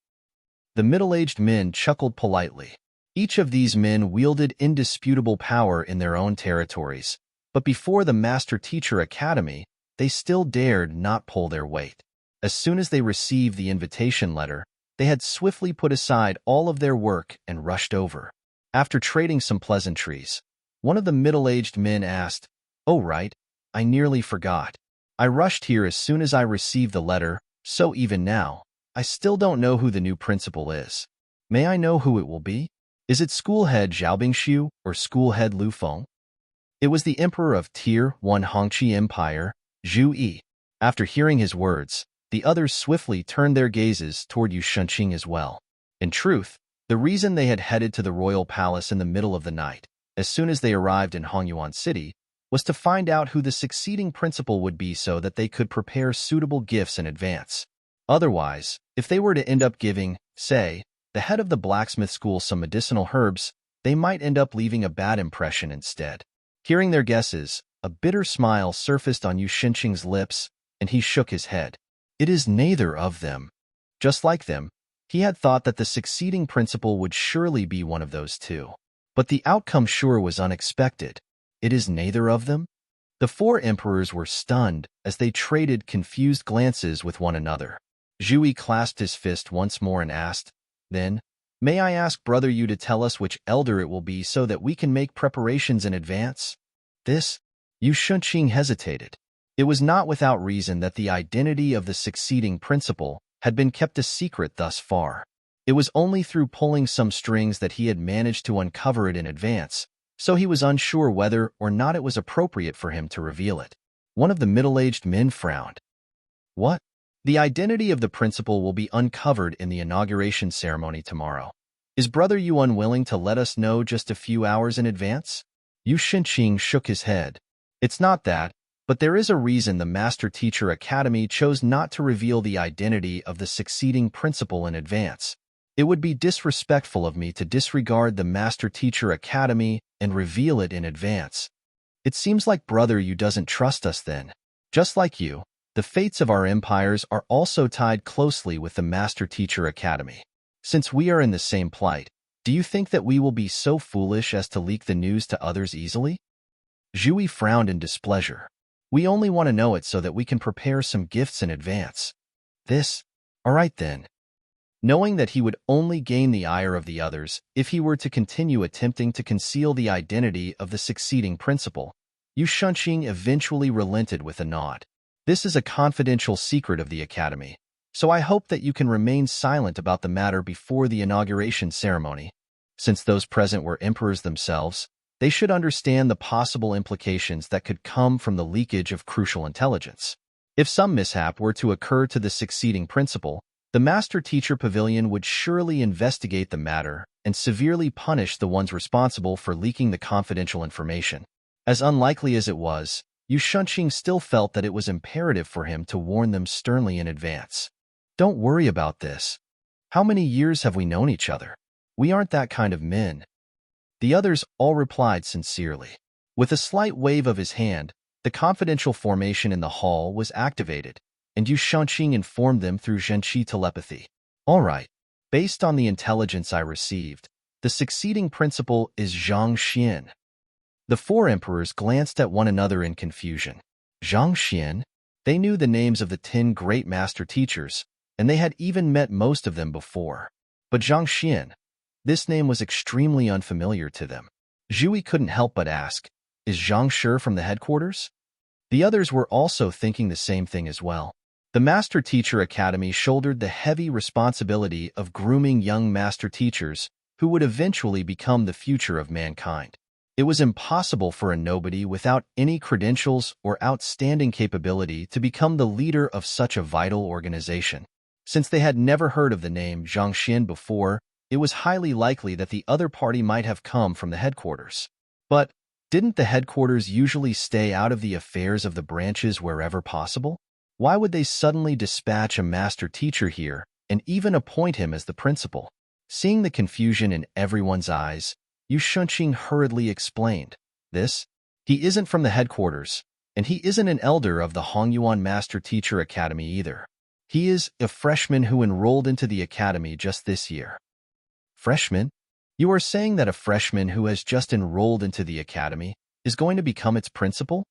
The middle-aged men chuckled politely. Each of these men wielded indisputable power in their own territories, but before the Master Teacher Academy, they still dared not pull their weight. As soon as they received the invitation letter, they had swiftly put aside all of their work and rushed over. After trading some pleasantries, one of the middle-aged men asked, "Oh right, I nearly forgot. I rushed here as soon as I received the letter, so even now, I still don't know who the new principal is. May I know who it will be? Is it schoolhead Xiaobingxiu or schoolhead Lu Feng?" It was the emperor of Tier 1 Hongqi Empire, Zhu Yi. After hearing his words, the others swiftly turned their gazes toward Yu Shunqing as well. In truth, the reason they had headed to the royal palace in the middle of the night, as soon as they arrived in Hongyuan City, was to find out who the succeeding principal would be so that they could prepare suitable gifts in advance. Otherwise, if they were to end up giving, say, the head of the blacksmith school some medicinal herbs, they might end up leaving a bad impression instead. Hearing their guesses, a bitter smile surfaced on Yu Shunqing's lips, and he shook his head. It is neither of them. Just like them, he had thought that the succeeding principal would surely be one of those two. But the outcome sure was unexpected. It is neither of them? The four emperors were stunned as they traded confused glances with one another. Zhu Yi clasped his fist once more and asked, "Then, may I ask Brother Yu to tell us which elder it will be so that we can make preparations in advance?" Yu Shunqing hesitated. It was not without reason that the identity of the succeeding principal had been kept a secret thus far. It was only through pulling some strings that he had managed to uncover it in advance, so he was unsure whether or not it was appropriate for him to reveal it. One of the middle-aged men frowned. "What? The identity of the principal will be uncovered in the inauguration ceremony tomorrow. Is Brother Yu unwilling to let us know just a few hours in advance?" Yu Shunqing shook his head. "It's not that, but there is a reason the Master Teacher Academy chose not to reveal the identity of the succeeding principal in advance. It would be disrespectful of me to disregard the Master Teacher Academy and reveal it in advance. It seems like Brother Yu doesn't trust us then. Just like you, the fates of our empires are also tied closely with the Master Teacher Academy. Since we are in the same plight, do you think that we will be so foolish as to leak the news to others easily?" Zhu Yi frowned in displeasure. "We only want to know it so that we can prepare some gifts in advance." All right then. Knowing that he would only gain the ire of the others if he were to continue attempting to conceal the identity of the succeeding principal, Yu Shunqing eventually relented with a nod. "This is a confidential secret of the Academy, so I hope that you can remain silent about the matter before the inauguration ceremony. Since those present were emperors themselves, they should understand the possible implications that could come from the leakage of crucial intelligence. If some mishap were to occur to the succeeding principal, the Master Teacher Pavilion would surely investigate the matter and severely punish the ones responsible for leaking the confidential information." As unlikely as it was, Yu Shunqing still felt that it was imperative for him to warn them sternly in advance. Don't worry about this. How many years have we known each other? We aren't that kind of men. The others all replied sincerely. With a slight wave of his hand, the confidential formation in the hall was activated, and Yu Shunqing informed them through Zhenqi telepathy. All right, based on the intelligence I received, the succeeding principal is Zhang Xian. The four emperors glanced at one another in confusion. Zhang Xian? They knew the names of the 10 great master teachers, and they had even met most of them before. But Zhang Xian, this name was extremely unfamiliar to them. Zhui couldn't help but ask, is Zhang Shi from the headquarters? The others were also thinking the same thing as well. The Master Teacher Academy shouldered the heavy responsibility of grooming young master teachers who would eventually become the future of mankind. It was impossible for a nobody without any credentials or outstanding capability to become the leader of such a vital organization. Since they had never heard of the name Zhang Xian before, it was highly likely that the other party might have come from the headquarters. But didn't the headquarters usually stay out of the affairs of the branches wherever possible? Why would they suddenly dispatch a master teacher here and even appoint him as the principal? Seeing the confusion in everyone's eyes, Yu Shunqing hurriedly explained, he isn't from the headquarters, and he isn't an elder of the Hongyuan Master Teacher Academy either. He is a freshman who enrolled into the academy just this year. Freshman? You are saying that a freshman who has just enrolled into the academy is going to become its principal?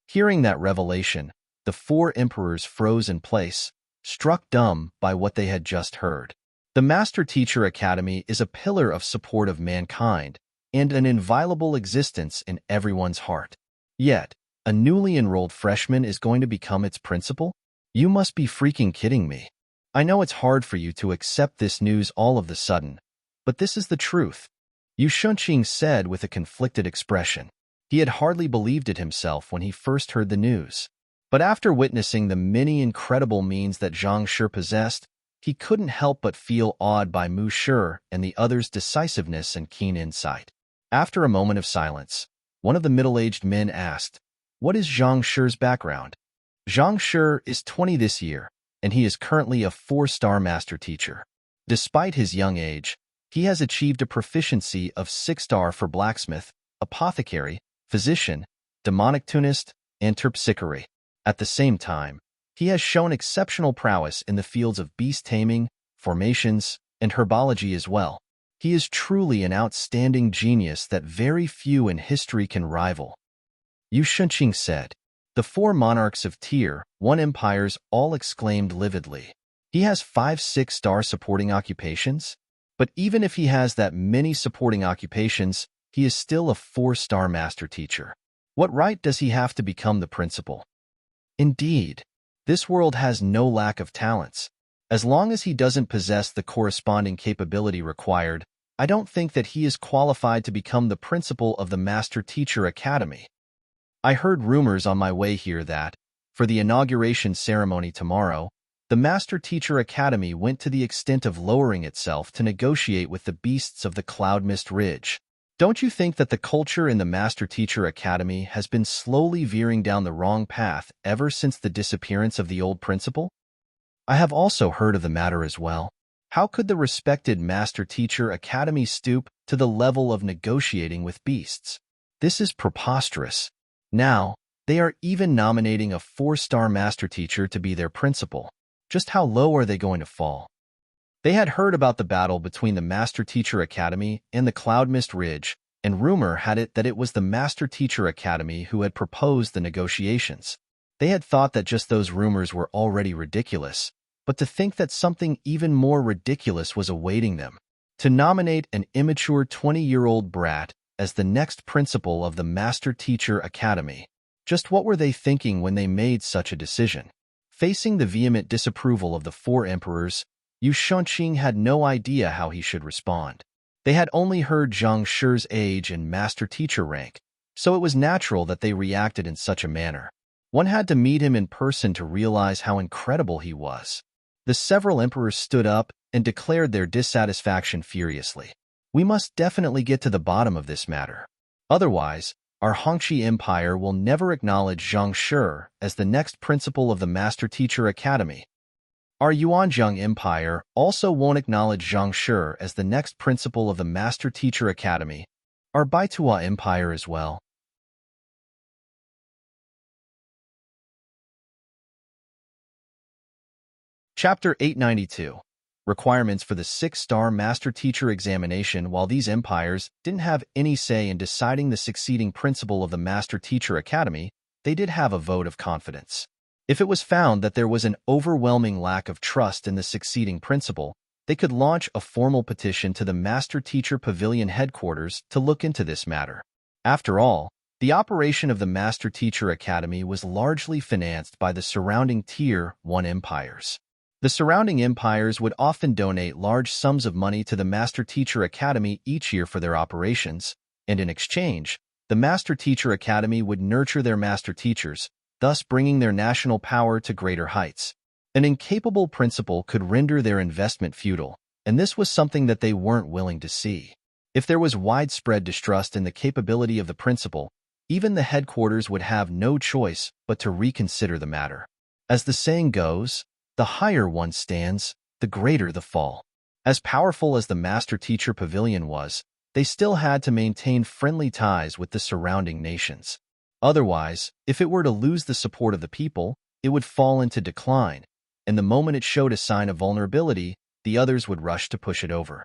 Hearing that revelation, the four emperors froze in place, struck dumb by what they had just heard. The Master Teacher Academy is a pillar of support of mankind and an inviolable existence in everyone's heart. Yet, a newly enrolled freshman is going to become its principal? You must be freaking kidding me. I know it's hard for you to accept this news all of the sudden, but this is the truth. Yu Shunqing said with a conflicted expression. He had hardly believed it himself when he first heard the news. But after witnessing the many incredible means that Zhang Shi possessed, he couldn't help but feel awed by Mu Shi and the others' decisiveness and keen insight. After a moment of silence, one of the middle-aged men asked, "What is Zhang Shi's background?" Zhang Shi is 20 this year, and he is currently a 4-star master teacher. Despite his young age, he has achieved a proficiency of 6-star for blacksmith, apothecary, physician, demonic tunist, and terpsichore. At the same time, he has shown exceptional prowess in the fields of beast taming, formations, and herbology as well. He is truly an outstanding genius that very few in history can rival. Yu Shunqing said. The four monarchs of Tier 1 empires all exclaimed lividly. He has 5 6-star supporting occupations? But even if he has that many supporting occupations, he is still a 4-star master teacher. What right does he have to become the principal? Indeed, this world has no lack of talents. As long as he doesn't possess the corresponding capability required, I don't think that he is qualified to become the principal of the Master Teacher Academy. I heard rumors on my way here that, for the inauguration ceremony tomorrow, the Master Teacher Academy went to the extent of lowering itself to negotiate with the beasts of the Cloud Mist Ridge. Don't you think that the culture in the Master Teacher Academy has been slowly veering down the wrong path ever since the disappearance of the old principal? I have also heard of the matter as well. How could the respected Master Teacher Academy stoop to the level of negotiating with beasts? This is preposterous. Now, they are even nominating a 4-star master teacher to be their principal. Just how low are they going to fall? They had heard about the battle between the Master Teacher Academy and the Cloud Mist Ridge, and rumor had it that it was the Master Teacher Academy who had proposed the negotiations. They had thought that just those rumors were already ridiculous, but to think that something even more ridiculous was awaiting them. To nominate an immature 20-year-old brat as the next principal of the Master Teacher Academy. Just what were they thinking when they made such a decision? Facing the vehement disapproval of the four emperors, Yu Shunqing had no idea how he should respond. They had only heard Zhang Shi's age and master teacher rank, so it was natural that they reacted in such a manner. One had to meet him in person to realize how incredible he was. The several emperors stood up and declared their dissatisfaction furiously. We must definitely get to the bottom of this matter. Otherwise, Our Hongqi Empire will never acknowledge Zhang Shi as the next principal of the Master Teacher Academy. Our Yuanzhang Empire also won't acknowledge Zhang Shi as the next principal of the Master Teacher Academy. Our Baitua Empire as well. Chapter 892. Requirements for the 6-star Master Teacher examination. While these empires didn't have any say in deciding the succeeding principal of the Master Teacher Academy, they did have a vote of confidence. If it was found that there was an overwhelming lack of trust in the succeeding principal, they could launch a formal petition to the Master Teacher Pavilion headquarters to look into this matter. After all, the operation of the Master Teacher Academy was largely financed by the surrounding Tier 1 empires. The surrounding empires would often donate large sums of money to the Master Teacher Academy each year for their operations, and in exchange, the Master Teacher Academy would nurture their master teachers, thus bringing their national power to greater heights. An incapable principal could render their investment futile, and this was something that they weren't willing to see. If there was widespread distrust in the capability of the principal, even the headquarters would have no choice but to reconsider the matter. As the saying goes, the higher one stands, the greater the fall. As powerful as the Master Teacher Pavilion was, they still had to maintain friendly ties with the surrounding nations. Otherwise, if it were to lose the support of the people, it would fall into decline, and the moment it showed a sign of vulnerability, the others would rush to push it over.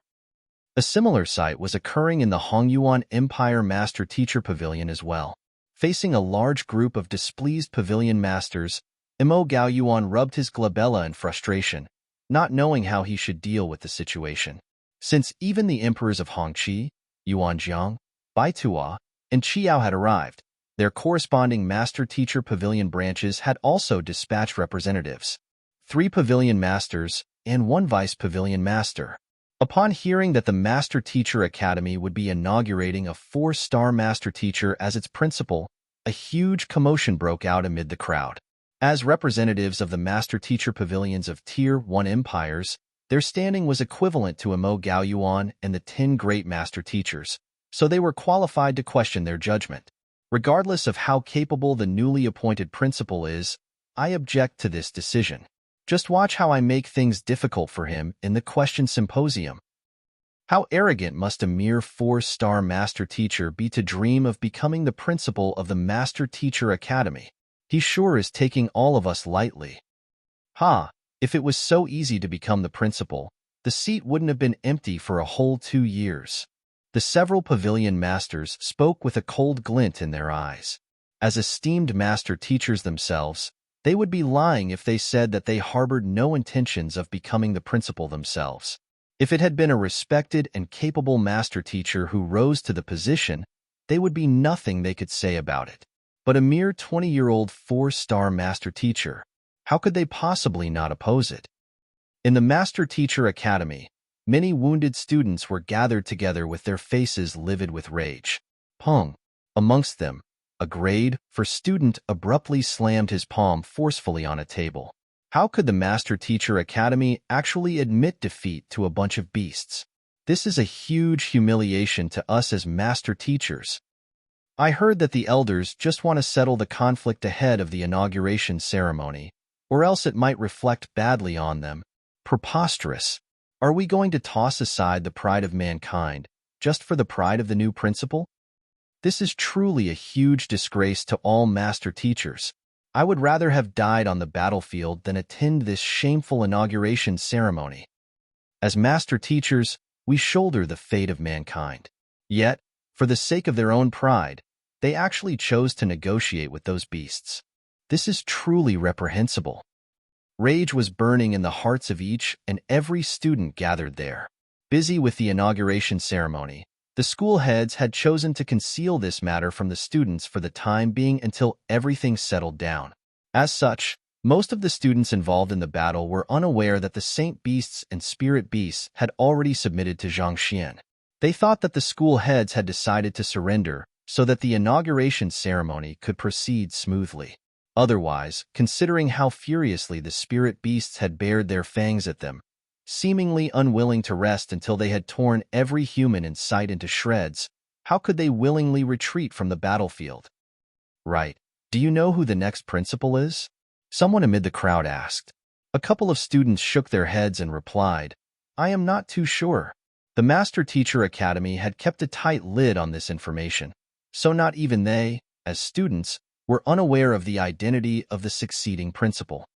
A similar sight was occurring in the Hongyuan Empire Master Teacher Pavilion as well. Facing a large group of displeased pavilion masters, Imo Gaoyuan rubbed his glabella in frustration, not knowing how he should deal with the situation. Since even the emperors of Hongqi, Yuanzhang, Baitua, and Qiao had arrived, their corresponding Master Teacher Pavilion branches had also dispatched representatives. 3 pavilion masters and 1 vice pavilion master. Upon hearing that the Master Teacher Academy would be inaugurating a 4-star Master Teacher as its principal, a huge commotion broke out amid the crowd. As representatives of the Master Teacher Pavilions of Tier 1 empires, their standing was equivalent to Imo Gaoyuan and the 10 great Master Teachers, so they were qualified to question their judgment. Regardless of how capable the newly appointed principal is, I object to this decision. Just watch how I make things difficult for him in the question symposium. How arrogant must a mere 4-star Master Teacher be to dream of becoming the principal of the Master Teacher Academy? He sure is taking all of us lightly. If it was so easy to become the principal, the seat wouldn't have been empty for a whole 2 years. The several pavilion masters spoke with a cold glint in their eyes. As esteemed master teachers themselves, they would be lying if they said that they harbored no intentions of becoming the principal themselves. If it had been a respected and capable master teacher who rose to the position, there would be nothing they could say about it. But a mere 20-year-old 4-star master teacher, how could they possibly not oppose it? In the Master Teacher Academy, many wounded students were gathered together with their faces livid with rage. Peng, amongst them, a grade 4 student abruptly slammed his palm forcefully on a table. How could the Master Teacher Academy actually admit defeat to a bunch of beasts? This is a huge humiliation to us as master teachers. I heard that the elders just want to settle the conflict ahead of the inauguration ceremony, or else it might reflect badly on them. Preposterous. Are we going to toss aside the pride of mankind, just for the pride of the new principal? This is truly a huge disgrace to all master teachers. I would rather have died on the battlefield than attend this shameful inauguration ceremony. As master teachers, we shoulder the fate of mankind. Yet, for the sake of their own pride, they actually chose to negotiate with those beasts. This is truly reprehensible. Rage was burning in the hearts of each and every student gathered there. Busy with the inauguration ceremony, the school heads had chosen to conceal this matter from the students for the time being until everything settled down. As such, most of the students involved in the battle were unaware that the Saint Beasts and Spirit Beasts had already submitted to Zhang Xian. They thought that the school heads had decided to surrender so that the inauguration ceremony could proceed smoothly. Otherwise, considering how furiously the spirit beasts had bared their fangs at them, seemingly unwilling to rest until they had torn every human in sight into shreds, How could they willingly retreat from the battlefield? Right. Do you know who the next principal is? Someone amid the crowd asked. A couple of students shook their heads and replied, I am not too sure. The Master Teacher Academy had kept a tight lid on this information, so not even they, as students, were unaware of the identity of the succeeding principal.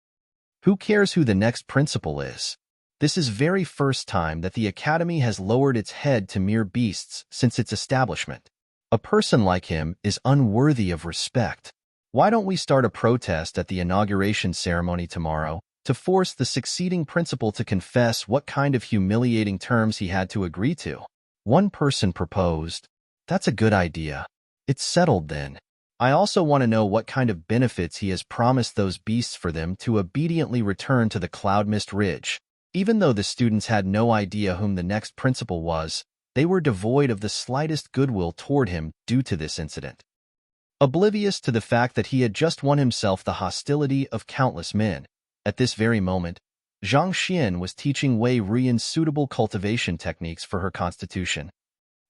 Who cares who the next principal is? This is very first time that the Academy has lowered its head to mere beasts since its establishment. A person like him is unworthy of respect. Why don't we start a protest at the inauguration ceremony tomorrow to force the succeeding principal to confess what kind of humiliating terms he had to agree to? One person proposed. That's a good idea. It's settled then. I also want to know what kind of benefits he has promised those beasts for them to obediently return to the Cloud Mist Ridge. Even though the students had no idea whom the next principal was, they were devoid of the slightest goodwill toward him due to this incident. Oblivious to the fact that he had just won himself the hostility of countless men, at this very moment, Zhang Xian was teaching Wei Ruyan suitable cultivation techniques for her constitution.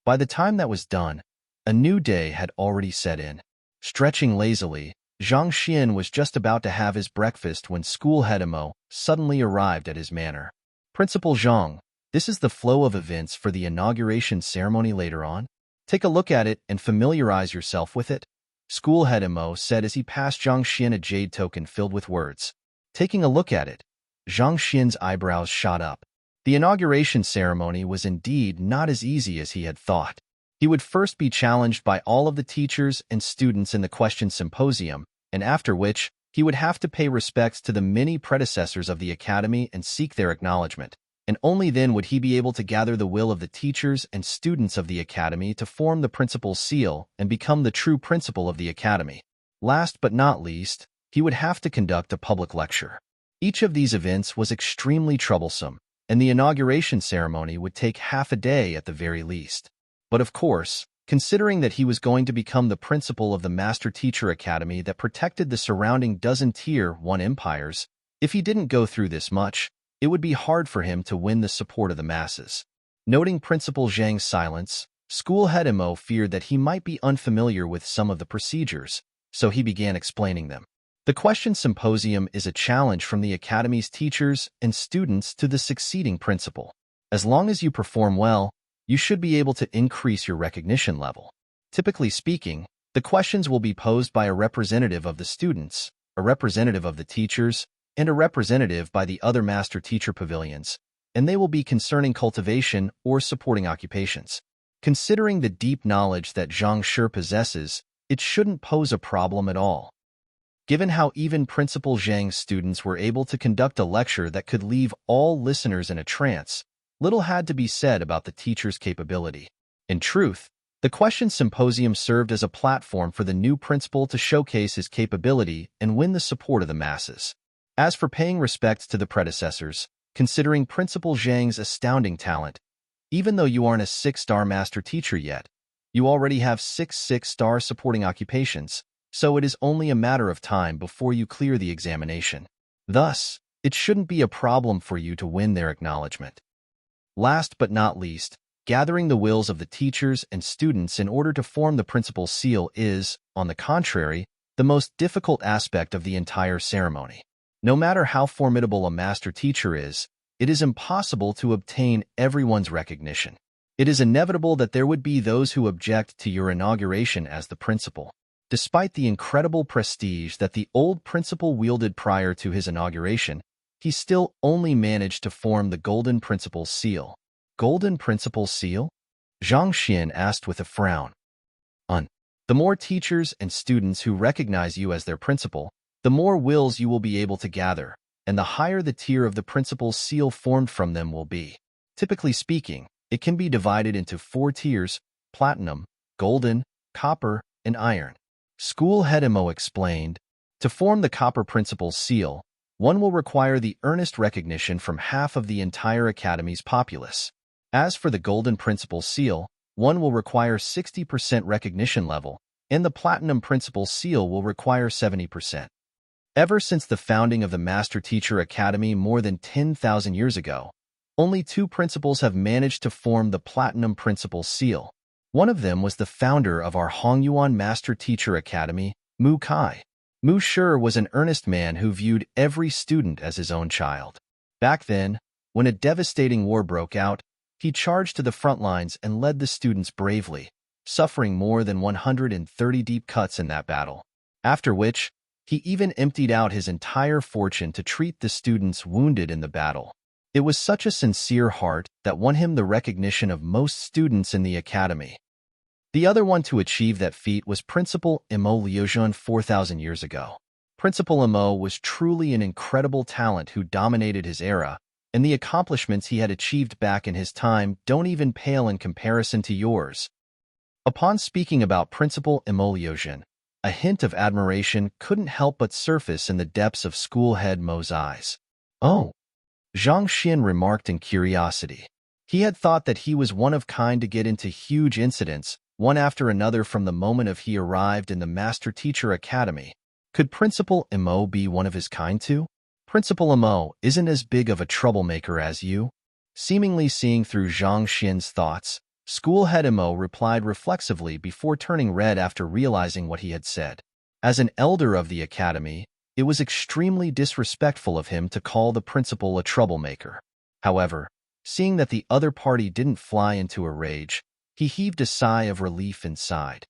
By the time that was done, a new day had already set in. Stretching lazily, Zhang Xian was just about to have his breakfast when school head Emo suddenly arrived at his manor. Principal Zhang, this is the flow of events for the inauguration ceremony later on. Take a look at it and familiarize yourself with it, school head Emo said as he passed Zhang Xian a jade token filled with words. Taking a look at it, Zhang Xian's eyebrows shot up. The inauguration ceremony was indeed not as easy as he had thought. He would first be challenged by all of the teachers and students in the question symposium, and after which, he would have to pay respects to the many predecessors of the academy and seek their acknowledgement, and only then would he be able to gather the will of the teachers and students of the academy to form the principal's seal and become the true principal of the academy. Last but not least, he would have to conduct a public lecture. Each of these events was extremely troublesome, and the inauguration ceremony would take half a day at the very least. But of course, considering that he was going to become the principal of the Master Teacher Academy that protected the surrounding dozen Tier 1 empires, if he didn't go through this much, it would be hard for him to win the support of the masses. Noting Principal Zhang's silence, school head Emo feared that he might be unfamiliar with some of the procedures, so he began explaining them. The question symposium is a challenge from the Academy's teachers and students to the succeeding principal. As long as you perform well, you should be able to increase your recognition level. Typically speaking, the questions will be posed by a representative of the students, a representative of the teachers, and a representative by the other master teacher pavilions, and they will be concerning cultivation or supporting occupations. Considering the deep knowledge that Zhang Shi possesses, it shouldn't pose a problem at all. Given how even Principal Zhang's students were able to conduct a lecture that could leave all listeners in a trance, little had to be said about the teacher's capability. In truth, the question symposium served as a platform for the new principal to showcase his capability and win the support of the masses. As for paying respects to the predecessors, considering Principal Zhang's astounding talent, even though you aren't a 6-star master teacher yet, you already have 6 6-star supporting occupations, so it is only a matter of time before you clear the examination. Thus, it shouldn't be a problem for you to win their acknowledgement. Last but not least, gathering the wills of the teachers and students in order to form the principal's seal is, on the contrary, the most difficult aspect of the entire ceremony. No matter how formidable a master teacher is, it is impossible to obtain everyone's recognition. It is inevitable that there would be those who object to your inauguration as the principal. Despite the incredible prestige that the old principal wielded prior to his inauguration, he still only managed to form the Golden Principal's seal. Golden Principal's seal? Zhang Xian asked with a frown. The more teachers and students who recognize you as their principal, the more wills you will be able to gather, and the higher the tier of the principal's seal formed from them will be. Typically speaking, it can be divided into 4 tiers: platinum, golden, copper, and iron. School head Emo explained, to form the Copper Principal's seal, one will require the earnest recognition from half of the entire Academy's populace. As for the Golden Principal's seal, one will require 60% recognition level, and the Platinum Principal's seal will require 70%. Ever since the founding of the Master Teacher Academy more than 10,000 years ago, only 2 principals have managed to form the Platinum Principal's seal. One of them was the founder of our Hongyuan Master Teacher Academy, Mu Kai. Mu Shi was an earnest man who viewed every student as his own child. Back then, when a devastating war broke out, he charged to the front lines and led the students bravely, suffering more than 130 deep cuts in that battle. After which, he even emptied out his entire fortune to treat the students wounded in the battle. It was such a sincere heart that won him the recognition of most students in the academy. The other one to achieve that feat was Principal Imo Liuzhun 4,000 years ago. Principal Imo was truly an incredible talent who dominated his era, and the accomplishments he had achieved back in his time don't even pale in comparison to yours. Upon speaking about Principal Imo Liuzhun, a hint of admiration couldn't help but surface in the depths of schoolhead Mo's eyes. "Oh," Zhang Xin remarked in curiosity. He had thought that he was one of kind to get into huge incidents, one after another from the moment of he arrived in the Master Teacher Academy. Could Principal Imo be one of his kind too? Principal Imo isn't as big of a troublemaker as you. Seemingly seeing through Zhang Xin's thoughts, Schoolhead Imo replied reflexively before turning red after realizing what he had said. As an elder of the academy, it was extremely disrespectful of him to call the principal a troublemaker. However, seeing that the other party didn't fly into a rage, he heaved a sigh of relief inside.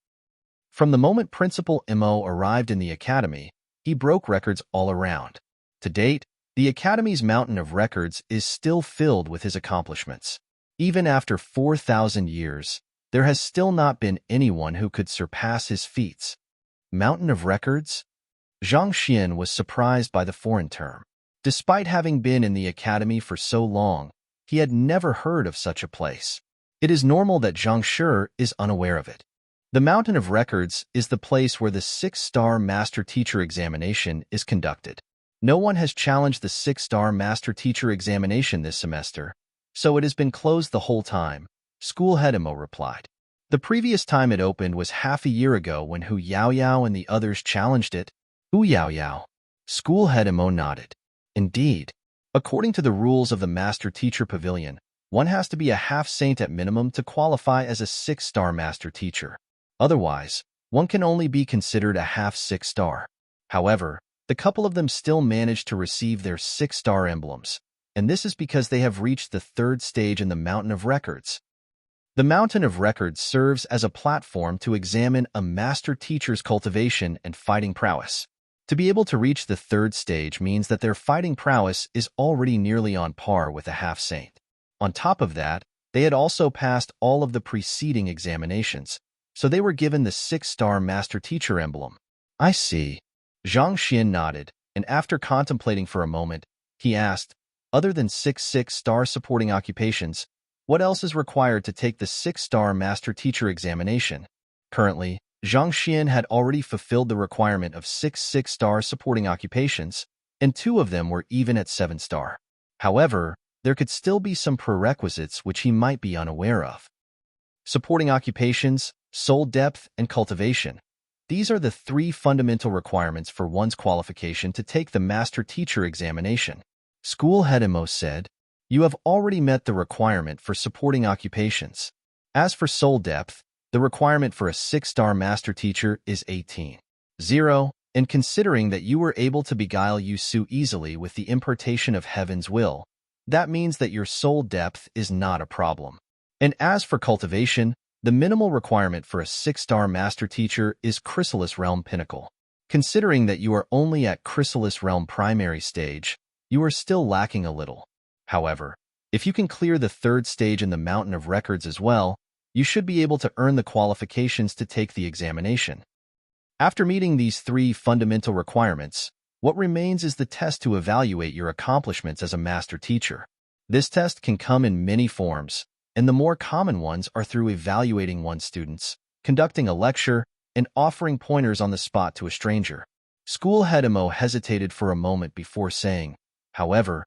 From the moment Principal Imo arrived in the academy, he broke records all around. To date, the academy's mountain of records is still filled with his accomplishments. Even after 4,000 years, there has still not been anyone who could surpass his feats. Mountain of records? Zhang Xian was surprised by the foreign term. Despite having been in the academy for so long, he had never heard of such a place. It is normal that Zhang Shi is unaware of it. The Mountain of Records is the place where the 6-star Master Teacher examination is conducted. No one has challenged the 6-star Master Teacher examination this semester, so it has been closed the whole time, Schoolhead Imo replied. The previous time it opened was half a year ago when Hu Yaoyao and the others challenged it. Hu Yaoyao? Schoolhead Imo nodded. Indeed. According to the rules of the Master Teacher Pavilion, one has to be a half-saint at minimum to qualify as a 6-star Master Teacher. Otherwise, one can only be considered a half 6-star. However, the couple of them still managed to receive their 6-star emblems, and this is because they have reached the 3rd stage in the Mountain of Records. The Mountain of Records serves as a platform to examine a Master Teacher's cultivation and fighting prowess. To be able to reach the 3rd stage means that their fighting prowess is already nearly on par with a half-saint. On top of that, they had also passed all of the preceding examinations, so they were given the 6-star Master Teacher emblem. I see. Zhang Xian nodded, and after contemplating for a moment, he asked, other than 6-star supporting occupations, what else is required to take the 6-star Master Teacher examination? Currently, Zhang Xian had already fulfilled the requirement of 6-star supporting occupations, and 2 of them were even at 7-star. However, there could still be some prerequisites which he might be unaware of. Supporting occupations, soul depth, and cultivation. These are the 3 fundamental requirements for one's qualification to take the Master Teacher examination. Schoolhead Imo said, you have already met the requirement for supporting occupations. As for soul depth, the requirement for a 6-star Master Teacher is 18. 0, and considering that you were able to beguile Yusu easily with the impartation of Heaven's will, that means that your soul depth is not a problem. And as for cultivation, the minimal requirement for a 6-star Master Teacher is Chrysalis Realm Pinnacle. Considering that you are only at Chrysalis Realm Primary Stage, you are still lacking a little. However, if you can clear the 3rd stage in the Mountain of Records as well, you should be able to earn the qualifications to take the examination. After meeting these 3 fundamental requirements, what remains is the test to evaluate your accomplishments as a Master Teacher. This test can come in many forms, and the more common ones are through evaluating one's students, conducting a lecture, and offering pointers on the spot to a stranger. Schoolhead Imo hesitated for a moment before saying, however,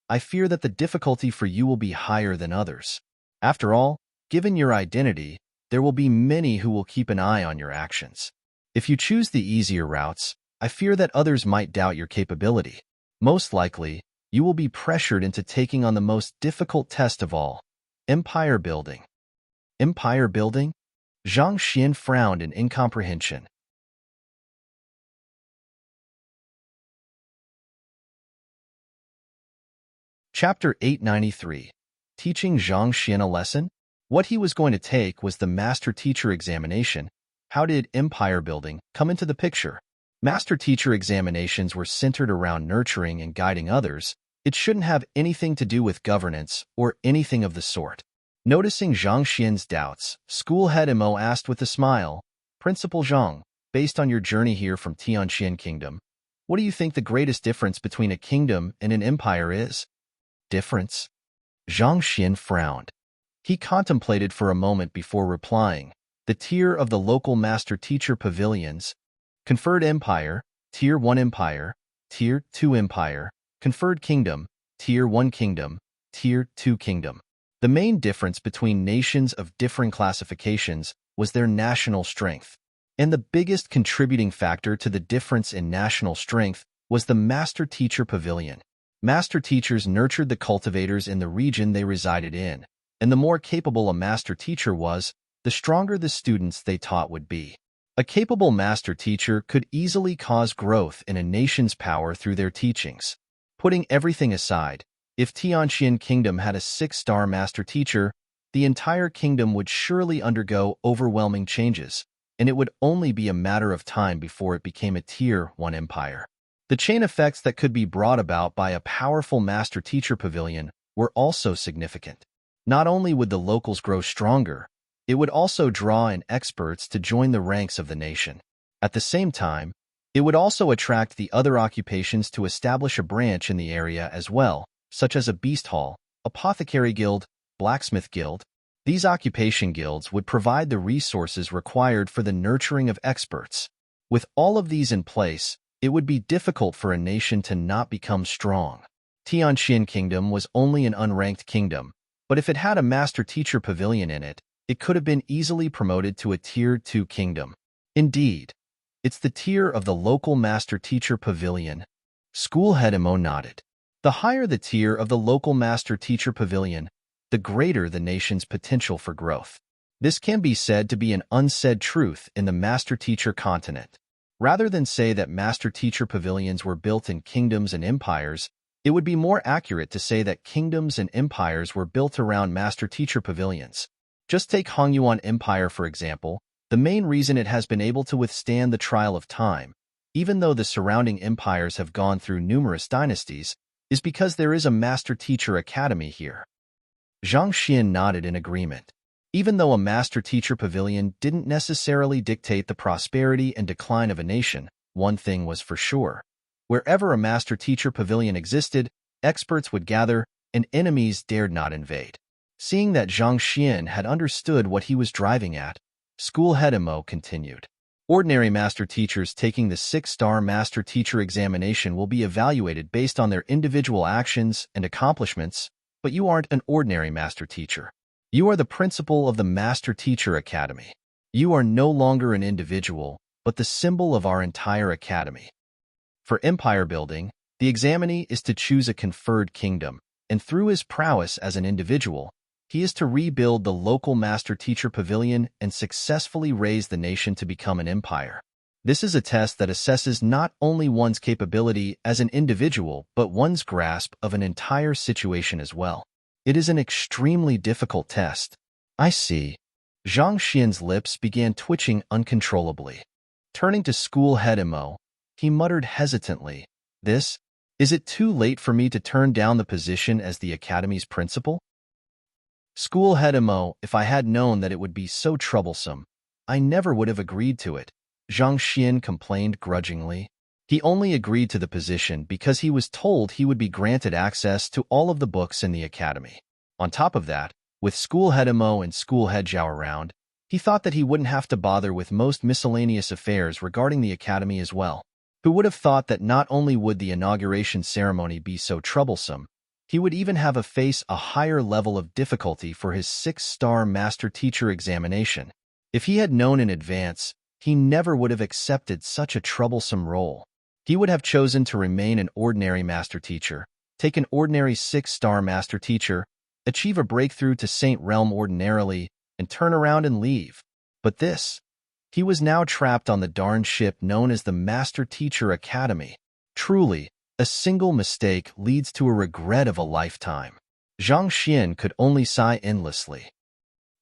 I fear that the difficulty for you will be higher than others. After all, given your identity, there will be many who will keep an eye on your actions. If you choose the easier routes, I fear that others might doubt your capability. Most likely, you will be pressured into taking on the most difficult test of all, empire building. Empire building? Zhang Xian frowned in incomprehension. Chapter 893. Teaching Zhang Xian a lesson? What he was going to take was the master-teacher examination. How did empire building come into the picture? Master-teacher examinations were centered around nurturing and guiding others. It shouldn't have anything to do with governance or anything of the sort. Noticing Zhang Xian's doubts, school head Mo asked with a smile, Principal Zhang, based on your journey here from Tianqian Kingdom, what do you think the greatest difference between a kingdom and an empire is? Difference? Zhang Xian frowned. He contemplated for a moment before replying. The tier of the local master-teacher pavilions. Conferred empire, Tier 1 empire, Tier 2 empire. Conferred kingdom, Tier 1 kingdom, Tier 2 kingdom. The main difference between nations of differing classifications was their national strength. And the biggest contributing factor to the difference in national strength was the master-teacher pavilion. Master teachers nurtured the cultivators in the region they resided in, and the more capable a master teacher was, the stronger the students they taught would be. A capable master teacher could easily cause growth in a nation's power through their teachings. Putting everything aside, if Tianqian Kingdom had a 6-star master teacher, the entire kingdom would surely undergo overwhelming changes, and it would only be a matter of time before it became a Tier 1 empire. The chain effects that could be brought about by a powerful master-teacher pavilion were also significant. Not only would the locals grow stronger, it would also draw in experts to join the ranks of the nation. At the same time, it would also attract the other occupations to establish a branch in the area as well, such as a beast hall, apothecary guild, blacksmith guild. These occupation guilds would provide the resources required for the nurturing of experts. With all of these in place, it would be difficult for a nation to not become strong. Tianqian Kingdom was only an unranked kingdom, but if it had a master-teacher pavilion in it, it could have been easily promoted to a Tier 2 kingdom. Indeed, it's the tier of the local master-teacher pavilion. School head Mo nodded. The higher the tier of the local master-teacher pavilion, the greater the nation's potential for growth. This can be said to be an unsaid truth in the master-teacher continent. Rather than say that master-teacher pavilions were built in kingdoms and empires, it would be more accurate to say that kingdoms and empires were built around master-teacher pavilions. Just take Hongyuan Empire, for example. The main reason it has been able to withstand the trial of time, even though the surrounding empires have gone through numerous dynasties, is because there is a master-teacher academy here. Zhang Xian nodded in agreement. Even though a master-teacher pavilion didn't necessarily dictate the prosperity and decline of a nation, one thing was for sure. Wherever a master-teacher pavilion existed, experts would gather, and enemies dared not invade. Seeing that Zhang Xian had understood what he was driving at, school head Mo continued. Ordinary master teachers taking the 6-star master teacher examination will be evaluated based on their individual actions and accomplishments, but you aren't an ordinary master teacher. You are the principal of the Master Teacher Academy. You are no longer an individual, but the symbol of our entire academy. For empire building, the examinee is to choose a conferred kingdom, and through his prowess as an individual, he is to rebuild the local Master Teacher Pavilion and successfully raise the nation to become an empire. This is a test that assesses not only one's capability as an individual, but one's grasp of an entire situation as well. It is an extremely difficult test. I see. Zhang Xian's lips began twitching uncontrollably. Turning to school head Mo, he muttered hesitantly, Is it too late for me to turn down the position as the academy's principal? School head Mo, if I had known that it would be so troublesome, I never would have agreed to it, Zhang Xian complained grudgingly. He only agreed to the position because he was told he would be granted access to all of the books in the academy. On top of that, with school head Mo and school head Zhao around, he thought that he wouldn't have to bother with most miscellaneous affairs regarding the academy as well. Who would have thought that not only would the inauguration ceremony be so troublesome, he would even have to face a higher level of difficulty for his 6-star master teacher examination. If he had known in advance, he never would have accepted such a troublesome role. He would have chosen to remain an ordinary master teacher, take an ordinary 6-star master teacher, achieve a breakthrough to Saint Realm ordinarily, and turn around and leave. But he was now trapped on the darned ship known as the Master Teacher Academy. Truly, a single mistake leads to a regret of a lifetime. Zhang Xian could only sigh endlessly.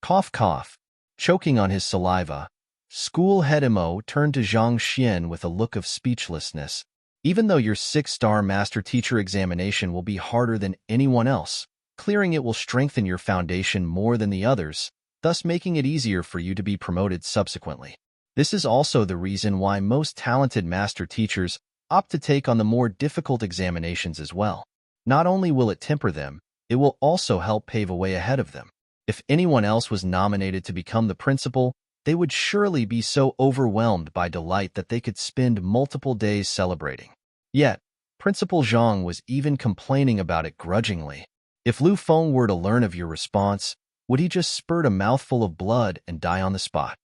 Cough, cough. Choking on his saliva, school head Mo turned to Zhang Xian with a look of speechlessness. Even though your 6-star Master Teacher examination will be harder than anyone else, clearing it will strengthen your foundation more than the others, thus making it easier for you to be promoted subsequently. This is also the reason why most talented Master Teachers opt to take on the more difficult examinations as well. Not only will it temper them, it will also help pave a way ahead of them. If anyone else was nominated to become the principal, they would surely be so overwhelmed by delight that they could spend multiple days celebrating. Yet, Principal Zhang was even complaining about it grudgingly. If Lu Feng were to learn of your response, would he just spurt a mouthful of blood and die on the spot?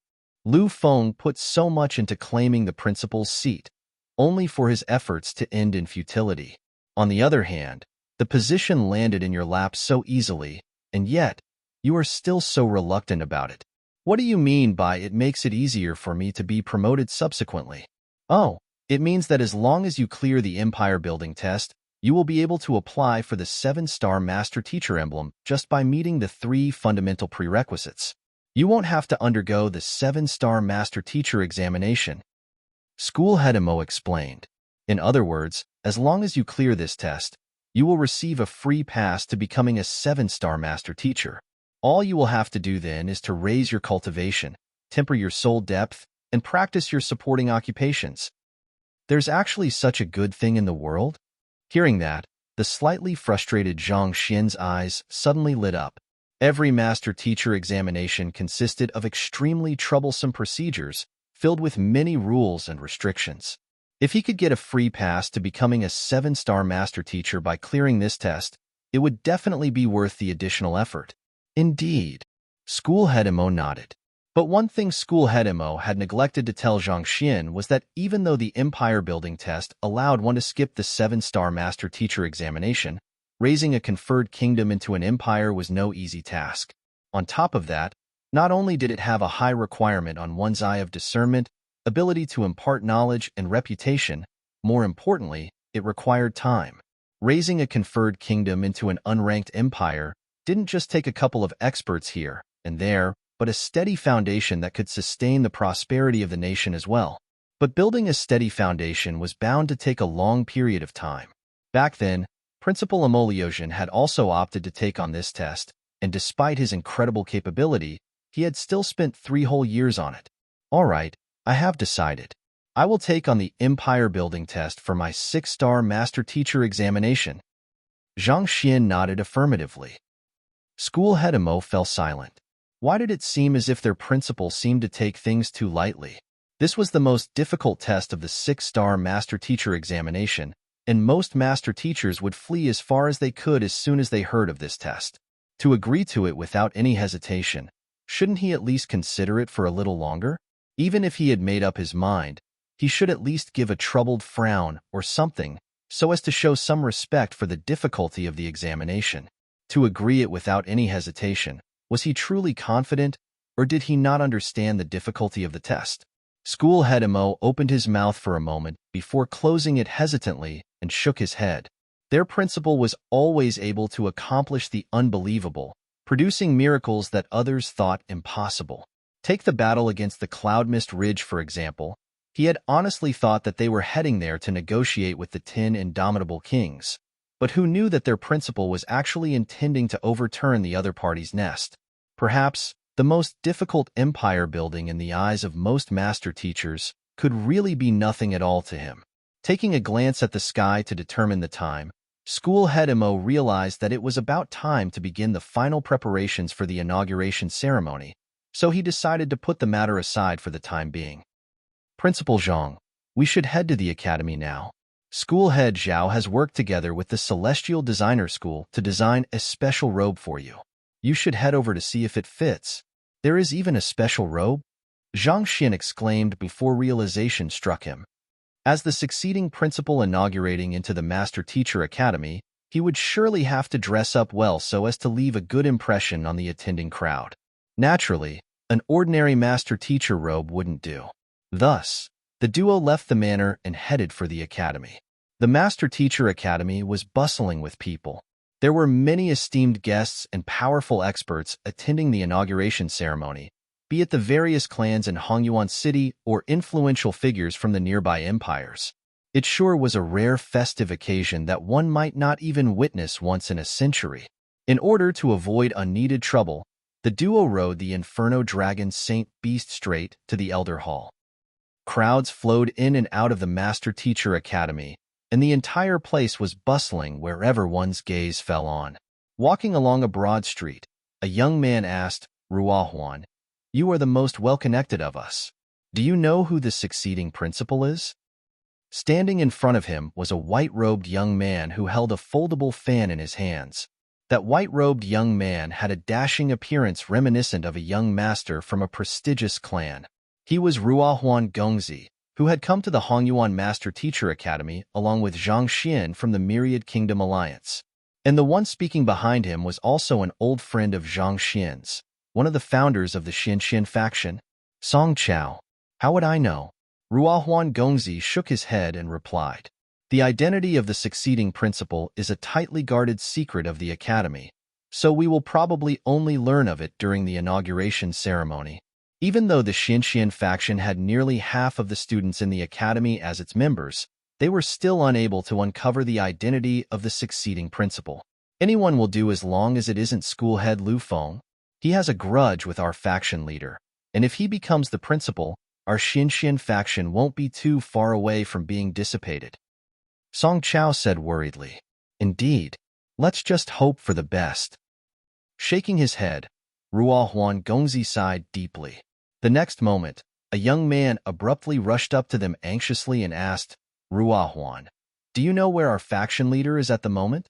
Lu Feng put so much into claiming the principal's seat, only for his efforts to end in futility. On the other hand, the position landed in your lap so easily, and yet, you are still so reluctant about it. What do you mean by it makes it easier for me to be promoted subsequently? Oh, it means that as long as you clear the empire building test, you will be able to apply for the 7-star Master Teacher emblem just by meeting the 3 fundamental prerequisites. You won't have to undergo the 7-star Master Teacher examination. School head Mo explained. In other words, as long as you clear this test, you will receive a free pass to becoming a 7-star Master Teacher. All you will have to do then is to raise your cultivation, temper your soul depth, and practice your supporting occupations. There's actually such a good thing in the world? Hearing that, the slightly frustrated Zhang Xian's eyes suddenly lit up. Every Master Teacher examination consisted of extremely troublesome procedures filled with many rules and restrictions. If he could get a free pass to becoming a 7-star Master Teacher by clearing this test, it would definitely be worth the additional effort. Indeed. School head Mo nodded. But one thing School head Mo had neglected to tell Zhang Xian was that even though the empire building test allowed one to skip the 7-star Master Teacher examination, raising a conferred kingdom into an empire was no easy task. On top of that, not only did it have a high requirement on one's eye of discernment, ability to impart knowledge, and reputation, more importantly, it required time. Raising a conferred kingdom into an unranked empire didn't just take a couple of experts here and there, but a steady foundation that could sustain the prosperity of the nation as well. But building a steady foundation was bound to take a long period of time. Back then, Principal Emoliosian had also opted to take on this test, and despite his incredible capability, he had still spent 3 whole years on it. All right, I have decided. I will take on the empire building test for my 6-star Master Teacher examination. Zhang Xian nodded affirmatively. School head Mo fell silent. Why did it seem as if their principal seemed to take things too lightly? This was the most difficult test of the 6-star Master Teacher examination, and most Master Teachers would flee as far as they could as soon as they heard of this test. To agree to it without any hesitation, shouldn't he at least consider it for a little longer? Even if he had made up his mind, he should at least give a troubled frown or something, so as to show some respect for the difficulty of the examination. To agree it without any hesitation, was he truly confident, or did he not understand the difficulty of the test? School head Mo opened his mouth for a moment before closing it hesitantly and shook his head. Their principal was always able to accomplish the unbelievable, producing miracles that others thought impossible. Take the battle against the Cloud Mist Ridge, for example. He had honestly thought that they were heading there to negotiate with the 10 indomitable kings. But who knew that their principal was actually intending to overturn the other party's nest? Perhaps the most difficult empire building in the eyes of most Master Teachers could really be nothing at all to him. Taking a glance at the sky to determine the time, School head Mo realized that it was about time to begin the final preparations for the inauguration ceremony, so he decided to put the matter aside for the time being. Principal Zhang, we should head to the academy now. School head Zhao has worked together with the Celestial Designer School to design a special robe for you. You should head over to see if it fits. There is even a special robe? Zhang Xian exclaimed before realization struck him. As the succeeding principal inaugurating into the Master Teacher Academy, he would surely have to dress up well so as to leave a good impression on the attending crowd. Naturally, An ordinary master-teacher robe wouldn't do. Thus, the duo left the manor and headed for the academy. The master-teacher academy was bustling with people. There were many esteemed guests and powerful experts attending the inauguration ceremony, be it the various clans in Hongyuan City or influential figures from the nearby empires. It sure was a rare festive occasion that one might not even witness once in a century. In order to avoid unneeded trouble, the duo rode the Inferno Dragon Saint Beast straight to the Elder Hall. Crowds flowed in and out of the Master-Teacher Academy, and the entire place was bustling wherever one's gaze fell on. Walking along a broad street, a young man asked, "Ruahuan, you are the most well-connected of us. Do you know who the succeeding principal is?" Standing in front of him was a white-robed young man who held a foldable fan in his hands. That white-robed young man had a dashing appearance reminiscent of a young master from a prestigious clan. He was Ruahuan Gongzi, who had come to the Hongyuan Master-Teacher Academy along with Zhang Xian from the Myriad Kingdom Alliance. And the one speaking behind him was also an old friend of Zhang Xian's, one of the founders of the Xianxian faction. Song Chao. How would I know? Ruahuan Gongzi shook his head and replied. The identity of the succeeding principal is a tightly guarded secret of the academy, so we will probably only learn of it during the inauguration ceremony. Even though the Xianxian faction had nearly half of the students in the academy as its members, they were still unable to uncover the identity of the succeeding principal. Anyone will do as long as it isn't schoolhead Lu Feng. He has a grudge with our faction leader, and if he becomes the principal, our Xianxian faction won't be too far away from being dissipated. Song Chao said worriedly. Indeed. Let's just hope for the best. Shaking his head, Ruahuan Gongzi sighed deeply. The next moment, a young man abruptly rushed up to them anxiously and asked, "Ruahuan, do you know where our faction leader is at the moment?"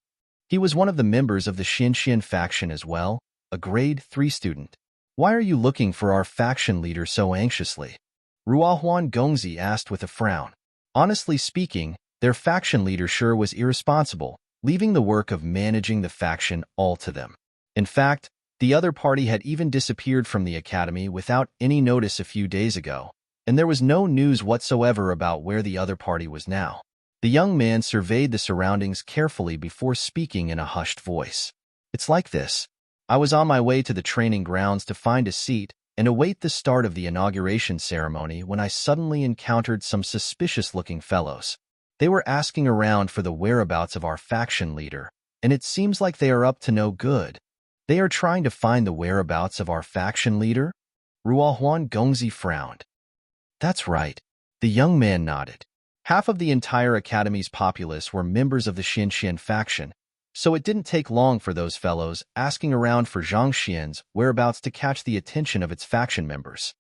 He was one of the members of the Xianxian faction as well, a grade 3 student. "Why are you looking for our faction leader so anxiously?" Ruahuan Gongzi asked with a frown. Honestly speaking, their faction leader sure was irresponsible, leaving the work of managing the faction all to them. In fact, the other party had even disappeared from the academy without any notice a few days ago, and there was no news whatsoever about where the other party was now. The young man surveyed the surroundings carefully before speaking in a hushed voice. "It's like this. I was on my way to the training grounds to find a seat and await the start of the inauguration ceremony when I suddenly encountered some suspicious-looking fellows. They were asking around for the whereabouts of our faction leader, and it seems like they are up to no good. They are trying to find the whereabouts of our faction leader?" Ruahuan Gongzi frowned. "That's right." The young man nodded. Half of the entire academy's populace were members of the Xianxian faction, so it didn't take long for those fellows asking around for Zhang Xian's whereabouts to catch the attention of its faction members.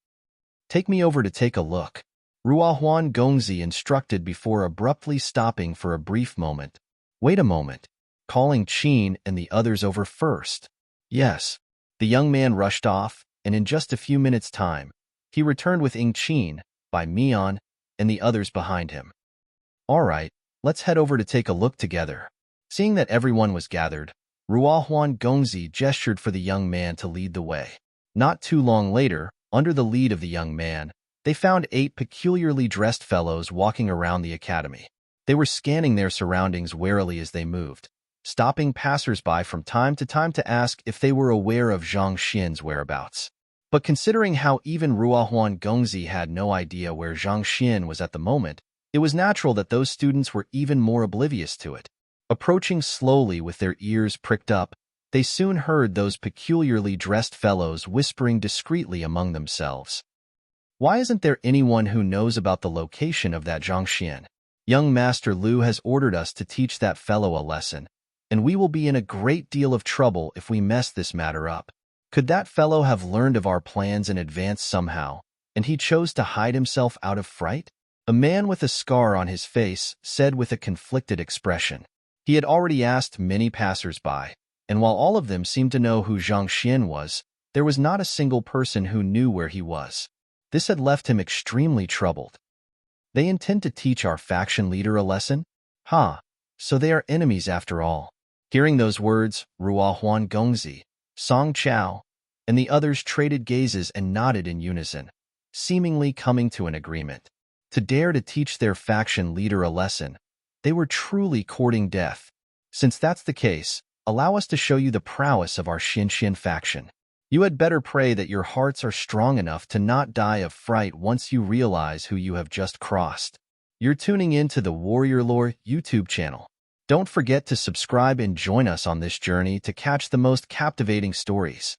"Take me over to take a look," Ruahuan Gongzi instructed before abruptly stopping for a brief moment. "Wait a moment. Calling Qin and the others over first." "Yes." The young man rushed off, and in just a few minutes' time, he returned with Qin, Bai Mian, and the others behind him. "All right, let's head over to take a look together." Seeing that everyone was gathered, Ruahuan Gongzi gestured for the young man to lead the way. Not too long later, under the lead of the young man, they found 8 peculiarly dressed fellows walking around the academy. They were scanning their surroundings warily as they moved, stopping passers-by from time to ask if they were aware of Zhang Xian's whereabouts. But considering how even Ruahuan Gongzi had no idea where Zhang Xian was at the moment, it was natural that those students were even more oblivious to it. Approaching slowly with their ears pricked up, they soon heard those peculiarly dressed fellows whispering discreetly among themselves. "Why isn't there anyone who knows about the location of that Zhang Xian? Young Master Lu has ordered us to teach that fellow a lesson, and we will be in a great deal of trouble if we mess this matter up. Could that fellow have learned of our plans in advance somehow, and he chose to hide himself out of fright?" A man with a scar on his face said with a conflicted expression. He had already asked many passers-by, and while all of them seemed to know who Zhang Xian was, there was not a single person who knew where he was. This had left him extremely troubled. "They intend to teach our faction leader a lesson? So they are enemies after all." Hearing those words, Ruahuan Gongzi, Song Chao, and the others traded gazes and nodded in unison, seemingly coming to an agreement. To dare to teach their faction leader a lesson, they were truly courting death. Since that's the case, allow us to show you the prowess of our Xin faction. You had better pray that your hearts are strong enough to not die of fright once you realize who you have just crossed. You're tuning in to the Warrior Lore YouTube channel. Don't forget to subscribe and join us on this journey to catch the most captivating stories.